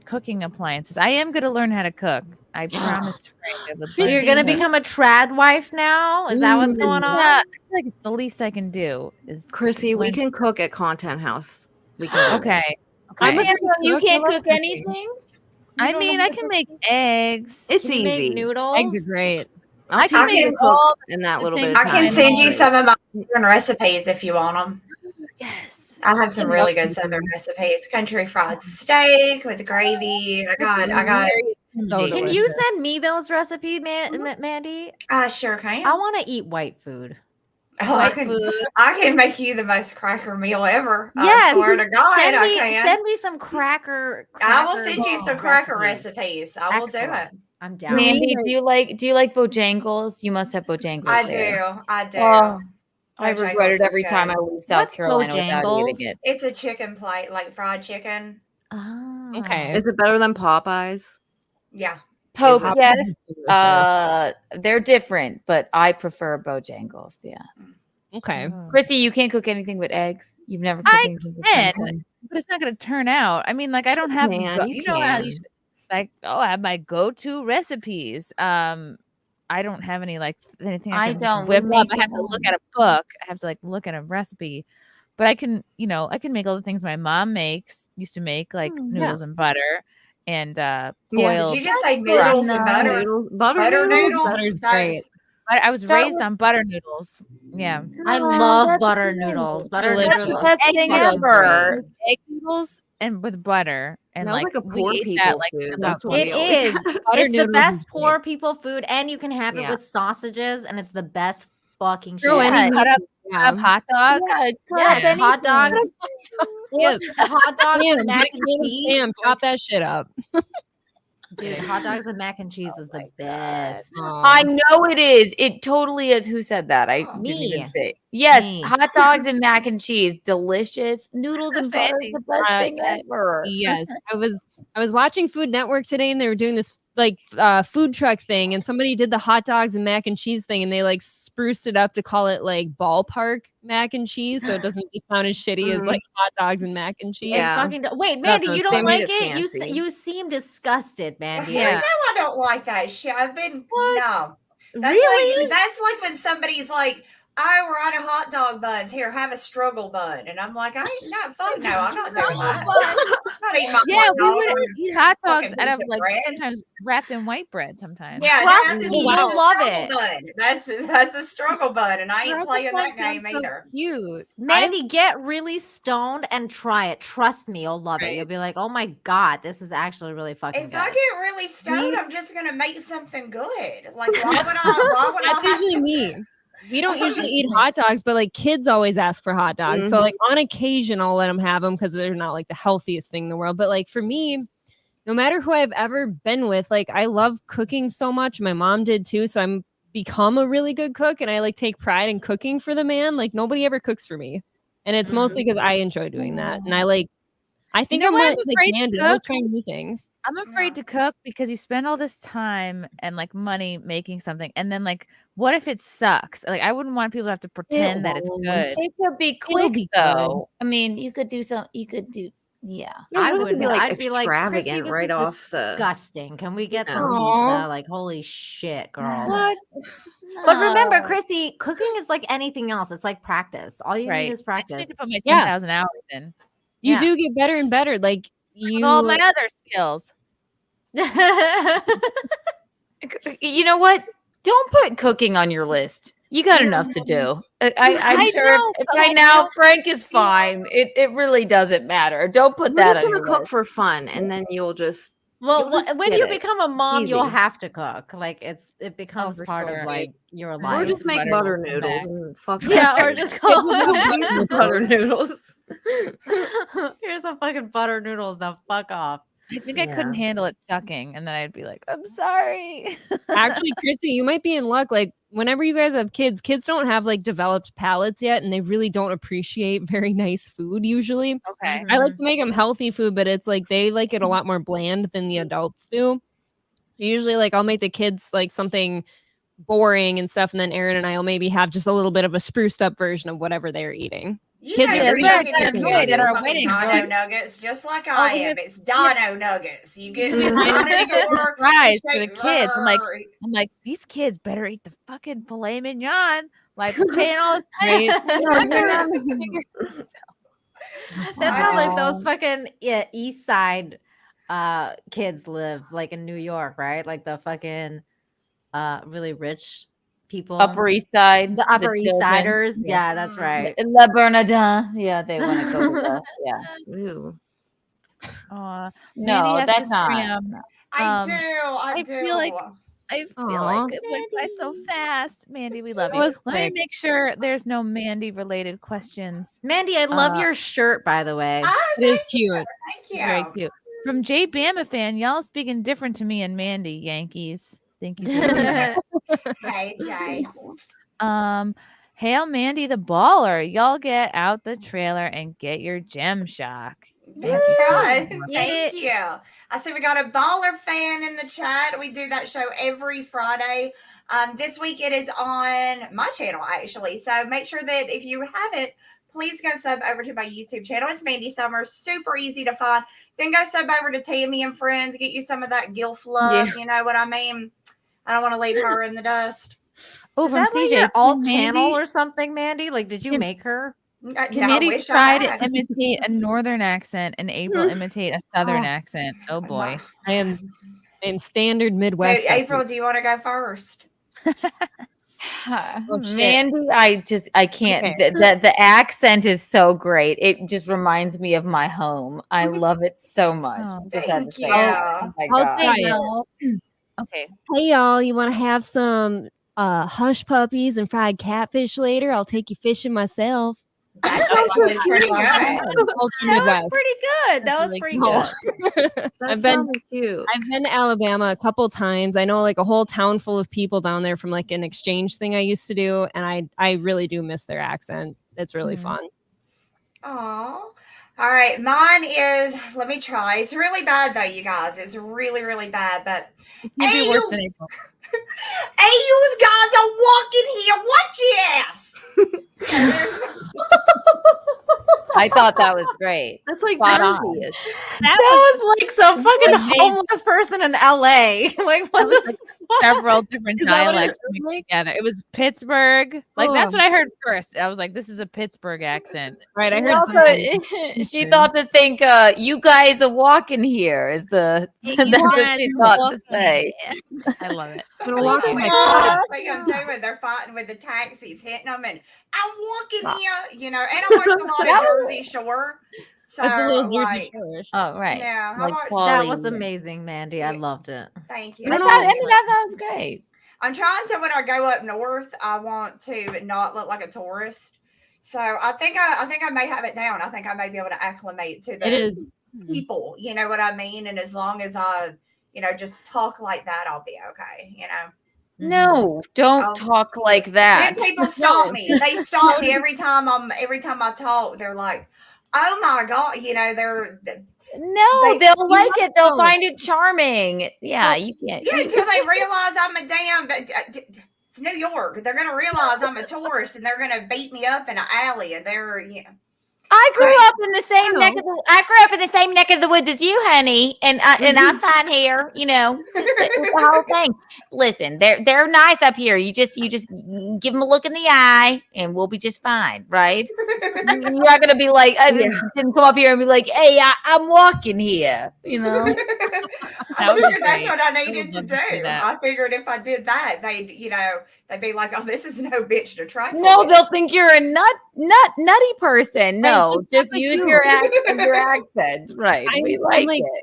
Speaker 6: cooking appliances. I am gonna learn how to cook. I promised Frank I would
Speaker 12: So
Speaker 6: learn
Speaker 12: you're
Speaker 6: to
Speaker 12: gonna
Speaker 6: cook.
Speaker 12: become a trad wife now? Is that what's going on?
Speaker 6: Yeah, I feel like it's the least I can do. Is
Speaker 8: Chrissy, we
Speaker 6: learn-
Speaker 8: can cook at Content House. We can. do
Speaker 6: Okay.
Speaker 9: I'm a
Speaker 6: Okay.
Speaker 9: good
Speaker 11: You
Speaker 9: cook.
Speaker 11: can't
Speaker 9: I love
Speaker 11: cook
Speaker 9: cooking.
Speaker 11: anything?
Speaker 6: I mean, I can make eggs.
Speaker 8: It's
Speaker 12: Can you make
Speaker 8: easy.
Speaker 12: noodles?
Speaker 9: Eggs are great.
Speaker 8: I'll
Speaker 6: I
Speaker 8: teach
Speaker 6: can
Speaker 8: you to
Speaker 6: make
Speaker 8: cook
Speaker 6: all
Speaker 8: in that
Speaker 6: the
Speaker 8: little bit of
Speaker 6: things
Speaker 8: time.
Speaker 10: I can send you
Speaker 8: Right.
Speaker 10: some of my southern recipes if you want them.
Speaker 6: Yes.
Speaker 10: I have some really good southern recipes. Country fried steak with gravy. I got.
Speaker 12: Can you send me those recipes, Mandy?
Speaker 10: I sure can.
Speaker 12: I want to eat white food.
Speaker 10: Oh, I can make you the most cracker meal ever.
Speaker 12: Yes.
Speaker 10: I swear to God, I can.
Speaker 12: Send me some cracker.
Speaker 10: I will send you some cracker recipes. I will do
Speaker 12: Excellent.
Speaker 10: it.
Speaker 12: I'm down.
Speaker 11: Mandy, do you like Bojangles? You must have Bojangles.
Speaker 10: I
Speaker 11: there.
Speaker 10: do. I do.
Speaker 11: Oh, I
Speaker 10: Bojangles
Speaker 11: regret it
Speaker 10: is
Speaker 11: every
Speaker 10: good.
Speaker 11: time I leave South
Speaker 12: What's
Speaker 11: Carolina without
Speaker 12: Bojangles?
Speaker 11: eating it.
Speaker 10: It's a chicken plate, like fried chicken.
Speaker 12: Oh.
Speaker 9: Okay.
Speaker 8: Is it better than Popeyes?
Speaker 10: Yeah.
Speaker 11: Pope,
Speaker 9: Popeyes
Speaker 11: yes.
Speaker 9: is delicious.
Speaker 11: They're different, but I prefer Bojangles. Yeah.
Speaker 9: Okay.
Speaker 11: Chrissy, you can't cook anything with eggs. You've never cooked
Speaker 6: I
Speaker 11: anything with
Speaker 6: can,
Speaker 11: corn.
Speaker 6: but it's not going to turn out. I mean, like I don't have, you know how you should, like, oh, I have my go-to recipes. I don't have any like anything I can just whip up. I have to look at a book. I have to like look at a recipe. But I can, you know, I can make all the things my mom used to make, like noodles and butter and boiled.
Speaker 10: Did you just say noodles and butter? Butter noodles?
Speaker 9: Butter's great.
Speaker 6: I was raised on butter noodles. Yeah.
Speaker 12: I love butter noodles. Butter noodles.
Speaker 6: The best thing ever. Egg noodles and with butter. And
Speaker 8: Smells
Speaker 6: like
Speaker 8: like a poor
Speaker 6: we ate
Speaker 8: people
Speaker 6: that like
Speaker 8: food.
Speaker 6: the
Speaker 8: That's
Speaker 6: last
Speaker 8: what
Speaker 12: It
Speaker 8: we always
Speaker 12: is.
Speaker 8: have.
Speaker 12: It's the
Speaker 9: noodles
Speaker 12: best
Speaker 9: is
Speaker 12: poor people food, and you can have it
Speaker 8: Yeah.
Speaker 12: with sausages, and it's the best fucking shit.
Speaker 9: Throw any
Speaker 6: cut up
Speaker 9: yeah.
Speaker 6: hot dogs.
Speaker 12: Yes, hot dogs.
Speaker 9: Yes.
Speaker 12: Hot dogs
Speaker 9: Sam,
Speaker 12: and mac
Speaker 9: make
Speaker 12: and
Speaker 9: it with
Speaker 12: cheese.
Speaker 9: Sam, chop that shit up.
Speaker 12: Dude, hot dogs and mac and cheese is the best.
Speaker 11: I know it is. It totally is. Who said that? I didn't even say. Yes,
Speaker 12: Me.
Speaker 11: hot dogs and mac and cheese, delicious. Noodles and butter is the best thing ever.
Speaker 9: Yes, I was watching Food Network today, and they were doing this like food truck thing, and somebody did the hot dogs and mac and cheese thing, and they like spruced it up to call it like ballpark mac and cheese, so it doesn't just sound as shitty as like hot dogs and mac and cheese.
Speaker 12: It's fucking wait, Mandy, you don't like it? You seem disgusted, Mandy.
Speaker 10: Yeah. No, I don't like that shit. I've been no. That's
Speaker 12: Really?
Speaker 10: Like, that's like when somebody's like, "Oh, we're out of hot dog buns. Here, have a struggle bun," and I'm like, "I ain't not fuck no. I'm not doing that. I'm not eating my
Speaker 6: Yeah,
Speaker 10: hot
Speaker 6: we
Speaker 10: dog
Speaker 6: would
Speaker 10: and
Speaker 6: eat hot dogs
Speaker 10: fucking
Speaker 6: out of
Speaker 10: piece of
Speaker 6: like
Speaker 10: bread.
Speaker 6: sometimes wrapped in white bread sometimes.
Speaker 10: Yeah,
Speaker 12: Trust
Speaker 10: that's
Speaker 12: me,
Speaker 10: a
Speaker 12: you love
Speaker 10: struggle
Speaker 12: it.
Speaker 10: Bun. That's a struggle bun, and I ain't
Speaker 6: Struggle
Speaker 10: playing
Speaker 6: bun
Speaker 10: that game
Speaker 6: sounds so
Speaker 10: either.
Speaker 6: cute.
Speaker 12: Mandy, get really stoned and try it. Trust me, you'll love it. You'll be like, "Oh my god, this is actually really fucking
Speaker 10: If
Speaker 12: good."
Speaker 10: I get really stoned, I'm just gonna make something good. Like, why would I?
Speaker 9: That's usually me. We don't usually eat hot dogs, but like kids always ask for hot dogs. So like on occasion, I'll let them have them because they're not like the healthiest thing in the world. But like for me, no matter who I've ever been with, like I love cooking so much. My mom did too, so I'm become a really good cook, and I like take pride in cooking for the man. Like nobody ever cooks for me, and it's mostly because I enjoy doing that, and I think
Speaker 6: You know
Speaker 9: I'm
Speaker 6: what?
Speaker 9: like
Speaker 6: Afraid to
Speaker 9: Mandy. I like
Speaker 6: cook?
Speaker 9: trying new things.
Speaker 6: I'm afraid to cook because you spend all this time and like money making something, and then like, what if it sucks? Like, I wouldn't want people to have to pretend that it's good.
Speaker 11: It could be quick though. I mean, you could do some. You could do. Yeah,
Speaker 12: I
Speaker 8: it
Speaker 12: would
Speaker 8: could be, like,
Speaker 12: I'd be like, Chrissy,
Speaker 8: extravagant
Speaker 12: this
Speaker 8: right
Speaker 12: is
Speaker 8: off the-
Speaker 12: disgusting. Can we get some
Speaker 9: Aw.
Speaker 12: pizza? Like, holy shit, girl.
Speaker 11: What?
Speaker 12: But remember,
Speaker 11: No.
Speaker 12: Chrissy, cooking is like anything else. It's like practice. All you
Speaker 6: Right.
Speaker 12: need is
Speaker 6: I just need
Speaker 12: practice.
Speaker 6: to put my
Speaker 9: Yeah.
Speaker 6: 10,000 hours in.
Speaker 9: You
Speaker 12: Yeah.
Speaker 9: do get better and better. Like
Speaker 6: With all my other skills.
Speaker 11: You know what? Don't put cooking on your list. You got enough to do. I'm
Speaker 6: I
Speaker 11: sure
Speaker 6: know,
Speaker 11: if
Speaker 6: but
Speaker 11: by
Speaker 6: I
Speaker 11: now
Speaker 6: don't
Speaker 11: Frank is fine. It really doesn't matter. Don't put
Speaker 8: We're
Speaker 11: that
Speaker 8: just
Speaker 11: on
Speaker 8: gonna
Speaker 11: your
Speaker 8: cook
Speaker 11: list.
Speaker 8: for fun, and then you'll just
Speaker 12: Well,
Speaker 8: you'll just
Speaker 12: when
Speaker 8: get
Speaker 12: you
Speaker 8: it.
Speaker 12: become a mom,
Speaker 8: It's
Speaker 12: you'll
Speaker 8: easy.
Speaker 12: have to cook. Like it becomes
Speaker 6: for
Speaker 12: part
Speaker 6: sure.
Speaker 12: of like your
Speaker 6: Or
Speaker 8: Or
Speaker 12: life.
Speaker 8: just make
Speaker 6: butter
Speaker 8: butter
Speaker 6: will come
Speaker 8: noodles
Speaker 6: back.
Speaker 8: and fuck
Speaker 12: Yeah, or
Speaker 8: it.
Speaker 12: just call
Speaker 8: butter noodles.
Speaker 12: Here's some fucking butter noodles. Now fuck off.
Speaker 6: I think I couldn't handle it sucking, and then I'd be like, "I'm sorry."
Speaker 9: Actually, Chrissy, you might be in luck. Like, whenever you guys have kids don't have like developed palates yet, and they really don't appreciate very nice food usually.
Speaker 6: Okay.
Speaker 9: I like to make them healthy food, but it's like they like it a lot more bland than the adults do. So usually, like, I'll make the kids like something boring and stuff, and then Aaron and I will maybe have just a little bit of a spruced up version of whatever they're eating.
Speaker 10: You know you're
Speaker 6: yeah,
Speaker 10: cooking your
Speaker 6: annoyed
Speaker 10: kids
Speaker 6: at our
Speaker 10: fucking
Speaker 6: weddings.
Speaker 10: Dono
Speaker 6: Like,
Speaker 10: nuggets, just like I
Speaker 6: we
Speaker 10: am.
Speaker 6: have-
Speaker 10: It's Dono nuggets. You get the
Speaker 6: Fries
Speaker 10: dinosaur
Speaker 6: for the kids. I'm like, these kids better eat the fucking filet mignon. Like, we're paying all this money.
Speaker 12: That's how like those fucking East Side kids live, like in New York, right? Like the fucking really rich people.
Speaker 11: Upper East Side.
Speaker 12: The Upper East
Speaker 11: children.
Speaker 12: Siders. Yeah, that's right.
Speaker 11: La Bernardin. Yeah, they want to go to the, yeah.
Speaker 8: Ew.
Speaker 6: Mandy
Speaker 11: No,
Speaker 6: has
Speaker 11: that's
Speaker 6: to
Speaker 11: not.
Speaker 6: scram.
Speaker 10: I do.
Speaker 6: feel like it went by so fast. Mandy, we love
Speaker 9: That
Speaker 6: you.
Speaker 9: was
Speaker 6: Let me
Speaker 9: quick.
Speaker 6: make sure there's no Mandy related questions.
Speaker 12: Mandy, I love your shirt, by the way.
Speaker 9: It is cute.
Speaker 10: Thank you.
Speaker 6: Very cute. From J Bama fan, y'all speaking different to me and Mandy, Yankees. Thank you.
Speaker 10: Hey, Jay.
Speaker 6: Hail Mandy the baller. Y'all get out the trailer and get your gem shock.
Speaker 10: That's right.
Speaker 11: Get
Speaker 10: Thank
Speaker 11: it.
Speaker 10: you. I see we got a baller fan in the chat. We do that show every Friday. This week it is on my channel, actually. So make sure that if you haven't, please go sub over to my YouTube channel. It's Mandy Summers. Super easy to find. Then go sub over to Tammy and Friends. Get you some of that Gilf love. You know what I mean? I don't want to leave her in the dust.
Speaker 6: Oh,
Speaker 12: Is
Speaker 6: from
Speaker 12: that like
Speaker 6: CJ.
Speaker 12: your alt
Speaker 6: Mandy-
Speaker 12: channel or something, Mandy? Like, did you make her?
Speaker 6: Can Mandy try to imitate a northern accent and April imitate a southern
Speaker 12: Oh.
Speaker 6: accent? Oh boy.
Speaker 9: I am standard Midwest.
Speaker 10: Hey, April, do you want to go first?
Speaker 9: Oh, shit.
Speaker 11: Mandy, I can't.
Speaker 9: Okay.
Speaker 11: The accent is so great. It just reminds me of my home. I love it so much.
Speaker 6: Oh,
Speaker 11: Just have to say,
Speaker 10: yeah.
Speaker 11: oh my
Speaker 9: I'll
Speaker 11: God.
Speaker 9: try it.
Speaker 6: Okay.
Speaker 9: Hey y'all, you want to have some hush puppies and fried catfish later? I'll take you fishing myself.
Speaker 10: That sounds pretty good.
Speaker 9: Ultra
Speaker 12: That was
Speaker 9: Midwest.
Speaker 12: pretty good. That was
Speaker 6: really
Speaker 12: pretty
Speaker 9: cool.
Speaker 12: good.
Speaker 8: That
Speaker 9: I've been-
Speaker 8: sounded cute.
Speaker 9: I've been to Alabama a couple times. I know like a whole town full of people down there from like an exchange thing I used to do, and I really do miss their accent. It's really fun.
Speaker 10: Oh, all right. Mine is, let me try. It's really bad though, you guys. It's really, really bad. But
Speaker 6: Can't be worse than April.
Speaker 10: hey, you guys are walking here. Watch your ass.
Speaker 11: I thought that was great.
Speaker 8: That's like
Speaker 11: Spot on.
Speaker 8: Jersey-ish.
Speaker 12: That was like some fucking homeless person in LA. Like, what the fuck?
Speaker 6: Several different
Speaker 9: Is that what it
Speaker 6: dialects
Speaker 9: sounds
Speaker 6: mixed
Speaker 9: like?
Speaker 6: together. It was Pittsburgh. Like that's
Speaker 9: Oh.
Speaker 6: what I heard first. I was like, this is a Pittsburgh accent.
Speaker 9: Right? I
Speaker 11: And
Speaker 9: heard
Speaker 11: also,
Speaker 9: something.
Speaker 11: she thought to think, you guys are walking here is the that's what she thought to say.
Speaker 6: I love it.
Speaker 9: I'm gonna walk in my
Speaker 10: That's what I'm doing. They're fighting with the taxis, hitting them, and I'm walking here, you know, and I watched a lot of Jersey Shore. So,
Speaker 9: That's a little Jersey
Speaker 10: like,
Speaker 9: Shore.
Speaker 11: Oh, right.
Speaker 10: yeah,
Speaker 11: Like
Speaker 10: I watched,
Speaker 11: quality.
Speaker 12: That was amazing, Mandy. I loved it.
Speaker 10: thank you.
Speaker 11: I thought that was great.
Speaker 10: I'm trying to, when I go up north, I want to not look like a tourist. So I think I may have it down. I think I may be able to acclimate to the
Speaker 9: It is.
Speaker 10: people. You know what I mean? And as long as I, you know, just talk like that, I'll be okay. You know.
Speaker 11: No, don't talk like that.
Speaker 10: Then people stop me. They stop me every time I talk. They're like, "Oh my God," you know.
Speaker 11: No, they'll like it. They'll find it charming. Yeah, you can't.
Speaker 10: Yeah, until they realize I'm a damn. It's New York. They're gonna realize I'm a tourist, and they're gonna beat me up in an alley, and they're, you know.
Speaker 11: I grew up in the same neck of the woods as you, honey, and I'm fine here. You know, just the whole thing. Listen, they're nice up here. You just give them a look in the eye, and we'll be just fine, right? You're not gonna be like, I didn't come up here and be like, hey, I'm walking here. You know,
Speaker 10: I figured that's what I needed to do. I figured if I did that, they'd be like, "Oh, this is no bitch to try."
Speaker 11: No, they'll think you're a nutty person. No, just
Speaker 9: like
Speaker 11: use
Speaker 9: you.
Speaker 11: your accent. Right. We like it.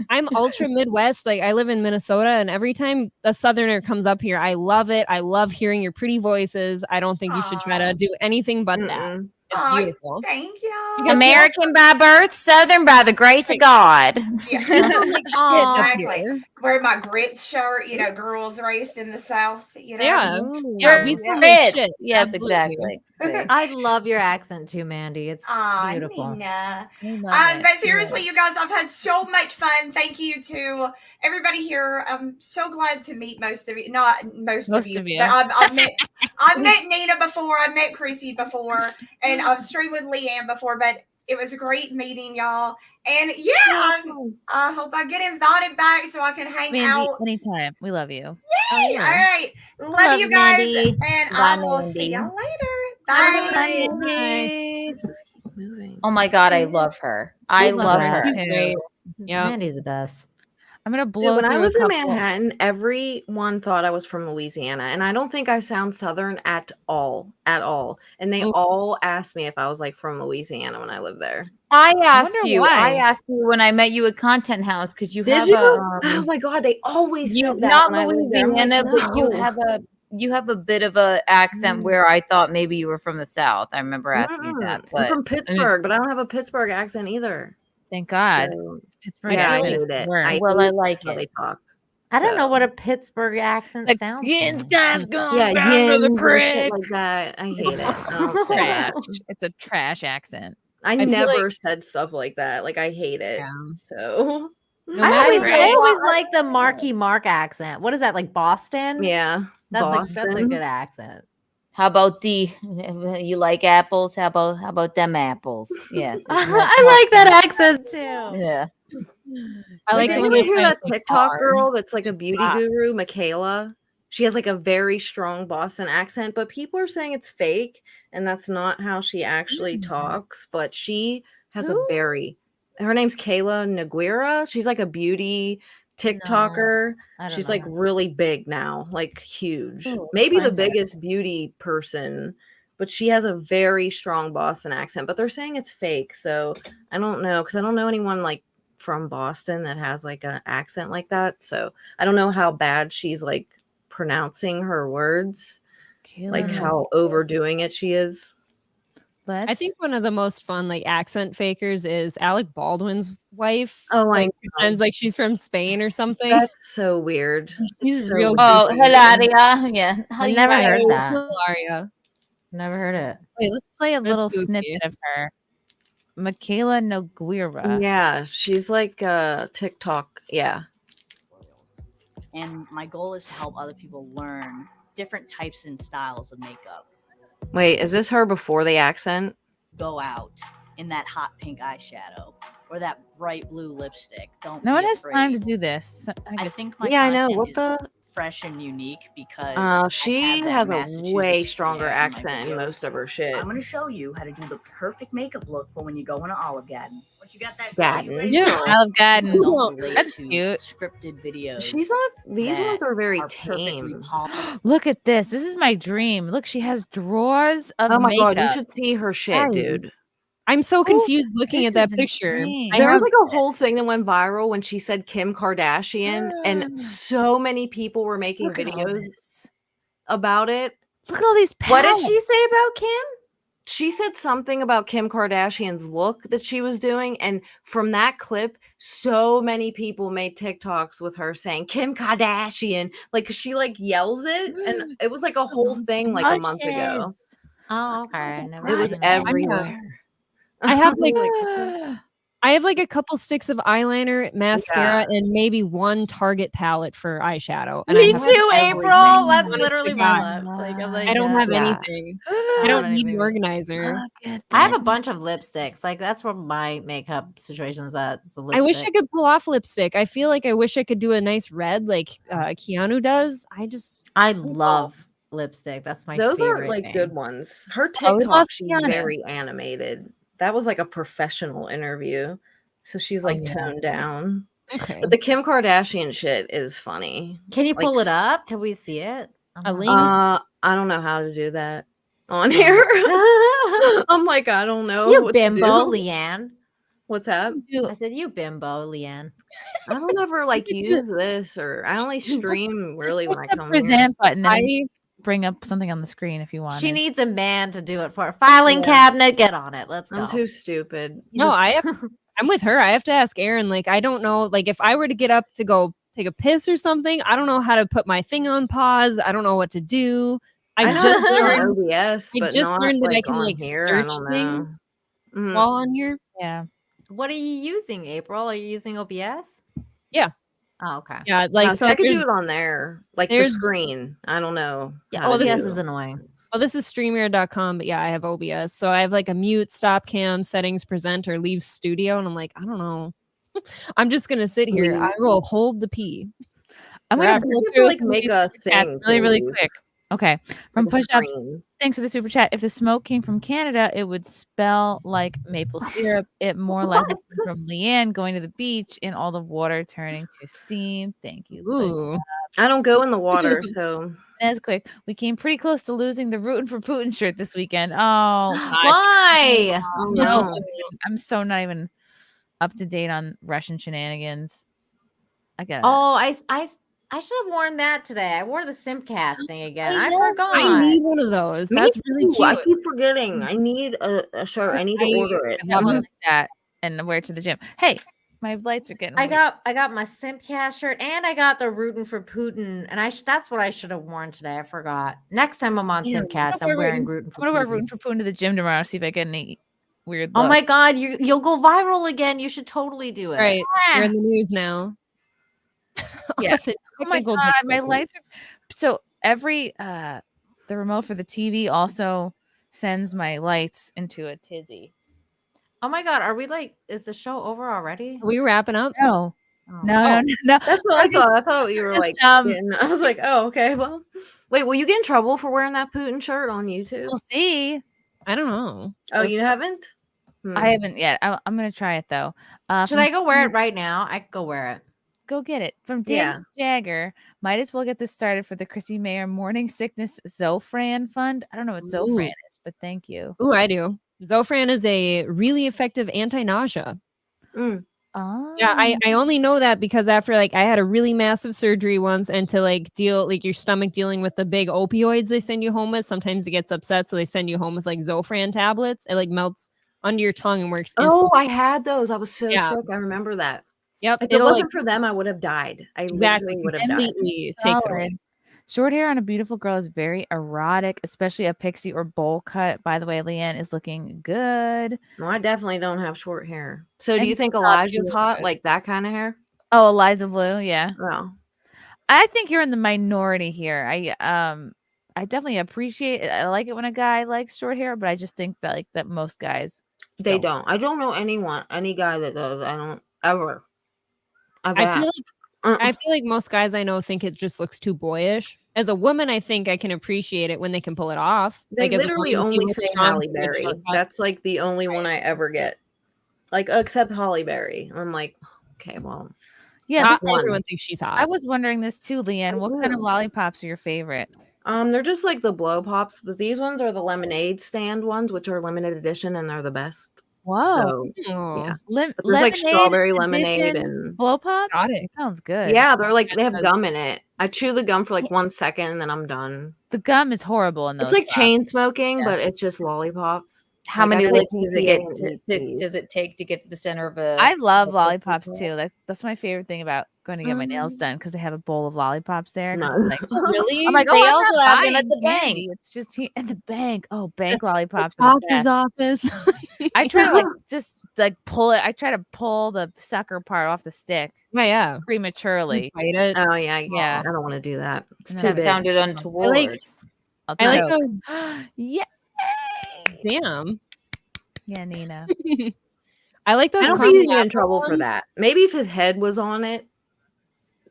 Speaker 9: I'm ultra Midwest. Like I live in Minnesota, and every time a Southerner comes up here, I love it. I love hearing your pretty voices. I don't think you should try to do anything but that. It's beautiful.
Speaker 10: Thank you.
Speaker 11: American by birth, Southern by the grace of God.
Speaker 10: Yeah.
Speaker 9: Exactly.
Speaker 10: Wear my grits shirt, you know, girls raised in the South, you know.
Speaker 9: Yeah.
Speaker 11: Yeah,
Speaker 9: we
Speaker 11: we
Speaker 9: sound
Speaker 11: fit.
Speaker 9: like shit.
Speaker 11: Yes,
Speaker 9: Absolutely.
Speaker 11: exactly.
Speaker 12: I love your accent too, Mandy. It's beautiful.
Speaker 10: Nina. But seriously, you guys, I've had so much fun. Thank you to everybody here. I'm so glad to meet most of you. Not most of you. But I've met Nina before. I've met Chrissie before, and I've streamed with LeeAnn before. But it was a great meeting, y'all. And yeah, I hope I get invited back so I can hang
Speaker 6: Mandy,
Speaker 10: out.
Speaker 6: Anytime. We love you.
Speaker 10: Yay! All right. Love you guys.
Speaker 11: Mandy.
Speaker 10: And
Speaker 11: Bye,
Speaker 10: I will
Speaker 11: Mandy.
Speaker 10: see y'all later. Bye.
Speaker 11: Oh my God, I love her. I love her.
Speaker 12: She's
Speaker 9: great. Yeah.
Speaker 12: Mandy's the best.
Speaker 6: I'm gonna blow
Speaker 8: Dude, when I
Speaker 6: through a
Speaker 8: lived in
Speaker 6: couple-
Speaker 8: Manhattan, everyone thought I was from Louisiana, and I don't think I sound Southern at all. And they all asked me if I was like from Louisiana when I lived there.
Speaker 11: I asked
Speaker 6: wonder
Speaker 11: you.
Speaker 6: why.
Speaker 11: I asked you when I met you at Content House because you
Speaker 8: Did
Speaker 11: have
Speaker 8: you?
Speaker 11: a
Speaker 8: Oh my God, they always
Speaker 11: you
Speaker 8: said that.
Speaker 11: not
Speaker 8: when I lived there. I'm like,
Speaker 11: Louisiana, but you
Speaker 8: no.
Speaker 11: have a bit of a accent where I thought maybe you were from the South. I remember asking you that.
Speaker 8: I'm
Speaker 11: But
Speaker 8: from Pittsburgh, but I don't have a Pittsburgh accent either.
Speaker 6: Thank God.
Speaker 8: So,
Speaker 6: Pittsburgh
Speaker 8: yeah, I
Speaker 6: accent
Speaker 8: hate
Speaker 6: is
Speaker 8: it.
Speaker 6: the worst.
Speaker 11: well, I
Speaker 8: hate
Speaker 11: like
Speaker 8: how
Speaker 11: it.
Speaker 8: they talk.
Speaker 12: I don't know
Speaker 8: So-
Speaker 12: what a Pittsburgh accent sounds
Speaker 6: Yin's
Speaker 12: like.
Speaker 6: guys going
Speaker 8: Yeah,
Speaker 6: down to the
Speaker 8: yins and
Speaker 6: creek.
Speaker 8: shit like that. I hate it. I don't say
Speaker 6: Trash.
Speaker 8: that.
Speaker 6: It's a trash accent.
Speaker 8: I
Speaker 9: feel
Speaker 8: never said stuff like that. Like I hate it.
Speaker 9: Yeah.
Speaker 8: So
Speaker 12: I always like the Marky Mark accent. What is that, like Boston?
Speaker 8: yeah,
Speaker 12: That's a
Speaker 8: Boston.
Speaker 12: good accent.
Speaker 11: How about you like apples? How about them apples? Yeah.
Speaker 12: I like that accent too.
Speaker 11: Yeah.
Speaker 9: I like
Speaker 8: Did
Speaker 9: when
Speaker 8: you ever
Speaker 9: they
Speaker 8: hear
Speaker 9: play
Speaker 8: that
Speaker 9: the
Speaker 8: TikTok
Speaker 9: guitar.
Speaker 8: girl that's like a beauty guru, Michaela? She has like a very strong Boston accent, but people are saying it's fake, and that's not how she actually talks. But she has
Speaker 12: Who?
Speaker 8: her name's Kayla Naguira. She's like a beauty TikToker.
Speaker 12: I don't
Speaker 8: She's
Speaker 12: know
Speaker 8: like
Speaker 12: her.
Speaker 8: really big now, like huge.
Speaker 12: Ooh,
Speaker 8: Maybe the
Speaker 12: find her.
Speaker 8: biggest beauty person, but she has a very strong Boston accent. But they're saying it's fake, so I don't know because I don't know anyone like from Boston that has like an accent like that. So I don't know how bad she's like pronouncing her words, like how overdoing it she is.
Speaker 9: I think one of the most fun like accent fakers is Alec Baldwin's wife.
Speaker 8: Oh, I
Speaker 9: like
Speaker 8: know.
Speaker 9: pretends like she's from Spain or something.
Speaker 8: That's so weird.
Speaker 9: She's
Speaker 8: It's so
Speaker 9: real.
Speaker 11: Oh,
Speaker 8: goofy.
Speaker 11: Hilaria. Yeah.
Speaker 12: I never heard that.
Speaker 9: Hilaria.
Speaker 12: Never heard it.
Speaker 6: Wait, let's play a little
Speaker 9: goofy.
Speaker 6: snippet of her. Michaela Noguera.
Speaker 8: Yeah, she's like TikTok. Yeah.
Speaker 14: And my goal is to help other people learn different types and styles of makeup.
Speaker 8: Wait, is this her before the accent?
Speaker 14: Go out in that hot pink eyeshadow or that bright blue lipstick. Don't
Speaker 6: No
Speaker 14: be
Speaker 6: one has
Speaker 14: afraid.
Speaker 6: time to do this.
Speaker 14: I think my
Speaker 8: Yeah, I know.
Speaker 14: content
Speaker 8: What
Speaker 14: is
Speaker 8: the?
Speaker 14: fresh and unique because
Speaker 8: She
Speaker 14: I that
Speaker 8: has a
Speaker 14: Massachusetts
Speaker 8: way
Speaker 14: flair
Speaker 8: stronger
Speaker 14: in my
Speaker 8: accent in
Speaker 14: videos.
Speaker 8: most of her shit.
Speaker 14: I'm going to show you how to do the perfect makeup look for when you go into Olive Garden. Once you got that
Speaker 8: Garden.
Speaker 14: going,
Speaker 6: Yeah, Olive Garden.
Speaker 14: don't relate
Speaker 6: That's
Speaker 14: to
Speaker 6: cute.
Speaker 14: scripted videos.
Speaker 8: She's not. These
Speaker 14: that
Speaker 8: ones are very
Speaker 14: perfectly
Speaker 8: tame.
Speaker 14: polished.
Speaker 6: Look at this. This is my dream. Look, she has drawers of
Speaker 8: Oh my
Speaker 6: makeup.
Speaker 8: god, you should see her shit, dude.
Speaker 9: I'm so confused looking
Speaker 6: this
Speaker 9: at that
Speaker 6: is
Speaker 9: picture.
Speaker 6: insane.
Speaker 9: I
Speaker 8: There was
Speaker 9: have-
Speaker 8: like a whole thing that went viral when she said Kim Kardashian, and so many people were making
Speaker 6: Look at all
Speaker 8: videos
Speaker 6: this.
Speaker 8: about it.
Speaker 6: Look at all these
Speaker 12: What did
Speaker 6: palettes.
Speaker 12: she say about Kim?
Speaker 8: She said something about Kim Kardashian's look that she was doing, and from that clip, so many people made TikToks with her saying Kim Kardashian, like she like yells it, and it was like a whole thing like a month ago.
Speaker 6: Blushes.
Speaker 12: Oh, okay. Never
Speaker 8: It was
Speaker 12: seen that.
Speaker 8: everywhere.
Speaker 9: I have like a couple sticks of eyeliner, mascara, and maybe one Target palette for eyeshadow. And
Speaker 12: Me
Speaker 9: I have
Speaker 12: too,
Speaker 9: everything.
Speaker 12: April. That's
Speaker 9: Honest to
Speaker 12: literally
Speaker 9: God.
Speaker 12: my look. Like, I'm like,
Speaker 9: I don't have
Speaker 8: Yeah.
Speaker 9: anything.
Speaker 12: I
Speaker 9: I don't
Speaker 12: have
Speaker 9: need
Speaker 12: anything.
Speaker 9: an organizer.
Speaker 12: I have a bunch of lipsticks. Like that's where my makeup situation is at. It's the lipstick.
Speaker 9: I wish I could pull off lipstick. I feel like I wish I could do a nice red like Keanu does.
Speaker 12: I love lipstick. That's my
Speaker 8: Those
Speaker 12: favorite
Speaker 8: are like
Speaker 12: thing.
Speaker 8: good ones. Her
Speaker 6: Oh, we
Speaker 8: TikTok,
Speaker 6: lost
Speaker 8: she's
Speaker 6: Keanu.
Speaker 8: very animated. That was like a professional interview. So she's like
Speaker 6: yeah.
Speaker 8: toned down.
Speaker 9: Okay.
Speaker 8: But the Kim Kardashian shit is funny.
Speaker 12: Can you
Speaker 8: Like,
Speaker 12: pull it up? Can we see it?
Speaker 9: A link?
Speaker 8: I don't know how to do that on here. I'm like, I don't know.
Speaker 12: You
Speaker 8: what to
Speaker 12: bimbo,
Speaker 8: do.
Speaker 12: LeeAnn.
Speaker 8: What's that?
Speaker 12: I said you bimbo, LeeAnn.
Speaker 8: I don't ever like use this, or I only stream really when I
Speaker 6: Push the
Speaker 8: come here.
Speaker 6: present button and
Speaker 9: I
Speaker 6: bring up something on the screen if you want.
Speaker 12: She needs a man to do it for her. Filing cabinet. Get on it. Let's go.
Speaker 8: I'm too stupid.
Speaker 9: No, I'm with her. I have to ask Aaron. Like, I don't know. Like, if I were to get up to go take a piss or something, I don't know how to put my thing on pause. I don't know what to do. I
Speaker 8: know
Speaker 9: just
Speaker 8: it's on
Speaker 9: learned.
Speaker 8: OBS,
Speaker 9: I
Speaker 8: but
Speaker 9: just
Speaker 8: not
Speaker 9: learned that I
Speaker 8: like
Speaker 9: can
Speaker 8: on
Speaker 9: like
Speaker 8: here. I
Speaker 9: search
Speaker 8: don't know.
Speaker 9: things
Speaker 8: Mhm.
Speaker 9: while on here.
Speaker 6: Yeah.
Speaker 12: What are you using, April? Are you using OBS?
Speaker 9: Yeah.
Speaker 12: Oh, okay.
Speaker 9: Yeah, like
Speaker 8: No,
Speaker 9: so
Speaker 8: I could do
Speaker 9: there's-
Speaker 8: it on there, like the
Speaker 9: there's-
Speaker 8: screen. I don't know.
Speaker 12: Yeah,
Speaker 8: how to
Speaker 12: OBS
Speaker 8: do
Speaker 12: is
Speaker 8: it.
Speaker 12: annoying.
Speaker 9: Well, this is StreamYard.com, but yeah, I have OBS. So I have like a mute, stop cam, settings, present, or leave studio. And I'm like, I don't know. I'm just gonna sit here. I will hold the P.
Speaker 6: I'm gonna
Speaker 9: Forever.
Speaker 6: go
Speaker 8: You could,
Speaker 6: through
Speaker 8: like,
Speaker 6: some of
Speaker 8: make
Speaker 6: these
Speaker 8: a
Speaker 6: super chats
Speaker 8: thing
Speaker 6: really, really
Speaker 8: for you.
Speaker 6: quick. Okay. From
Speaker 8: Like a
Speaker 6: push ups.
Speaker 8: screen.
Speaker 6: Thanks for the super chat. If the smoke came from Canada, it would smell like maple syrup. It more likely came from LeeAnn going to the beach and all the water turning to steam. Thank you.
Speaker 9: Ooh.
Speaker 8: I don't go in the water, so
Speaker 6: As quick, we came pretty close to losing the Rootin' for Putin shirt this weekend. Oh, God.
Speaker 12: Why?
Speaker 8: oh,
Speaker 6: No,
Speaker 8: no.
Speaker 6: I'm so not even up to date on Russian shenanigans. I got
Speaker 12: Oh, I should have worn that today. I wore the SimpCast thing again. I
Speaker 8: know.
Speaker 12: forgot.
Speaker 9: I need one of those.
Speaker 8: Me
Speaker 9: That's really
Speaker 8: too. I
Speaker 9: cute.
Speaker 8: keep forgetting. I need a shirt. I need to order it.
Speaker 6: one like that and wear it to the gym. Hey, My lights are getting.
Speaker 12: I got my SimpCast shirt and I got the rooting for Putin, and that's what I should have worn today. I forgot. Next time I'm on SimpCast, I'm wearing rooting for
Speaker 6: I'm gonna wear
Speaker 12: Putin.
Speaker 6: rooting for Putin to the gym tomorrow. See if I get any weird.
Speaker 12: Oh
Speaker 6: Look.
Speaker 12: my god, you'll go viral again. You should totally do it.
Speaker 9: Right, you're in the news now.
Speaker 6: Yeah. Oh my god, my lights are so every the remote for the TV also sends my lights into a tizzy.
Speaker 12: Oh my god, are we is the show over already?
Speaker 9: Are we wrapping up?
Speaker 6: No.
Speaker 12: Oh.
Speaker 6: No.
Speaker 8: That's what I thought. I thought you were
Speaker 6: Just,
Speaker 8: like, I was like, oh, okay. Well, wait, will you get in trouble for wearing that Putin shirt on YouTube?
Speaker 6: We'll see.
Speaker 9: I don't know.
Speaker 8: Oh, you haven't?
Speaker 6: I haven't yet. I'm gonna try it though.
Speaker 12: Should I go wear it right now? I could go wear it.
Speaker 6: Go get it from Dan Jagger. Might as well get this started for the Chrissie Mayr Morning Sickness Zofran Fund. I don't know what Zofran is, but thank you.
Speaker 9: Ooh, I do. Zofran is a really effective anti-nausea.
Speaker 6: Oh.
Speaker 9: Yeah, I only know that because after I had a really massive surgery once, and to deal your stomach dealing with the big opioids they send you home with, sometimes it gets upset, so they send you home with Zofran tablets. It melts under your tongue and works instantly.
Speaker 8: Oh, I had those. I was so sick. I remember that.
Speaker 9: Yep.
Speaker 8: If it wasn't for them, I would have died. I
Speaker 9: Exactly.
Speaker 8: literally would have died.
Speaker 9: Completely takes it away.
Speaker 6: Short hair on a beautiful girl is very erotic, especially a pixie or bowl cut. By the way, LeeAnn is looking good.
Speaker 8: No, I definitely don't have short hair. So do
Speaker 6: And
Speaker 8: you think
Speaker 6: it's not
Speaker 8: Elijah's hot? Like that kind of hair?
Speaker 6: Oh, Eliza Blue, yeah.
Speaker 8: Oh.
Speaker 6: I think you're in the minority here. I definitely appreciate it. I like it when a guy likes short hair, but I just think that that most guys
Speaker 8: don't. I don't know any guy that does. I don't ever.
Speaker 9: I feel like most guys I know think it just looks too boyish. As a woman, I think I can appreciate it when they can pull it off.
Speaker 8: They
Speaker 9: as a
Speaker 8: literally
Speaker 9: woman,
Speaker 8: only
Speaker 9: you look
Speaker 8: say
Speaker 9: strong
Speaker 8: Halle
Speaker 9: with a
Speaker 8: Berry.
Speaker 9: short cut.
Speaker 8: That's the only one I ever get. Except Halle Berry. I'm like, okay, well.
Speaker 6: Yeah,
Speaker 9: not everyone thinks she's hot.
Speaker 6: I was wondering this too, LeeAnn. What kind of lollipops are your favorite?
Speaker 8: They're just the blow pops, but these ones are the lemonade stand ones, which are limited edition, and they're the best.
Speaker 6: Whoa.
Speaker 8: So, yeah. There's strawberry lemonade and
Speaker 6: blow pops. Sounds good.
Speaker 8: Yeah, they're they have gum in it. I chew the gum for 1 second and then I'm done.
Speaker 6: The gum is horrible in those.
Speaker 8: It's chain smoking, but it's just lollipops.
Speaker 11: How many licks does it take to get to the center of a?
Speaker 6: I love lollipops too. That's my favorite thing about going to get my nails done because they have a bowl of lollipops there.
Speaker 9: Really?
Speaker 6: I'm like,
Speaker 11: they
Speaker 6: I'm
Speaker 11: also
Speaker 6: not
Speaker 11: have them
Speaker 6: buying
Speaker 11: at the bank.
Speaker 6: candy. It's just at the bank. Oh, bank lollipops. are the
Speaker 9: Doctor's
Speaker 6: best.
Speaker 9: office.
Speaker 6: I try to just pull it. I try to pull the sucker part off the stick.
Speaker 9: Yeah.
Speaker 6: Prematurely.
Speaker 9: Bite it.
Speaker 8: Oh yeah.
Speaker 6: Yeah.
Speaker 8: I don't want to do that. It's
Speaker 6: No.
Speaker 8: too big.
Speaker 11: Sounded untoward.
Speaker 9: I like those.
Speaker 6: Yeah.
Speaker 9: Damn.
Speaker 6: Yeah, Nina.
Speaker 9: I like those.
Speaker 8: I don't think you get in trouble for that. Maybe if his head was on it,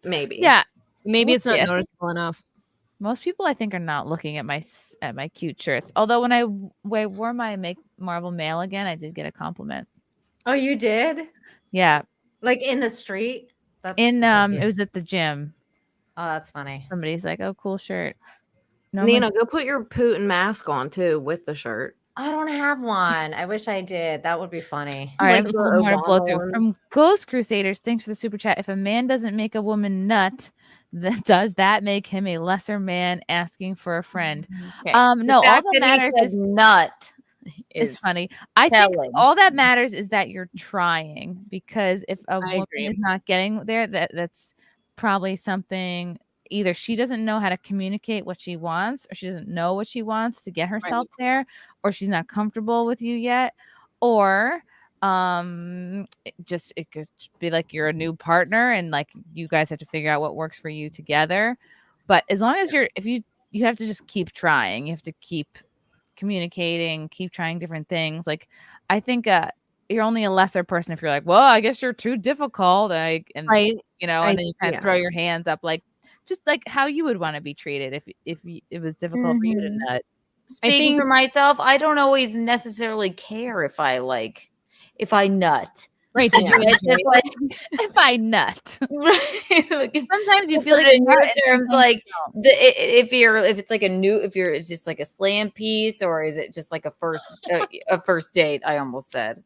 Speaker 8: maybe.
Speaker 6: Yeah.
Speaker 9: Maybe it's not noticeable enough.
Speaker 6: Most people, I think, are not looking at my cute shirts. Although when I wore my Make Marvel mail again, I did get a compliment.
Speaker 12: Oh, you did?
Speaker 6: Yeah.
Speaker 12: In the street?
Speaker 6: It was at the gym.
Speaker 12: Oh, that's funny.
Speaker 6: Somebody's like, "Oh, cool shirt."
Speaker 8: Nina, go put your Putin mask on too with the shirt.
Speaker 12: I don't have one. I wish I did. That would be funny.
Speaker 6: All right, I have one more to blow through. From Ghost Crusaders, thanks for the super chat. If a man doesn't make a woman nut, then does that make him a lesser man asking for a friend?
Speaker 11: Okay.
Speaker 6: No, all that matters is
Speaker 11: nut.
Speaker 6: It's funny. I think all that matters is that you're trying, because if a woman is not getting there, that's probably something. Either she doesn't know how to communicate what she wants, or she doesn't know what she wants to get herself there, or she's not comfortable with you yet, or it could be you're a new partner and you guys have to figure out what works for you together. But as long as you have to just keep trying, you have to keep communicating, keep trying different things. I think you're only a lesser person if you're well, I guess you're too difficult, and then you kind of throw your hands up just how you would want to be treated if it was difficult for you to nut.
Speaker 11: Speaking for myself, I don't always necessarily care if I nut.
Speaker 9: Right.
Speaker 6: If I nut. Sometimes you feel
Speaker 11: in your terms if it's just a slam piece, or is it just a first date? I almost said.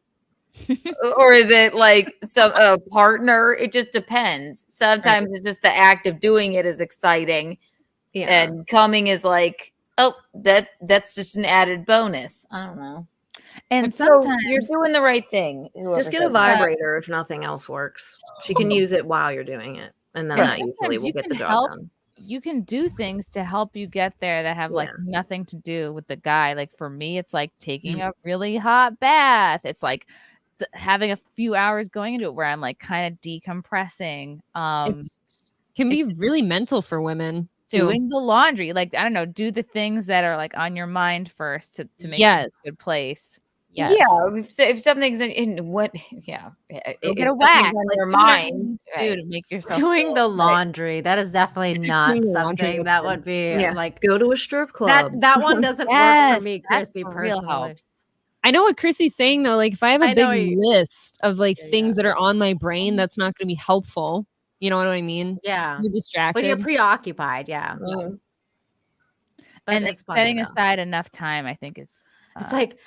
Speaker 11: Or is it a partner? It just depends. Sometimes it's just the act of doing it is exciting, and coming is that's just an added bonus. I don't know.
Speaker 6: And
Speaker 11: So
Speaker 6: sometimes
Speaker 11: you're doing the right thing.
Speaker 8: Just get a vibrator if nothing else works. She can use it while you're doing it, and then that usually will get the job done.
Speaker 6: You can do things to help you get there that have like nothing to do with the guy. Like for me, it's like taking a really hot bath. It's like having a few hours going into it where I'm like kind of decompressing.
Speaker 9: Can be really mental for women too.
Speaker 6: Doing the laundry, like I don't know, do the things that are like on your mind first to make it a good place.
Speaker 11: Yes. Yeah. If something's in what, if
Speaker 6: get a wax
Speaker 11: on
Speaker 6: like,
Speaker 11: your
Speaker 6: do whatever
Speaker 11: mind,
Speaker 6: you do to make yourself
Speaker 12: Doing the
Speaker 6: feel
Speaker 12: laundry. That is definitely not
Speaker 9: Doing the laundry
Speaker 12: something that would be like
Speaker 8: go to a strip club.
Speaker 12: That one doesn't work for me, Chrissy,
Speaker 6: for real
Speaker 12: personally.
Speaker 6: help.
Speaker 9: I know what Chrissy's saying though. Like if I have a big list of like things that are on my brain, that's not going to be helpful. You know what I mean?
Speaker 12: Yeah.
Speaker 9: You're distracted.
Speaker 12: When you're preoccupied, yeah.
Speaker 6: And
Speaker 12: it's funny,
Speaker 6: setting
Speaker 12: though.
Speaker 6: aside enough time, I think is.
Speaker 12: It's like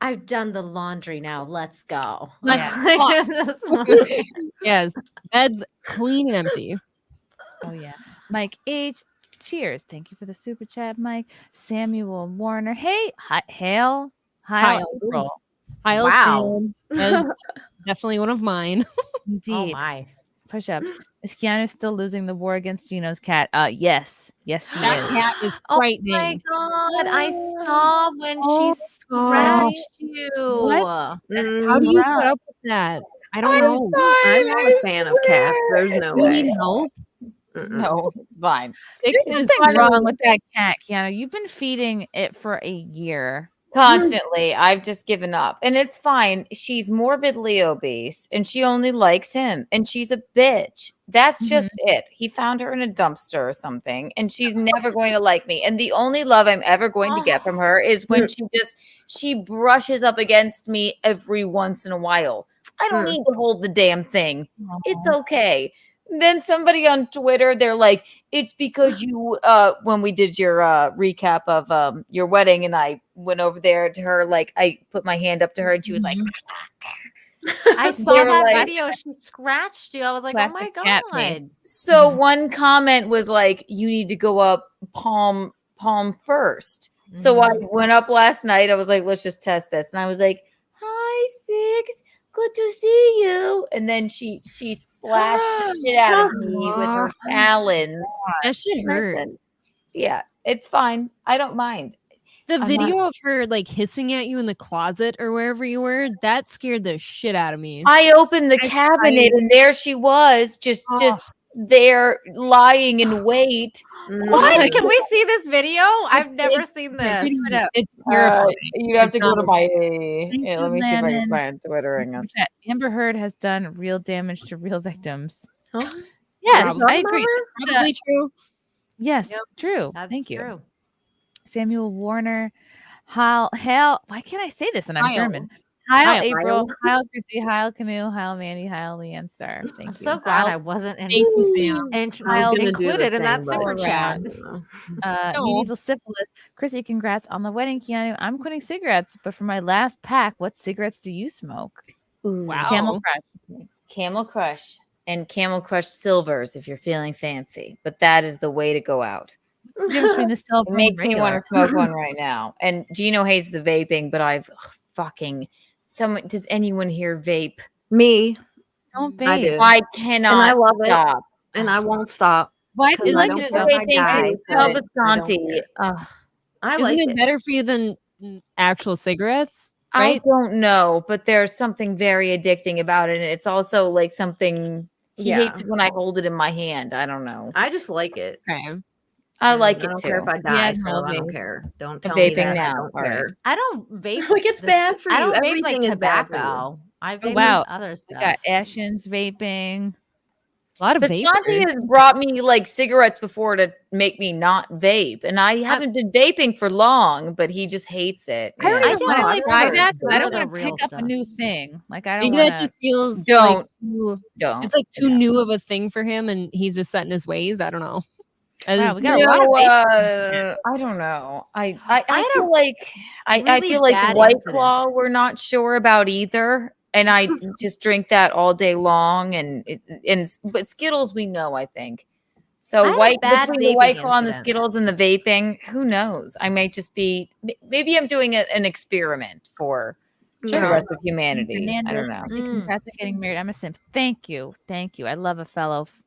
Speaker 12: I've done the laundry now. Let's go.
Speaker 9: Let's yes, bed's clean and empty.
Speaker 6: Oh yeah, Mike H. Cheers! Thank you for the super chat, Mike. Samuel Warner. Hey, Hail, April.
Speaker 9: Heil
Speaker 12: Wow.
Speaker 9: Sam. That's definitely one of mine.
Speaker 6: Indeed.
Speaker 12: Oh my.
Speaker 6: Push-ups. Is Keanu still losing the war against Gino's cat? Yes, she
Speaker 9: That
Speaker 6: is.
Speaker 9: cat is
Speaker 12: Oh
Speaker 9: frightening.
Speaker 12: my god! I saw when she scratched you.
Speaker 6: What?
Speaker 9: How do you put up with that? I don't know.
Speaker 8: I'm not a fan of cats. There's no
Speaker 9: You
Speaker 8: way.
Speaker 9: need help?
Speaker 11: No, it's fine.
Speaker 6: There's
Speaker 9: Is
Speaker 6: something wrong with that cat, Keanu. You've been feeding it for a year.
Speaker 11: Constantly. I've just given up. And it's fine. She's morbidly obese and she only likes him. And she's a bitch. That's just it. He found her in a dumpster or something. And she's never going to like me. And the only love I'm ever going to get from her is when she brushes up against me every once in a while. I don't need to hold the damn thing. It's okay. Then somebody on Twitter, they're like, it's because you when we did your recap of your wedding and I went over there to her, like I put my hand up to her and she was like,
Speaker 12: I saw that video. She scratched you. I was like, oh my god.
Speaker 11: So one comment was like, you need to go up palm first. So I went up last night. I was like, let's just test this. And I was like, hi, Six. Good to see you. And then she slashed the shit out of me with her talons.
Speaker 9: That shit hurts.
Speaker 11: Yeah, it's fine. I don't mind.
Speaker 9: The video of her like hissing at you in the closet or wherever you were, that scared the shit out of me.
Speaker 11: I opened the cabinet and there she was, just there lying in wait.
Speaker 12: What? Can we see this video? I've never seen this.
Speaker 9: It's terrifying.
Speaker 11: You'd have to go to my. Yeah, let me see if I can find Twitter. Hang on.
Speaker 6: Amber Heard has done real damage to real victims.
Speaker 12: Huh?
Speaker 6: Yes, I agree.
Speaker 9: Probably true.
Speaker 6: Yes, true.
Speaker 12: That's
Speaker 6: Thank you.
Speaker 12: true.
Speaker 6: Samuel Warner. Heil. Why can't I say this? And I'm
Speaker 9: Heil.
Speaker 6: German. Heil,
Speaker 9: Heil.
Speaker 6: April. Heil, Chrissy. Heil, Canoe. Heil, Mandy. Heil, LeeAnn Star. Thank you.
Speaker 12: I'm so glad I wasn't
Speaker 9: Thank you, Sam.
Speaker 12: included in that super chat.
Speaker 6: Medieval syphilis. Chrissy, congrats on the wedding, Keanu. I'm quitting cigarettes, but for my last pack, what cigarettes do you smoke?
Speaker 11: Wow.
Speaker 6: Camel Crush.
Speaker 11: Camel Crush and Camel Crush Silvers if you're feeling fancy. But that is the way to go out.
Speaker 6: The difference between the silver
Speaker 11: It makes
Speaker 6: and
Speaker 11: me want
Speaker 6: regular.
Speaker 11: to smoke one right now. And Gino hates the vaping, but I've does anyone here vape?
Speaker 8: Me.
Speaker 6: Don't vape.
Speaker 8: I do.
Speaker 11: I cannot
Speaker 8: And I love
Speaker 11: stop.
Speaker 8: it. And I won't stop.
Speaker 6: Why do you like
Speaker 8: don't
Speaker 6: it?
Speaker 8: feel like I die, so I don't
Speaker 11: Santi.
Speaker 8: care. I
Speaker 9: Isn't
Speaker 8: like
Speaker 9: it
Speaker 8: it.
Speaker 9: better for you than actual cigarettes?
Speaker 11: I
Speaker 9: Right?
Speaker 11: don't know, but there's something very addicting about it. And it's also like something he hates when I hold it in my hand. I don't know.
Speaker 8: I just like it.
Speaker 9: Okay.
Speaker 11: I like
Speaker 8: I
Speaker 11: it
Speaker 8: don't
Speaker 11: too.
Speaker 8: care if I die,
Speaker 6: Yeah,
Speaker 8: so
Speaker 6: no
Speaker 8: I don't
Speaker 6: vape.
Speaker 8: care. Don't tell
Speaker 11: Vaping
Speaker 8: me that.
Speaker 11: now.
Speaker 8: I don't
Speaker 11: All right.
Speaker 8: care.
Speaker 12: I don't vape.
Speaker 8: Like, it's bad for
Speaker 12: I
Speaker 8: you.
Speaker 12: don't vape
Speaker 8: Everything
Speaker 12: like
Speaker 8: is bad for you.
Speaker 12: tobacco. I vape
Speaker 6: Wow.
Speaker 12: other
Speaker 6: We
Speaker 12: stuff.
Speaker 6: got Ashens vaping.
Speaker 9: A lot of
Speaker 11: But Santi
Speaker 9: vapors.
Speaker 11: has brought me like cigarettes before to make me not vape. And I haven't been vaping for long, but he just hates it.
Speaker 6: I don't
Speaker 11: Yeah.
Speaker 6: even want to
Speaker 12: do.
Speaker 6: try
Speaker 12: I
Speaker 6: that. 'Cause I
Speaker 12: prefer
Speaker 6: don't
Speaker 12: the
Speaker 6: want to
Speaker 12: real
Speaker 6: pick up a
Speaker 12: stuff.
Speaker 6: new thing. Like I don't
Speaker 9: Maybe
Speaker 6: want
Speaker 9: that just feels
Speaker 11: Don't.
Speaker 9: like too,
Speaker 11: Don't.
Speaker 9: it's like too new of a thing for him and he's just set in his ways. I don't know.
Speaker 6: Wow, we got a
Speaker 11: No,
Speaker 6: lot of vape.
Speaker 11: I don't know. I
Speaker 12: had
Speaker 11: feel like I
Speaker 12: really
Speaker 11: feel like
Speaker 12: bad
Speaker 11: White
Speaker 12: incident.
Speaker 11: Claw we're not sure about either, and I just drink that all day long. But Skittles we know, I think. So
Speaker 12: I had a
Speaker 11: white
Speaker 12: bad
Speaker 11: between the
Speaker 12: vaping
Speaker 11: White Claw and the
Speaker 12: incident.
Speaker 11: Skittles and the vaping, who knows? I might just be maybe I'm doing an experiment for the rest of humanity. I don't know.
Speaker 6: Congrats on getting married. I'm a simp. Thank you. I love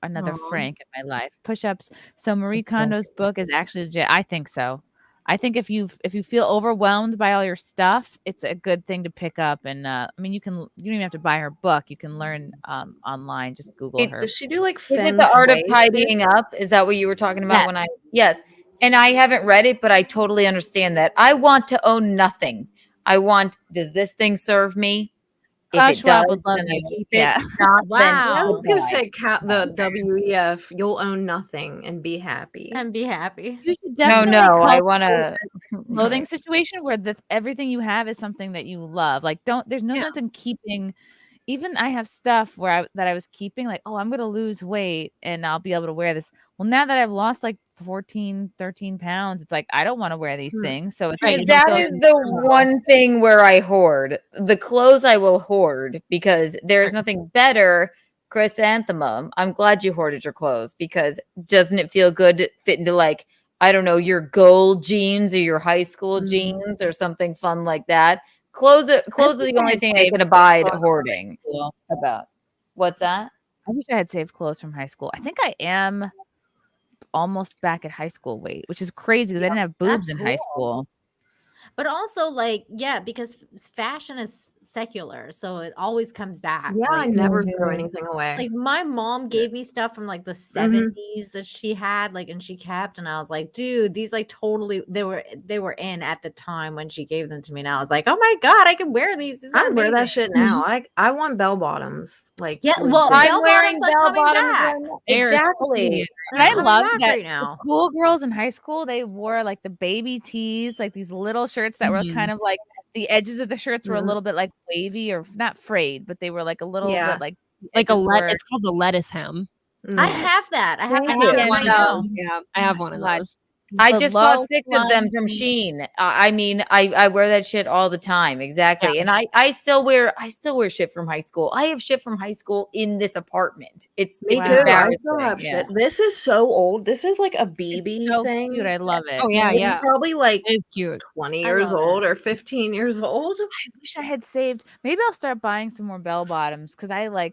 Speaker 6: another
Speaker 9: Aw.
Speaker 6: Frank in my life. Push-ups. So Marie Kondo's book is actually legit. I think so. I think if you feel overwhelmed by all your stuff, it's a good thing to pick up. And I mean, you don't even have to buy her book. You can learn online. Just Google her.
Speaker 8: Does she do like
Speaker 11: Is it
Speaker 8: feng
Speaker 11: the art of
Speaker 8: shui
Speaker 11: tidying
Speaker 8: shit?
Speaker 11: up? Is that what you were talking about
Speaker 6: Yes.
Speaker 11: Yes. And I haven't read it, but I totally understand that. I want to own nothing. Does this thing serve me?
Speaker 6: Klaus
Speaker 11: If it
Speaker 6: Schwab
Speaker 11: does,
Speaker 6: would love
Speaker 11: then I
Speaker 6: you.
Speaker 11: keep it.
Speaker 6: Yeah.
Speaker 11: If not,
Speaker 8: I
Speaker 11: then
Speaker 8: was gonna
Speaker 11: goodbye.
Speaker 8: say the WEF. You'll own nothing and be happy.
Speaker 12: And be happy.
Speaker 6: You should
Speaker 11: No,
Speaker 6: definitely
Speaker 11: I
Speaker 6: cultivate
Speaker 11: want to.
Speaker 6: a clothing situation where everything you have is something that you love. Like, there's no sense in keeping. Even I have stuff that I was keeping, like, oh, I'm going to lose weight and I'll be able to wear this. Well, now that I've lost like 14, 13 pounds, it's like, I don't want to wear these things. So it's like,
Speaker 11: That is the one thing where I hoard. The clothes I will hoard because there's nothing better. Chrysanthemum, I'm glad you hoarded your clothes because doesn't it feel good to fit into like, I don't know, your gold jeans or your high school jeans or something fun like that? Clothes are the only thing I can abide hoarding about. What's that?
Speaker 6: I wish I had saved clothes from high school. I think I am almost back at high school weight, which is crazy because I didn't have boobs in high school.
Speaker 12: But also, like, yeah, because fashion is secular, so it always comes back.
Speaker 8: Yeah, I
Speaker 12: like,
Speaker 8: never throw anything away.
Speaker 12: Like my mom gave me stuff from like the 70s that she had, like, and she kept, and I was like, dude, these like totally they were in at the time when she gave them to me. And I was like, oh my god, I can wear these. These are
Speaker 8: I wear that
Speaker 12: amazing.
Speaker 8: shit now. I want bell bottoms. Like,
Speaker 12: Yeah, well,
Speaker 8: legit.
Speaker 12: I'm wearing bell bottoms
Speaker 11: back. Exactly.
Speaker 6: And I love that
Speaker 12: right now.
Speaker 6: the cool girls in high school, they wore like the baby tees, like these little shirts that were kind of like the edges of the shirts were a little bit like wavy or not frayed, but they were like a little bit like
Speaker 9: it's called the lettuce hem.
Speaker 12: I have that. I have
Speaker 9: one
Speaker 12: that.
Speaker 9: of those. Yeah, I have one of those.
Speaker 11: I
Speaker 6: The
Speaker 11: just bought
Speaker 6: low
Speaker 11: 6 of them from
Speaker 6: line-
Speaker 11: Shein. I mean, I wear that shit all the time. Exactly. And I still wear shit from high school. I have shit from high school in this apartment. It's
Speaker 8: Me
Speaker 11: it's
Speaker 8: too. I
Speaker 11: embarrassing.
Speaker 8: still have
Speaker 11: Yeah.
Speaker 8: shit. This is so old. This is like a BB
Speaker 6: so
Speaker 8: thing.
Speaker 6: cute. I love it.
Speaker 9: Oh yeah,
Speaker 8: It's
Speaker 9: yeah.
Speaker 8: probably like
Speaker 9: It's cute.
Speaker 8: 20
Speaker 12: I
Speaker 8: years
Speaker 12: love
Speaker 8: old or 15 years old.
Speaker 6: I wish I had saved. Maybe I'll start buying some more bell bottoms because I
Speaker 8: love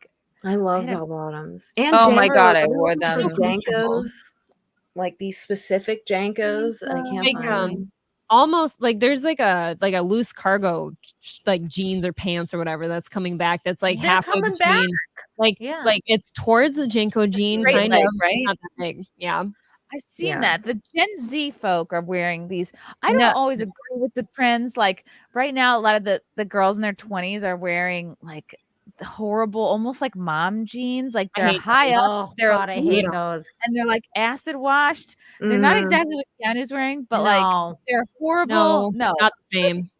Speaker 6: had a-
Speaker 8: bell bottoms. And
Speaker 11: Oh my
Speaker 8: jammer,
Speaker 11: God, I
Speaker 8: what are
Speaker 11: wore
Speaker 8: those
Speaker 11: them.
Speaker 8: Jankos. Like these specific Jankos. I can't
Speaker 9: Like
Speaker 8: find them.
Speaker 9: almost like there's like a loose cargo like jeans or pants or whatever that's coming back. That's like
Speaker 12: They're
Speaker 9: halfway
Speaker 12: coming
Speaker 9: between.
Speaker 12: back.
Speaker 9: Like it's towards the Janko jean
Speaker 6: straight
Speaker 9: kind
Speaker 6: leg,
Speaker 9: of,
Speaker 6: right?
Speaker 9: not that big. Yeah.
Speaker 6: I've seen
Speaker 8: Yeah.
Speaker 6: that. The Gen Z folk are wearing these. I don't
Speaker 11: No.
Speaker 6: always agree with the trends. Like right now, a lot of the girls in their 20s are wearing like the horrible, almost like mom jeans. Like
Speaker 9: I
Speaker 6: they're
Speaker 9: hate
Speaker 6: high up,
Speaker 12: Oh
Speaker 6: they're
Speaker 12: god, I
Speaker 6: loose,
Speaker 12: hate those.
Speaker 6: and they're like acid washed. They're not
Speaker 8: Mhm.
Speaker 6: exactly what Keanu's wearing, but like
Speaker 12: No.
Speaker 6: they're horrible. No,
Speaker 9: not the same.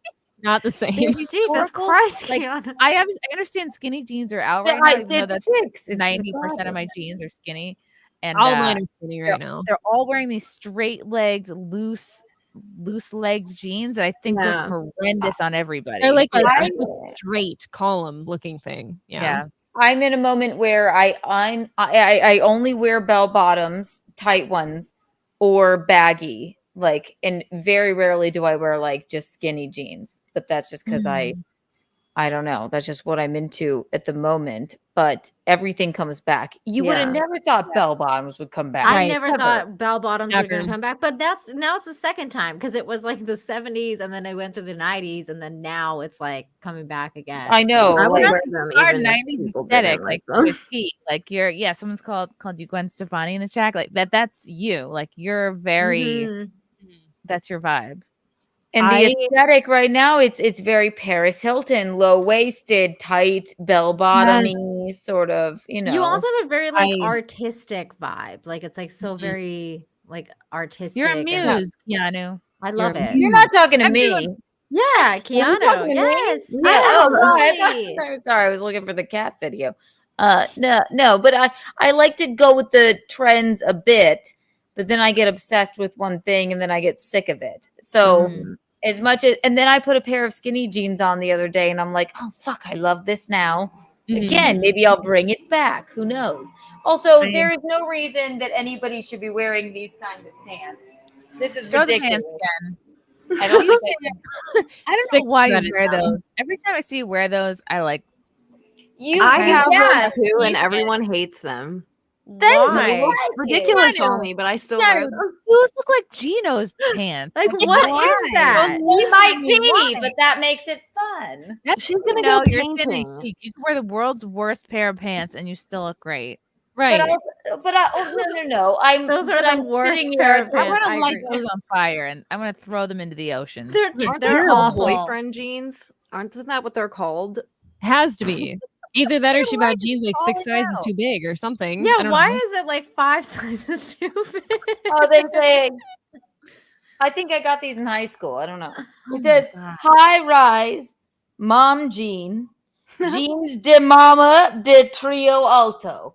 Speaker 9: Not the same.
Speaker 12: Jesus
Speaker 6: horrible.
Speaker 12: Christ,
Speaker 6: Like,
Speaker 12: Keanu.
Speaker 6: I understand skinny jeans are out right now, even though that's
Speaker 11: It's
Speaker 6: 90% of my jeans are skinny. And
Speaker 9: All mine are skinny right now.
Speaker 6: they're all wearing these straight legged, loose legged jeans that I think
Speaker 8: Yeah.
Speaker 6: look horrendous on everybody.
Speaker 9: They're like a
Speaker 11: I-
Speaker 9: straight column looking thing.
Speaker 6: yeah.
Speaker 11: I'm in a moment where I only wear bell bottoms, tight ones, or baggy. Like, and very rarely do I wear like just skinny jeans. But that's just because I don't know. That's just what I'm into at the moment. But everything comes back. You would have
Speaker 8: Yeah.
Speaker 11: never thought bell bottoms would come back.
Speaker 12: I
Speaker 9: Right.
Speaker 12: never
Speaker 11: Ever.
Speaker 12: thought bell bottoms were going
Speaker 9: Never.
Speaker 12: to come back, but now it's the second time because it was like the 70s and then it went through the 90s and then now it's like coming back again.
Speaker 11: I know.
Speaker 8: I would
Speaker 11: like-
Speaker 8: wear them
Speaker 6: Our
Speaker 8: even if
Speaker 6: 90s
Speaker 8: people
Speaker 6: aesthetic,
Speaker 8: didn't
Speaker 6: like
Speaker 8: them.
Speaker 6: with heat, like someone's called you Gwen Stefani in the chat, like that's you, like you're very,
Speaker 12: Mhm.
Speaker 6: that's your vibe.
Speaker 11: And the aesthetic right now, it's very Paris Hilton, low waisted, tight, bell bottomy, sort of. You know,
Speaker 12: You also have a very like
Speaker 9: I-
Speaker 12: artistic vibe. Like it's like so very like artistic.
Speaker 6: You're a
Speaker 12: and-
Speaker 6: muse, Keanu.
Speaker 12: I love
Speaker 9: You're a
Speaker 12: it.
Speaker 11: you're not talking to
Speaker 6: I'm
Speaker 11: me.
Speaker 6: doing-
Speaker 12: Yeah,
Speaker 11: Are you
Speaker 12: Keanu.
Speaker 11: talking to me?
Speaker 12: Yes.
Speaker 11: Yeah. Oh, God.
Speaker 12: absolutely.
Speaker 11: I'm sorry. I was looking for the cat video. No, but I like to go with the trends a bit, but then I get obsessed with one thing and then I get sick of it. So as much as, and then I put a pair of skinny jeans on the other day and I'm like, oh fuck, I love this now. Again, maybe I'll bring it back. Who knows? Also, there is no reason that anybody should be wearing these kinds of pants. This is
Speaker 6: Show the
Speaker 11: ridiculous.
Speaker 6: pants again.
Speaker 11: I don't think
Speaker 6: I don't know why you wear those. Every time I see you wear those, I like.
Speaker 8: I have
Speaker 11: yes,
Speaker 8: them too, and
Speaker 11: you
Speaker 8: everyone hates them.
Speaker 6: That is
Speaker 8: Why? Ridiculous
Speaker 6: Keanu.
Speaker 8: on me, but I still wear them.
Speaker 6: Those look like Gino's pants.
Speaker 12: Like, what is that?
Speaker 11: You might be, but that makes it fun.
Speaker 8: She's gonna
Speaker 6: No,
Speaker 8: go
Speaker 6: you're thin and
Speaker 8: painting.
Speaker 6: cheap. You can wear the world's worst pair of pants and you still look great.
Speaker 9: Right.
Speaker 11: But no.
Speaker 12: Those are the
Speaker 11: I'm
Speaker 12: worst
Speaker 11: sitting
Speaker 12: pair
Speaker 11: here.
Speaker 12: of
Speaker 6: I'm
Speaker 12: pants.
Speaker 6: gonna
Speaker 12: I
Speaker 6: light
Speaker 12: agree.
Speaker 6: those on fire and I'm gonna throw them into the ocean.
Speaker 8: Aren't
Speaker 12: They're
Speaker 8: they
Speaker 12: awful.
Speaker 8: boyfriend jeans? Isn't that what they're called?
Speaker 9: Has to be. Either that or she bought jeans like 6
Speaker 12: call it
Speaker 9: sizes
Speaker 12: out.
Speaker 9: too big or something. I
Speaker 12: Yeah,
Speaker 9: don't
Speaker 12: why
Speaker 9: know.
Speaker 12: is it like 5 sizes too big?
Speaker 11: Oh, they're saying. I think I got these in high school. I don't know.
Speaker 12: Oh
Speaker 11: It says high rise, mom jeans de mama de trio alto.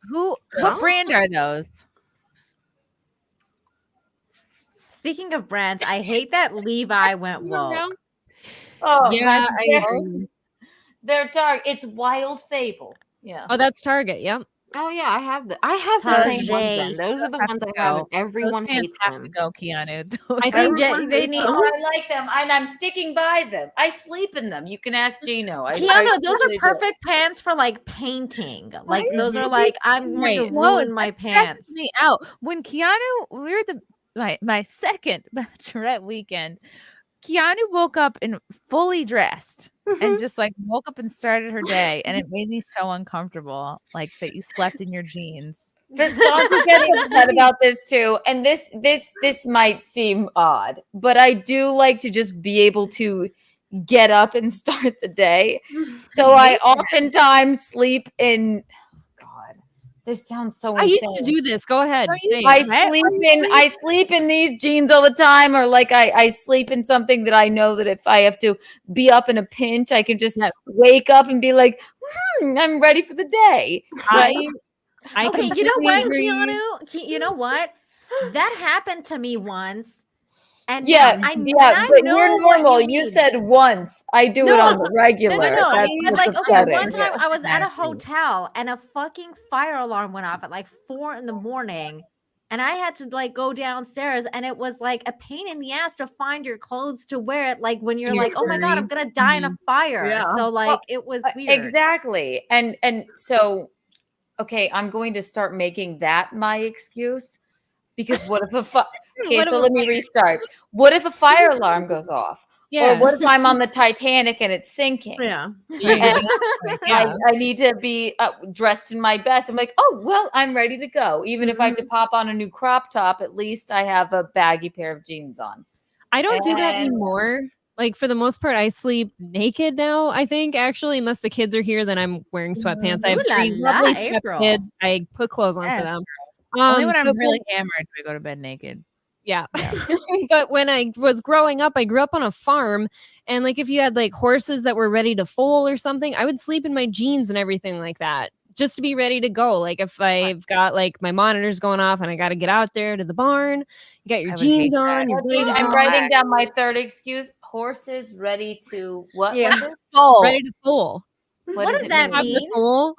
Speaker 6: What brand are those?
Speaker 12: Speaking of brands, I hate that Levi went woke.
Speaker 11: Oh,
Speaker 9: Yeah, I
Speaker 11: they're-
Speaker 9: agree.
Speaker 11: They're dark. It's Wild Fable. Yeah.
Speaker 9: Oh, that's Target. Yep.
Speaker 8: Oh yeah, I have the same ones. Then. Those are the ones I have, and everyone
Speaker 6: Those pants
Speaker 8: hates
Speaker 6: have
Speaker 8: them.
Speaker 6: to go, Keanu.
Speaker 12: I think they need.
Speaker 11: Oh, I like them, and I'm sticking by them. I sleep in them. You can ask Gino.
Speaker 12: Keanu, those
Speaker 11: really
Speaker 12: are perfect pants for like painting. Like those are
Speaker 6: is
Speaker 12: like
Speaker 6: it?
Speaker 12: I'm going to
Speaker 6: No,
Speaker 12: ruin my
Speaker 6: that stresses
Speaker 12: pants.
Speaker 6: me out. When Keanu, we were my second bachelorette weekend. Keanu woke up and fully dressed and just like woke up and started her day, and it made me so uncomfortable, like that you slept in your jeans.
Speaker 11: But Stalker gets upset about this too, and this might seem odd, but I do like to just be able to get up and start the day. So I oftentimes sleep in. God, this sounds so.
Speaker 9: I used to
Speaker 11: insane.
Speaker 9: do this. Go ahead. Say
Speaker 11: I
Speaker 9: it.
Speaker 11: sleep in these jeans all the time, or like I sleep in something that I know that if I have to be up in a pinch, I can just wake up and be like, I'm ready for the day. Right?
Speaker 9: I
Speaker 12: Okay, you know
Speaker 9: completely
Speaker 12: what,
Speaker 9: agree.
Speaker 12: Keanu? You know what? That happened to me once. And
Speaker 11: Yeah,
Speaker 12: now I
Speaker 11: but
Speaker 12: know
Speaker 11: you're
Speaker 12: what
Speaker 11: normal.
Speaker 12: you
Speaker 11: You
Speaker 12: mean.
Speaker 11: said once. I do it on the regular.
Speaker 12: No.
Speaker 11: That's
Speaker 12: But
Speaker 11: what's
Speaker 12: like, okay,
Speaker 11: upsetting.
Speaker 12: one time I was at a
Speaker 6: Exactly.
Speaker 12: hotel and a fucking fire alarm went off at like 4 a.m. and I had to like go downstairs, and it was like a pain in the ass to find your clothes to wear it. Like when you're
Speaker 9: You're
Speaker 12: like, oh my god, I'm gonna die in a fire.
Speaker 8: Yeah.
Speaker 12: So like
Speaker 11: Well,
Speaker 12: it was weird.
Speaker 11: Exactly. And so, okay, I'm going to start making that my excuse, because what if
Speaker 9: What if
Speaker 11: let me restart. What if a fire alarm goes off?
Speaker 9: Yeah.
Speaker 11: Or what if I'm on the Titanic and it's sinking?
Speaker 8: Yeah.
Speaker 11: And
Speaker 9: Yeah.
Speaker 11: I need to be dressed in my best. I'm like, oh, well, I'm ready to go. Even if I have to pop on a new crop top, at least I have a baggy pair of jeans on.
Speaker 9: I don't do that
Speaker 11: And-
Speaker 9: anymore. Like for the most part, I sleep naked now. I think actually, unless the kids are here, then I'm wearing sweatpants. I have
Speaker 12: Ooh la
Speaker 9: 3
Speaker 12: la,
Speaker 9: lovely
Speaker 12: April.
Speaker 9: kids. I put clothes on for
Speaker 6: Yes.
Speaker 9: them.
Speaker 6: Only when I'm
Speaker 9: but
Speaker 6: really hammered do I go to bed naked.
Speaker 9: Yeah. But when I was growing up, I grew up on a farm, and like if you had like horses that were ready to foal or something, I would sleep in my jeans and everything like that, just to be ready to go. Like if I've got like my monitors going off and I got to get out there to the barn, you got your
Speaker 6: I would hate
Speaker 9: jeans
Speaker 6: that.
Speaker 9: on, you're ready to
Speaker 11: I'm
Speaker 9: go.
Speaker 11: writing down my third excuse. Horses ready to what?
Speaker 8: Yeah.
Speaker 11: Was it?
Speaker 9: Ready to foal.
Speaker 12: What
Speaker 11: does
Speaker 12: does
Speaker 11: it
Speaker 12: that
Speaker 11: mean?
Speaker 9: Have to
Speaker 12: mean?
Speaker 9: foal.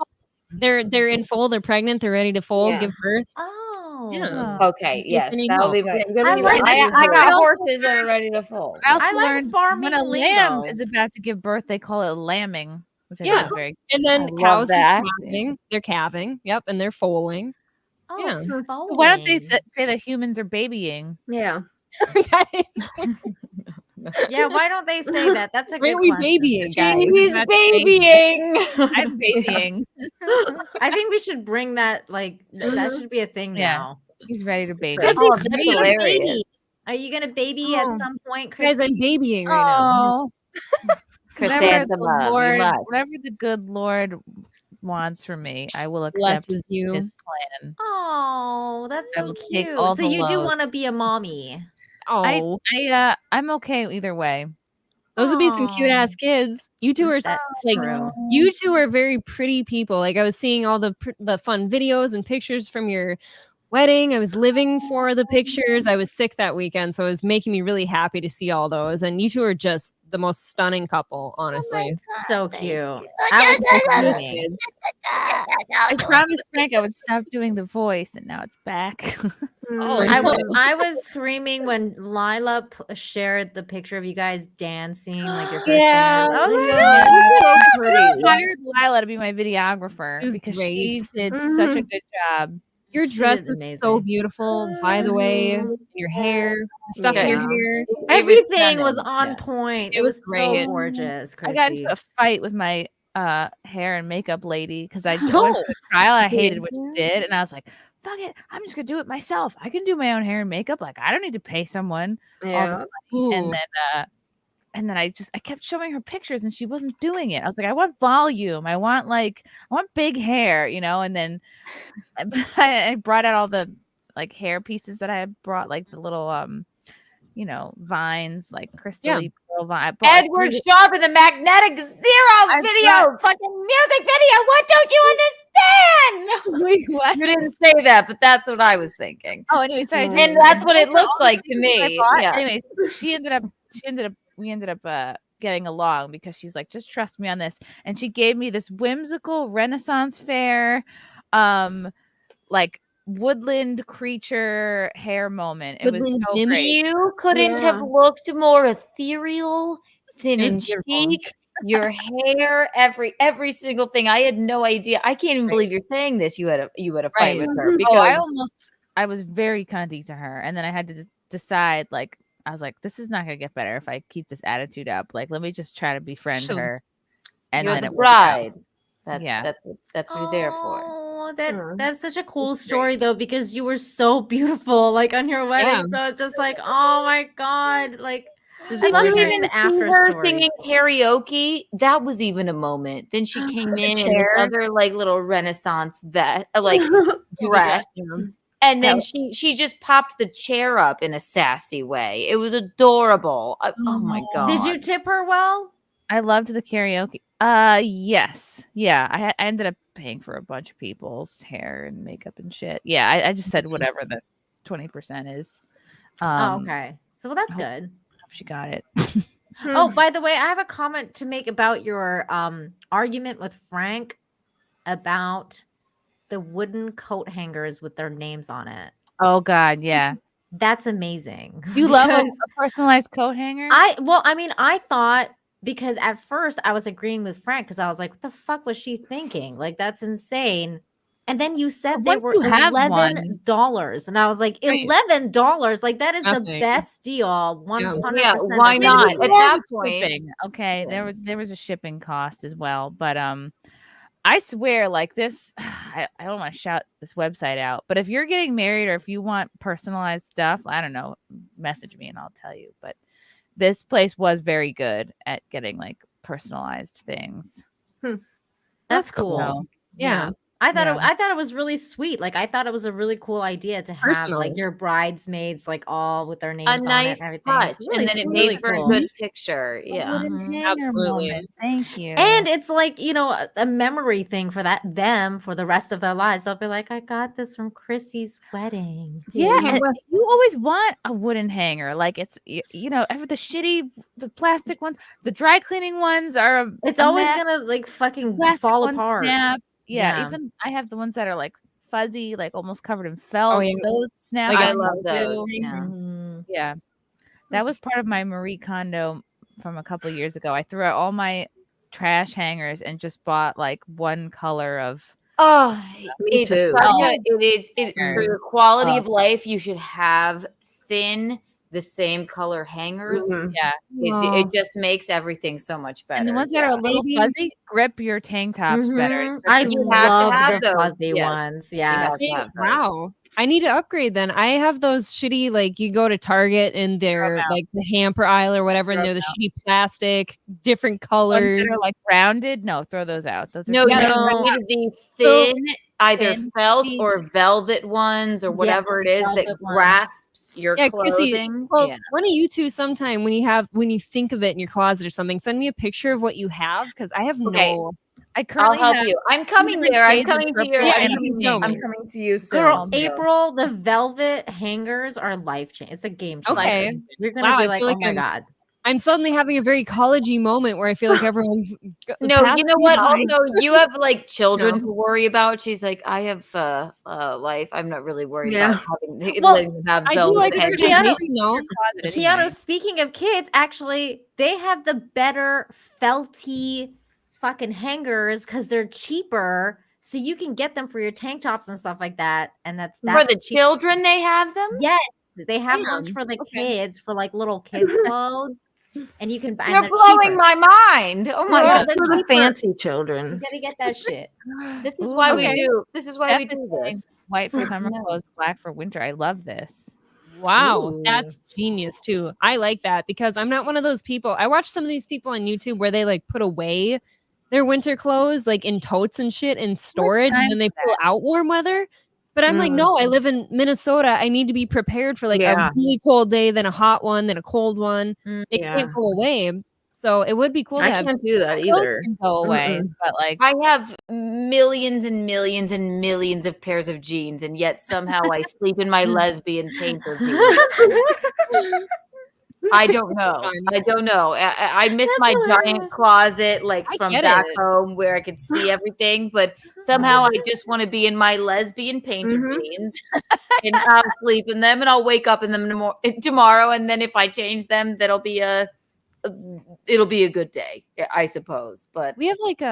Speaker 9: They're in foal. They're pregnant. They're ready to foal,
Speaker 8: Yeah.
Speaker 9: give birth.
Speaker 12: Oh.
Speaker 9: Yeah.
Speaker 11: Okay, yes,
Speaker 9: Listening
Speaker 11: that'll
Speaker 9: up.
Speaker 11: be my.
Speaker 8: You're gonna
Speaker 12: I
Speaker 8: be
Speaker 12: like
Speaker 8: ready
Speaker 11: I
Speaker 8: to
Speaker 11: got
Speaker 8: go.
Speaker 11: horses that are ready to foal.
Speaker 6: I also
Speaker 12: I like
Speaker 6: learned
Speaker 12: farming
Speaker 6: when a lamb
Speaker 12: lingo.
Speaker 6: is about to give birth, they call it lambing, which I
Speaker 9: Yeah.
Speaker 6: think is very.
Speaker 9: And then
Speaker 11: I love
Speaker 9: cows is
Speaker 11: that.
Speaker 9: calving. They're calving. Yep, and they're foaling.
Speaker 12: Oh,
Speaker 9: Yeah.
Speaker 12: for
Speaker 6: So why don't they
Speaker 12: foaling.
Speaker 6: say that humans are babying?
Speaker 8: Yeah.
Speaker 9: That is-
Speaker 12: Yeah, why don't they say that? That's a
Speaker 9: Why
Speaker 12: good
Speaker 9: are we
Speaker 12: question.
Speaker 9: babying, guys?
Speaker 11: He's
Speaker 6: That's
Speaker 11: babying.
Speaker 6: I'm babying.
Speaker 12: I think we should bring that like that should be a thing
Speaker 6: Yeah.
Speaker 12: now.
Speaker 6: He's ready to baby.
Speaker 12: Chrissy,
Speaker 11: Oh, that's
Speaker 12: are you gonna
Speaker 11: hilarious.
Speaker 12: baby? Are you gonna baby at some point,
Speaker 9: Guys,
Speaker 12: Chrissy?
Speaker 9: I'm babying right now.
Speaker 6: Oh, whatever
Speaker 11: Chrysanthemum,
Speaker 6: the
Speaker 11: you
Speaker 6: Lord,
Speaker 11: must.
Speaker 6: whatever the good Lord wants for me, I will accept
Speaker 9: Blesses you.
Speaker 6: His plan.
Speaker 12: Oh, that's
Speaker 6: I
Speaker 12: so
Speaker 6: will take
Speaker 12: cute.
Speaker 6: all
Speaker 12: So
Speaker 6: the
Speaker 12: you do
Speaker 6: load.
Speaker 12: want to be a mommy.
Speaker 9: Oh,
Speaker 6: I'm okay either way.
Speaker 9: those would be some cute
Speaker 12: Aw.
Speaker 9: ass kids. You two are
Speaker 12: That's
Speaker 9: like
Speaker 12: true.
Speaker 9: you two are very pretty people. Like I was seeing all the fun videos and pictures from your wedding. I was living for the pictures. I was sick that weekend, so it was making me really happy to see all those. And you two are just the most stunning couple, honestly.
Speaker 12: So cute. I was screaming.
Speaker 6: I promised Frank I would stop doing the voice, and now it's back.
Speaker 12: I was screaming when Lila shared the picture of you guys dancing, like your first
Speaker 6: Yeah,
Speaker 12: dance. Oh my
Speaker 6: I
Speaker 12: god,
Speaker 6: hired Lila to be my videographer because she did such a good job.
Speaker 9: Your
Speaker 12: She
Speaker 9: dress
Speaker 12: did
Speaker 9: is
Speaker 12: amazing.
Speaker 9: so beautiful, by the way. Your hair, stuff in your hair.
Speaker 12: Everything was on point. It was
Speaker 9: great.
Speaker 12: so gorgeous.
Speaker 6: I got into
Speaker 12: Chrissy.
Speaker 6: a fight with my hair and makeup lady because I went to the trial. I hated what she did, and I was like, "Fuck it, I'm just gonna do it myself. I can do my own hair and makeup. Like I don't need to pay someone all the money." And then I kept showing her pictures, and she wasn't doing it. I was like, "I want volume. I want big hair, you know." And then I brought out all the like hair pieces that I had brought, like the little vines, like crystally pearl vine.
Speaker 11: Edward Sharp in the Magnetic Zero video, fucking music video. What don't you understand?
Speaker 6: Wait, what?
Speaker 11: You didn't say that, but that's what I was thinking.
Speaker 6: Oh, anyway, sorry.
Speaker 11: And that's what it looked like to me. Yeah.
Speaker 6: Anyway, we ended up getting along because she's like, just trust me on this. And she gave me this whimsical Renaissance fair, like woodland creature hair moment. It was so great.
Speaker 11: You couldn't have looked more ethereal, thin
Speaker 6: It was
Speaker 11: and
Speaker 6: beautiful.
Speaker 11: chic. Your hair, every single thing. I had no idea. I can't even believe you're saying this. You had a fight with her. Because
Speaker 6: I was very cunty to her, and then I had to decide. Like, I was like, this is not gonna get better if I keep this attitude up. Like, let me just try to befriend her. And
Speaker 11: you're
Speaker 6: then
Speaker 11: the
Speaker 6: it worked out.
Speaker 11: bride. That's what you're there for.
Speaker 12: Oh, that's such a cool story though, because you were so beautiful, like on your wedding. So it's just like, oh my god, like I love
Speaker 11: didn't
Speaker 12: hearing
Speaker 11: even
Speaker 12: the after
Speaker 11: see her
Speaker 12: stories.
Speaker 11: singing karaoke. That was even a moment. Then she came in this
Speaker 12: chair.
Speaker 11: other like little Renaissance like dress. And then she just popped the chair up in a sassy way. It was adorable. Oh my god!
Speaker 12: Did you tip her well?
Speaker 6: I loved the karaoke. Yes, yeah. I ended up paying for a bunch of people's hair and makeup and shit. Yeah, I just said whatever the 20% is.
Speaker 12: Okay, so well, that's good.
Speaker 6: She got it.
Speaker 12: Oh, by the way, I have a comment to make about your argument with Frank about the wooden coat hangers with their names on it.
Speaker 6: Oh God, yeah.
Speaker 12: That's amazing.
Speaker 6: You love a personalized coat hanger?
Speaker 12: I thought, because at first I was agreeing with Frank because I was like, what the fuck was she thinking? Like, that's insane. And then you said they were $11. And I was like, $11? Like, that is the best deal. 100%.
Speaker 11: Yeah, why not? At that point.
Speaker 6: Shipping. Okay, there was a shipping cost as well. But I swear, like this, I don't want to shout this website out, but if you're getting married or if you want personalized stuff, I don't know, message me and I'll tell you. But this place was very good at getting like personalized things.
Speaker 12: That's cool.
Speaker 6: So,
Speaker 12: yeah. I thought it was really sweet. Like, I thought it was a really cool idea to have like your bridesmaids like all with their names on
Speaker 11: nice
Speaker 12: it and everything.
Speaker 11: touch,
Speaker 12: Really,
Speaker 11: and then it
Speaker 12: really
Speaker 11: made for
Speaker 12: cool.
Speaker 11: a good picture. Yeah,
Speaker 6: absolutely. Thank you.
Speaker 12: And it's like, a memory thing for them for the rest of their lives. They'll be like, I got this from Chrissy's wedding.
Speaker 6: Yeah, and you always want a wooden hanger. Like, it's the plastic ones, the dry cleaning ones are.
Speaker 12: It's always gonna like fucking fall apart.
Speaker 6: Snap. Yeah, even I have the ones that are like fuzzy, like almost covered in felt.
Speaker 9: Oh, yeah.
Speaker 6: Those snap.
Speaker 11: I love those.
Speaker 6: Yeah, that was part of my Marie Kondo from a couple of years ago. I threw out all my trash hangers and just bought like one color of.
Speaker 11: Oh,
Speaker 8: me too.
Speaker 11: It is for your quality of life. You should have thin, the same color hangers.
Speaker 6: Yeah,
Speaker 11: it just makes everything so much better.
Speaker 6: And the ones that are a little fuzzy grip your tank tops better.
Speaker 12: I love the
Speaker 11: those.
Speaker 12: fuzzy ones. Yeah.
Speaker 9: Wow. I need to upgrade then. I have those shitty, like you go to Target and they're like the hamper aisle or whatever, and they're the shitty plastic, different colors.
Speaker 6: Ones that are like rounded. No, throw those out. Those are
Speaker 11: you need the thin, either felt or velvet ones or whatever it is that grasps your clothing.
Speaker 9: Chrissy, one of you two sometime when you think of it in your closet or something, send me a picture of what you have, because I have no.
Speaker 11: I'll help you. I'm coming there. I'm coming to your. I'm coming to you soon.
Speaker 12: Girl, April, the velvet hangers are life changing. It's a game changer.
Speaker 9: Okay.
Speaker 12: You're gonna be like, oh my god.
Speaker 9: I'm suddenly having a very collegey moment where I feel like everyone's
Speaker 11: No, you
Speaker 9: passed
Speaker 11: know
Speaker 9: me
Speaker 11: what?
Speaker 9: by.
Speaker 11: Also, you have like children
Speaker 9: No.
Speaker 11: to worry about. She's like, I have life. I'm not really worried
Speaker 8: Yeah.
Speaker 11: about having
Speaker 12: Well,
Speaker 11: letting them have
Speaker 9: I do
Speaker 11: velvet
Speaker 9: like
Speaker 11: heads.
Speaker 12: Keanu,
Speaker 6: Closet
Speaker 12: Keanu,
Speaker 6: anyway.
Speaker 12: speaking of kids, actually, they have the better felty fucking hangers because they're cheaper. So you can get them for your tank tops and stuff like that. And that's
Speaker 11: For the
Speaker 12: cheap.
Speaker 11: children, they have them?
Speaker 12: Yes. They have ones
Speaker 9: Damn.
Speaker 12: for the
Speaker 9: Okay.
Speaker 12: kids, for like little kids' clothes. And you can buy
Speaker 11: You're
Speaker 12: them
Speaker 11: blowing
Speaker 12: cheaper.
Speaker 11: my mind. Oh my
Speaker 8: Well,
Speaker 11: god.
Speaker 8: for the fancy children.
Speaker 12: You gotta get that shit.
Speaker 11: This is
Speaker 6: Ooh,
Speaker 11: why
Speaker 6: okay.
Speaker 11: we do. This is why
Speaker 6: Steph
Speaker 11: we
Speaker 6: is
Speaker 11: do
Speaker 6: saying
Speaker 11: this.
Speaker 6: white for summer
Speaker 11: No.
Speaker 6: clothes, black for winter. I love this.
Speaker 9: Wow,
Speaker 12: Ooh.
Speaker 9: that's genius too. I like that because I'm not one of those people. I watch some of these people on YouTube where they like put away their winter clothes like in totes and shit in storage and then they pull out warm weather. But I'm like, no, I live in Minnesota. I need to be prepared for like a
Speaker 8: Yeah.
Speaker 9: really cold day, then a hot one, then a cold one. They
Speaker 8: Yeah.
Speaker 9: can't go away. So it would be cool to
Speaker 8: I
Speaker 9: have.
Speaker 8: can't do that
Speaker 6: Clothes
Speaker 8: either.
Speaker 6: can go away, but like
Speaker 11: I have millions and millions and millions of pairs of jeans, and yet somehow I sleep in my lesbian painter jeans. I don't know. I don't know. I miss my giant closet, like
Speaker 9: I
Speaker 11: from
Speaker 9: get
Speaker 11: back
Speaker 9: it.
Speaker 11: home, where I could see everything. But somehow I just want to be in my lesbian painter jeans, and I'll sleep in them, and I'll wake up in them tomorrow. And then if I change them, it'll be a good day, I suppose. But
Speaker 9: We have like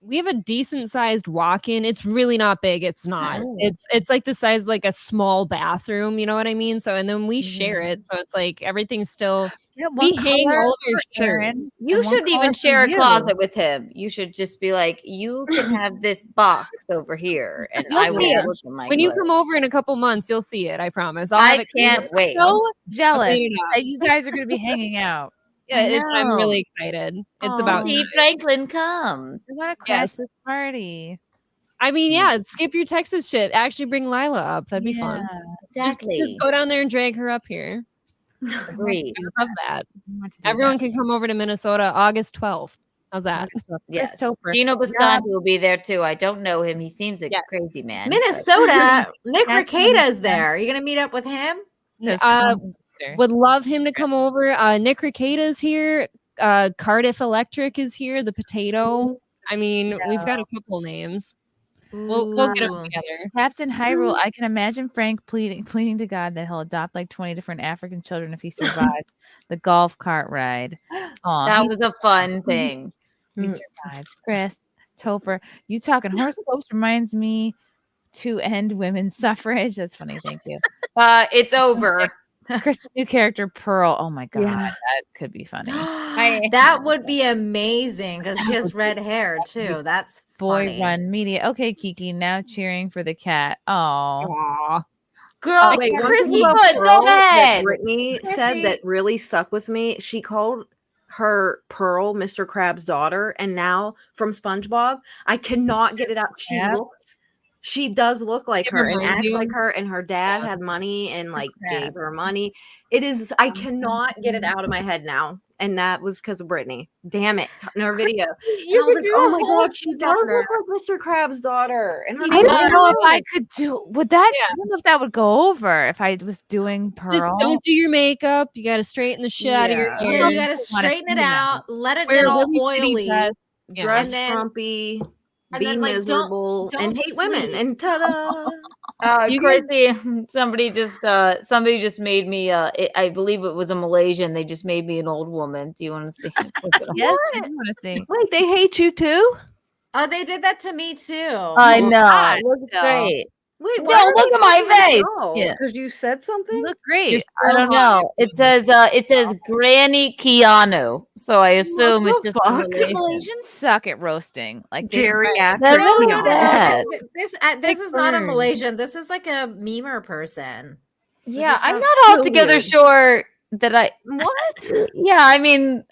Speaker 9: we have a decent sized walk-in. It's really not big. It's not. It's like the size of like a small bathroom, you know what I mean? So and then we share it. So it's like everything's still we hang all of our shirts.
Speaker 11: You should even share a closet with him. You should just be like, you can have this box over here, and I
Speaker 9: You'll
Speaker 11: will
Speaker 9: see it.
Speaker 11: look in my
Speaker 9: When you
Speaker 11: clothes.
Speaker 9: come over in a couple months, you'll see it. I promise. I'll have
Speaker 11: I
Speaker 9: it cleaned
Speaker 11: can't
Speaker 9: up.
Speaker 11: wait.
Speaker 6: so jealous
Speaker 9: clean it up.
Speaker 6: that you guys are going to be hanging out.
Speaker 9: Yeah, I'm
Speaker 11: know.
Speaker 9: really excited. It's
Speaker 11: Aw.
Speaker 9: about
Speaker 11: See Franklin come.
Speaker 6: I want to crash this party.
Speaker 9: I mean, yeah, skip your Texas shit. Actually bring Lila up. That'd be fun.
Speaker 11: Exactly.
Speaker 9: Just go down there and drag her up here.
Speaker 11: Agreed.
Speaker 9: I love that. Everyone can come over to Minnesota August 12th. How's that?
Speaker 11: Yes.
Speaker 6: Christopher.
Speaker 11: Gino Bisconti will be there too. I don't know him. He seems like a crazy man.
Speaker 12: Minnesota, Nick
Speaker 6: That's
Speaker 12: Ricada's there. Are you gonna meet up with him?
Speaker 9: Would love him to come over. Nick Ricada's here. Cardiff Electric is here. The Potato. I mean, we've got a couple names. We'll get them together.
Speaker 6: Captain Hyrule, I can imagine Frank pleading to God that he'll adopt like 20 different African children if he survives the golf cart ride. Aw,
Speaker 11: That was a fun thing.
Speaker 6: He survived. Chris, Topher, you talking horoscopes reminds me to end women's suffrage. That's funny. Thank you.
Speaker 11: It's over.
Speaker 6: Chris' new character, Pearl. Oh my God.
Speaker 12: Yeah.
Speaker 6: That could be funny.
Speaker 12: That would be amazing because she has red hair too. That's
Speaker 6: Boy
Speaker 12: funny.
Speaker 6: Run Media. Okay, Kiki, now cheering for the cat. Oh.
Speaker 12: Girl,
Speaker 8: Wait, one
Speaker 12: Chrissy,
Speaker 8: thing about
Speaker 11: good,
Speaker 8: Pearl
Speaker 11: go
Speaker 8: that
Speaker 11: ahead.
Speaker 8: Brittany said that really stuck with me. She called her Pearl Mr. Krabs' daughter, and now from SpongeBob, I cannot get it out. She does look like
Speaker 9: It
Speaker 8: her and
Speaker 9: reminds
Speaker 8: acts
Speaker 9: you.
Speaker 8: like her, and her dad had money and like gave her money. It is, I cannot get it out of my head now. And that was because of Brittany. Damn it. In her video.
Speaker 12: You
Speaker 8: And I was
Speaker 12: could
Speaker 8: like,
Speaker 12: do
Speaker 8: oh
Speaker 12: a
Speaker 8: my
Speaker 12: whole
Speaker 8: God, she does look like Mr. Krabs' daughter. And her
Speaker 6: I don't know if I
Speaker 8: name-
Speaker 6: could do would that I don't know if that would go over if I was doing Pearl.
Speaker 9: Just don't do your makeup. You got to straighten the shit out of your
Speaker 8: Yeah.
Speaker 9: hair.
Speaker 12: Yeah, you gotta
Speaker 6: wanna
Speaker 12: straighten it
Speaker 6: see that.
Speaker 12: out, let it
Speaker 9: Wear
Speaker 12: get
Speaker 9: a
Speaker 12: all
Speaker 9: really shitty
Speaker 12: oily.
Speaker 9: dress. Yeah.
Speaker 8: dress
Speaker 12: And then-
Speaker 8: frumpy,
Speaker 12: and
Speaker 8: be
Speaker 12: then, like, don't-
Speaker 8: miserable, and
Speaker 12: don't
Speaker 8: hate women.
Speaker 12: sleep.
Speaker 8: And ta-da!
Speaker 9: Do you guys-
Speaker 11: Chrissy, somebody just made me I believe it was a Malaysian. They just made me an old woman. Do you want to see?
Speaker 6: Yes, I want to see.
Speaker 8: Wait, they hate you too?
Speaker 12: Oh, they did that to me too.
Speaker 11: I know.
Speaker 6: God,
Speaker 11: It looks
Speaker 6: so-
Speaker 11: great.
Speaker 8: Wait,
Speaker 11: No, look at my face. Yeah.
Speaker 8: Because you said something?
Speaker 6: You look great.
Speaker 9: You're
Speaker 11: I
Speaker 9: so
Speaker 11: don't
Speaker 9: hot.
Speaker 11: know. It says Granny Keanu. So I assume it's
Speaker 8: the
Speaker 11: just a
Speaker 8: fuck?
Speaker 11: Malaysian.
Speaker 6: Malaysians suck at roasting. Like they-
Speaker 8: Geriatric.
Speaker 11: They're really
Speaker 8: Keanu.
Speaker 11: bad.
Speaker 12: This is not a
Speaker 6: burn.
Speaker 12: Malaysian. This is like a memer person.
Speaker 11: Yeah,
Speaker 12: is
Speaker 11: I'm
Speaker 12: from
Speaker 11: not altogether sure that I.
Speaker 8: What?
Speaker 11: Yeah, I mean,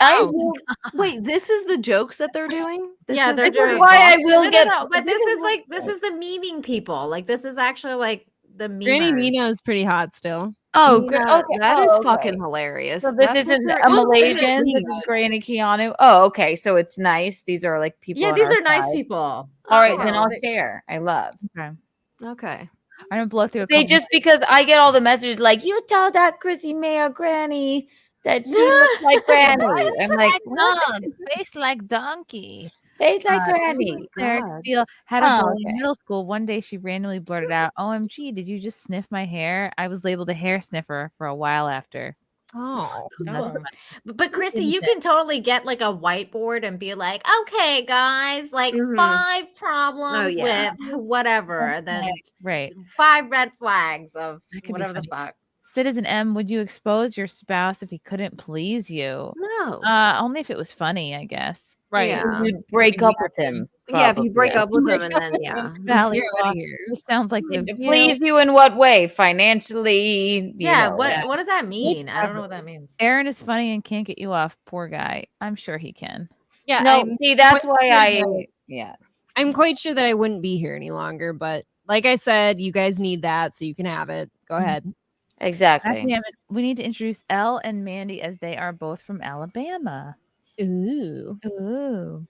Speaker 8: Wait, this is the jokes that they're doing? This
Speaker 12: Yeah,
Speaker 8: is
Speaker 12: they're
Speaker 8: the
Speaker 11: This is
Speaker 12: doing-
Speaker 11: why I will
Speaker 12: No,
Speaker 11: get.
Speaker 12: but this is the memeing people. Like this is actually like the memers.
Speaker 9: Granny Nina is pretty hot still.
Speaker 11: Oh,
Speaker 8: Yeah,
Speaker 11: okay.
Speaker 8: that is
Speaker 11: okay.
Speaker 8: fucking hilarious.
Speaker 11: So this
Speaker 8: That's
Speaker 11: isn't
Speaker 8: what
Speaker 11: a
Speaker 8: they're-
Speaker 11: Malaysian. This is Granny Keanu. Oh, okay. So it's nice. These are like people.
Speaker 12: Yeah,
Speaker 11: on
Speaker 12: these
Speaker 11: our
Speaker 12: are nice
Speaker 11: side.
Speaker 12: people.
Speaker 11: All right, then
Speaker 12: Oh,
Speaker 11: I'll
Speaker 12: they-
Speaker 11: share. I love.
Speaker 6: Okay.
Speaker 8: Okay.
Speaker 6: I'm gonna blow through a
Speaker 11: They
Speaker 6: couple
Speaker 11: just because I get all the messages like you tell that Chrissie Mayr granny that she looks like Granny. I'm like,
Speaker 6: dog, face like donkey.
Speaker 11: Face like
Speaker 6: Uh,
Speaker 11: Granny.
Speaker 6: Eric
Speaker 11: God.
Speaker 6: Steele had a
Speaker 11: Oh,
Speaker 6: boy in
Speaker 11: okay.
Speaker 6: middle school. One day she randomly blurted out, "OMG, did you just sniff my hair?" I was labeled a hair sniffer for a while after.
Speaker 9: Oh.
Speaker 12: But Chrissy, you can totally get like a whiteboard and be like, okay, guys, like 5 problems with whatever. And then
Speaker 6: Right.
Speaker 12: 5 red flags of
Speaker 6: That could be
Speaker 12: whatever the
Speaker 6: funny.
Speaker 12: fuck.
Speaker 6: Citizen M, would you expose your spouse if he couldn't please you?
Speaker 8: No.
Speaker 6: Only if it was funny, I guess.
Speaker 9: Right.
Speaker 8: Yeah.
Speaker 11: You'd break up with him.
Speaker 8: Yeah, if you break
Speaker 11: probably.
Speaker 8: up with them and then
Speaker 6: Valley
Speaker 9: You're outta
Speaker 6: Walk.
Speaker 9: here.
Speaker 6: This sounds like the
Speaker 11: To
Speaker 6: View.
Speaker 11: please you in what way? Financially? You know.
Speaker 12: What does that mean? I don't know what that means.
Speaker 6: Aaron is funny and can't get you off. Poor guy. I'm sure he can.
Speaker 9: Yeah.
Speaker 11: No, see, that's why yes.
Speaker 9: I'm quite sure that I wouldn't be here any longer, but like I said, you guys need that, so you can have it. Go ahead.
Speaker 11: Exactly.
Speaker 6: God damn it. We need to introduce Elle and Mandy as they are both from Alabama.
Speaker 9: Ooh.
Speaker 6: Ooh.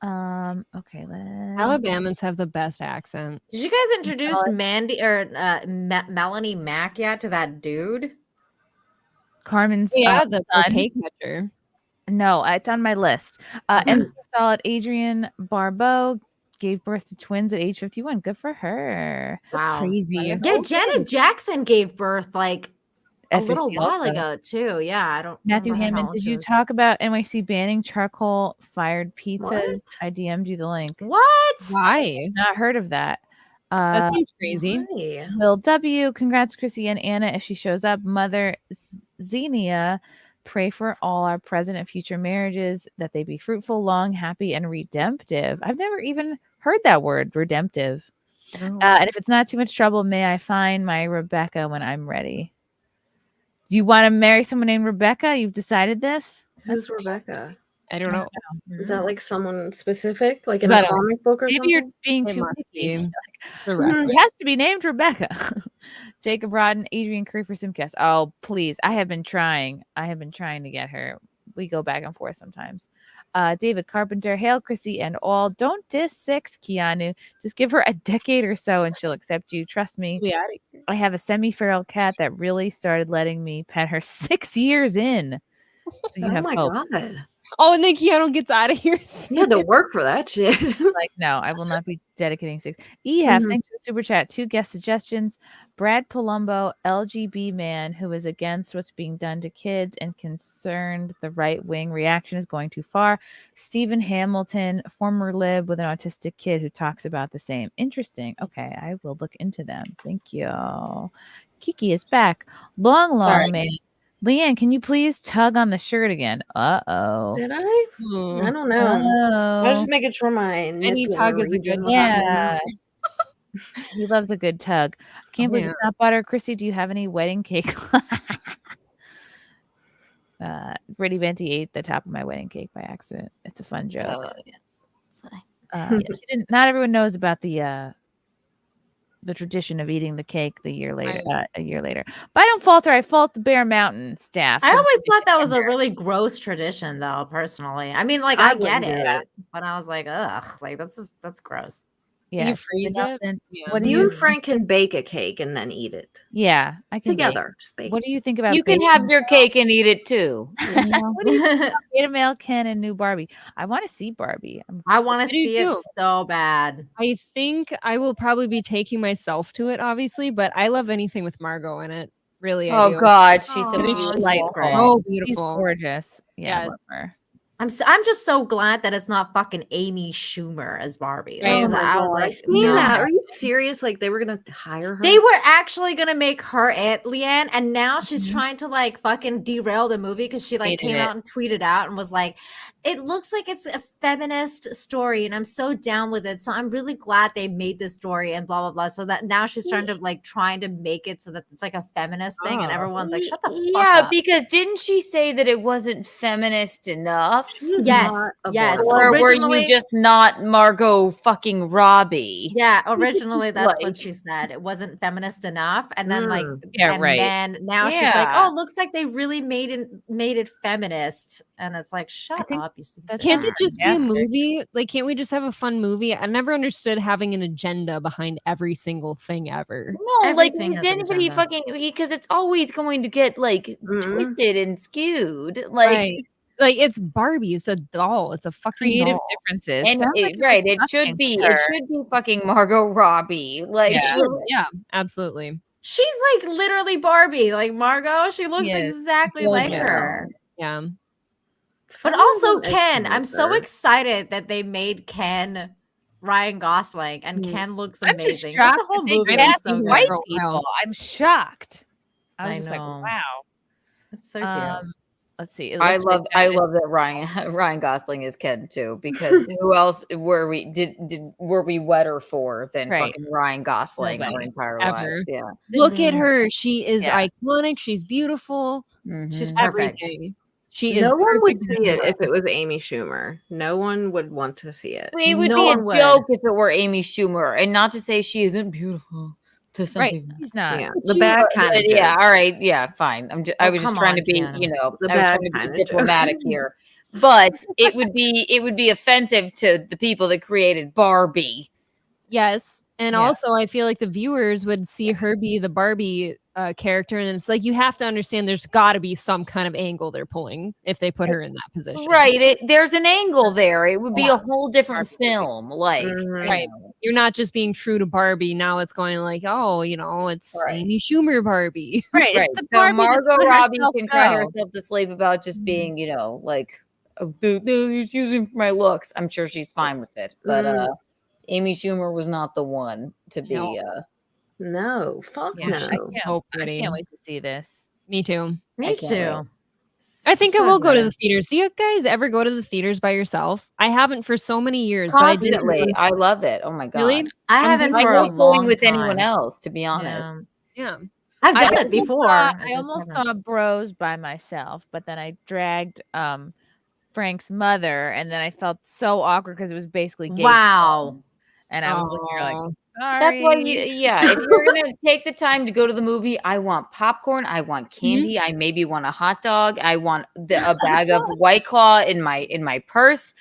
Speaker 6: Okay.
Speaker 9: Alabamans have the best accent.
Speaker 12: Did you guys introduce Mandy or Melonie Mac yet to that dude?
Speaker 6: Carmen's
Speaker 9: the
Speaker 6: son.
Speaker 9: cake catcher.
Speaker 6: No, it's on my list. And solid Adrienne Barbeau gave birth to twins at age 51. Good for her.
Speaker 9: That's crazy.
Speaker 12: Yeah, Janet Jackson gave birth like a
Speaker 6: At
Speaker 12: little
Speaker 6: 50
Speaker 12: while
Speaker 6: also.
Speaker 12: ago too. Yeah, I don't.
Speaker 6: Matthew
Speaker 12: remember how
Speaker 6: Hammond,
Speaker 12: old
Speaker 6: did
Speaker 12: she
Speaker 6: you
Speaker 12: was.
Speaker 6: talk about NYC banning charcoal fired pizzas? I DM'd you the link.
Speaker 12: What?
Speaker 9: Why?
Speaker 6: Not heard of that.
Speaker 9: That seems crazy.
Speaker 6: Will W. Congrats, Chrissy and Anna, if she shows up. Mother Xenia, pray for all our present and future marriages, that they be fruitful, long, happy, and redemptive. I've never even heard that word, redemptive. And if it's not too much trouble, may I find my Rebecca when I'm ready. Do you want to marry someone named Rebecca? You've decided this?
Speaker 8: Who's Rebecca?
Speaker 9: I don't know.
Speaker 8: Is that like someone specific, like in
Speaker 9: Is
Speaker 8: a
Speaker 9: that a-
Speaker 8: comic book or
Speaker 6: Maybe
Speaker 8: something?
Speaker 6: you're being
Speaker 9: It
Speaker 6: too
Speaker 9: must
Speaker 6: picky.
Speaker 9: be.
Speaker 6: It has to be named Rebecca. Jacob Rodden, Adrian Curry for SimpCast. Oh, please. I have been trying to get her. We go back and forth sometimes. David Carpenter, hail Chrissy and all. Don't diss 6, Keanu. Just give her a decade or so and she'll accept you. Trust me. I have a semi-feral cat that really started letting me pet her 6 years in. So you have hope.
Speaker 8: God.
Speaker 9: Oh, and then Keanu gets out of here.
Speaker 8: You had to work for that shit.
Speaker 6: Like, no, I will not be dedicating 6. Thanks for the super chat. 2 guest suggestions. Brad Palumbo, LGB man who is against what's being done to kids and concerned the right wing reaction is going too far. Stephen Hamilton, former lib with an autistic kid who talks about the same. Interesting. Okay, I will look into them. Thank you. Kiki is back. Long man. LeeAnn, can you please tug on the shirt again? Uh-oh.
Speaker 8: Did I? I don't know. I was just making sure my
Speaker 9: Any
Speaker 8: nipple
Speaker 9: tug is a
Speaker 8: region
Speaker 9: good
Speaker 8: was
Speaker 6: Yeah. He loves a good tug. Can't believe
Speaker 9: Yeah.
Speaker 6: it's not butter. Chrissy, do you have any wedding cake? Brittany Venti ate the top of my wedding cake by accident. It's a fun joke. Not everyone knows about the tradition of eating the cake a year later. But I don't fault her. I fault the Bear Mountain staff.
Speaker 12: I always thought that was a really gross tradition, though. Personally, I mean, like I get
Speaker 8: wouldn't do
Speaker 12: it,
Speaker 8: that.
Speaker 12: but I was like, ugh, like that's gross.
Speaker 6: Yeah,
Speaker 9: You freeze it?
Speaker 6: What do
Speaker 8: You
Speaker 6: you?
Speaker 8: and Frank can bake a cake and then eat it
Speaker 6: Yeah, I can bake.
Speaker 8: together. Just bake.
Speaker 6: What do you think about?
Speaker 11: You can have your cake and eat it too.
Speaker 6: Beta male Ken and new Barbie. I want to see Barbie.
Speaker 12: I want
Speaker 9: I
Speaker 12: to
Speaker 9: do
Speaker 12: see it
Speaker 9: too.
Speaker 12: so bad.
Speaker 9: I think I will probably be taking myself to it, obviously, but I love anything with Margot in it. Really, I do.
Speaker 11: God, she's so
Speaker 12: Aw,
Speaker 11: beautiful.
Speaker 12: she's great.
Speaker 9: Oh,
Speaker 6: She's
Speaker 9: beautiful.
Speaker 6: gorgeous. Yeah, I
Speaker 9: Yes.
Speaker 6: love her.
Speaker 12: I'm just so glad that it's not fucking Amy Schumer as Barbie.
Speaker 9: Right.
Speaker 8: Oh
Speaker 12: Because
Speaker 8: my
Speaker 12: I was
Speaker 8: God, I
Speaker 12: like,
Speaker 8: seen
Speaker 12: no.
Speaker 8: that. Are you serious? Like they were gonna hire her?
Speaker 12: They were actually gonna make her it, LeeAnn, and now she's trying to like fucking derail the movie because she like
Speaker 6: Hated
Speaker 12: came
Speaker 6: it.
Speaker 12: out and tweeted out and was like, "It looks like it's a feminist story, and I'm so down with it. So I'm really glad they made this story and blah blah blah." So that now she's trying to make it so that it's like a feminist thing, and everyone's like, "Shut the fuck
Speaker 11: Yeah,
Speaker 12: up."
Speaker 11: because didn't she say that it wasn't feminist enough?
Speaker 12: Yes, yes.
Speaker 11: Or were
Speaker 12: Originally-
Speaker 11: you just not Margot fucking Robbie?
Speaker 12: Yeah, originally that's what
Speaker 11: Like-
Speaker 12: she said. It wasn't feminist enough, and then like,
Speaker 6: Yeah,
Speaker 12: and
Speaker 6: right.
Speaker 12: then now she's like, oh, it looks like they really made it feminist, and it's like, shut up, you stupid.
Speaker 9: Can't it just be a
Speaker 6: fantastic.
Speaker 9: movie? Like, can't we just have a fun movie? I never understood having an agenda behind every single thing ever.
Speaker 11: No, like
Speaker 12: Everything has
Speaker 11: did
Speaker 12: an
Speaker 11: anybody
Speaker 12: agenda.
Speaker 11: fucking because it's always going to get like twisted and skewed. Like
Speaker 9: Right. Like, it's Barbie. It's a doll. It's a fucking
Speaker 6: Creative
Speaker 9: doll.
Speaker 6: differences.
Speaker 11: and
Speaker 6: Sounds like
Speaker 11: it,
Speaker 6: it
Speaker 11: right,
Speaker 6: was
Speaker 11: it should
Speaker 6: nothing
Speaker 11: be
Speaker 6: for her.
Speaker 11: fucking Margot Robbie. Like
Speaker 9: Yeah, absolutely.
Speaker 12: She's like literally Barbie, like Margot. She looks
Speaker 6: Yes.
Speaker 12: exactly like her.
Speaker 9: Yeah.
Speaker 12: But also Ken, I'm so excited that they made Ken Ryan Gosling, and Ken looks
Speaker 6: I'm just
Speaker 12: amazing.
Speaker 6: shocked
Speaker 12: the whole
Speaker 6: that they
Speaker 12: movie
Speaker 6: cast
Speaker 12: is so good.
Speaker 6: white people. I'm shocked. I was
Speaker 12: I
Speaker 6: just like,
Speaker 12: know.
Speaker 6: wow.
Speaker 12: It's so cute.
Speaker 6: Let's see. It
Speaker 11: I
Speaker 6: looks
Speaker 11: love
Speaker 6: fantastic.
Speaker 11: that Ryan Gosling is Ken too, because who else were we wetter for than
Speaker 6: Right.
Speaker 11: fucking Ryan Gosling our
Speaker 9: Nobody.
Speaker 11: entire
Speaker 9: Ever.
Speaker 11: lives? Yeah.
Speaker 9: Look at her. She is
Speaker 6: Yeah.
Speaker 9: iconic. She's beautiful.
Speaker 12: She's
Speaker 11: Mhm.
Speaker 12: perfect.
Speaker 9: Everything. She is
Speaker 8: No one would
Speaker 9: perfect.
Speaker 8: see it if it was Amy Schumer. No one would want to see it.
Speaker 11: It would
Speaker 12: No
Speaker 11: be a
Speaker 12: one would.
Speaker 11: joke if it were Amy Schumer, and not to say she isn't beautiful to some
Speaker 9: Right.
Speaker 11: people.
Speaker 6: He's not.
Speaker 8: Yeah,
Speaker 9: But
Speaker 8: the
Speaker 9: you-
Speaker 8: bad kind
Speaker 11: But
Speaker 8: of
Speaker 11: yeah, all right, yeah, fine. I
Speaker 12: Oh,
Speaker 11: was just
Speaker 12: come
Speaker 11: trying
Speaker 12: on,
Speaker 11: to be,
Speaker 12: Gianna.
Speaker 11: you know,
Speaker 8: The
Speaker 11: I was
Speaker 8: bad
Speaker 11: trying to
Speaker 8: kind
Speaker 11: be
Speaker 8: of joke.
Speaker 11: diplomatic here. But it would be offensive to the people that created Barbie.
Speaker 9: Yes. And
Speaker 6: Yeah.
Speaker 9: also, I feel like the viewers would see her be the Barbie character. And it's like, you have to understand there's got to be some kind of angle they're pulling if they put her in that position.
Speaker 11: Right. There's an angle there. It would be a whole different film. Like,
Speaker 9: Right. You're not just being true to Barbie. Now it's going like, oh, it's
Speaker 11: Right.
Speaker 9: Amy Schumer Barbie.
Speaker 6: Right.
Speaker 11: right.
Speaker 6: It's the
Speaker 11: So
Speaker 6: Barbie that
Speaker 11: Margot
Speaker 6: let
Speaker 11: Robbie
Speaker 6: herself
Speaker 11: can cry
Speaker 6: go.
Speaker 11: herself to sleep about just being, like, oh, dude, he's using for my looks. I'm sure she's fine with it. But Amy Schumer was not the one to be.
Speaker 9: No.
Speaker 8: No, fuck
Speaker 6: Yeah,
Speaker 8: no.
Speaker 6: I can't wait to see this.
Speaker 9: Me too.
Speaker 12: Me
Speaker 11: can't
Speaker 12: too.
Speaker 9: I think I
Speaker 12: So
Speaker 9: will go to
Speaker 12: excited.
Speaker 9: the theaters. Do you guys ever go to the theaters by yourself? I haven't for so many years. But I did
Speaker 11: Constantly. I love it. Oh my God.
Speaker 9: Really?
Speaker 12: I haven't
Speaker 11: I
Speaker 12: for a
Speaker 11: hate going
Speaker 12: long
Speaker 11: with
Speaker 12: time.
Speaker 11: anyone else, to be honest.
Speaker 12: Yeah.
Speaker 9: Yeah.
Speaker 12: I've done it
Speaker 6: almost
Speaker 12: before.
Speaker 6: I
Speaker 12: just
Speaker 6: almost
Speaker 12: haven't.
Speaker 6: saw Bros by myself, but then I dragged Frank's mother, and then I felt so awkward because it was basically gay.
Speaker 12: Wow.
Speaker 6: And I was looking at her
Speaker 9: Aw.
Speaker 6: like, sorry.
Speaker 11: That's why if you're gonna take the time to go to the movie, I want popcorn, I want candy, I maybe want a hot dog, I want a bag of White Claw in my purse.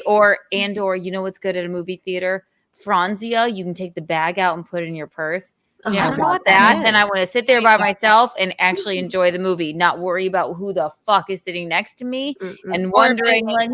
Speaker 11: Or you know what's good at a movie theater? Franzia. You can take the bag out and put it in your purse.
Speaker 12: Yeah,
Speaker 11: I want that, and I want to sit there by myself and actually enjoy the movie, not worry about who the fuck is sitting next to me and wondering like,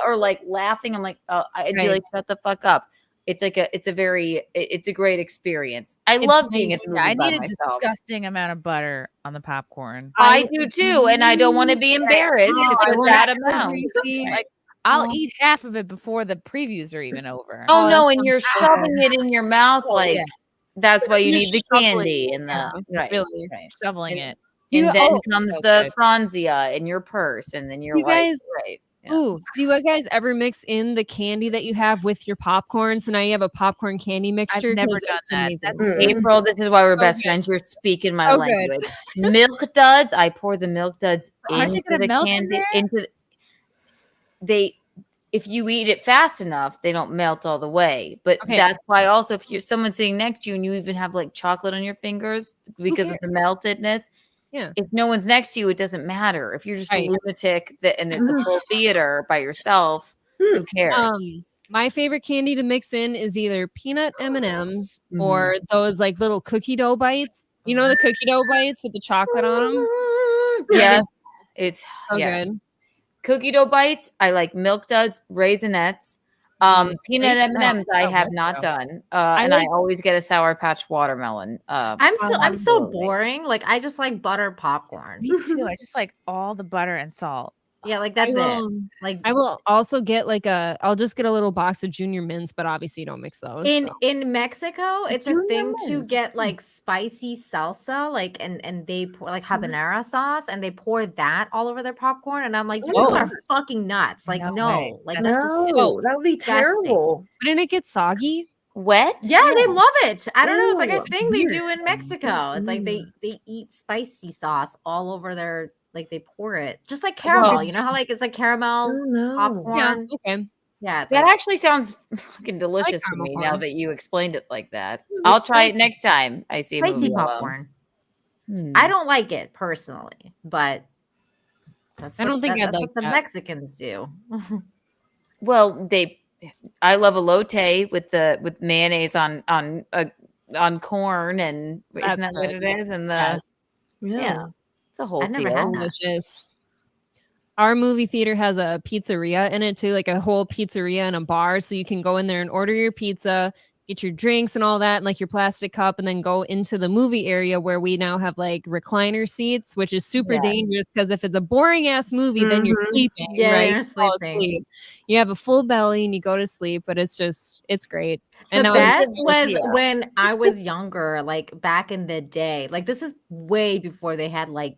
Speaker 11: or like laughing. I'm like, oh, I'd be like, shut the fuck up. It's like it's a great experience. I love being at the movie
Speaker 6: I
Speaker 11: by
Speaker 6: need a
Speaker 11: myself.
Speaker 6: disgusting amount of butter on the popcorn.
Speaker 11: I do too, and I don't want to be embarrassed to put that amount.
Speaker 6: Like, I'll eat half of it before the previews are even over.
Speaker 11: Oh no, and you're shoving it in your mouth like.
Speaker 6: yeah.
Speaker 11: That's why you
Speaker 9: You're
Speaker 11: need the
Speaker 9: shoveling
Speaker 11: candy
Speaker 9: it,
Speaker 11: and
Speaker 9: yeah,
Speaker 11: right,
Speaker 9: really.
Speaker 11: right.
Speaker 6: Shoveling it.
Speaker 11: And then comes
Speaker 6: so
Speaker 11: the
Speaker 6: good.
Speaker 11: Franzia in your purse, and then you're
Speaker 9: You
Speaker 11: like,
Speaker 9: guys-
Speaker 11: right.
Speaker 9: Ooh, do you guys ever mix in the candy that you have with your popcorn? So now you have a popcorn candy mixture.
Speaker 6: never
Speaker 9: 'Cause
Speaker 6: done
Speaker 9: it's
Speaker 6: that.
Speaker 9: amazing.
Speaker 6: That's
Speaker 11: April, this is why we're best
Speaker 9: good.
Speaker 11: friends. You're speaking my
Speaker 9: Oh, good.
Speaker 11: language. Milk duds. I pour the milk duds
Speaker 6: Aren't they
Speaker 11: into
Speaker 6: gonna
Speaker 11: the
Speaker 6: melt in
Speaker 11: candy.
Speaker 6: there?
Speaker 11: If you eat it fast enough, they don't melt all the way. But
Speaker 9: Okay.
Speaker 11: that's why also if you're someone sitting next to you and you even have like chocolate on your fingers because of the meltedness.
Speaker 9: Yeah.
Speaker 11: If no one's next to you, it doesn't matter. If you're just
Speaker 9: Right.
Speaker 11: a lunatic and it's a full theater by yourself, who cares?
Speaker 9: My favorite candy to mix in is either peanut M&Ms
Speaker 11: Mhm.
Speaker 9: or those like little cookie dough bites. You know the cookie dough bites with the chocolate on them?
Speaker 11: Yeah. It's
Speaker 9: So
Speaker 11: yeah.
Speaker 9: good.
Speaker 11: Cookie dough bites. I like milk duds, raisinets. Peanut M&Ms I have not done. And I
Speaker 9: like-
Speaker 11: always get a Sour Patch watermelon.
Speaker 12: I'm so
Speaker 11: absolutely.
Speaker 12: boring. Like I just like butter popcorn.
Speaker 6: Me too. I just like all the butter and salt.
Speaker 12: Yeah, like that's it. Like
Speaker 9: I will also get I'll just get a little box of Junior Mints, but obviously you don't mix those. so.
Speaker 12: in Mexico, it's a
Speaker 9: Junior
Speaker 12: thing to
Speaker 9: Mints.
Speaker 12: get like spicy salsa, like and they pour like habanero sauce, and they pour that all over their popcorn. And I'm like, you people are fucking nuts. Like,
Speaker 6: No
Speaker 12: no,
Speaker 6: way.
Speaker 12: like
Speaker 6: That's
Speaker 8: No, that would be
Speaker 12: disgusting.
Speaker 8: terrible.
Speaker 9: Wouldn't it get soggy?
Speaker 11: Wet?
Speaker 12: Yeah, they love it. I don't know. It's like
Speaker 8: Ew.
Speaker 12: a thing they do in Mexico. It's like they eat spicy sauce all over their they pour it just like caramel.
Speaker 11: Well,
Speaker 12: You know how like it's like caramel popcorn.
Speaker 9: Yeah, okay.
Speaker 12: Yeah, it's
Speaker 11: that
Speaker 12: like,
Speaker 11: actually sounds fucking delicious to
Speaker 9: caramel
Speaker 11: me now
Speaker 9: corn.
Speaker 11: that you explained it like that.
Speaker 12: It's
Speaker 11: I'll try it
Speaker 12: spicy.
Speaker 11: next time I see a
Speaker 12: spicy
Speaker 11: movie alone.
Speaker 12: popcorn.
Speaker 11: Hmm.
Speaker 12: I don't like it personally, but that's
Speaker 9: I don't think I'd
Speaker 12: that's
Speaker 9: like
Speaker 12: what the
Speaker 9: that.
Speaker 12: Mexicans do.
Speaker 11: Well, I love elote with mayonnaise on corn, and isn't
Speaker 9: That's
Speaker 11: that what
Speaker 9: good.
Speaker 11: it is? And the
Speaker 9: Yes.
Speaker 11: yeah, it's a whole
Speaker 12: I've never
Speaker 11: deal.
Speaker 12: had that.
Speaker 9: Delicious. Our movie theater has a pizzeria in it too, like a whole pizzeria and a bar. So you can go in there and order your pizza, get your drinks and all that, and like your plastic cup, and then go into the movie area where we now have like recliner seats, which is super
Speaker 11: Yes.
Speaker 9: dangerous because if it's a boring ass movie, then you're sleeping.
Speaker 12: Yeah,
Speaker 9: right?
Speaker 12: you're
Speaker 9: You fall
Speaker 12: sleeping.
Speaker 9: asleep. You have a full belly and you go to sleep, but it's great.
Speaker 12: The
Speaker 9: And now
Speaker 12: best was
Speaker 11: yeah.
Speaker 12: when I was younger, like back in the day. Like this is way before they had like,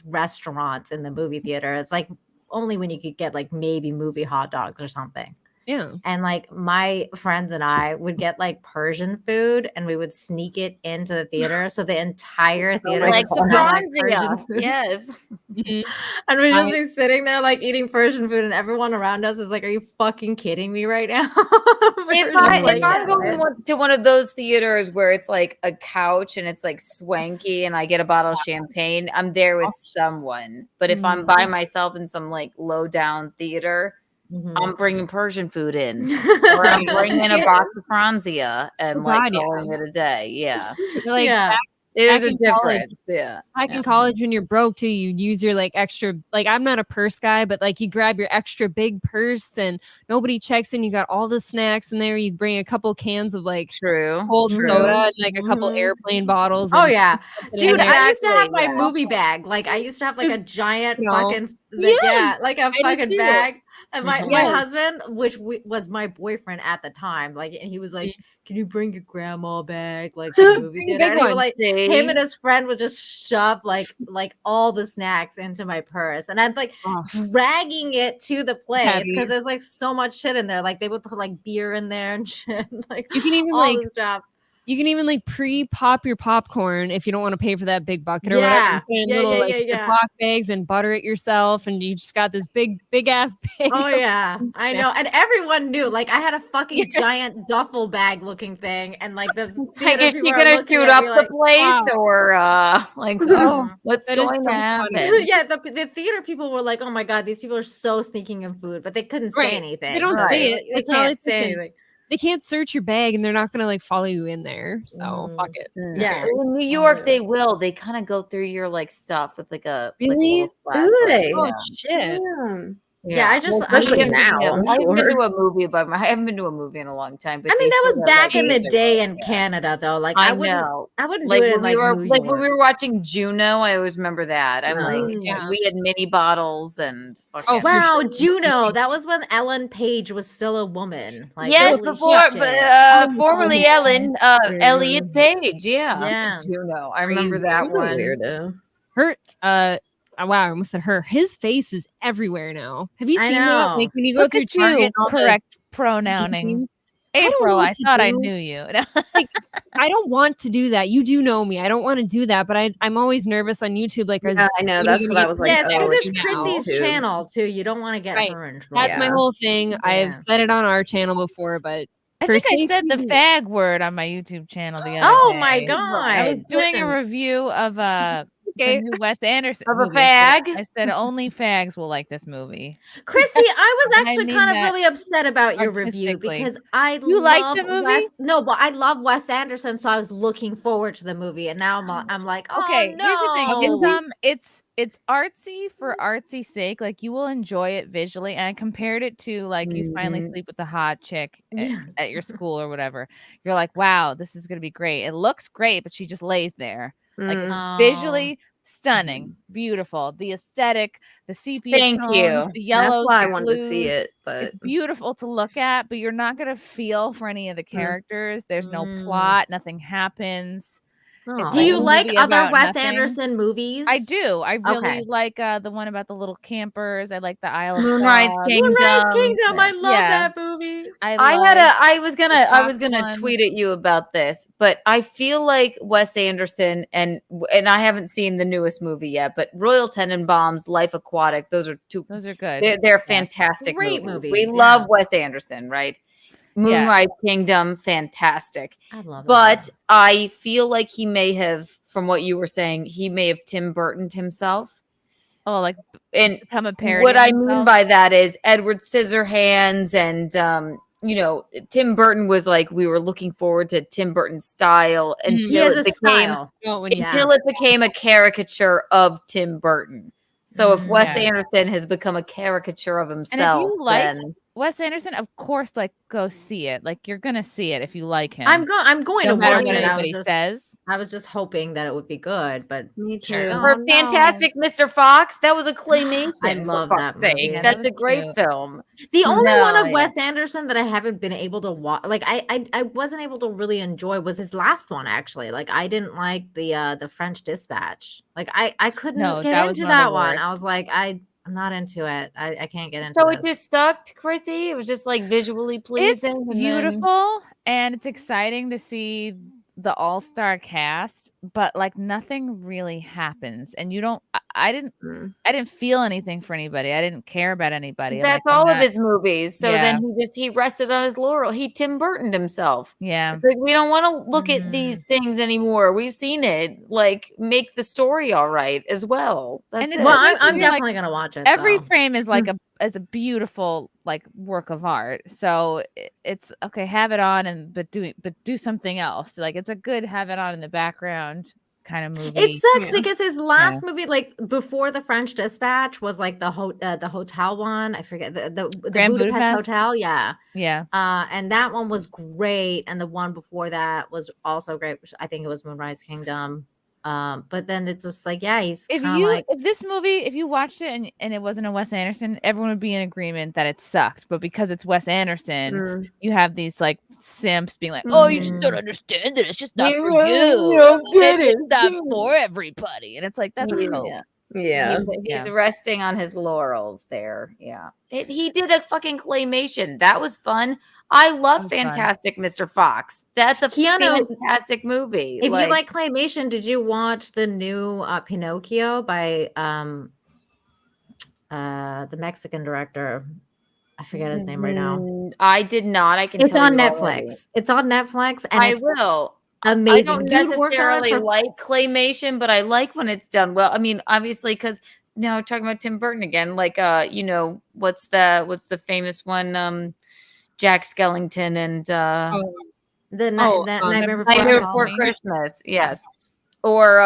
Speaker 12: restaurants in the movie theater. It's like only when you could get like maybe movie hot dogs or something.
Speaker 9: yeah.
Speaker 12: And like my friends and I would get like Persian food and we would sneak it into the theater. So the entire theater
Speaker 11: Like
Speaker 12: would smell like
Speaker 11: Franzia.
Speaker 12: Persian food.
Speaker 11: Yes.
Speaker 9: Mhm.
Speaker 12: And we'd just be sitting there like eating Persian food, and everyone around us is like, "Are you fucking kidding me right now?"
Speaker 11: If I'm going to one of those theaters where it's like a couch and it's like swanky and I get a bottle of champagne, I'm there with someone. But if I'm by myself in some like low down theater, I'm bringing Persian food in, or I'm bringing a box of Franzia and like
Speaker 9: God, yeah.
Speaker 11: calling it a day. Yeah,
Speaker 9: Like
Speaker 11: there's
Speaker 9: back
Speaker 11: a
Speaker 9: in college-
Speaker 11: difference. Yeah,
Speaker 9: back in college when you're broke too, you use your like extra, like I'm not a purse guy, but like you grab your extra big purse and nobody checks in. You got all the snacks in there. You bring a couple cans of like cold soda and like a couple airplane bottles.
Speaker 12: Oh
Speaker 9: and
Speaker 12: yeah,
Speaker 9: put it in
Speaker 12: dude!
Speaker 9: there.
Speaker 12: I used to have my
Speaker 11: yeah.
Speaker 12: movie bag. Like I used to have like a giant
Speaker 9: No.
Speaker 12: fucking
Speaker 9: Yes,
Speaker 12: like a
Speaker 9: I did
Speaker 12: fucking
Speaker 9: too.
Speaker 12: bag. And my
Speaker 9: Yes.
Speaker 12: husband, which was my boyfriend at the time, like, and he was like, "Can you bring your grandma bag, like, to the movie
Speaker 9: Bring a
Speaker 12: theater?"
Speaker 9: big
Speaker 12: And he would,
Speaker 9: one.
Speaker 12: like,
Speaker 11: See?
Speaker 12: him and his friend would just shove like all the snacks into my purse, and I'd like
Speaker 9: Oh.
Speaker 12: dragging it to the place
Speaker 9: Heavy.
Speaker 12: because there's like so much shit in there. Like they would put like beer in there and shit, like
Speaker 9: You can even
Speaker 12: all
Speaker 9: like
Speaker 12: this stuff.
Speaker 9: you can even like pre-pop your popcorn if you don't want to pay for that big bucket or
Speaker 12: Yeah.
Speaker 9: whatever. You put it in
Speaker 12: Yeah,
Speaker 9: little
Speaker 12: yeah,
Speaker 9: like
Speaker 12: yeah, yeah.
Speaker 9: Ziploc bags and butter it yourself, and you just got this big ass bag.
Speaker 12: Oh
Speaker 9: of
Speaker 12: yeah, I
Speaker 9: snacks.
Speaker 12: know, and everyone knew. Like I had a fucking giant duffel bag looking thing, and like the
Speaker 11: Like,
Speaker 12: theater
Speaker 11: is she
Speaker 12: people are
Speaker 11: gonna
Speaker 12: looking
Speaker 11: shoot
Speaker 12: at
Speaker 11: up
Speaker 12: me
Speaker 11: the
Speaker 12: like,
Speaker 11: place,
Speaker 9: wow.
Speaker 11: or like, oh, what's
Speaker 9: That is
Speaker 11: going
Speaker 9: so
Speaker 11: to
Speaker 9: funny.
Speaker 11: happen?
Speaker 12: yeah, the theater people were like, "Oh my god, these people are so sneaking in food," but they couldn't say
Speaker 9: Right.
Speaker 12: anything.
Speaker 9: They don't
Speaker 12: so
Speaker 9: say
Speaker 12: they,
Speaker 9: it.
Speaker 12: They
Speaker 9: It's not
Speaker 12: can't
Speaker 9: like they
Speaker 12: say
Speaker 9: can-
Speaker 12: anything.
Speaker 9: They can't search your bag and they're not gonna like follow you in there. So fuck it. Who
Speaker 12: Yeah.
Speaker 9: cares?
Speaker 11: In New York, they will. They kind of go through your like stuff with like a
Speaker 9: Really?
Speaker 8: Do they?
Speaker 9: Oh
Speaker 11: Yeah.
Speaker 9: shit.
Speaker 8: Damn.
Speaker 12: Yeah, I just- I
Speaker 8: especially
Speaker 12: mean,
Speaker 8: now, I'm
Speaker 11: I haven't been
Speaker 8: sure.
Speaker 11: to a movie, but I haven't been to a movie in a long time. But
Speaker 12: I mean,
Speaker 11: they
Speaker 12: that was
Speaker 11: sort of,
Speaker 12: back
Speaker 11: like,
Speaker 12: in the
Speaker 11: do
Speaker 12: day
Speaker 11: it.
Speaker 12: in Canada, though. Like
Speaker 11: I
Speaker 12: wouldn't,
Speaker 11: know.
Speaker 12: I wouldn't
Speaker 11: Like
Speaker 12: do it
Speaker 11: when
Speaker 12: in like New
Speaker 11: when
Speaker 12: York.
Speaker 11: we were watching Juno, I always remember that. I'm like,
Speaker 9: Yeah.
Speaker 11: we had mini bottles and fucking
Speaker 9: Oh, for
Speaker 12: Wow,
Speaker 9: sure.
Speaker 12: Juno! That was when Ellen Page was still a woman. Like,
Speaker 11: yes,
Speaker 12: holy
Speaker 11: before,
Speaker 12: shit.
Speaker 11: but formerly Ellen, Elliot Page,
Speaker 12: Yeah.
Speaker 11: Juno. I remember
Speaker 9: Crazy.
Speaker 11: that
Speaker 8: She's a
Speaker 11: one.
Speaker 8: weirdo.
Speaker 9: Her wow, I almost said her. His face is everywhere now. Have you
Speaker 12: I
Speaker 9: seen that?
Speaker 12: know.
Speaker 9: Like when you go
Speaker 6: Look
Speaker 9: through
Speaker 6: at
Speaker 9: Target
Speaker 6: you,
Speaker 9: and all the
Speaker 6: correct pronouning.
Speaker 9: scenes? I don't know
Speaker 6: April,
Speaker 9: what
Speaker 6: I
Speaker 9: to
Speaker 6: thought I
Speaker 9: do.
Speaker 6: knew you.
Speaker 9: I don't want to do that. You do know me. I don't want to do that, but I'm always nervous on YouTube. Like,
Speaker 8: Yeah, I know. That's what I was like,
Speaker 12: Yes, because
Speaker 8: oh,
Speaker 12: it's
Speaker 8: it's
Speaker 12: Chrissy's
Speaker 8: YouTube.
Speaker 12: channel too. You don't want to get
Speaker 9: Right.
Speaker 12: her in trouble.
Speaker 9: That's my
Speaker 8: Yeah.
Speaker 9: whole thing.
Speaker 12: Yeah.
Speaker 9: I've said it on our channel before, but
Speaker 6: I
Speaker 9: for
Speaker 6: think I said the
Speaker 9: safety-
Speaker 6: fag word on my YouTube channel the other
Speaker 12: Oh
Speaker 6: day.
Speaker 12: my
Speaker 6: I
Speaker 12: god!
Speaker 6: was doing a
Speaker 12: Listen,
Speaker 6: review of
Speaker 9: Okay.
Speaker 6: the new Wes Anderson
Speaker 11: Of a
Speaker 6: movie. I said-
Speaker 11: fag?
Speaker 6: I said only fags will like this movie.
Speaker 12: Chrissy, I was
Speaker 6: And I
Speaker 12: actually
Speaker 6: mean
Speaker 12: kind of
Speaker 6: that
Speaker 12: really upset about your review
Speaker 6: artistically.
Speaker 12: because I
Speaker 6: You liked
Speaker 12: love
Speaker 6: the movie?
Speaker 12: Wes. No, but I love Wes Anderson, so I was looking forward to the movie, and now I'm like, oh,
Speaker 6: Okay,
Speaker 12: no.
Speaker 6: here's the thing. It's artsy for artsy sake. Like you will enjoy it visually. And I compared it to like you finally
Speaker 8: Mhm.
Speaker 6: sleep with the hot chick
Speaker 12: Yeah.
Speaker 6: at your school or whatever. You're like, wow, this is gonna be great. It looks great, but she just lays there. Like it's
Speaker 12: Oh.
Speaker 6: visually stunning, beautiful. The aesthetic, the sepia
Speaker 11: Thank
Speaker 6: tones,
Speaker 11: you.
Speaker 6: the
Speaker 8: That's
Speaker 6: yellows,
Speaker 8: why I
Speaker 6: the
Speaker 8: wanted to see
Speaker 6: blues.
Speaker 8: it, but
Speaker 6: It's beautiful to look at, but you're not gonna feel for any of the characters. There's no
Speaker 12: Mm.
Speaker 6: plot, nothing happens.
Speaker 12: Do you like
Speaker 6: movie
Speaker 12: other
Speaker 6: about
Speaker 12: Wes
Speaker 6: nothing.
Speaker 12: Anderson movies?
Speaker 6: I do. I really
Speaker 12: Okay.
Speaker 6: like the one about the little campers. I like the Isle of
Speaker 11: Moonrise
Speaker 6: Dogs.
Speaker 11: Kingdom.
Speaker 12: Moonrise Kingdom. I love
Speaker 6: Yeah.
Speaker 12: that movie.
Speaker 11: I was gonna
Speaker 6: one.
Speaker 11: tweet at you about this, but I feel like Wes Anderson and I haven't seen the newest movie yet, but Royal Tenenbaums, Life Aquatic, those are
Speaker 6: good.
Speaker 11: They're fantastic
Speaker 12: Great
Speaker 11: movies.
Speaker 12: movies,
Speaker 11: We love Wes Anderson, right? Moonrise Kingdom, fantastic.
Speaker 12: I love it.
Speaker 11: But I feel like he may have, from what you were saying, he may have Tim Burtoned himself.
Speaker 6: Oh, like
Speaker 11: and
Speaker 6: become a parody.
Speaker 11: What
Speaker 6: of
Speaker 11: I mean
Speaker 6: himself?
Speaker 11: by that is Edward Scissorhands and Tim Burton was like, we were looking forward to Tim Burton's style until it became a caricature of Tim Burton. So if Wes Anderson has become a caricature of himself,
Speaker 6: and if you like
Speaker 11: then
Speaker 6: Wes Anderson, of course, like go see it. Like you're gonna see it if you like him.
Speaker 12: I'm going
Speaker 6: no
Speaker 12: to
Speaker 6: matter
Speaker 12: watch
Speaker 6: what
Speaker 12: it.
Speaker 6: anybody says.
Speaker 12: I was just hoping that it would be good, but
Speaker 8: me
Speaker 12: too.
Speaker 11: For Fantastic Mr. Fox, that was a claymation.
Speaker 12: I love that movie.
Speaker 11: Sake. That's a great film.
Speaker 12: The only one of
Speaker 11: yeah.
Speaker 12: Wes Anderson that I haven't been able to watch, like I wasn't able to really enjoy, was his last one. Actually, like I didn't like the French Dispatch. Like I couldn't get into that one. I was like I'm not into it. I can't get into
Speaker 11: So
Speaker 12: this.
Speaker 11: it just sucked, Chrissy. It was just like visually pleasing.
Speaker 6: It's beautiful and it's exciting to see the all-star cast, but like nothing really happens, and you don't. I didn't feel anything for anybody. I didn't care about anybody.
Speaker 11: That's
Speaker 6: like,
Speaker 11: all of his movies. So
Speaker 6: Yeah.
Speaker 11: then he rested on his laurel. He Tim Burtoned himself.
Speaker 6: Yeah.
Speaker 11: It's like we don't want to look at these things anymore. We've seen it. Like make the story all right as well. That's
Speaker 6: And
Speaker 11: it.
Speaker 6: it's
Speaker 12: Well,
Speaker 6: like,
Speaker 12: I'm
Speaker 6: you're
Speaker 12: definitely gonna watch it.
Speaker 6: Every
Speaker 12: though.
Speaker 6: frame is like a beautiful like work of art. So it's okay, have it on but do something else. Like it's a good have it on in the background kind of movie.
Speaker 12: It sucks because his last movie, like before the French Dispatch, was like the hotel one. I forget the
Speaker 6: Grand
Speaker 12: Budapest
Speaker 6: Budapest?
Speaker 12: Hotel. Yeah.
Speaker 6: Yeah.
Speaker 12: And that one was great, and the one before that was also great. I think it was Moonrise Kingdom. But then it's just like, yeah, he's
Speaker 6: If
Speaker 12: kind of like,
Speaker 6: if this movie, if you watched it and it wasn't a Wes Anderson, everyone would be in agreement that it sucked. But because it's Wes Anderson, you have these like simps being like, "Oh, you just don't understand that it's just not for you. It's not for everybody." And it's like that's a cope.
Speaker 8: Yeah.
Speaker 11: He's resting on his laurels there. Yeah. He did a fucking claymation. That was fun. I love Fantastic Mr. Fox. That's a fantastic movie.
Speaker 12: if you like claymation, did you watch the new Pinocchio by the Mexican director? I forget his name right now.
Speaker 11: I did not. I can.
Speaker 12: It's
Speaker 11: tell
Speaker 12: on
Speaker 11: you
Speaker 12: Netflix.
Speaker 11: already.
Speaker 12: It's on Netflix, and
Speaker 11: I will.
Speaker 12: Amazing.
Speaker 11: I don't
Speaker 12: Dude worked on it
Speaker 11: necessarily
Speaker 12: for
Speaker 11: like claymation, but I like when it's done well. I mean, obviously, because now talking about Tim Burton again, like what's the famous one? Jack Skellington and
Speaker 12: the Nightmare
Speaker 11: Before Christmas. Yes, or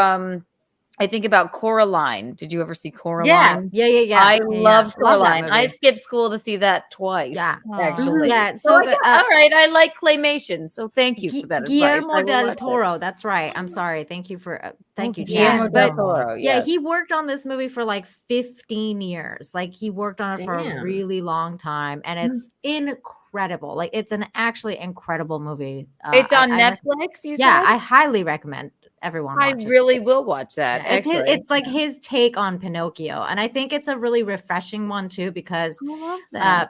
Speaker 11: I think about Coraline. Did you ever see Coraline?
Speaker 12: Yeah.
Speaker 11: I loved
Speaker 12: Love that
Speaker 11: Coraline.
Speaker 12: movie.
Speaker 11: I skipped school to see that twice.
Speaker 12: Yeah.
Speaker 11: Actually.
Speaker 12: Yeah,
Speaker 11: So
Speaker 12: so
Speaker 11: I
Speaker 12: good.
Speaker 11: got- all right. I like claymation. So thank you for that. advice. I
Speaker 12: Guillermo
Speaker 11: will
Speaker 12: del
Speaker 11: watch it.
Speaker 12: Toro. That's right. I'm sorry. Thank you for thank you,
Speaker 11: Guillermo
Speaker 12: Chad.
Speaker 11: del
Speaker 12: But
Speaker 11: Toro,
Speaker 12: yeah,
Speaker 11: yes.
Speaker 12: he worked on this movie for like 15 years. Like he worked on it for a
Speaker 8: Damn.
Speaker 12: really long time, and it's incredible. Like it's an actually incredible movie.
Speaker 11: It's on
Speaker 12: I
Speaker 11: Netflix. You
Speaker 12: yeah,
Speaker 11: said?
Speaker 12: I highly recommend everyone.
Speaker 11: I
Speaker 12: watch it.
Speaker 11: really will watch that.
Speaker 12: Yeah, it's
Speaker 11: actually.
Speaker 12: it's like his take on Pinocchio, and I think it's a really refreshing one too because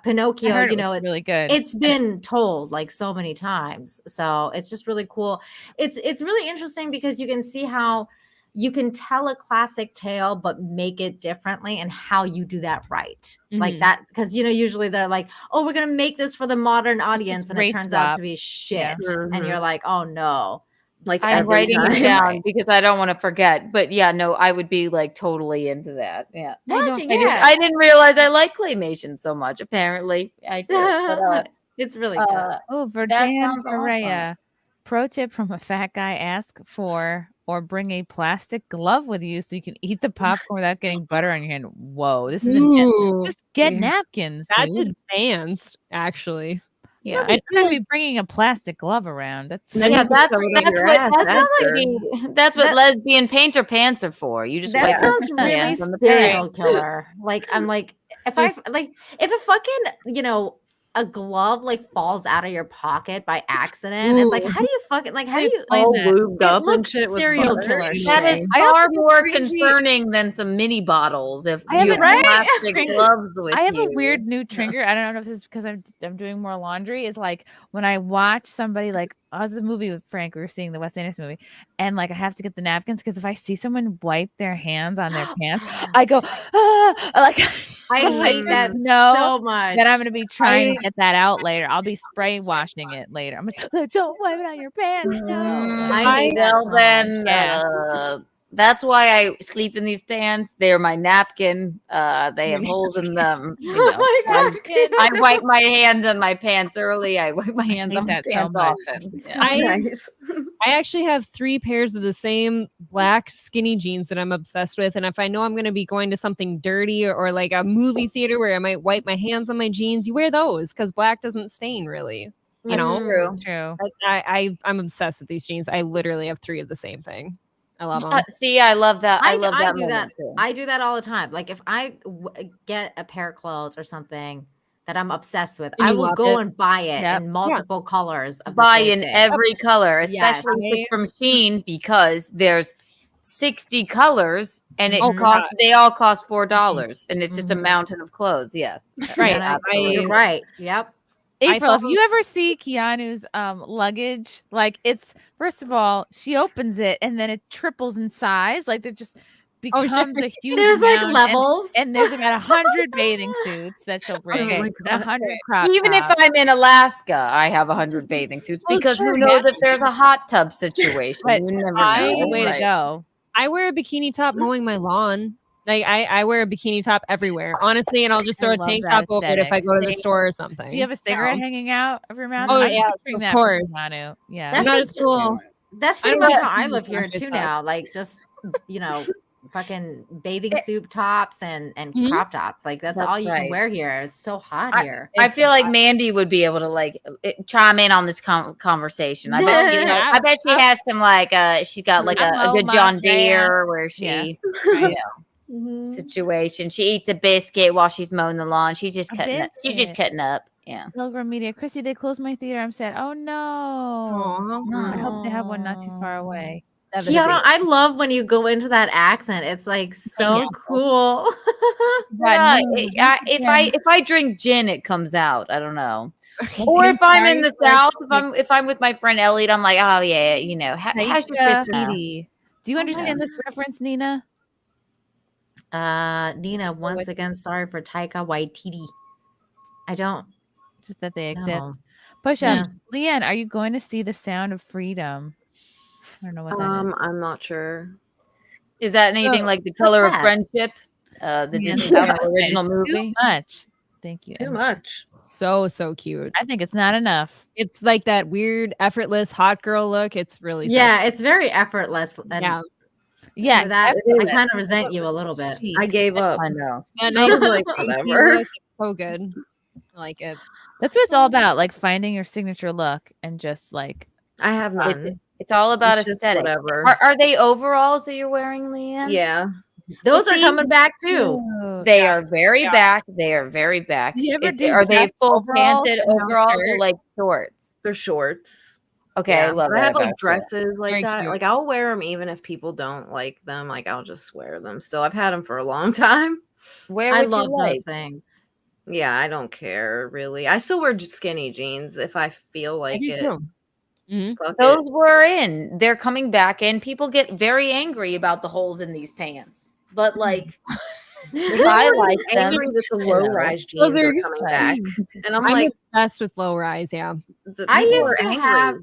Speaker 12: Pinocchio,
Speaker 6: I heard
Speaker 12: you
Speaker 6: it
Speaker 12: know,
Speaker 6: was really good.
Speaker 12: It's been told like so many times, so it's just really cool. It's really interesting because you can see how you can tell a classic tale but make it differently and how you do that right, like
Speaker 6: Mhm.
Speaker 12: that, because usually they're like, oh, we're gonna make this for the modern audience, and it
Speaker 6: race
Speaker 12: turns out to
Speaker 6: swap.
Speaker 12: be shit,
Speaker 6: Yeah.
Speaker 12: and you're like, oh no.
Speaker 8: Like
Speaker 11: I'm
Speaker 8: every
Speaker 11: writing it
Speaker 8: time.
Speaker 11: down because I don't want to forget. But yeah, no, I would be like totally into that. Yeah. I didn't realize I like claymation so much. Apparently, I do. But,
Speaker 12: it's really good.
Speaker 6: Oh,
Speaker 11: that
Speaker 6: Verdun
Speaker 11: sounds
Speaker 6: Perea. Pro tip from a fat guy: ask for or bring a plastic glove with you so you can eat the popcorn without getting butter on your hand. Whoa, this is intense.
Speaker 9: Ooh.
Speaker 6: Just get napkins.
Speaker 9: That's
Speaker 6: dude.
Speaker 9: advanced, actually.
Speaker 11: Yeah,
Speaker 6: It's gonna be bringing a plastic glove around. That's
Speaker 8: Then
Speaker 11: yeah,
Speaker 8: you just throw it on your ass
Speaker 11: that's what
Speaker 8: after.
Speaker 11: lesbian painter pants are for. You just
Speaker 12: That
Speaker 11: wipe
Speaker 12: sounds
Speaker 11: your
Speaker 12: really
Speaker 11: hands on the
Speaker 12: serial
Speaker 11: paint.
Speaker 12: killer. Like I'm like, if I like if a fucking a glove like falls out of your pocket by accident. It's like, how do you fucking like? How do you
Speaker 8: all
Speaker 12: that?
Speaker 8: lubed up and
Speaker 12: looks
Speaker 8: shit with
Speaker 12: serial
Speaker 8: butter?
Speaker 12: killer
Speaker 11: That is
Speaker 12: shit.
Speaker 11: far more concerning than some mini bottles. If you have plastic gloves with you,
Speaker 6: I have a weird new trigger. I don't know if this is because I'm doing more laundry. Is like when I watch somebody like I was the movie with Frank. We were seeing the Wes Anderson movie, and like I have to get the napkins because if I see someone wipe their hands on their pants, I go like
Speaker 12: I hate that so much.
Speaker 6: That I'm gonna be trying to get that out later. I'll be spray washing it later. I'm like, don't wipe it on your pants. No.
Speaker 12: I hate that so
Speaker 11: then that's why I sleep in these pants. They're my napkin. They have holes in them. You know, I wipe my hands on my pants early. I wipe my hands on my pants often. Yeah.
Speaker 9: I actually have 3 pairs of the same black skinny jeans that I'm obsessed with. And if I know I'm going to be going to something dirty or like a movie theater where I might wipe my hands on my jeans, you wear those because black doesn't stain really. You know,
Speaker 11: true.
Speaker 9: Like I'm obsessed with these jeans. I literally have 3 of the same thing. I love them.
Speaker 11: See, I love that. I love that.
Speaker 12: Do that. I do that all the time. Like if I get a pair of clothes or something that I'm obsessed with, I will go and buy it in multiple colors. Of
Speaker 11: buy
Speaker 12: the same
Speaker 11: in
Speaker 12: thing.
Speaker 11: every color, especially if it's from Shein because there's 60 colors and it they all cost $4 and it's just a mountain of clothes. Yes,
Speaker 12: right. You're right. Yep.
Speaker 6: April, if you ever see Keanu's luggage, like it's first of all, she opens it and then it triples in size. Like it just becomes a huge.
Speaker 12: There's like
Speaker 6: amount,
Speaker 12: levels,
Speaker 6: and there's about 100 bathing suits that she'll bring, and 100 crop
Speaker 11: Even
Speaker 6: tops.
Speaker 11: if I'm in Alaska, I have 100 bathing suits because who knows if there's a hot tub situation? You never know.
Speaker 6: Way to go!
Speaker 9: I wear a bikini top mowing my lawn. Like I wear a bikini top everywhere, honestly, and I'll just throw a tank top over it if I go to the store or something.
Speaker 6: Do you have a cigarette hanging out of your mouth?
Speaker 9: Oh
Speaker 6: I'm
Speaker 9: yeah,
Speaker 6: picturing
Speaker 9: of
Speaker 6: that
Speaker 9: course.
Speaker 6: from Keanu. Yeah,
Speaker 12: That's
Speaker 9: not as cool.
Speaker 12: That's pretty much how I live here too now. Like just fucking bathing suit tops and crop tops. Like that's all you can wear here. It's so hot here.
Speaker 11: I feel like Mandy would be able to like chime in on this conversation. I bet she has some like she's got like a good John Deere where she situation. She eats a biscuit while she's mowing the lawn. She's just cutting up. She's just cutting up. Yeah.
Speaker 6: Pilgrim Media. Chrissy, they closed my theater. I'm sad. Oh no. I hope they have one not too far away.
Speaker 12: Yeah, I love when you go into that accent. It's like so cool.
Speaker 11: If I drink gin, it comes out. I don't know. Or if I'm in the South, if I'm with my friend Elliot, I'm like, oh yeah, you know, how's your sister?
Speaker 6: Do you understand this reference, Nina?
Speaker 12: Nina, once again, sorry for Taika Waititi. I don't.
Speaker 6: Just that they exist. Push up. LeeAnn, are you going to see The Sound of Freedom? I don't know what that is.
Speaker 8: I'm not sure.
Speaker 11: Is that anything like The Color of Friendship? The Disney original movie?
Speaker 6: Too much. Thank you.
Speaker 8: Too much.
Speaker 9: So cute.
Speaker 6: I think it's not enough.
Speaker 9: It's like that weird, effortless hot girl look. It's really
Speaker 12: it's very effortless. And
Speaker 6: yeah.
Speaker 12: That I kind of resent you a little bit.
Speaker 8: I gave up.
Speaker 11: I know.
Speaker 9: Yeah,
Speaker 8: I was like, whatever.
Speaker 9: So good. I like it.
Speaker 6: That's what it's all about, like finding your signature look and just like
Speaker 8: I have none.
Speaker 11: It's all about
Speaker 8: It's just
Speaker 11: aesthetic.
Speaker 8: whatever.
Speaker 11: Are they overalls that you're wearing, LeeAnn?
Speaker 8: Yeah.
Speaker 12: Those are coming back too.
Speaker 11: They are very back. They are very back. Are they full panted overalls or like shorts?
Speaker 8: They're shorts.
Speaker 11: Okay, I love
Speaker 8: I
Speaker 11: that
Speaker 8: have like
Speaker 11: about
Speaker 8: dresses like
Speaker 9: Very
Speaker 8: that.
Speaker 9: cute.
Speaker 8: Like I'll wear them even if people don't like them. Like I'll just wear them. Still, I've had them for a long time.
Speaker 11: Where
Speaker 12: I
Speaker 11: would
Speaker 12: love
Speaker 11: you
Speaker 12: those
Speaker 11: like?
Speaker 12: things.
Speaker 8: Yeah, I don't care really. I still wear skinny jeans if I feel like
Speaker 9: do
Speaker 8: it.
Speaker 9: too.
Speaker 8: Fuck
Speaker 11: Those
Speaker 8: it.
Speaker 11: were in. They're coming back in. People get very angry about the holes in these pants. But like if I like them,
Speaker 8: Angry that the low rise jeans
Speaker 9: Those are
Speaker 8: are coming back. And I'm like
Speaker 9: obsessed with low rise. Yeah.
Speaker 12: I
Speaker 8: people
Speaker 12: used
Speaker 8: are
Speaker 12: to
Speaker 8: angry.
Speaker 12: have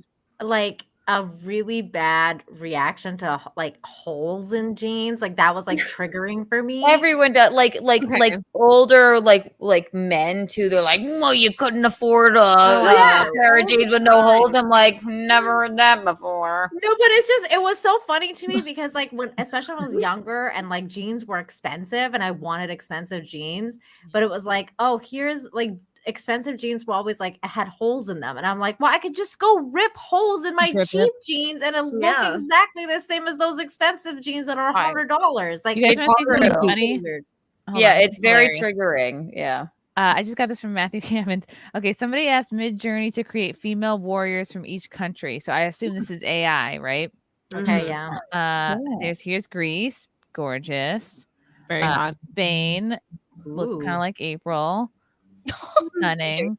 Speaker 12: like a really bad reaction to like holes in jeans. Like that was like triggering for me.
Speaker 11: everyone does like older like men too. They're like, well, you couldn't afford a pair of jeans with no holes. I'm like, never heard that before.
Speaker 12: No, but it was so funny to me because like especially when I was younger and like jeans were expensive and I wanted expensive jeans, but it was like, oh, here's like expensive jeans were always like had holes in them, and I'm like, well, I could just go rip holes in my cheap jeans and it look exactly the same as those expensive jeans that are $100. Like
Speaker 6: you guys want to see something funny?
Speaker 11: Yeah, it's very triggering. Yeah.
Speaker 6: I just got this from Matthew Hammond. Okay, somebody asked Mid-Journey to create female warriors from each country. So I assume this is AI, right?
Speaker 12: Okay, yeah.
Speaker 6: Here's Greece, gorgeous.
Speaker 9: Very hot.
Speaker 6: Spain, look kind
Speaker 12: Ooh.
Speaker 6: of like April, stunning.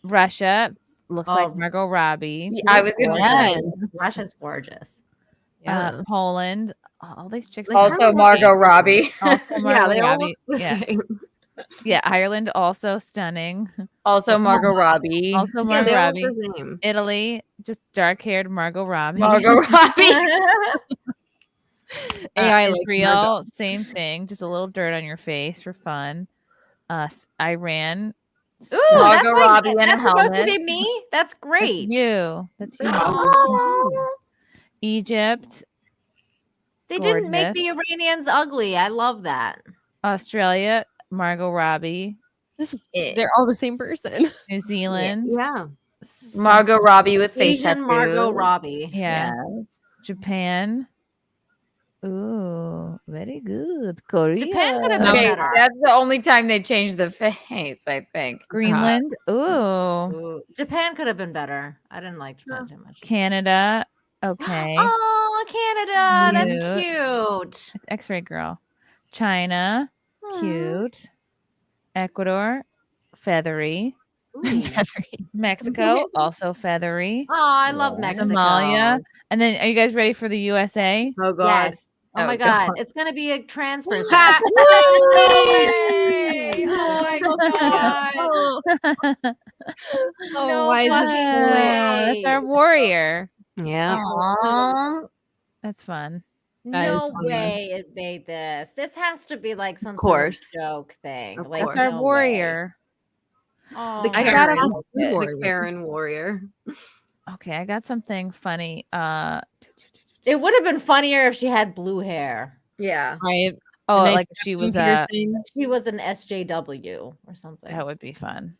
Speaker 6: Russia looks like Margot Robbie.
Speaker 11: Yeah, I was gonna say.
Speaker 12: Russia's gorgeous.
Speaker 6: Poland, all these chicks.
Speaker 11: Also Margot Robbie.
Speaker 6: Also Margot
Speaker 8: they all
Speaker 6: Robbie.
Speaker 8: look the same.
Speaker 6: Yeah, Ireland also stunning.
Speaker 11: Also Margot Robbie.
Speaker 6: Also
Speaker 8: Yeah,
Speaker 6: Margot
Speaker 8: they all
Speaker 6: Robbie.
Speaker 8: look the same.
Speaker 6: Italy, just dark-haired Margot Robbie.
Speaker 11: Margot Robbie.
Speaker 9: AI likes
Speaker 6: Israel,
Speaker 9: Margot.
Speaker 6: same thing. Just a little dirt on your face for fun. Iran.
Speaker 12: Ooh,
Speaker 11: Margot
Speaker 12: that's
Speaker 11: Robbie in a
Speaker 12: that's supposed to
Speaker 11: helmet.
Speaker 12: be me. That's great.
Speaker 6: That's you.
Speaker 12: Oh.
Speaker 6: Egypt.
Speaker 12: They didn't make the
Speaker 6: gorgeous.
Speaker 12: Iranians ugly. I love that.
Speaker 6: Australia, Margot Robbie.
Speaker 9: They're all the same person.
Speaker 6: New Zealand.
Speaker 8: Yeah.
Speaker 11: Margot Robbie with face
Speaker 12: Asian
Speaker 11: tattoo.
Speaker 12: Margot Robbie.
Speaker 6: Yeah. Japan. Ooh, very good. Korea.
Speaker 12: Japan could have been
Speaker 11: Okay,
Speaker 12: better.
Speaker 11: that's the only time they changed the face, I think.
Speaker 6: Greenland. Ooh.
Speaker 12: Ooh, Japan could have been better. I didn't like Japan too much.
Speaker 6: Canada. Okay.
Speaker 12: Oh, Canada. That's cute.
Speaker 6: X-ray girl. China. Cute. Ecuador. Feathery. Mexico. Also feathery.
Speaker 12: Oh, I love Mexico.
Speaker 6: Somalia. And then are you guys ready for the USA?
Speaker 8: Oh God.
Speaker 12: Yes. Oh my God. It's going to be a trans person.
Speaker 8: Yay! Oh my God.
Speaker 12: No
Speaker 9: why is it
Speaker 12: fucking way.
Speaker 6: That's our warrior.
Speaker 8: Yeah.
Speaker 12: Aw.
Speaker 6: That's fun.
Speaker 9: That is
Speaker 12: No
Speaker 9: funny.
Speaker 12: way it made this. This has to be like some
Speaker 8: course.
Speaker 12: sort of joke thing.
Speaker 8: Of
Speaker 12: Like,
Speaker 6: That's our
Speaker 12: no way.
Speaker 6: warrior.
Speaker 12: Oh,
Speaker 8: The
Speaker 6: I got
Speaker 8: Karen,
Speaker 6: a-
Speaker 8: the Karen warrior.
Speaker 6: Okay, I got something funny.
Speaker 12: it would have been funnier if she had blue hair.
Speaker 8: Yeah.
Speaker 9: Right.
Speaker 6: Oh,
Speaker 9: Nice
Speaker 6: like she was
Speaker 9: piercing.
Speaker 12: She was an SJW or something.
Speaker 6: that would be fun.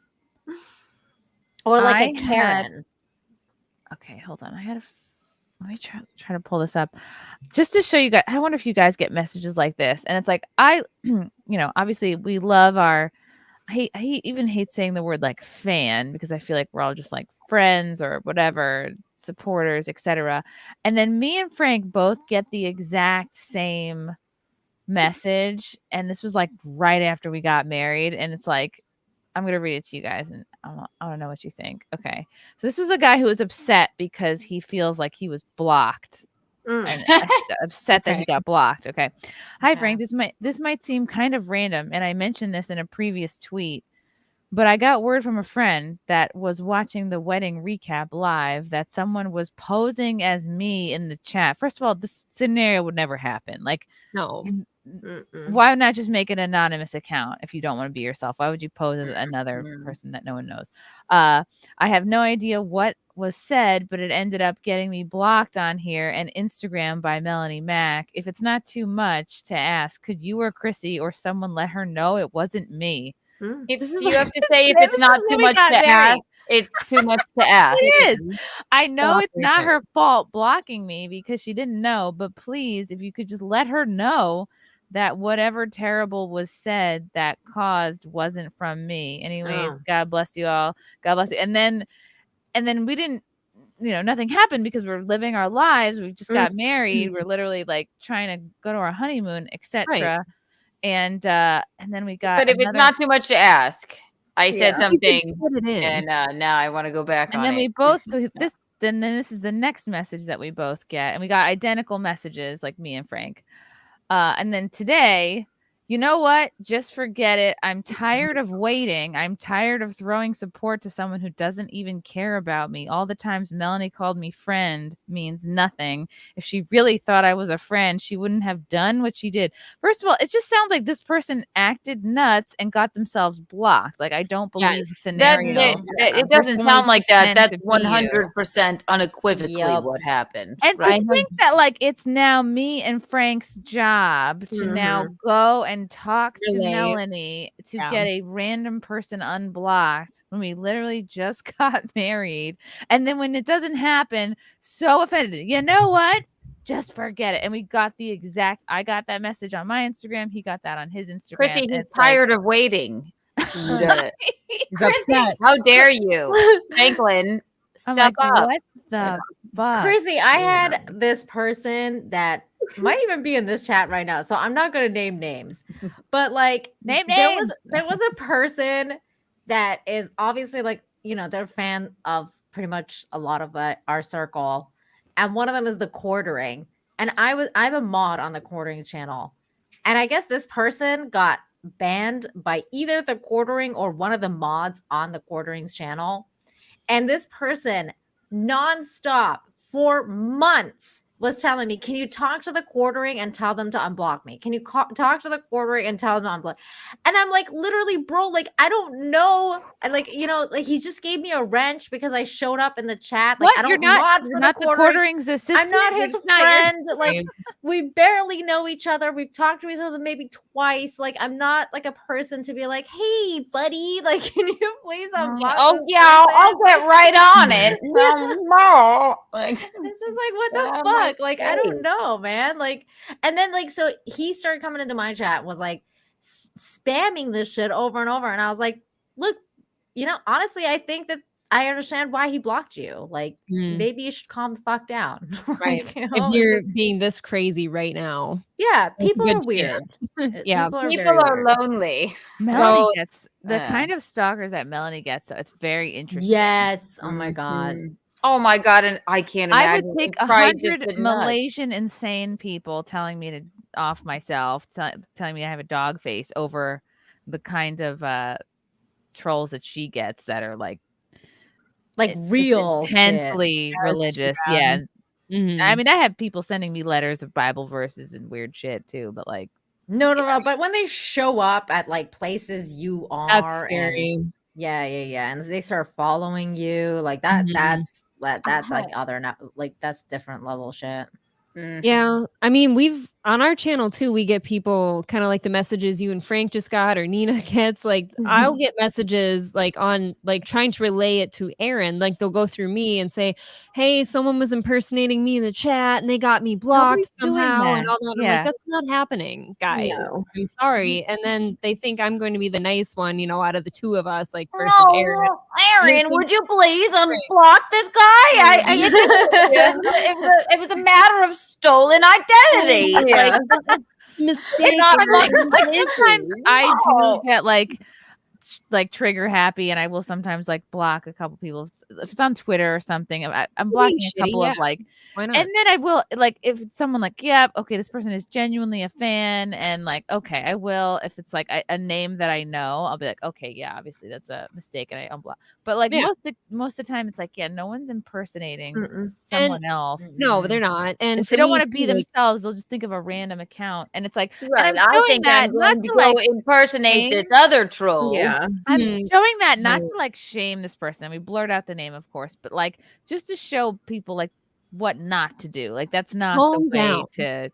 Speaker 12: Or like
Speaker 6: I
Speaker 12: a Karen.
Speaker 6: Okay, hold on. Let me try to pull this up just to show you guys. I wonder if you guys get messages like this. And it's like, obviously we love our, I even hate saying the word like fan because I feel like we're all just like friends or whatever, supporters, etc. And then me and Frank both get the exact same message. And this was like right after we got married. And it's like, I'm going to read it to you guys and I don't know what you think. Okay. So this was a guy who was upset because he feels like he was blocked and upset that he got blocked. Okay. Hi, Frank. This might seem kind of random. And I mentioned this in a previous tweet, but I got word from a friend that was watching the wedding recap live that someone was posing as me in the chat. First of all, this scenario would never happen. Like,
Speaker 9: No.
Speaker 6: why not just make an anonymous account if you don't want to be yourself? Why would you pose as another person that no one knows? I have no idea what was said, but it ended up getting me blocked on here and Instagram by Melonie Mac. If it's not too much to ask, could you or Chrissy or someone let her know it wasn't me?
Speaker 11: You have to say if it's not too much to ask, it's too much to ask.
Speaker 6: It is. I know it's not her fault blocking me because she didn't know, but please, if you could just let her know that whatever terrible was said that caused wasn't from me. Anyways, God bless you all. God bless you. And then we didn't, nothing happened because we're living our lives. We just got married. We're literally like trying to go to our honeymoon, etc.
Speaker 9: Right.
Speaker 6: And then we got.
Speaker 11: But if it's not too much to ask, I said something,
Speaker 9: Put it in.
Speaker 11: and now I want to go back
Speaker 6: And
Speaker 11: on
Speaker 6: then
Speaker 11: it.
Speaker 6: we both then this is the next message that we both get, and we got identical messages, like me and Frank. And then today, you know what? Just forget it. I'm tired of waiting. I'm tired of throwing support to someone who doesn't even care about me. All the times Melonie called me friend means nothing. If she really thought I was a friend, she wouldn't have done what she did. First of all, it just sounds like this person acted nuts and got themselves blocked. Like, I don't believe the scenario.
Speaker 11: It doesn't sound like that. That's 100% unequivocally what happened.
Speaker 6: And to think that like it's now me and Frank's job to now go and talk to Melonie to get a random person unblocked when we literally just got married. And then when it doesn't happen, so offended. You know what? Just forget it. And we got I got that message on my Instagram. He got that on his Instagram.
Speaker 11: Chrissy, he's tired of waiting. You did it.
Speaker 9: He's upset.
Speaker 11: How dare you, Franklin?
Speaker 6: I'm
Speaker 11: Step
Speaker 6: like,
Speaker 11: up.
Speaker 6: what the fuck?
Speaker 12: Chrissy, I had this person that might even be in this chat right now, so I'm not going to name names, but like
Speaker 6: Name
Speaker 12: there
Speaker 6: names.
Speaker 12: was a person that is obviously like, you know, they're a fan of pretty much a lot of our circle, and one of them is the quartering, and I'm a mod on the quartering channel, and I guess this person got banned by either the quartering or one of the mods on the quartering's channel. And this person nonstop for months was telling me, can you talk to the quartering and tell them to unblock me? Can you talk to the quartering and tell them to unblock? And I'm like, literally, bro, like, I don't know. And like, you know, like he just gave me a wrench because I showed up in the chat. Like,
Speaker 6: What?
Speaker 12: I don't
Speaker 6: You're not
Speaker 12: mod for
Speaker 6: the
Speaker 12: quartering.
Speaker 6: quartering's assistant?
Speaker 12: I'm not his
Speaker 6: It's not your
Speaker 12: friend. Like, we barely know each other. We've talked to each other maybe twice. Like, I'm not like a person to be like, hey, buddy, like, can you please unblock this
Speaker 11: yeah, I'll
Speaker 12: person?
Speaker 11: get right on it tomorrow. Like,
Speaker 12: it's just like, what the fuck? Like, I don't know, man. Like, and then like, so he started coming into my chat and was like spamming this shit over and over. And I was like, look, you know, honestly, I think that I understand why he blocked you. Like, maybe you should calm the fuck down.
Speaker 9: Right.
Speaker 12: Like, you know,
Speaker 9: If you're being this crazy right now.
Speaker 12: yeah,
Speaker 9: there's a
Speaker 12: people are
Speaker 9: good
Speaker 12: weird.
Speaker 9: chance. Yeah.
Speaker 11: people are lonely.
Speaker 6: Melonie gets the kind of stalkers that Melonie gets, so it's very interesting.
Speaker 12: Yes. Oh my god.
Speaker 11: Oh my god, and I can't
Speaker 6: I
Speaker 11: imagine.
Speaker 6: would take
Speaker 11: It's probably just
Speaker 6: 100
Speaker 11: been nuts.
Speaker 6: Malaysian insane people telling me to off myself, telling me I have a dog face over the kind of trolls that she gets that are like
Speaker 12: real
Speaker 6: intensely
Speaker 12: shit.
Speaker 6: religious.
Speaker 12: Yeah.
Speaker 6: Yeah. I mean, I have people sending me letters of Bible verses and weird shit too, but like
Speaker 12: No. But when they show up at like places you are,
Speaker 9: That's scary.
Speaker 12: and yeah, and they start following you like that. That's like that's different level shit.
Speaker 9: Yeah. I mean, we've on our channel too, we get people kind of like the messages you and Frank just got or Nina gets. Like, I'll get messages like on like trying to relay it to Aaron. Like, they'll go through me and say, hey, someone was impersonating me in the chat and they got me blocked
Speaker 6: Nobody's doing
Speaker 9: somehow and
Speaker 6: that.
Speaker 9: all that. I'm
Speaker 6: Yeah.
Speaker 9: like, that's not happening, guys.
Speaker 12: No.
Speaker 9: I'm sorry. And then they think I'm going to be the nice one, you know, out of the two of us, like versus Aaron.
Speaker 11: Aaron, would you please unblock this guy? It was a matter of stolen identity.
Speaker 12: Yeah.
Speaker 9: Mistake.
Speaker 6: like sometimes I do get like trigger happy, and I will sometimes like block a couple people if it's on Twitter or something. I'm blocking a couple of like,
Speaker 9: why not?
Speaker 6: and then I will like if it's someone like, yeah, okay, this person is genuinely a fan, and like, okay, I will. If it's like a name that I know, I'll be like, okay, yeah, obviously that's a mistake, and I unblock. But like most of the time, it's like, yeah, no one's impersonating someone else.
Speaker 9: No, they're not. And
Speaker 6: if
Speaker 9: for
Speaker 6: they don't
Speaker 9: me
Speaker 6: want to
Speaker 9: too,
Speaker 6: be
Speaker 9: like,
Speaker 6: themselves, they'll just think of a random account, and it's like,
Speaker 11: Right.
Speaker 6: and I'm
Speaker 11: I
Speaker 6: showing
Speaker 11: think
Speaker 6: that
Speaker 11: I'm
Speaker 6: not
Speaker 11: going to
Speaker 6: to
Speaker 11: go
Speaker 6: like
Speaker 11: impersonate this other troll.
Speaker 12: Yeah.
Speaker 6: I'm showing that not to like shame this person. We blurred out the name, of course, but like just to show people like what not to do. Like that's not
Speaker 9: Calm
Speaker 6: the way
Speaker 9: down.
Speaker 6: to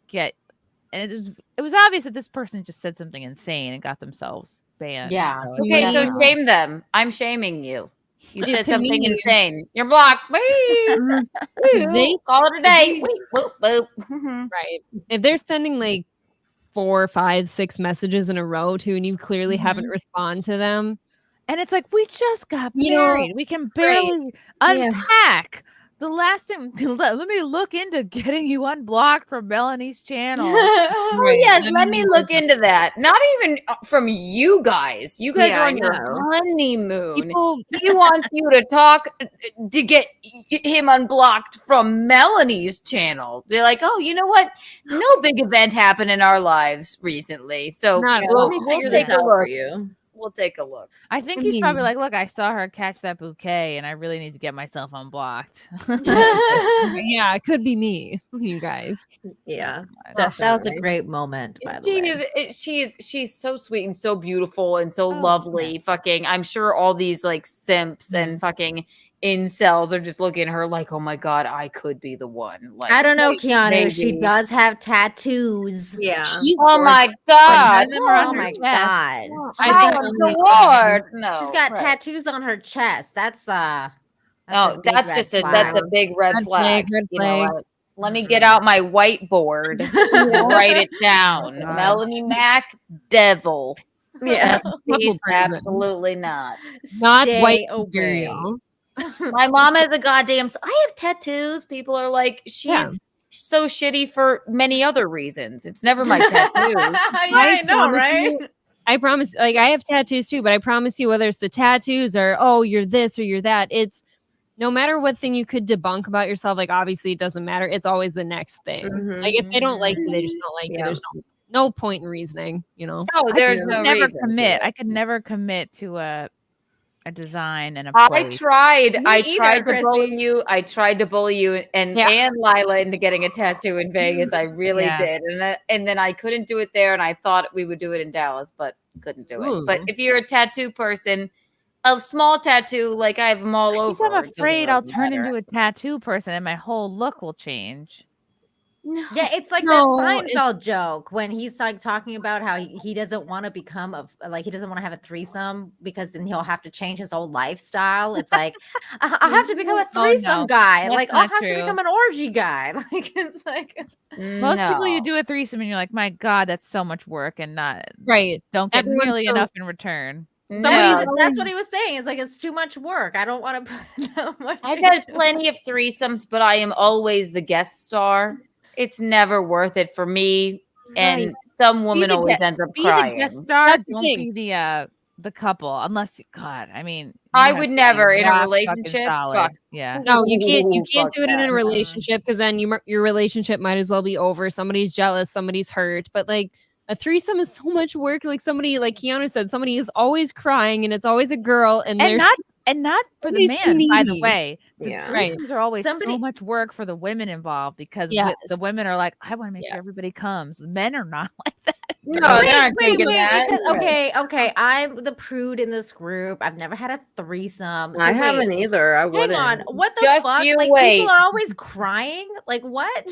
Speaker 6: get. And it was obvious that this person just said something insane and got themselves banned.
Speaker 12: Yeah.
Speaker 6: So it's
Speaker 11: Okay,
Speaker 6: like,
Speaker 11: so shame them. I'm shaming you. You
Speaker 9: To
Speaker 11: said something
Speaker 9: me-
Speaker 11: insane. You're blocked.
Speaker 9: They-
Speaker 11: Call it a day. Boop, boop.
Speaker 9: Right. If they're sending like 4, 5, 6 messages in a row too, and you clearly haven't responded to them,
Speaker 6: and it's like we just got
Speaker 9: You know,
Speaker 6: married. We can barely unpack. The last thing, let me look into getting you unblocked from Melonie's channel.
Speaker 11: Oh yes, let me look into that. Not even from you guys. You guys
Speaker 12: Yeah,
Speaker 11: are
Speaker 12: I
Speaker 11: on your
Speaker 12: know.
Speaker 11: honeymoon.
Speaker 9: people,
Speaker 11: He wants you to talk to get him unblocked from Melonie's channel. They're like, oh, you know what? No big event happened in our lives recently, so
Speaker 9: Not at
Speaker 11: we'll,
Speaker 9: all.
Speaker 11: we'll
Speaker 12: Figure
Speaker 11: take
Speaker 12: this
Speaker 11: a
Speaker 12: out for
Speaker 11: look.
Speaker 12: you.
Speaker 11: We'll take a look.
Speaker 6: I think
Speaker 9: I
Speaker 6: he's probably
Speaker 9: mean-
Speaker 6: like, look, I saw her catch that bouquet, and I really need to get myself unblocked.
Speaker 9: yeah, it could be me, you guys.
Speaker 12: Yeah. That was a
Speaker 11: Definitely.
Speaker 12: great moment, by the way.
Speaker 11: She's so sweet and so beautiful and so lovely. Fucking, I'm sure all these like simps and fucking incels are just looking at her like, oh my god, I could be the one. Like,
Speaker 12: I don't know, Keanu.
Speaker 11: maybe.
Speaker 12: She does have tattoos.
Speaker 8: Yeah.
Speaker 9: She's
Speaker 11: Oh my
Speaker 9: gorgeous.
Speaker 11: god.
Speaker 6: None of them are on
Speaker 12: Oh
Speaker 6: her
Speaker 12: my
Speaker 6: chest.
Speaker 12: god.
Speaker 11: I
Speaker 9: think
Speaker 11: think
Speaker 9: only
Speaker 11: Lord. No.
Speaker 12: She's got
Speaker 11: right.
Speaker 12: tattoos on her chest. That's a
Speaker 11: Oh,
Speaker 12: big
Speaker 11: that's
Speaker 12: red
Speaker 11: just
Speaker 12: flag.
Speaker 11: that's a big red
Speaker 9: Red
Speaker 11: flag.
Speaker 9: flag, red
Speaker 11: You know
Speaker 9: flag.
Speaker 11: what? Let me get out my whiteboard and write it down.
Speaker 6: God.
Speaker 11: Melonie Mac, devil.
Speaker 8: Yeah.
Speaker 11: Please, absolutely not.
Speaker 9: Not
Speaker 11: Stay
Speaker 9: white
Speaker 11: away.
Speaker 9: material.
Speaker 11: My mom has a goddamn. I have tattoos. People are like, she's so shitty for many other reasons. It's never my tattoo.
Speaker 12: I know, right?
Speaker 9: I promise, like I have tattoos too, but I promise you, whether it's the tattoos or you're this or you're that, it's no matter what thing you could debunk about yourself. Like obviously, it doesn't matter. It's always the next thing. Like if they don't like you, they just don't like you. There's no point in reasoning. You know.
Speaker 11: No, there's no
Speaker 6: never
Speaker 11: reason
Speaker 6: commit. I could never commit to a design and a
Speaker 11: I
Speaker 6: place.
Speaker 11: tried
Speaker 6: either,
Speaker 11: to bully you. I tried to bully you and Lila into getting a tattoo in Vegas. I really did. And then I couldn't do it there. And I thought we would do it in Dallas, but couldn't do it. But if you're a tattoo person, a small tattoo, like I have them all over.
Speaker 6: I'm afraid I'll turn into a tattoo person and my whole look will change.
Speaker 12: Yeah, it's like that Seinfeld joke when he's like talking about how he doesn't want to become he doesn't want to have a threesome because then he'll have to change his whole lifestyle. It's like I have to become a threesome guy.
Speaker 6: That's
Speaker 12: Like I'll have
Speaker 6: true.
Speaker 12: to become an orgy guy. Like it's like
Speaker 6: Most people you do a threesome and you're like, my God, that's so much work and not don't get
Speaker 9: Everyone
Speaker 6: nearly
Speaker 9: feels-
Speaker 6: enough in return.
Speaker 12: that's what he was saying. It's like it's too much work. I don't want to put that much.
Speaker 11: I've had plenty of threesomes, but I am always the guest star. It's never worth it for me. And some woman always ends up crying.
Speaker 6: Be the guest star,
Speaker 11: That's the
Speaker 6: don't
Speaker 11: thing.
Speaker 6: be the couple. Unless God, I mean,
Speaker 11: I
Speaker 6: you
Speaker 11: would
Speaker 6: have to be
Speaker 11: never in a
Speaker 6: rock fucking
Speaker 11: relationship.
Speaker 6: solid.
Speaker 11: Fuck.
Speaker 6: Yeah.
Speaker 9: No, you can't
Speaker 11: Fuck
Speaker 9: do it in
Speaker 11: that.
Speaker 9: a relationship because then your relationship might as well be over. Somebody's jealous, somebody's hurt. But like a threesome is so much work. Like somebody, like Keanu said, somebody is always crying and it's always a girl and there's
Speaker 6: not for the
Speaker 9: somebody's too
Speaker 6: man, by the
Speaker 9: needy.
Speaker 6: way. The
Speaker 8: Yeah.
Speaker 6: threesomes are always so much work for the women involved because the women are like, I want to make sure everybody comes. The men are not like that.
Speaker 11: No, they aren't thinking that.
Speaker 12: because- okay. I'm the prude in this group. I've never had a threesome.
Speaker 8: I haven't either. I wouldn't.
Speaker 12: Hang on. What the
Speaker 11: Just
Speaker 12: fuck?
Speaker 11: you
Speaker 12: Like
Speaker 11: wait.
Speaker 12: people are always crying. Like what?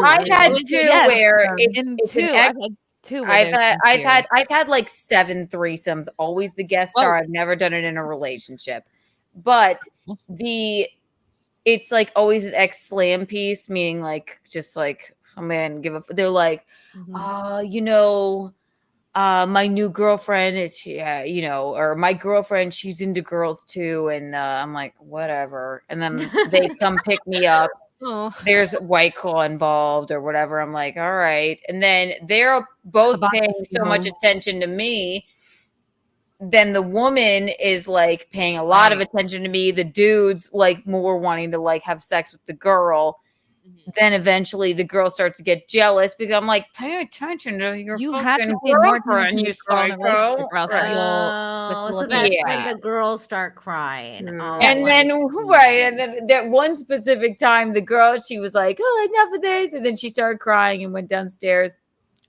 Speaker 11: I've had two where it's
Speaker 6: two.
Speaker 11: an
Speaker 6: I've had two. where
Speaker 11: I've
Speaker 6: there's
Speaker 11: had
Speaker 6: some
Speaker 11: I've had like 7 threesomes. Always the guest star. I've never done it in a relationship, but it's like always an ex-slam piece, meaning like just like some man give up. They're like, my new girlfriend is or my girlfriend, she's into girls too, and I'm like, whatever. And then they come pick me up. There's White Claw involved or whatever. I'm like, all right. And then they're both paying so much attention to me. Then the woman is like paying a lot of attention to me. The dude's like more wanting to like have sex with the girl. Then eventually the girl starts to get jealous because I'm like, pay attention to your
Speaker 6: have to
Speaker 11: fucking
Speaker 6: pay more attention
Speaker 11: girlfriend,
Speaker 6: to
Speaker 11: you
Speaker 6: your girl in a
Speaker 11: psycho.
Speaker 6: relationship or else
Speaker 12: So that's when the girls start crying. Oh,
Speaker 11: And then that one specific time, the girl, she was like, oh, enough of this. And then she started crying and went downstairs.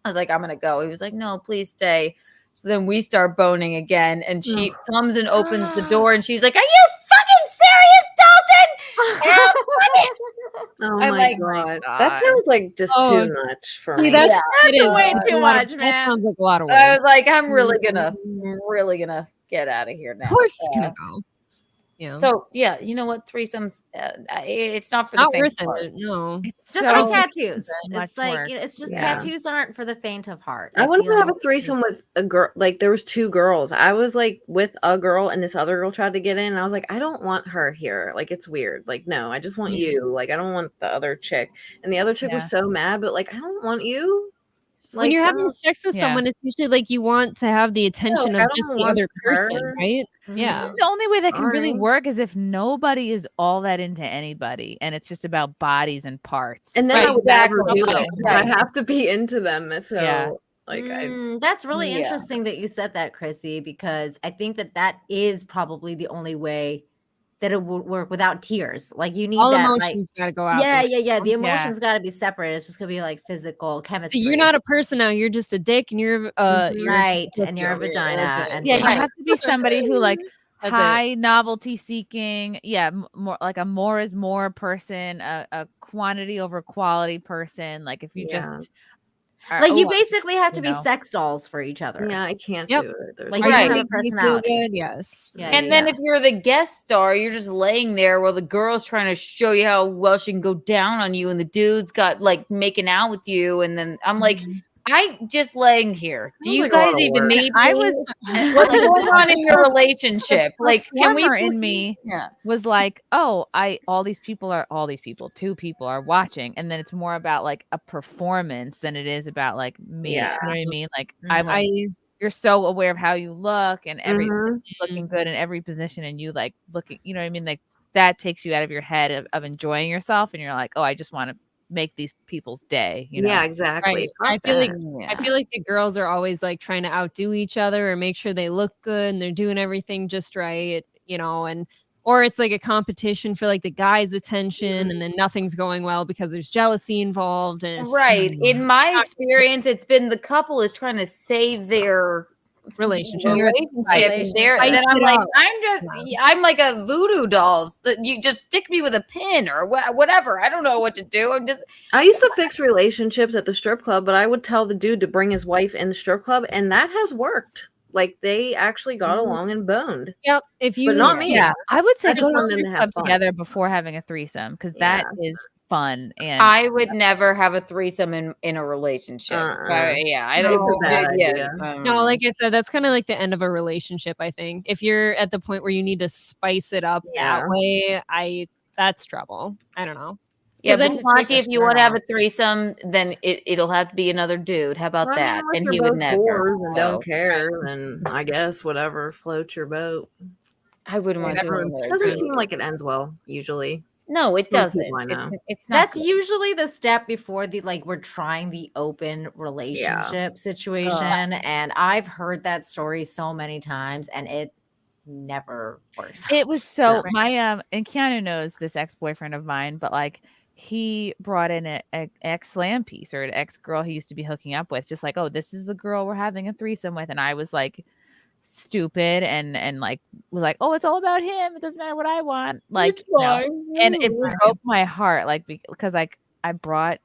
Speaker 11: I was like, I'm going to go. He was like, no, please stay. So then we start boning again. And she comes and opens the door and she's like, are you fucking serious, Dalton?
Speaker 8: Oh
Speaker 11: I'm
Speaker 8: my
Speaker 11: like,
Speaker 8: god. That sounds like just too much for me.
Speaker 12: That's
Speaker 9: it is
Speaker 12: way
Speaker 9: a
Speaker 12: too
Speaker 9: lot
Speaker 12: much,
Speaker 9: of-
Speaker 12: man.
Speaker 9: That sounds like a lot of work.
Speaker 11: I was like, I'm really gonna get out of here now.
Speaker 9: Of course, it's gonna go. Yeah.
Speaker 11: So yeah, you know what? Threesomes, it's not for
Speaker 9: Not
Speaker 11: the faint
Speaker 9: worth
Speaker 11: of
Speaker 9: it. No.
Speaker 12: It's just like tattoos.
Speaker 6: much
Speaker 12: It's like
Speaker 6: work.
Speaker 12: it's just
Speaker 8: Yeah.
Speaker 12: tattoos aren't for the faint of heart.
Speaker 8: I wouldn't
Speaker 12: feel
Speaker 8: have a threesome with a girl. Like there was 2 girls. I was like with a girl, and this other girl tried to get in. And I was like, I don't want her here. Like it's weird. Like no, I just want you. Like I don't want the other chick. And the other chick was so mad, but like I don't want you.
Speaker 9: When you're having sex with someone, it's usually like you want to have the attention
Speaker 8: I
Speaker 9: of
Speaker 8: don't
Speaker 9: just the
Speaker 8: want
Speaker 9: other person,
Speaker 8: her.
Speaker 9: right? Yeah.
Speaker 6: The only way that can really
Speaker 8: Sorry.
Speaker 6: work is if nobody is all that into anybody and it's just about bodies and parts.
Speaker 8: And then I would never do it. I
Speaker 6: Right.
Speaker 8: have to be into them. So like
Speaker 12: that's really
Speaker 8: Yeah.
Speaker 12: interesting that you said that, Chrissy, because I think that is probably the only way that it would work without tears. Like you need
Speaker 9: All
Speaker 12: that,
Speaker 9: emotions gotta go out.
Speaker 12: Yeah,
Speaker 9: the
Speaker 12: yeah. The
Speaker 9: window.
Speaker 12: emotions got to be separate. It's just gonna be like physical chemistry.
Speaker 9: You're not a person now. You're just a dick, and you're you're
Speaker 12: right,
Speaker 9: just
Speaker 12: and you're a vagina. And
Speaker 6: Yeah, you have to be somebody who like
Speaker 9: That's
Speaker 6: high novelty seeking. Yeah, more like a more is more person, a quantity over quality person. Like if you just
Speaker 12: like you basically have to be sex dolls for each other.
Speaker 8: Yeah, I can't
Speaker 9: Yep.
Speaker 8: do it. There's
Speaker 12: Like
Speaker 9: Are
Speaker 12: you
Speaker 9: you
Speaker 12: have a
Speaker 9: making me feel
Speaker 12: personality.
Speaker 9: good? Yes.
Speaker 12: Yeah,
Speaker 11: And then if you're the guest star, you're just laying there while the girl's trying to show you how well she can go down on you, and the dude's got like making out with you, and then I'm like, I just laying here. Do you
Speaker 8: like a lot
Speaker 11: guys
Speaker 8: of
Speaker 11: even
Speaker 8: work.
Speaker 11: need
Speaker 6: I
Speaker 11: me?
Speaker 6: was
Speaker 11: What's going on in your relationship? Like, can we
Speaker 6: performer
Speaker 11: put
Speaker 6: in me
Speaker 11: Yeah.
Speaker 6: was like, oh, all these people, two people are watching, and then it's more about like a performance than it is about like me.
Speaker 8: Yeah.
Speaker 6: You know what I mean? Like
Speaker 11: Mhm.
Speaker 6: you're so aware of how you look and every
Speaker 8: Mhm.
Speaker 6: looking good in every position, and you like looking. You know what I mean? Like that takes you out of your head of enjoying yourself, and you're like, oh, I just want to make these people's day. You know?
Speaker 8: Yeah, exactly.
Speaker 9: Right.
Speaker 8: Fuck that.
Speaker 9: I feel like the girls are always like trying to outdo each other or make sure they look good and they're doing everything just right, you know, and or it's like a competition for like the guys' attention and then nothing's going well because there's jealousy involved and it's
Speaker 11: Right. In my experience, it's been the couple is trying to save their
Speaker 9: relationship.
Speaker 11: And then I'm like, I'm like a voodoo doll. So you just stick me with a pin or whatever. I don't know what to do.
Speaker 8: I used to fix relationships at the strip club, but I would tell the dude to bring his wife in the strip club, and that has worked. Like they actually got along and boned.
Speaker 9: Yep. If you,
Speaker 8: but not me.
Speaker 6: Yeah, I would say
Speaker 8: I just
Speaker 6: go to a
Speaker 8: want them to
Speaker 6: strip
Speaker 8: have
Speaker 6: club
Speaker 8: fun.
Speaker 6: together before having a threesome because that is fun. And
Speaker 11: I would never have a threesome in a relationship. Yeah, I don't.
Speaker 8: It's a bad idea.
Speaker 9: No, like I said, that's kind of like the end of a relationship. I think if you're at the point where you need to spice it up that way, that's trouble. I don't know.
Speaker 11: Yeah,
Speaker 9: then
Speaker 11: but Monty, if you want to have a threesome, then it'll have to be another dude. How about that?
Speaker 8: Unless
Speaker 11: And
Speaker 8: you're
Speaker 11: he would
Speaker 8: both
Speaker 11: never.
Speaker 8: whores and
Speaker 11: So,
Speaker 8: don't care, then I guess whatever floats your boat.
Speaker 11: I wouldn't want to do
Speaker 8: It
Speaker 11: another
Speaker 8: doesn't
Speaker 11: dude.
Speaker 8: seem like it ends well usually.
Speaker 11: No, it
Speaker 8: Some
Speaker 11: doesn't.
Speaker 8: people I know.
Speaker 11: It's not.
Speaker 12: That's
Speaker 11: good.
Speaker 12: usually the step before the like we're trying the open relationship situation. And I've heard that story so many times and it never works.
Speaker 6: it was so my and Keanu knows this ex-boyfriend of mine, but like he brought in an ex-slam piece or an ex-girl he used to be hooking up with, just like, oh, this is the girl we're having a threesome with, and I was like stupid and like was like, oh, it's all about him, it doesn't matter what I want, like, you know, and it broke my heart, like because like I brought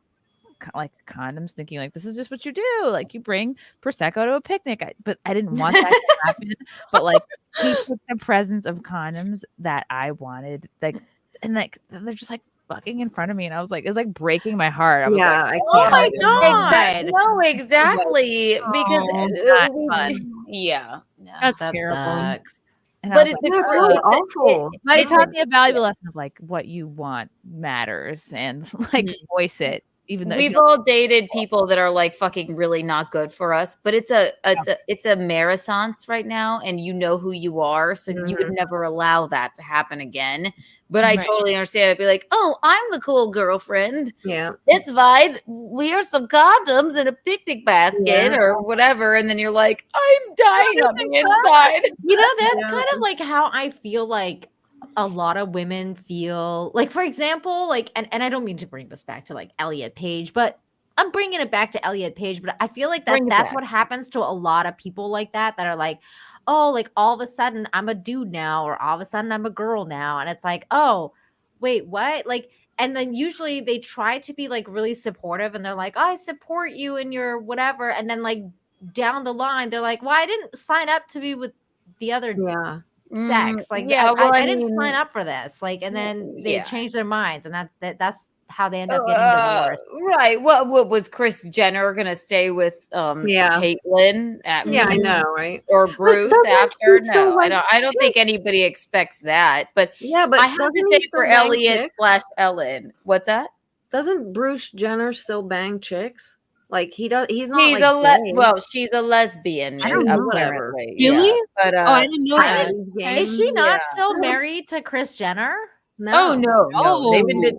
Speaker 6: like condoms thinking like this is just what you do, like you bring prosecco to a picnic, but I didn't want that to happen, but like he took the presence of condoms that I wanted, like, and like they're just like fucking in front of me, and I was like, it's like breaking my heart. I was like,
Speaker 8: I
Speaker 11: Oh my
Speaker 8: can't.
Speaker 11: god! No, exactly. Because
Speaker 6: not fun.
Speaker 11: yeah,
Speaker 9: That's
Speaker 12: that
Speaker 9: terrible.
Speaker 12: sucks.
Speaker 6: And
Speaker 11: but
Speaker 6: I was
Speaker 11: it's
Speaker 6: like,
Speaker 11: a
Speaker 8: That's really awful.
Speaker 6: but it taught me a valuable lesson of like what you want matters, and like voice it, even though you
Speaker 11: we've
Speaker 6: don't-
Speaker 11: all dated people that are like fucking really not good for us, but it's a marathon right now, and you know who you are, so you would never allow that to happen again. But I totally understand. I'd be like, oh, I'm the cool girlfriend.
Speaker 8: Yeah.
Speaker 11: It's fine. We are some condoms in a picnic basket or whatever. And then you're like, I'm dying on the inside.
Speaker 12: You know, that's kind of like how I feel like a lot of women feel. Like, for example, like, and I don't mean to bring this back to like Elliot Page, but I'm bringing it back to Elliot Page. But I feel like that's what happens to a lot of people like that are like, oh, like all of a sudden I'm a dude now, or all of a sudden I'm a girl now. And it's like, oh, wait, what? Like, and then usually they try to be like really supportive and they're like, oh, I support you in your whatever. And then like down the line, they're like, well, I didn't sign up to be with the other sex. Like, I didn't sign up for this. Like, and then they change their minds, and that's how they end up getting divorced.
Speaker 11: Right. What was Kris Jenner gonna stay with Caitlyn
Speaker 8: I know, right?
Speaker 11: or Bruce after? No,
Speaker 8: like
Speaker 11: I don't think anybody expects that. But
Speaker 8: but
Speaker 11: I have to
Speaker 8: doesn't he
Speaker 11: say
Speaker 8: still
Speaker 11: for
Speaker 8: bang
Speaker 11: Elliot
Speaker 8: chicks?
Speaker 11: / Ellen. What's that?
Speaker 8: Doesn't Bruce Jenner still bang chicks? Like he does. He's not.
Speaker 11: She's
Speaker 8: like gay.
Speaker 11: well, she's a lesbian.
Speaker 8: I don't know.
Speaker 11: Apparently.
Speaker 9: Really?
Speaker 11: Yeah. But
Speaker 9: I didn't know that.
Speaker 12: Is she not still married to Kris Jenner?
Speaker 11: Oh no.
Speaker 9: Oh,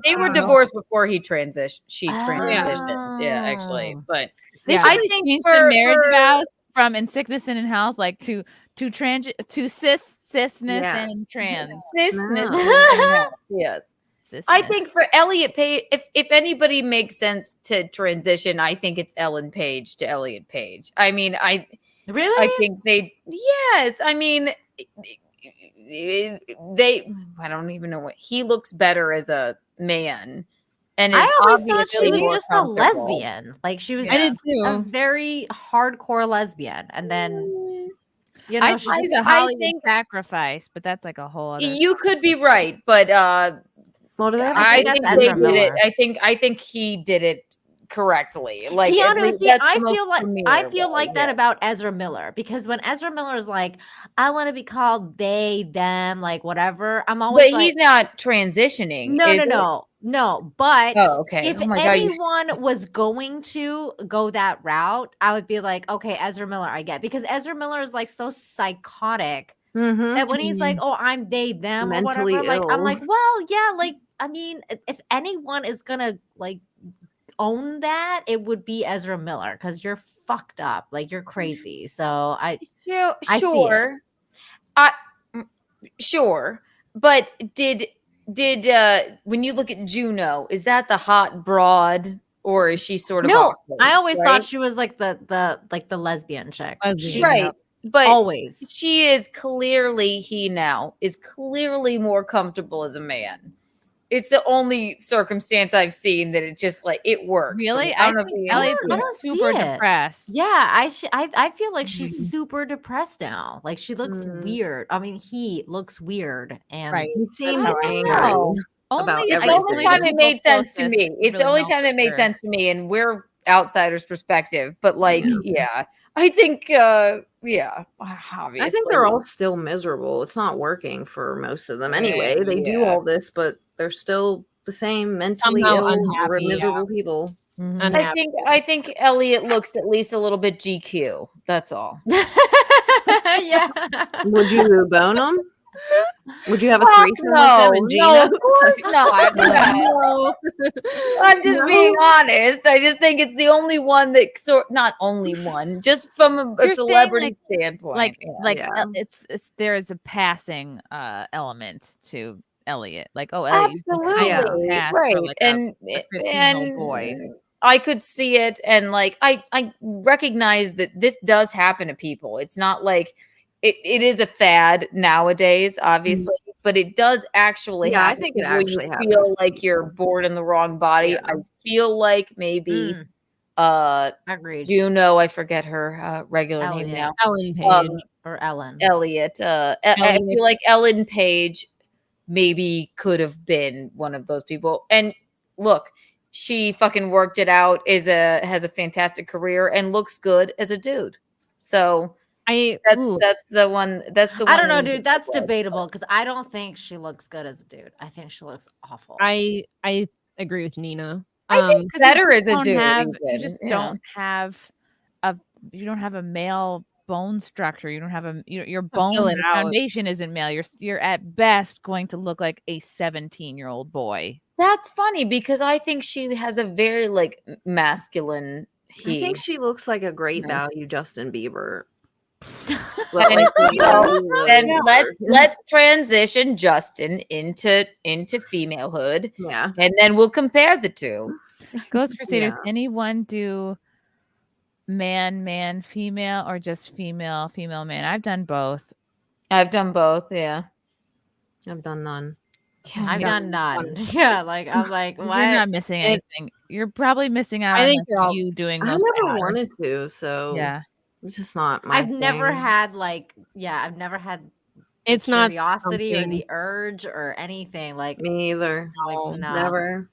Speaker 11: They were divorced before he transitioned. She
Speaker 12: Oh.
Speaker 11: transitioned. Yeah, actually. But
Speaker 6: They
Speaker 11: I
Speaker 6: should
Speaker 11: think
Speaker 6: change
Speaker 11: for
Speaker 6: the marriage vows from in sickness and in health, like to cisness and trans.
Speaker 11: cisness. Yes. I
Speaker 6: Cisness.
Speaker 11: think for Elliot Page, if anybody makes sense to transition, I think it's Ellen Page to Elliot Page. I mean, I think yes. I mean, I don't even know what he looks better as a man. And
Speaker 12: I
Speaker 11: is
Speaker 12: always thought
Speaker 11: obviously
Speaker 12: she was
Speaker 11: more
Speaker 12: just a
Speaker 11: comfortable.
Speaker 12: lesbian. Like she was
Speaker 9: I did
Speaker 12: just
Speaker 9: too.
Speaker 12: a very hardcore lesbian. And then, you know,
Speaker 6: I
Speaker 12: she
Speaker 6: think
Speaker 12: just
Speaker 6: a Hollywood sacrifice, but that's like a whole other.
Speaker 11: You could be right, but
Speaker 8: Well, do they have
Speaker 11: I
Speaker 12: that's
Speaker 11: think
Speaker 12: Ezra
Speaker 11: they did it.
Speaker 12: Miller.
Speaker 11: I think he did it correctly. Like
Speaker 12: Keanu, see,
Speaker 11: that's
Speaker 12: I
Speaker 11: the most
Speaker 12: feel like
Speaker 11: premiere
Speaker 12: that
Speaker 11: way,
Speaker 12: about Ezra Miller, because when Ezra Miller is like, I want to be called they, them, like whatever, I'm always
Speaker 11: but
Speaker 12: like,
Speaker 11: he's not transitioning.
Speaker 12: No. But
Speaker 11: Oh, okay.
Speaker 12: if
Speaker 11: Oh my God, you-
Speaker 12: anyone was going to go that route, I would be like, okay, Ezra Miller, I get, because Ezra Miller is like so psychotic that when he's like, oh, I'm they, them,
Speaker 8: Mentally
Speaker 12: or whatever, like I'm
Speaker 8: ill.
Speaker 12: like, well, yeah, like I mean, if anyone is gonna like own that, it would be Ezra Miller, because you're fucked up, like you're crazy. So I see it.
Speaker 11: sure. Sure. But did when you look at Juno, is that the hot broad, or is she sort of
Speaker 12: No,
Speaker 11: awkward,
Speaker 12: I always
Speaker 11: right?
Speaker 12: thought she was like the lesbian chick.
Speaker 11: Right. But
Speaker 12: always
Speaker 11: she is clearly is clearly more comfortable as a man. It's the only circumstance I've seen that it just like it works.
Speaker 6: Really?
Speaker 11: I
Speaker 6: I
Speaker 11: don't know
Speaker 6: think
Speaker 11: if
Speaker 6: Elliot's
Speaker 11: you-
Speaker 12: I don't
Speaker 6: super
Speaker 12: see it.
Speaker 6: depressed.
Speaker 12: Yeah, I feel like she's super depressed now. Like she looks weird. I mean, he looks weird, and
Speaker 8: He seems
Speaker 11: I don't
Speaker 8: angry
Speaker 11: know.
Speaker 8: about
Speaker 11: It's the
Speaker 8: everything.
Speaker 11: only time it made sense to me. It's the
Speaker 6: really
Speaker 11: only
Speaker 6: know
Speaker 11: time that
Speaker 6: for
Speaker 11: made
Speaker 6: sure.
Speaker 11: sense to me, and we're outsiders' perspective. But like, yeah, I think, yeah, obviously.
Speaker 8: I think they're all still miserable. It's not working for most of them anyway. They do all this, but they're still the same mentally
Speaker 9: Somehow
Speaker 8: ill or
Speaker 9: unhappy,
Speaker 8: miserable people.
Speaker 11: I think Elliot looks at least a little bit GQ. That's all.
Speaker 12: yeah.
Speaker 8: Would you bone them? Would you have a
Speaker 11: Fuck
Speaker 8: threesome with them and Gina?
Speaker 11: No, of course not.
Speaker 8: No.
Speaker 11: I'm just being honest. I just think it's the only one that not only one, just from a
Speaker 6: You're saying,
Speaker 11: celebrity standpoint.
Speaker 6: It's there is a passing element to Elliot. Like, oh, Elliot, you can kind of
Speaker 11: Absolutely,
Speaker 6: pass for,
Speaker 11: right.
Speaker 6: like,
Speaker 11: And
Speaker 6: a 15-year-old boy.
Speaker 11: I could see it, and like I recognize that this does happen to people. It's not like it is a fad nowadays, obviously, but it does actually
Speaker 8: Yeah, I
Speaker 11: happen
Speaker 8: think it
Speaker 11: when
Speaker 8: actually
Speaker 11: you
Speaker 8: happens
Speaker 11: feel
Speaker 8: to
Speaker 11: like you're born in the wrong body. I feel like maybe
Speaker 12: agreed.
Speaker 11: Juno, I forget her regular name now.
Speaker 12: Ellen Page or Ellen.
Speaker 11: Elliot. I feel like Ellen Page maybe could have been one of those people. And look, she fucking worked it out, has a fantastic career and looks good as a dude. So that's the one.
Speaker 12: I don't know, dude. That's debatable, because I don't think she looks good as a dude. I think she looks awful.
Speaker 9: I agree with Nina.
Speaker 11: I think better as a
Speaker 6: don't
Speaker 11: dude.
Speaker 6: you just don't have a male bone structure. You don't have your
Speaker 9: fill
Speaker 6: bone
Speaker 9: it out.
Speaker 6: foundation isn't male. You're at best going to look like a 17-year-old boy.
Speaker 11: That's funny, because I think she has a very like masculine.
Speaker 8: I think she looks like a great value Justin Bieber.
Speaker 11: Then let's transition Justin into femalehood.
Speaker 8: Yeah.
Speaker 11: And then we'll compare the two.
Speaker 6: Ghost Crusaders, anyone do man, female, or just female, man? I've done both.
Speaker 11: Yeah.
Speaker 8: I've done none.
Speaker 12: I've done none. Yeah, like I'm like,
Speaker 6: You're
Speaker 12: why?
Speaker 6: not missing anything. You're probably missing out on you doing
Speaker 8: I
Speaker 6: most
Speaker 8: never
Speaker 6: power.
Speaker 8: wanted to, so
Speaker 6: Yeah.
Speaker 8: it's just not my
Speaker 12: I've never
Speaker 8: thing.
Speaker 12: had I've never had
Speaker 9: It's
Speaker 12: the
Speaker 9: not
Speaker 12: curiosity or
Speaker 9: something-
Speaker 12: the urge or anything. Like
Speaker 8: me either.
Speaker 12: Like, no.
Speaker 8: Never.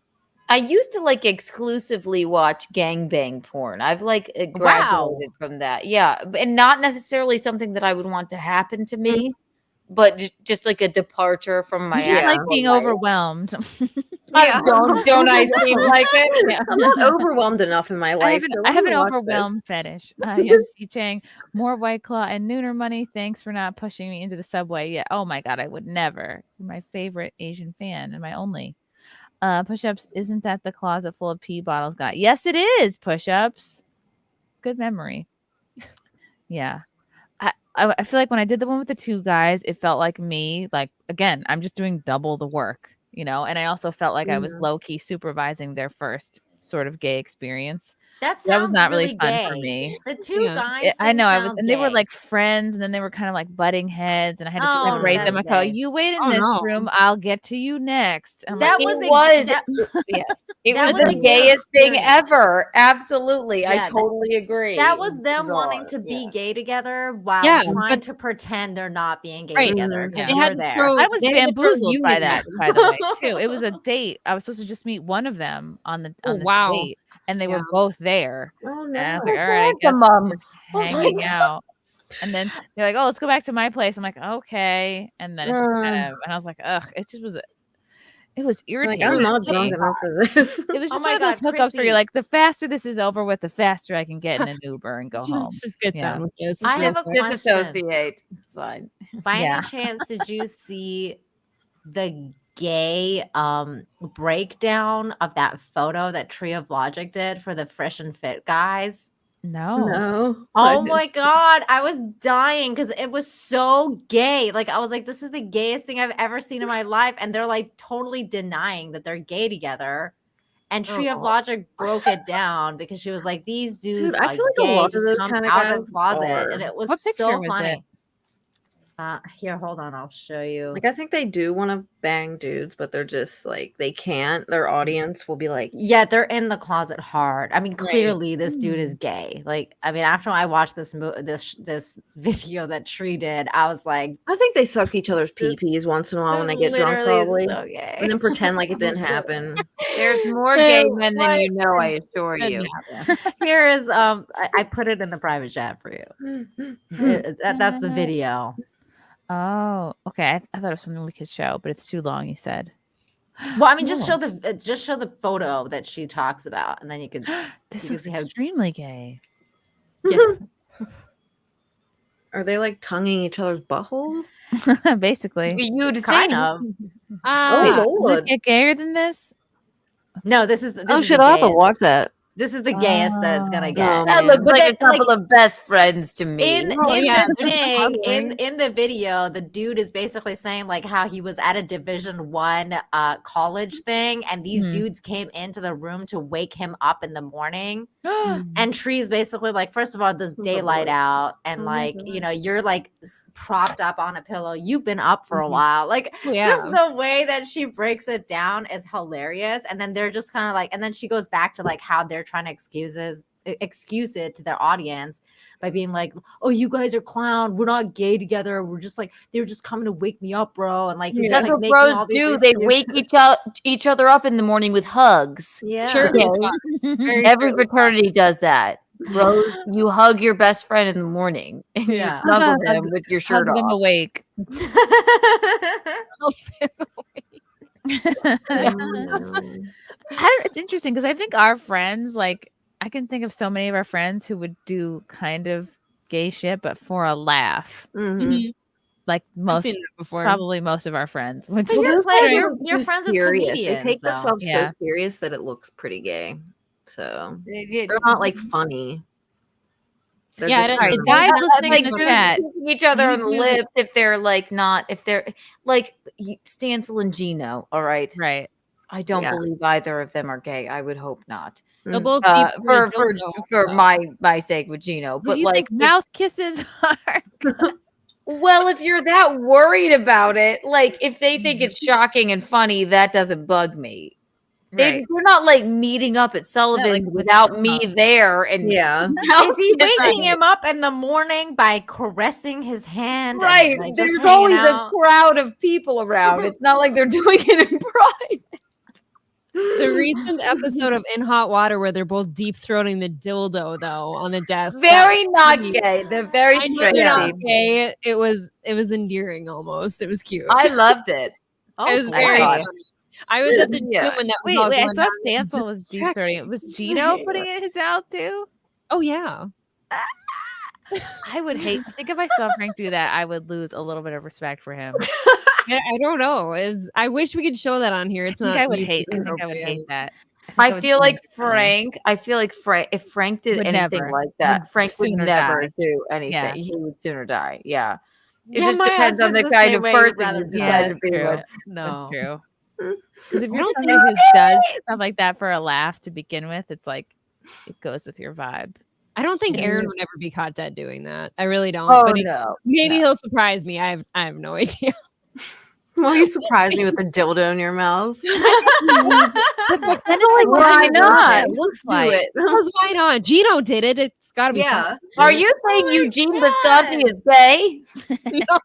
Speaker 11: I used to like exclusively watch gangbang porn. I've like graduated from that. Yeah. And not necessarily something that I would want to happen to me, but just like a departure from my
Speaker 6: You just like
Speaker 11: actual
Speaker 6: being
Speaker 11: life.
Speaker 6: overwhelmed.
Speaker 11: Don't I seem like it? Yeah.
Speaker 8: I'm not overwhelmed enough in my life.
Speaker 6: I have an overwhelmed fetish. Yancy Chang, more White Claw and Nooner money. Thanks for not pushing me into the subway. Yeah. Oh my God, I would never. You're my favorite Asian fan and my only. Push-ups, isn't that the closet full of pee bottles got? Yes, it is. Push-ups. Good memory. Yeah. I feel like when I did the one with the two guys, it felt like me. Like, again, I'm just doing double the work, and I also felt like I was low-key supervising their first sort of gay experience.
Speaker 12: that
Speaker 6: was not really fun
Speaker 12: gay.
Speaker 6: for me.
Speaker 12: The two guys.
Speaker 6: I know.
Speaker 12: thing
Speaker 6: I was,
Speaker 12: sounds
Speaker 6: and they were
Speaker 12: gay.
Speaker 6: like friends, and then they were kind of like butting heads, and I had to
Speaker 12: Oh,
Speaker 6: separate them. I
Speaker 12: that's
Speaker 6: go,
Speaker 12: gay.
Speaker 6: "You wait in
Speaker 12: Oh,
Speaker 6: this
Speaker 12: no.
Speaker 6: room. I'll get to you next." I'm
Speaker 12: That
Speaker 6: like,
Speaker 12: was
Speaker 11: Yes. It
Speaker 12: that
Speaker 11: was
Speaker 12: was
Speaker 11: the
Speaker 12: a
Speaker 11: gayest thing
Speaker 12: experience.
Speaker 11: ever. Absolutely.
Speaker 12: Yeah,
Speaker 11: I
Speaker 12: that-
Speaker 11: totally agree.
Speaker 12: That was them
Speaker 11: Bizarre.
Speaker 12: wanting to be gay together while
Speaker 9: Yeah,
Speaker 12: trying to pretend they're not being gay
Speaker 9: Right.
Speaker 12: together.
Speaker 9: They
Speaker 12: Because
Speaker 9: had
Speaker 12: you're
Speaker 9: to
Speaker 12: there.
Speaker 9: throw-
Speaker 6: I was
Speaker 9: they had to throw
Speaker 6: bamboozled
Speaker 9: you
Speaker 6: by
Speaker 9: in
Speaker 6: that,
Speaker 9: there.
Speaker 6: by the way, too. It was a date. I was supposed to just meet one of them on this
Speaker 9: wow.
Speaker 6: date. and they were both there.
Speaker 8: Oh
Speaker 6: And
Speaker 8: no!
Speaker 6: I was like, all right, I guess we're hanging out. And then they're like, oh, let's go back to my place. I'm like, okay. And then it just kind of, and I was like, ugh, it just was, it was irritating.
Speaker 8: I'm not drunk enough for this.
Speaker 6: It was
Speaker 12: Oh
Speaker 6: just
Speaker 12: my
Speaker 6: one of those
Speaker 12: God,
Speaker 6: hookups where you're
Speaker 12: Chrissy.
Speaker 6: like, the faster this is over with, the faster I can get in an Uber and go home.
Speaker 9: Just get done with this.
Speaker 12: I have a question.
Speaker 11: Disassociate. It's fine.
Speaker 12: By
Speaker 6: Yeah.
Speaker 12: any chance, did you see the gay breakdown of that photo that Tree of Logic did for the Fresh and Fit guys?
Speaker 6: No.
Speaker 8: No.
Speaker 12: Oh my God. I was dying because it was so gay. Like, I was like, this is the gayest thing I've ever seen in my life. And they're like totally denying that they're gay together. And Tree of Logic broke it down because she was like, these dudes
Speaker 8: Dude,
Speaker 12: are
Speaker 8: I feel like
Speaker 12: gay,
Speaker 8: a lot of
Speaker 12: just
Speaker 8: those
Speaker 12: come
Speaker 8: kind of
Speaker 12: out of
Speaker 8: guys
Speaker 12: the closet.
Speaker 8: are.
Speaker 12: And it was
Speaker 6: What picture
Speaker 12: so
Speaker 6: was
Speaker 12: funny.
Speaker 6: it?
Speaker 12: Here, hold on. I'll show you.
Speaker 8: Like I think they do want to bang dudes, but they're just like they can't. Their audience will be like,
Speaker 12: Yeah, they're in the closet hard. I mean, clearly this dude is gay. Like, I mean, after I watched this this video that Tree did, I was like,
Speaker 8: I think they suck each other's pee-pees once in a while when they get drunk,
Speaker 12: literally is
Speaker 8: probably,
Speaker 12: so gay.
Speaker 8: and then pretend like it didn't happen.
Speaker 11: There's more gay men than you know, I assure you.
Speaker 12: Here is I put it in the private chat for you. That's the video.
Speaker 6: Oh, okay. I thought it was something we could show, but it's too long, you said.
Speaker 12: Well, I mean, just
Speaker 6: Oh.
Speaker 12: show the photo that she talks about, and then you can.
Speaker 6: This
Speaker 12: you can
Speaker 6: looks
Speaker 12: see how.
Speaker 6: extremely gay.
Speaker 12: Yeah.
Speaker 8: Are they like tonguing each other's buttholes?
Speaker 6: Basically.
Speaker 11: You'd
Speaker 12: Kind
Speaker 11: think.
Speaker 12: of.
Speaker 8: Oh
Speaker 6: Does it
Speaker 8: Lord!
Speaker 6: get gayer than this?
Speaker 12: No, this is. This
Speaker 15: Oh
Speaker 12: is
Speaker 15: shit!
Speaker 12: the
Speaker 15: I have to
Speaker 12: gayest.
Speaker 15: watch that.
Speaker 12: This is the gayest that it's gonna get.
Speaker 8: Oh,
Speaker 11: That
Speaker 8: man.
Speaker 11: looks
Speaker 12: But
Speaker 11: like a
Speaker 12: then, like,
Speaker 11: couple of best friends to me.
Speaker 12: In
Speaker 9: yeah,
Speaker 12: the
Speaker 9: there's
Speaker 12: thing,
Speaker 9: hugging.
Speaker 12: in the video, the dude is basically saying like how he was at a Division 1 college thing, and these
Speaker 6: Mhm.
Speaker 12: dudes came into the room to wake him up in the morning. And Tree's basically like, first of all, there's daylight out, and like, you know, you're like propped up on a pillow. You've been up for a while. Like, just the way that she breaks it down is hilarious. And then they're just kind of like, and then she goes back to like how they're trying to excuse it to their audience by being like, oh, you guys are clown, we're not gay together, we're just like, they're just coming to wake me up, bro. And like, he's
Speaker 11: That's
Speaker 12: just, like,
Speaker 11: what
Speaker 12: making
Speaker 11: bros
Speaker 12: all these
Speaker 11: do. They wake each other up in the morning with hugs.
Speaker 8: Yeah.
Speaker 9: Sure.
Speaker 11: Okay? Every fraternity does that. Bros, you hug your best friend in the morning and
Speaker 12: Yeah.
Speaker 11: you snuggle them with your shirt
Speaker 6: Hug them
Speaker 11: off.
Speaker 6: awake. It's interesting because I think our friends, like, I can think of so many of our friends who would do kind of gay shit, but for a laugh.
Speaker 8: Mhm.
Speaker 6: Like most,
Speaker 9: seen that before.
Speaker 6: probably most of our friends. Would
Speaker 12: But
Speaker 6: do
Speaker 12: you're
Speaker 6: that.
Speaker 12: playing-
Speaker 8: They're
Speaker 12: you're
Speaker 8: too
Speaker 12: friends with
Speaker 8: serious. They
Speaker 12: comedians,
Speaker 8: take
Speaker 12: though.
Speaker 8: themselves
Speaker 6: Yeah.
Speaker 8: so serious that it looks pretty gay. So
Speaker 11: They're
Speaker 8: they're not like funny. They're
Speaker 9: Yeah,
Speaker 8: just
Speaker 9: I
Speaker 8: kind
Speaker 9: don't-
Speaker 8: of-
Speaker 6: Guys listening
Speaker 11: like
Speaker 6: in the
Speaker 11: dudes
Speaker 6: chat.
Speaker 11: kissing each other on the
Speaker 6: Mhm.
Speaker 11: lips if they're like not if they're like Stancil and Gino. All right,
Speaker 6: Right.
Speaker 11: I don't
Speaker 8: Yeah.
Speaker 11: believe either of them are gay. I would hope not.
Speaker 9: They'll
Speaker 8: Mm.
Speaker 9: both
Speaker 11: For
Speaker 9: deep throat dildo,
Speaker 11: for
Speaker 9: so.
Speaker 11: my sake with Gino,
Speaker 6: What
Speaker 11: but
Speaker 6: do you
Speaker 11: like
Speaker 6: think mouth kisses are?
Speaker 11: well, if you're that worried about it, like if they think it's shocking and funny, that doesn't bug me.
Speaker 6: Right.
Speaker 11: They're not like meeting up at Sullivan's
Speaker 6: like,
Speaker 11: without me there. And
Speaker 8: Yeah.
Speaker 12: Is he waking him up in the morning by caressing his hand?
Speaker 11: Right.
Speaker 12: And, like, just
Speaker 11: There's
Speaker 12: hanging
Speaker 11: always
Speaker 12: out?
Speaker 11: a crowd of people around. It's not like they're doing it in private.
Speaker 9: The recent episode of In Hot Water where they're both deep throating the dildo though on the desk.
Speaker 11: Very
Speaker 9: that-
Speaker 11: not gay. They're very
Speaker 9: I know
Speaker 11: straight.
Speaker 9: they're not gay. It was endearing almost. It was cute.
Speaker 11: I loved it.
Speaker 9: It was
Speaker 12: Oh,
Speaker 9: very
Speaker 12: boy.
Speaker 9: funny. I was at the gym
Speaker 11: Yeah.
Speaker 9: when that was
Speaker 6: Wait,
Speaker 9: all
Speaker 6: wait. I
Speaker 9: going
Speaker 6: saw
Speaker 9: down, and
Speaker 6: Stancil
Speaker 9: just
Speaker 6: was deep
Speaker 9: checking.
Speaker 6: throating it. Was Gino putting it in his mouth too?
Speaker 9: Oh yeah.
Speaker 6: I would hate. I think if I saw Frank do that, I would lose a little bit of respect for him.
Speaker 9: I don't know. I wish we could show that on here. It's
Speaker 6: I think
Speaker 9: not.
Speaker 6: I would
Speaker 9: YouTube
Speaker 6: hate. I think I would
Speaker 9: appropriate.
Speaker 6: hate that.
Speaker 11: I
Speaker 6: would
Speaker 11: feel
Speaker 6: do
Speaker 11: like
Speaker 6: it.
Speaker 11: Frank. I feel like if Frank did
Speaker 6: Would
Speaker 11: anything
Speaker 6: never.
Speaker 11: like that,
Speaker 6: Would
Speaker 11: Frank would
Speaker 6: sooner
Speaker 11: never
Speaker 6: die.
Speaker 11: do anything.
Speaker 6: Yeah.
Speaker 11: He would sooner die. Yeah. It
Speaker 12: Yeah,
Speaker 11: just
Speaker 12: my
Speaker 11: depends on the
Speaker 12: husband's the
Speaker 11: kind
Speaker 12: same
Speaker 11: of
Speaker 12: way,
Speaker 11: person
Speaker 12: rather
Speaker 11: you
Speaker 12: than
Speaker 11: decide
Speaker 6: Yeah,
Speaker 11: to be
Speaker 6: true.
Speaker 11: with.
Speaker 12: No.
Speaker 6: That's true. Because if
Speaker 9: I
Speaker 6: you're
Speaker 9: don't
Speaker 6: somebody who does stuff like that for a laugh to begin with, it's like it goes with your vibe.
Speaker 9: I don't think Aaron would ever be caught dead doing that. I really don't.
Speaker 11: Oh
Speaker 9: but
Speaker 11: no.
Speaker 9: maybe he'll surprise me. I have no idea.
Speaker 8: Will you surprise me with a dildo in your mouth?
Speaker 6: Kind of like
Speaker 11: Why not?
Speaker 6: It looks
Speaker 8: Do
Speaker 6: like
Speaker 8: it.
Speaker 9: Because why not? Gino did it. It's got to be.
Speaker 8: Yeah.
Speaker 11: Are you saying Eugene Visconti is gay?
Speaker 9: No.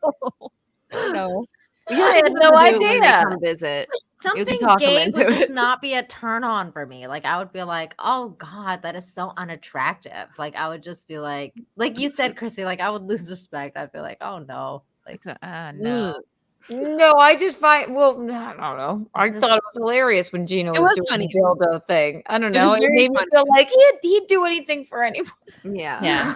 Speaker 9: No.
Speaker 11: I had no
Speaker 8: Do it when they
Speaker 11: idea.
Speaker 8: come visit.
Speaker 12: Something
Speaker 11: talk him
Speaker 12: gay
Speaker 11: into
Speaker 12: would just
Speaker 11: it.
Speaker 12: not be a turn on for me. Like I would be like, oh God, that is so unattractive. Like I would just be like you said, Chrissy, like I would lose respect. I'd be like, oh no. Like
Speaker 6: no.
Speaker 11: No, I just find I don't know. I thought it was hilarious when Gino was doing
Speaker 9: funny.
Speaker 11: the dildo thing. I don't
Speaker 9: It was
Speaker 11: know. It
Speaker 9: very
Speaker 11: made me
Speaker 9: funny.
Speaker 11: feel like he'd do anything for anyone.
Speaker 12: Yeah.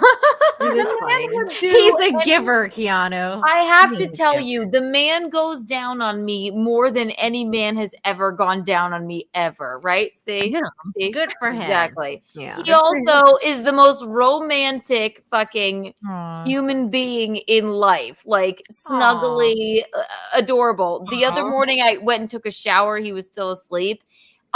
Speaker 8: It is
Speaker 11: The man
Speaker 8: funny.
Speaker 11: would do
Speaker 12: He's a
Speaker 11: any-
Speaker 12: giver, Keanu.
Speaker 11: I have to
Speaker 12: He is a
Speaker 11: tell
Speaker 12: giver.
Speaker 11: you, the man goes down on me more than any man has ever gone down on me ever. Right? See?
Speaker 9: Yeah.
Speaker 11: See?
Speaker 12: Good for him.
Speaker 11: Exactly.
Speaker 8: Yeah.
Speaker 11: He also is the most romantic fucking
Speaker 6: Aw.
Speaker 11: human being in life, like snuggly, adorable. The other morning I went and took a shower. He was still asleep.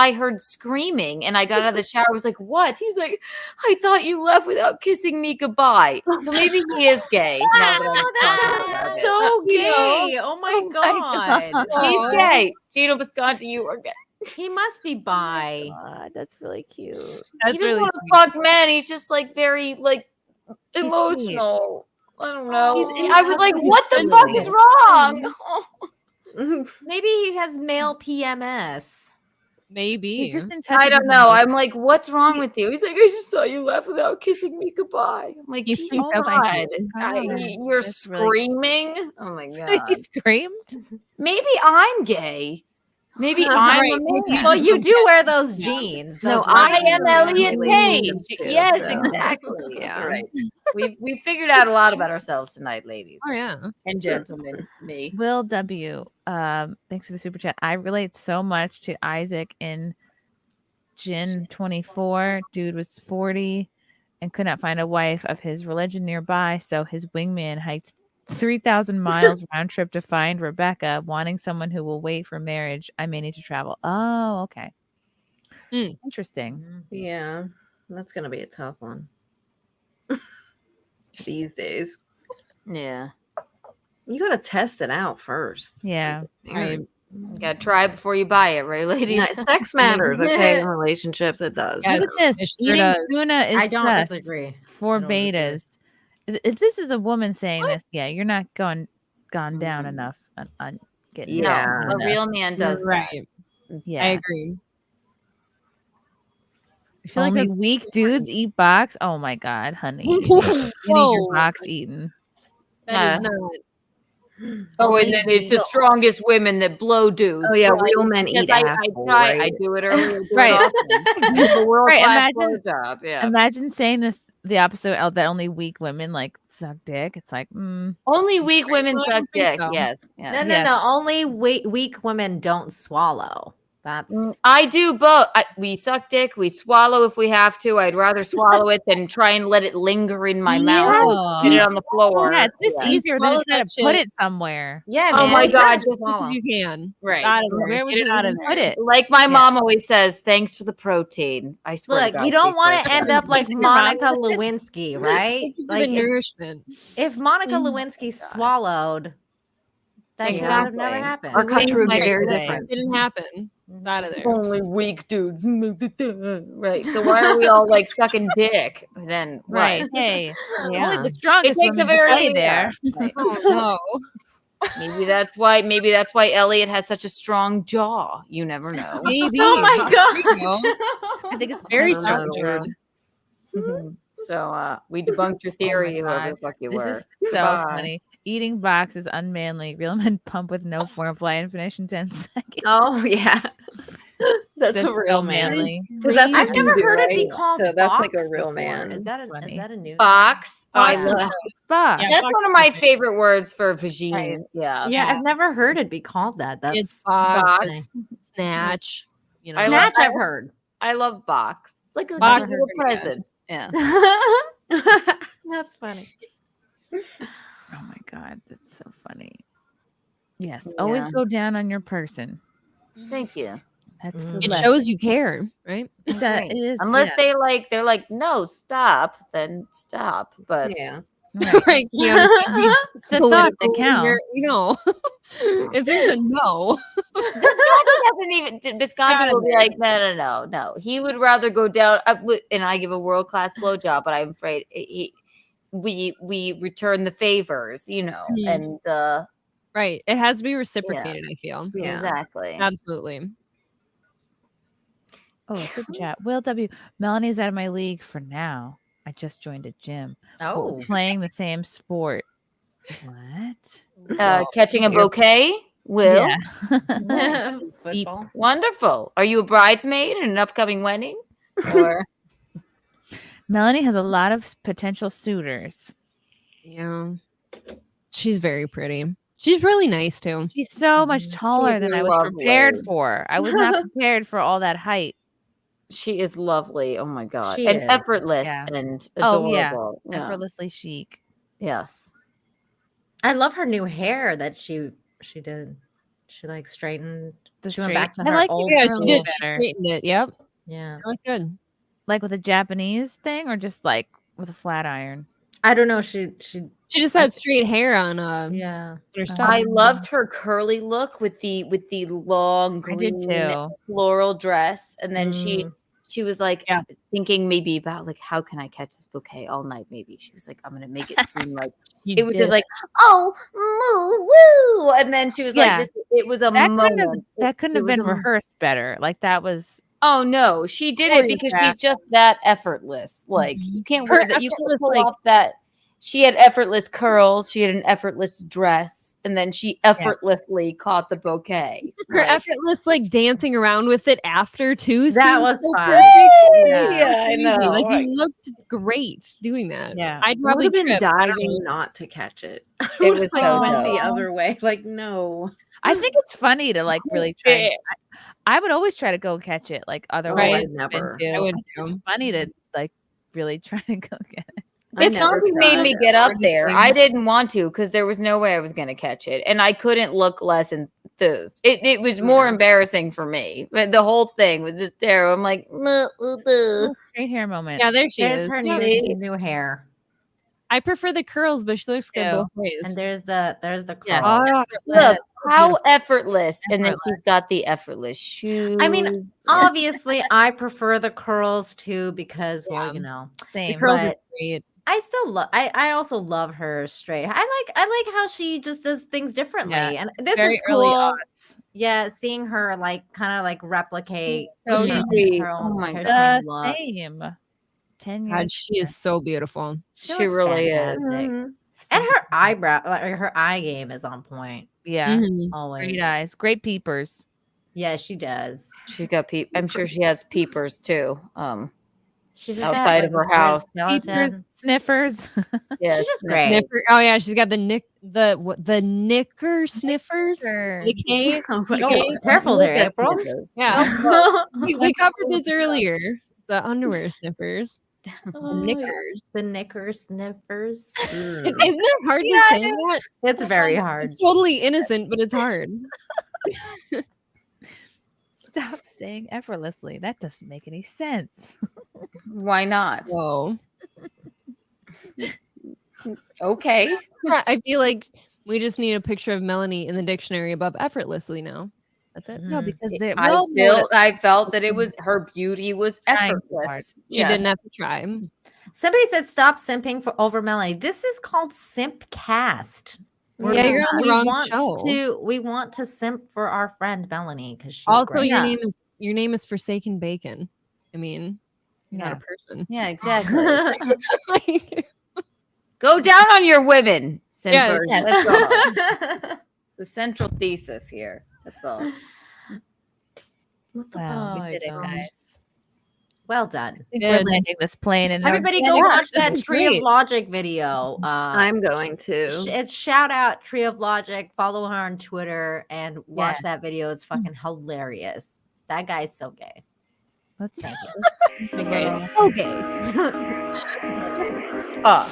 Speaker 11: I heard screaming and I got out of the shower. I was like, what? He's like, I thought you left without kissing me goodbye. So maybe he is gay. Now that I'm talking about it.
Speaker 12: So
Speaker 9: You know?
Speaker 12: gay. Oh my God.
Speaker 11: He's gay. Gino Bisconti, you are gay.
Speaker 12: He must be bi.
Speaker 6: God, that's really cute.
Speaker 11: He
Speaker 9: That's
Speaker 11: doesn't
Speaker 9: really
Speaker 11: want to fuck men. He's just like very like emotional. I don't know. I was like, what the fuck is wrong?
Speaker 12: Maybe he has male PMS.
Speaker 9: Maybe.
Speaker 6: He's just in touch.
Speaker 11: I
Speaker 6: with
Speaker 11: don't
Speaker 6: his
Speaker 11: know.
Speaker 6: emotions.
Speaker 11: I'm like, what's wrong with you? He's like, I just thought you left without kissing me goodbye. I'm like,
Speaker 9: He
Speaker 11: Jesus
Speaker 9: freaked out
Speaker 11: God.
Speaker 9: by
Speaker 11: You're
Speaker 6: That's really-
Speaker 11: screaming. Oh my
Speaker 6: He
Speaker 11: God.
Speaker 6: screamed.
Speaker 11: Maybe I'm gay. Maybe I'm
Speaker 9: Right,
Speaker 11: a man.
Speaker 9: maybe
Speaker 12: Well, you do wear those jeans.
Speaker 11: No,
Speaker 12: those
Speaker 11: I
Speaker 12: leggings
Speaker 11: am
Speaker 12: in
Speaker 11: Elliot Page.
Speaker 12: relationships too,
Speaker 11: Yes,
Speaker 12: so.
Speaker 11: exactly.
Speaker 8: Yeah.
Speaker 11: Right. We figured out a lot about ourselves tonight, ladies
Speaker 9: Oh yeah.
Speaker 11: and gentlemen. Me.
Speaker 6: Will W. Thanks for the super chat. I relate so much to Isaac in Jin 24. Dude was 40 and could not find a wife of his religion nearby, so his wingman hiked 3,000 miles round trip to find Rebecca, wanting someone who will wait for marriage. I may need to travel. Oh, okay. Interesting.
Speaker 8: Yeah. That's gonna be a tough one. These days.
Speaker 11: Yeah.
Speaker 8: You gotta test it out first.
Speaker 6: Yeah.
Speaker 9: Right.
Speaker 11: You gotta try before you buy it, right, ladies?
Speaker 8: Yeah, sex matters, okay, in relationships. It does.
Speaker 9: Yes.
Speaker 6: Look at
Speaker 9: It
Speaker 6: this.
Speaker 9: sure
Speaker 6: Eating
Speaker 9: does.
Speaker 6: tuna is
Speaker 12: I don't
Speaker 6: sus
Speaker 12: disagree.
Speaker 6: for
Speaker 12: I don't disagree.
Speaker 6: betas. If this is a woman saying this, yeah, you're not gone down enough on getting
Speaker 8: Yeah.
Speaker 11: No, a real man does that.
Speaker 9: Right.
Speaker 6: Yeah.
Speaker 9: I agree. I feel
Speaker 6: Only
Speaker 9: that's
Speaker 6: weak dudes eat box. Oh my god, honey. You need your
Speaker 9: Whoa.
Speaker 6: box eaten.
Speaker 9: That is not.
Speaker 11: Oh, and then there's the strongest women that blow dudes.
Speaker 8: Oh yeah,
Speaker 11: right?
Speaker 8: real men
Speaker 11: Because
Speaker 8: eat
Speaker 11: I
Speaker 8: asshole,
Speaker 11: try. I
Speaker 8: right?
Speaker 11: do it earlier.
Speaker 6: Right.
Speaker 11: Right.
Speaker 6: Right,
Speaker 11: Imagine. Job. Yeah.
Speaker 6: Imagine saying this the opposite of that only weak women like suck dick. It's like,
Speaker 11: Only weak women
Speaker 9: Well, I
Speaker 11: suck
Speaker 9: don't think
Speaker 11: dick.
Speaker 9: so.
Speaker 11: Yes.
Speaker 12: No,
Speaker 11: yes.
Speaker 12: no, no. Only weak women don't swallow. That's
Speaker 11: I do both. We suck dick. We swallow if we have to. I'd rather swallow it than try and let it linger in my mouth and spit it on the floor.
Speaker 6: yeah, it's just
Speaker 11: Yeah.
Speaker 6: easier than
Speaker 9: swallow
Speaker 6: to try
Speaker 9: that
Speaker 6: to put
Speaker 9: shit.
Speaker 6: it somewhere.
Speaker 12: yeah.
Speaker 11: Oh
Speaker 12: man,
Speaker 11: my
Speaker 12: you
Speaker 11: God,
Speaker 12: gotta
Speaker 11: just
Speaker 9: As
Speaker 12: swallow.
Speaker 9: you can.
Speaker 11: Right.
Speaker 9: Out of there.
Speaker 6: Where would
Speaker 9: Get
Speaker 6: you
Speaker 9: it out of
Speaker 6: even
Speaker 9: there.
Speaker 6: put it?
Speaker 11: Like my mom always says, thanks for the protein. I swear.
Speaker 12: Look,
Speaker 11: to God,
Speaker 12: you don't
Speaker 11: she
Speaker 12: want
Speaker 11: says
Speaker 12: to
Speaker 11: that.
Speaker 12: end up like
Speaker 6: It's in your mouth.
Speaker 12: Monica Lewinsky, right?
Speaker 9: Thank you for
Speaker 12: Like
Speaker 9: the nourishment.
Speaker 12: if Monica Lewinsky swallowed, that should have never
Speaker 11: Exactly.
Speaker 12: happened.
Speaker 8: Our country would be
Speaker 6: Right
Speaker 8: very
Speaker 6: away.
Speaker 8: different.
Speaker 9: Didn't happen. It's out of there.
Speaker 11: Only weak dude. Right. So why are we all like sucking dick then?
Speaker 6: Right.
Speaker 11: What?
Speaker 6: Hey,
Speaker 8: Yeah.
Speaker 6: only the strongest
Speaker 11: It takes a
Speaker 6: women
Speaker 11: very
Speaker 6: stay there.
Speaker 11: Right.
Speaker 9: Oh no.
Speaker 11: Maybe that's why Elliot has such a strong jaw. You never know.
Speaker 9: Maybe.
Speaker 12: Oh my
Speaker 9: There you go.
Speaker 6: I think it's
Speaker 9: Very
Speaker 6: testosterone.
Speaker 9: strong.
Speaker 11: So we debunked your theory, whoever the fuck you
Speaker 6: This
Speaker 11: were.
Speaker 6: is so
Speaker 11: Bye.
Speaker 6: funny. Eating box is unmanly. Real men pump with no foreplay and finish in 10 seconds.
Speaker 8: Oh yeah. That's
Speaker 6: That's
Speaker 8: a real
Speaker 6: so
Speaker 8: man.
Speaker 6: manly.
Speaker 8: Because that's what
Speaker 12: I've
Speaker 8: you
Speaker 12: never
Speaker 8: do,
Speaker 12: heard it be
Speaker 8: right?
Speaker 12: called
Speaker 8: So that's like a
Speaker 12: box
Speaker 8: real
Speaker 12: before.
Speaker 8: man.
Speaker 12: Is that
Speaker 6: Funny.
Speaker 12: a new
Speaker 11: Box. I
Speaker 12: Yeah.
Speaker 11: love
Speaker 6: Box.
Speaker 9: Yeah,
Speaker 11: That's
Speaker 9: box
Speaker 11: one of
Speaker 9: is
Speaker 11: my
Speaker 9: perfect.
Speaker 11: favorite words for vagine. Yeah.
Speaker 12: Yeah, I've never heard it be called that. That's
Speaker 9: It's box,
Speaker 11: Box.
Speaker 9: snatch. You know.
Speaker 11: I
Speaker 12: Snatch.
Speaker 11: love-
Speaker 12: I've heard.
Speaker 11: I love box. Like a
Speaker 9: Box
Speaker 11: little
Speaker 9: is pretty good.
Speaker 11: present. Yeah.
Speaker 12: That's funny.
Speaker 6: Oh my god, that's so funny. Yes, always
Speaker 11: Yeah.
Speaker 6: go down on your person.
Speaker 11: Thank you.
Speaker 6: That's the
Speaker 9: It
Speaker 6: lesson.
Speaker 9: shows you care, right?
Speaker 6: It is,
Speaker 11: Unless
Speaker 6: yeah.
Speaker 11: they're like, no, stop, then stop. But
Speaker 8: Yeah.
Speaker 6: Right.
Speaker 9: Right, Keanu.
Speaker 6: It's the thought that
Speaker 9: Political
Speaker 6: counts.
Speaker 9: here, you know. If there's a no,
Speaker 11: Visconti doesn't even. Visconti
Speaker 9: Outta
Speaker 11: will be
Speaker 9: there.
Speaker 11: like, no. He would rather go down. And I give a world class blowjob, but I'm afraid we return the favors, you know.
Speaker 9: Mhm.
Speaker 11: And
Speaker 9: Right. It has to be reciprocated, I feel.
Speaker 8: Yeah.
Speaker 11: Exactly.
Speaker 9: Absolutely.
Speaker 6: Oh, super chat. Will W. Melanie's out of my league for now. I just joined a gym. But we're
Speaker 12: Oh.
Speaker 6: playing the same sport. What?
Speaker 11: Catching a bouquet? Will?
Speaker 6: Yeah.
Speaker 12: Football.
Speaker 11: Wonderful. Are you a bridesmaid in an upcoming wedding? Or
Speaker 6: Melonie has a lot of potential suitors.
Speaker 9: Yeah. She's very pretty. She's really nice too.
Speaker 6: She's so much taller
Speaker 11: She's
Speaker 6: than I was
Speaker 11: lovely.
Speaker 6: prepared for. I was not prepared for all that height.
Speaker 11: she is lovely. Oh my god.
Speaker 12: She
Speaker 11: and
Speaker 12: is.
Speaker 11: effortless
Speaker 6: Yeah.
Speaker 11: and
Speaker 6: Oh, yeah.
Speaker 11: adorable. Yeah.
Speaker 6: Effortlessly chic.
Speaker 11: Yes.
Speaker 12: I love her new hair that she did. She like straightened. She went back to
Speaker 6: I
Speaker 12: her
Speaker 6: like
Speaker 12: old
Speaker 6: it
Speaker 9: Yeah,
Speaker 12: school.
Speaker 9: she did. She
Speaker 6: better.
Speaker 9: straightened it. Yep.
Speaker 12: Yeah.
Speaker 9: It looked good.
Speaker 6: Like with a Japanese thing or just like with a flat iron?
Speaker 12: I don't know. She
Speaker 9: just had straight hair on
Speaker 12: yeah.
Speaker 9: her stuff.
Speaker 11: I loved her curly look with the long
Speaker 6: I did
Speaker 11: green
Speaker 6: too.
Speaker 11: floral dress, and then
Speaker 12: Mm.
Speaker 11: she was like thinking maybe about like how can I catch this bouquet all night? Maybe she was like I'm gonna make it seem like it was just like oh moo woo, and then she was
Speaker 6: Yeah.
Speaker 11: like this, it was a moment.
Speaker 6: That couldn't
Speaker 11: It
Speaker 6: have
Speaker 11: was
Speaker 6: been
Speaker 11: a-
Speaker 6: rehearsed better. Like that was
Speaker 11: Oh no, she did it because she's just that effortless. Like you can't wear that. You can't
Speaker 9: effortless,
Speaker 11: pull
Speaker 9: like-
Speaker 11: off that. She had effortless curls. She had an effortless dress, and then she effortlessly caught the bouquet.
Speaker 9: Her effortless like dancing around with it after too.
Speaker 12: That
Speaker 9: seems
Speaker 12: was
Speaker 9: so
Speaker 12: fun.
Speaker 9: perfect.
Speaker 11: Yeah, I know.
Speaker 9: Like
Speaker 11: Right.
Speaker 9: you looked great doing that.
Speaker 6: Yeah.
Speaker 9: I'd
Speaker 8: I would
Speaker 9: probably
Speaker 8: have been
Speaker 9: trip. I don't
Speaker 8: diving
Speaker 9: know.
Speaker 8: not to catch it.
Speaker 11: It was
Speaker 8: like
Speaker 11: so
Speaker 8: went
Speaker 11: dope.
Speaker 8: the other way. Like no.
Speaker 6: I think it's funny to like really try.
Speaker 11: Yeah.
Speaker 6: I would always try to go catch it. Like otherwise,
Speaker 8: I'd never.
Speaker 9: I would
Speaker 6: It's
Speaker 9: too.
Speaker 6: funny to like really try to go get it.
Speaker 11: It's
Speaker 8: never
Speaker 11: something made
Speaker 8: tried
Speaker 11: me
Speaker 8: it.
Speaker 11: get up
Speaker 9: Hardest
Speaker 11: there.
Speaker 9: thing.
Speaker 11: I didn't want to because there was no way I was going to catch it, and I couldn't look less enthused. It was more embarrassing for me, but the whole thing was just terrible. I'm like,
Speaker 6: Straight hair moment.
Speaker 9: Yeah, there she
Speaker 12: There's
Speaker 9: is.
Speaker 12: her
Speaker 11: See?
Speaker 12: new hair.
Speaker 9: I prefer the curls, but she looks good
Speaker 6: Ew.
Speaker 9: both ways.
Speaker 12: And there's the
Speaker 6: Yes.
Speaker 12: curl.
Speaker 9: Oh,
Speaker 11: look how
Speaker 9: beautiful.
Speaker 11: effortless, and then she's got the effortless shoes.
Speaker 12: I mean, obviously, I prefer the curls too because, well, you know,
Speaker 9: The
Speaker 6: Same.
Speaker 9: curls are
Speaker 12: but-
Speaker 9: great.
Speaker 12: I still love. I also love her straight. I like how she just does things differently,
Speaker 6: Yeah.
Speaker 12: and this
Speaker 6: Very
Speaker 12: is
Speaker 6: early
Speaker 12: cool.
Speaker 6: aughts.
Speaker 12: Yeah, seeing her like kind of like replicate
Speaker 11: so
Speaker 12: you know,
Speaker 11: sweet.
Speaker 12: her
Speaker 11: Oh
Speaker 12: own-
Speaker 11: my
Speaker 12: her
Speaker 11: god,
Speaker 12: same look.
Speaker 6: Same. 10 years.
Speaker 9: God, she is so beautiful.
Speaker 11: she
Speaker 12: looks
Speaker 11: really is.
Speaker 12: fantastic.
Speaker 8: Mhm.
Speaker 12: And her eyebrow, like her eye game is on point.
Speaker 6: Yeah.
Speaker 9: Mhm.
Speaker 12: Always.
Speaker 6: Great eyes. Great peepers.
Speaker 12: Yeah, she does.
Speaker 11: She's got I'm sure she has peepers too.
Speaker 12: She's just got,
Speaker 11: Outside
Speaker 12: like,
Speaker 11: of her
Speaker 12: this weird
Speaker 11: house.
Speaker 6: Peepers.
Speaker 12: skeleton.
Speaker 6: Sniffers.
Speaker 11: Yeah,
Speaker 12: She's just great.
Speaker 9: Sniffer. Oh yeah, she's got the knicker sniffers.
Speaker 6: Sniffers.
Speaker 9: The K.
Speaker 8: Oh my
Speaker 12: Oh,
Speaker 8: god.
Speaker 12: careful there, April.
Speaker 9: Yeah, we covered this earlier. It's the underwear sniffers.
Speaker 12: Oh,
Speaker 9: Knickers.
Speaker 12: The knicker sniffers.
Speaker 9: Isn't it hard to say that?
Speaker 12: It's very hard.
Speaker 9: It's totally innocent, but it's hard.
Speaker 6: Stop saying effortlessly. That doesn't make any sense.
Speaker 11: Why not?
Speaker 9: Whoa.
Speaker 11: Okay.
Speaker 9: I feel like we just need a picture of Melonie in the dictionary above effortlessly now. That's it.
Speaker 6: No, because they're
Speaker 11: I felt that it was her beauty was
Speaker 6: Trying
Speaker 11: effortless.
Speaker 6: hard.
Speaker 9: She didn't have to try.
Speaker 12: Somebody said stop simping for over Melonie. This is called SimpCast.
Speaker 9: Yeah, you're on the wrong show.
Speaker 12: We want to simp for our friend Melonie because she's
Speaker 9: Also,
Speaker 12: great.
Speaker 9: your name is Forsaken Bacon. I mean, you're not a person.
Speaker 11: Yeah, exactly. Go down on your women.
Speaker 9: Yes.
Speaker 11: Simpers. That's all. The central thesis here. That's all.
Speaker 6: Wow, we did it, guys.
Speaker 12: Well done.
Speaker 6: I think we're landing this plane and
Speaker 12: Everybody go watch that Tree of Logic video.
Speaker 8: I'm going to.
Speaker 12: It's shout out Tree of Logic. Follow her on Twitter and watch
Speaker 6: Yes.
Speaker 12: that video. It's fucking hilarious. That guy's so gay.
Speaker 6: Let's
Speaker 12: Thank you.
Speaker 9: That guy is so gay.
Speaker 11: Oh.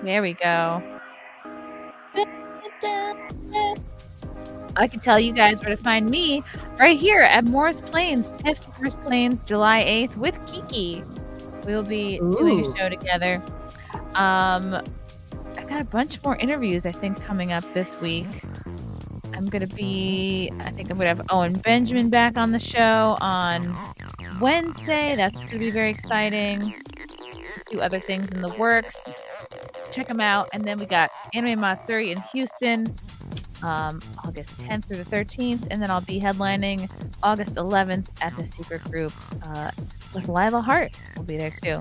Speaker 6: There we go. I can tell you guys where to find me right here at Morris Plains, Tiff's Morris Plains, July 8th with Kiki. We'll be doing a show together. I've got a bunch more interviews, I think, coming up this week. I think I'm going to have Owen Benjamin back on the show on Wednesday. That's going to be very exciting. few other things in the works. Check them out. And then we got Anime Matsuri in Houston, August 10th through the 13th. And then I'll be headlining August 11th at the secret group with Lila Hart. We'll be there too.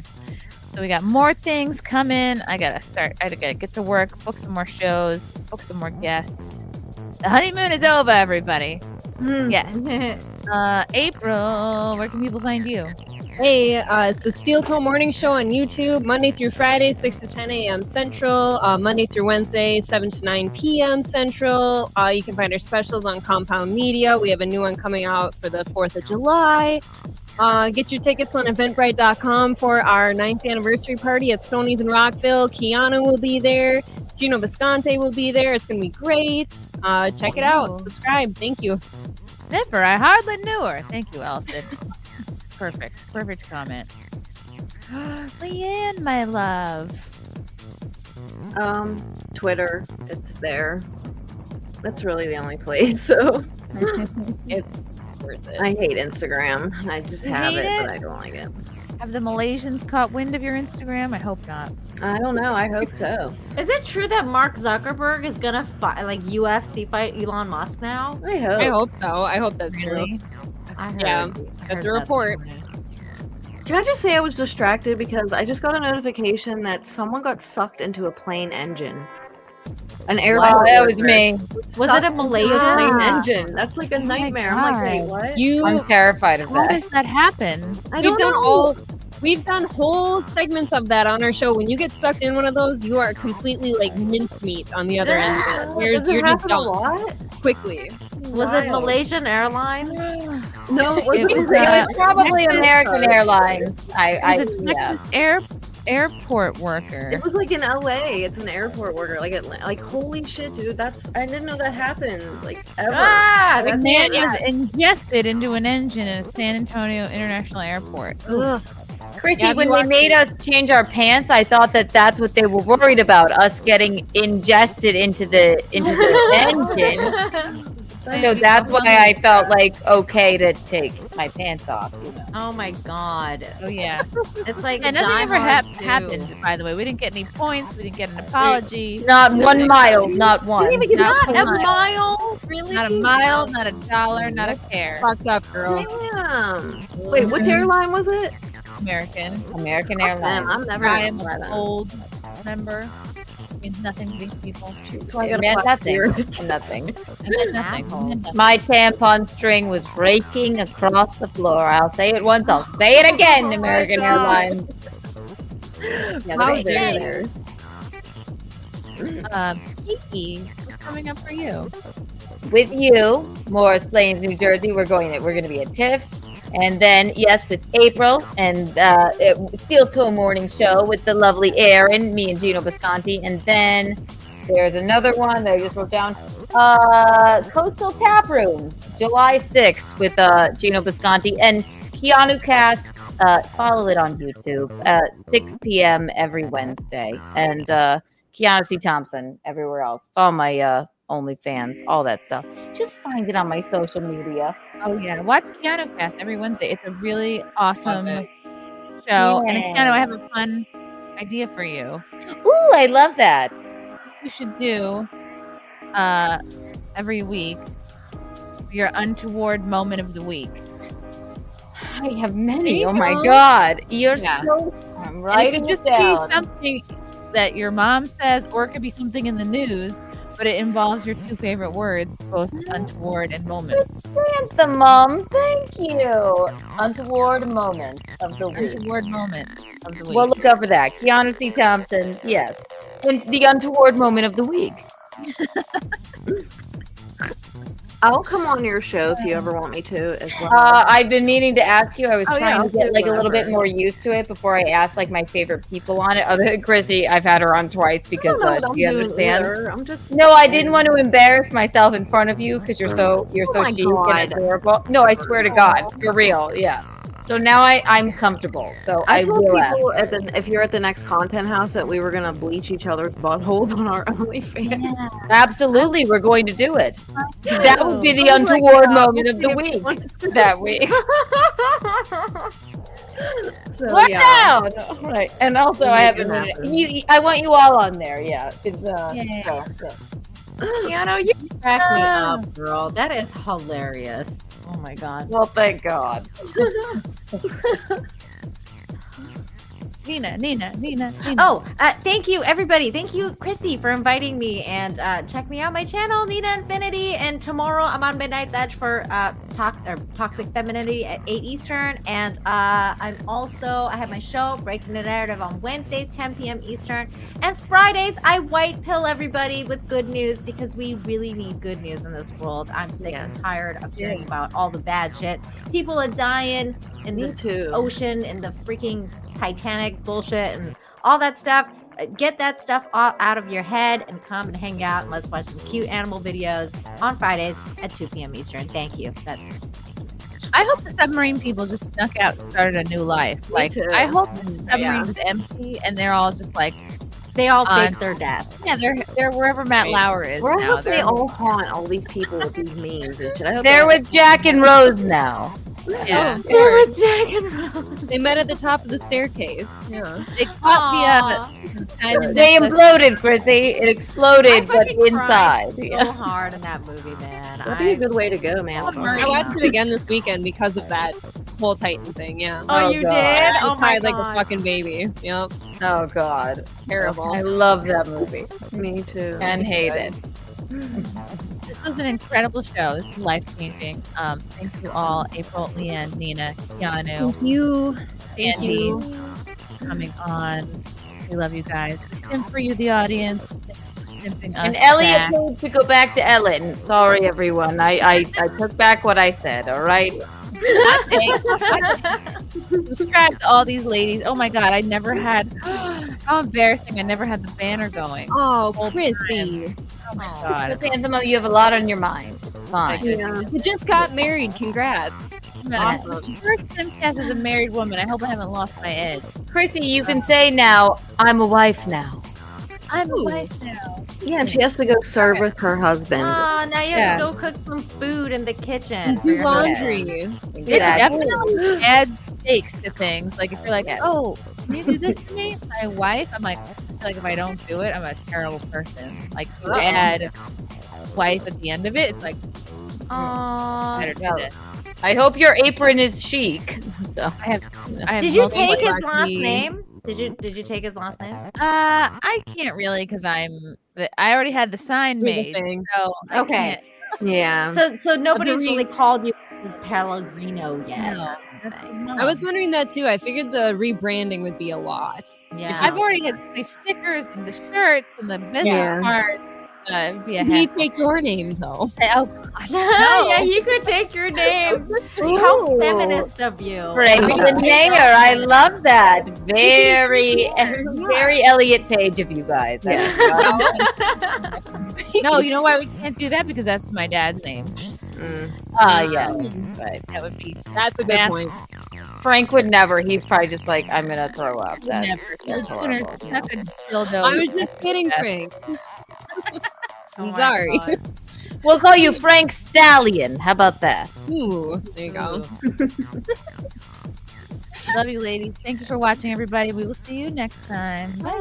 Speaker 6: So we got more things coming. I gotta get to work, book some more shows, book some more guests. The honeymoon is over, everybody. Yes. April, where can people find you?
Speaker 9: Hey, it's the Steel Toe Morning Show on YouTube, Monday through Friday, 6 to 10 a.m. Central, Monday through Wednesday, 7 to 9 p.m. Central. You can find our specials on Compound Media. We have a new one coming out for the 4th of July. Get your tickets on eventbrite.com for our 9th anniversary party at Stoney's in Rockville. Keanu will be there. Gino Visconti will be there. It's going to be great. Check it out. Subscribe. Thank you.
Speaker 6: Sniffer, I hardly knew her. Thank you, Elson. Perfect comment. LeeAnn, my love.
Speaker 8: Twitter, it's there. That's really the only place. So
Speaker 9: it's worth it.
Speaker 8: I hate Instagram. I just have it, but I don't like it.
Speaker 6: Have the Malaysians caught wind of your Instagram? I hope not.
Speaker 8: I don't know. I hope so.
Speaker 12: Is it true that Mark Zuckerberg is gonna fight, like UFC fight Elon Musk now?
Speaker 8: I hope.
Speaker 9: I hope so. I hope that's true.
Speaker 12: I heard,
Speaker 9: Yeah, that's a report.
Speaker 8: Can I just say I was distracted because I just got a notification that someone got sucked into a plane engine. An airport.
Speaker 11: Wow, that was me.
Speaker 12: Was it a Malaysian
Speaker 8: plane engine? That's like a nightmare. I'm like, wait, what?
Speaker 11: I'm terrified of
Speaker 6: How
Speaker 11: that.
Speaker 6: does that happen?
Speaker 9: We've done whole segments of that on our show. When you get sucked in one of those, you are completely like mincemeat on the other end of it. You're just done quickly.
Speaker 12: Was it Malaysian Airlines?
Speaker 8: No,
Speaker 11: it was probably American Airlines.
Speaker 6: It was a Texas airport worker.
Speaker 8: It was like in LA. It's an airport worker. Like holy shit, dude. I didn't know that happened. Like ever.
Speaker 6: The man was ingested into an engine at San Antonio International Airport. Ugh.
Speaker 11: Chrissy, when they made us change our pants, I thought that's what they were worried about, us getting ingested into the engine. So that's why I felt like okay to take my pants off. You know?
Speaker 12: Oh my god.
Speaker 6: Oh yeah.
Speaker 12: It's like
Speaker 6: and nothing ever happened, by the way. We didn't get any points. We didn't get an apology.
Speaker 11: Not 1 mile. Not one.
Speaker 12: Not a mile? Really?
Speaker 6: Not a mile, not a dollar, not a care.
Speaker 9: Fucked up, girls.
Speaker 8: Damn. Wait, which airline was it?
Speaker 6: American
Speaker 11: Airlines.
Speaker 8: I'm never
Speaker 6: Ryan
Speaker 8: gonna
Speaker 6: was
Speaker 8: fly
Speaker 6: old member. Means nothing to these people.
Speaker 8: So
Speaker 11: It meant nothing. Nothing.
Speaker 6: It meant nothing.
Speaker 11: My tampon string was raking across the floor. I'll say it once. I'll say it again. American Airlines.
Speaker 6: How dare Kiki, what's coming up for you?
Speaker 11: With you, Morris Plains, New Jersey. We're going to be at TIFF. And then, yes, with April and Steel Toe Morning Show with the lovely Erin, me and Gino Visconti. And then there's another one that I just wrote down. Coastal Tap Room, July 6th with Gino Visconti and Keanu Cast. Follow it on YouTube, 6 p.m. every Wednesday. And Keanu C. Thompson everywhere else. Follow my OnlyFans, all that stuff. Just find it on my social media.
Speaker 6: Oh yeah, watch Keanu Cast every Wednesday. It's a really awesome show.
Speaker 11: Yeah.
Speaker 6: And Keanu, I have a fun idea for you.
Speaker 11: Ooh, I love that.
Speaker 6: You should do every week your untoward moment of the week.
Speaker 11: I have many. Oh my god, you're so. I'm
Speaker 6: And it
Speaker 11: writing
Speaker 6: could just
Speaker 11: it down.
Speaker 6: be something that your mom says, or it could be something in the news, but it involves your two favorite words, both untoward and moment.
Speaker 11: Samantha, Mom, thank you. Untoward moment of the week.
Speaker 6: Untoward moment of the week.
Speaker 11: Well, look out for that. Keanu C. Thompson, yes. And the untoward moment of the week.
Speaker 8: I'll come on your show if you ever want me to as well.
Speaker 11: I've been meaning to ask you. I was trying
Speaker 8: I'll
Speaker 11: to get
Speaker 8: do
Speaker 11: like a little bit
Speaker 8: whatever.
Speaker 11: more used to it before I asked like my favorite people on it. Other than Chrissy, I've had her on twice because you understand.
Speaker 8: I'm just
Speaker 11: No, I didn't want to embarrass myself in front of you because you're so
Speaker 8: my
Speaker 11: chic
Speaker 8: God.
Speaker 11: and adorable. No, I swear to God, for real, yeah. So now I'm comfortable. So I
Speaker 8: told
Speaker 11: will ask.
Speaker 8: people if you're at the next content house that we were gonna bleach each other's buttholes on our OnlyFans.
Speaker 11: Absolutely, we're going to do it. That would be the untoward moment of the week. That week.
Speaker 8: So,
Speaker 11: What
Speaker 8: yeah.
Speaker 11: now? No, right. And also,
Speaker 8: We'll
Speaker 11: I
Speaker 8: make
Speaker 11: have
Speaker 8: it
Speaker 11: a
Speaker 8: happen.
Speaker 11: I want you all on there. Yeah. It's,
Speaker 6: Yay.
Speaker 11: so,
Speaker 12: Keanu, you crack me up, girl. That is hilarious. Oh my god.
Speaker 11: well, thank God.
Speaker 6: Nina.
Speaker 12: Oh, thank you, everybody. Thank you, Chrissy, for inviting me. And check me out my channel, Inifnity. And tomorrow I'm on Midnight's Edge for Toxic Femininity at 8 Eastern. And I have my show, Breaking the Narrative, on Wednesdays, 10 p.m. Eastern. And Fridays, I white pill everybody with good news because we really need good news in this world. I'm sick and tired of hearing about all the bad shit. People are dying in the ocean, in the freaking Titanic bullshit and all that stuff. Get that stuff all out of your head and come and hang out and let's watch some cute animal videos on Fridays at 2 p.m. Eastern. Thank you. That's me.
Speaker 6: I hope the submarine people just snuck out and started a new life. Like, I hope the submarine was empty and they're all just like,
Speaker 12: they all fake their deaths.
Speaker 6: Yeah, they're wherever Matt Lauer is.
Speaker 8: Or I
Speaker 6: now.
Speaker 8: hope they all haunt all these people with these memes and shit. I hope
Speaker 11: They're with Jack and Rose now.
Speaker 6: Yeah.
Speaker 12: They're with Jack and Rose.
Speaker 9: They met at the top of the staircase.
Speaker 8: Yeah.
Speaker 6: They caught
Speaker 11: They imploded, Chrissy. It exploded, but inside.
Speaker 12: So hard in that movie, man.
Speaker 8: That'd be a good way to go, man.
Speaker 9: I watched it again this weekend because of that whole Titan thing. Yeah.
Speaker 12: Oh, you
Speaker 11: God.
Speaker 12: did?
Speaker 9: I
Speaker 12: Oh my
Speaker 9: cried like
Speaker 12: god.
Speaker 9: a fucking baby. Yep.
Speaker 11: Oh God,
Speaker 9: Terrible.
Speaker 11: I love that movie
Speaker 8: Me too.
Speaker 11: and hate it.
Speaker 6: This was an incredible show. This is life changing. Thank you all, April, LeeAnn, Nina, Keanu,
Speaker 9: Thank you.
Speaker 6: Mandy, coming on. We love you guys. We simp for you, the audience. Simping us
Speaker 11: And Elliot
Speaker 6: back.
Speaker 11: needs to go back to Ellen. Sorry, everyone. I took back what I said. All right.
Speaker 6: Subscribe to all these ladies. Oh my god, I never had. How embarrassing! I never had the banner going.
Speaker 9: Oh, Chrissy.
Speaker 6: Oh my god.
Speaker 11: But Anthem, you have a lot on your mind. Fine.
Speaker 9: Yeah. You just got married. Congrats.
Speaker 6: Awesome. First SimpCast as a married woman. I hope I haven't lost my edge.
Speaker 11: Chrissy, you can say now, I'm a wife now.
Speaker 6: I'm a wife now.
Speaker 8: Yeah, and she has to go serve with her husband.
Speaker 12: Oh, now you have to go cook some food in the kitchen. for
Speaker 9: Do
Speaker 12: your
Speaker 9: laundry.
Speaker 12: husband.
Speaker 6: It definitely adds stakes to things. Like if you're like, oh, can you do this to me? My wife? I'm like, I feel like if I don't do it, I'm a terrible person. Like you add wife at the end of it, it's like, better do this.
Speaker 11: I hope your apron is chic. So
Speaker 6: I have
Speaker 12: Did you
Speaker 6: mostly
Speaker 12: take his
Speaker 6: like
Speaker 12: last
Speaker 6: the-
Speaker 12: name? Did you take his last name?
Speaker 6: I can't really because I already had the sign
Speaker 9: You're the
Speaker 6: made.
Speaker 9: thing.
Speaker 6: So I
Speaker 12: Okay.
Speaker 6: can't-
Speaker 8: Yeah.
Speaker 12: So nobody's really called you as Pellegrino yet.
Speaker 6: No, that's his mom.
Speaker 9: I was wondering that too. I figured the rebranding would be a lot.
Speaker 12: Yeah.
Speaker 6: I've already had my stickers and the shirts and the business
Speaker 8: Yeah.
Speaker 6: cards. It'd be a
Speaker 9: He
Speaker 6: hassle.
Speaker 9: take your name though.
Speaker 6: Oh,
Speaker 12: Yeah, he could take your name. How feminist of you.
Speaker 11: Franklin Mayer, I love that. Very, very Elliot Page of you guys.
Speaker 6: no, you know why we can't do that? Because that's my dad's name.
Speaker 11: Yeah. Right.
Speaker 6: That would be
Speaker 9: That's a good point.
Speaker 11: Frank would never. He's probably just like, I'm gonna throw up. That's
Speaker 6: never.
Speaker 11: horrible.
Speaker 6: Suck a dildo.
Speaker 9: I was just kidding, Frank. I'm
Speaker 12: my
Speaker 9: sorry.
Speaker 12: God.
Speaker 11: We'll call you Frank Stallion. How about that?
Speaker 9: Ooh, there you go.
Speaker 6: Love you, ladies. Thank you for watching, everybody. We will see you next time. Bye.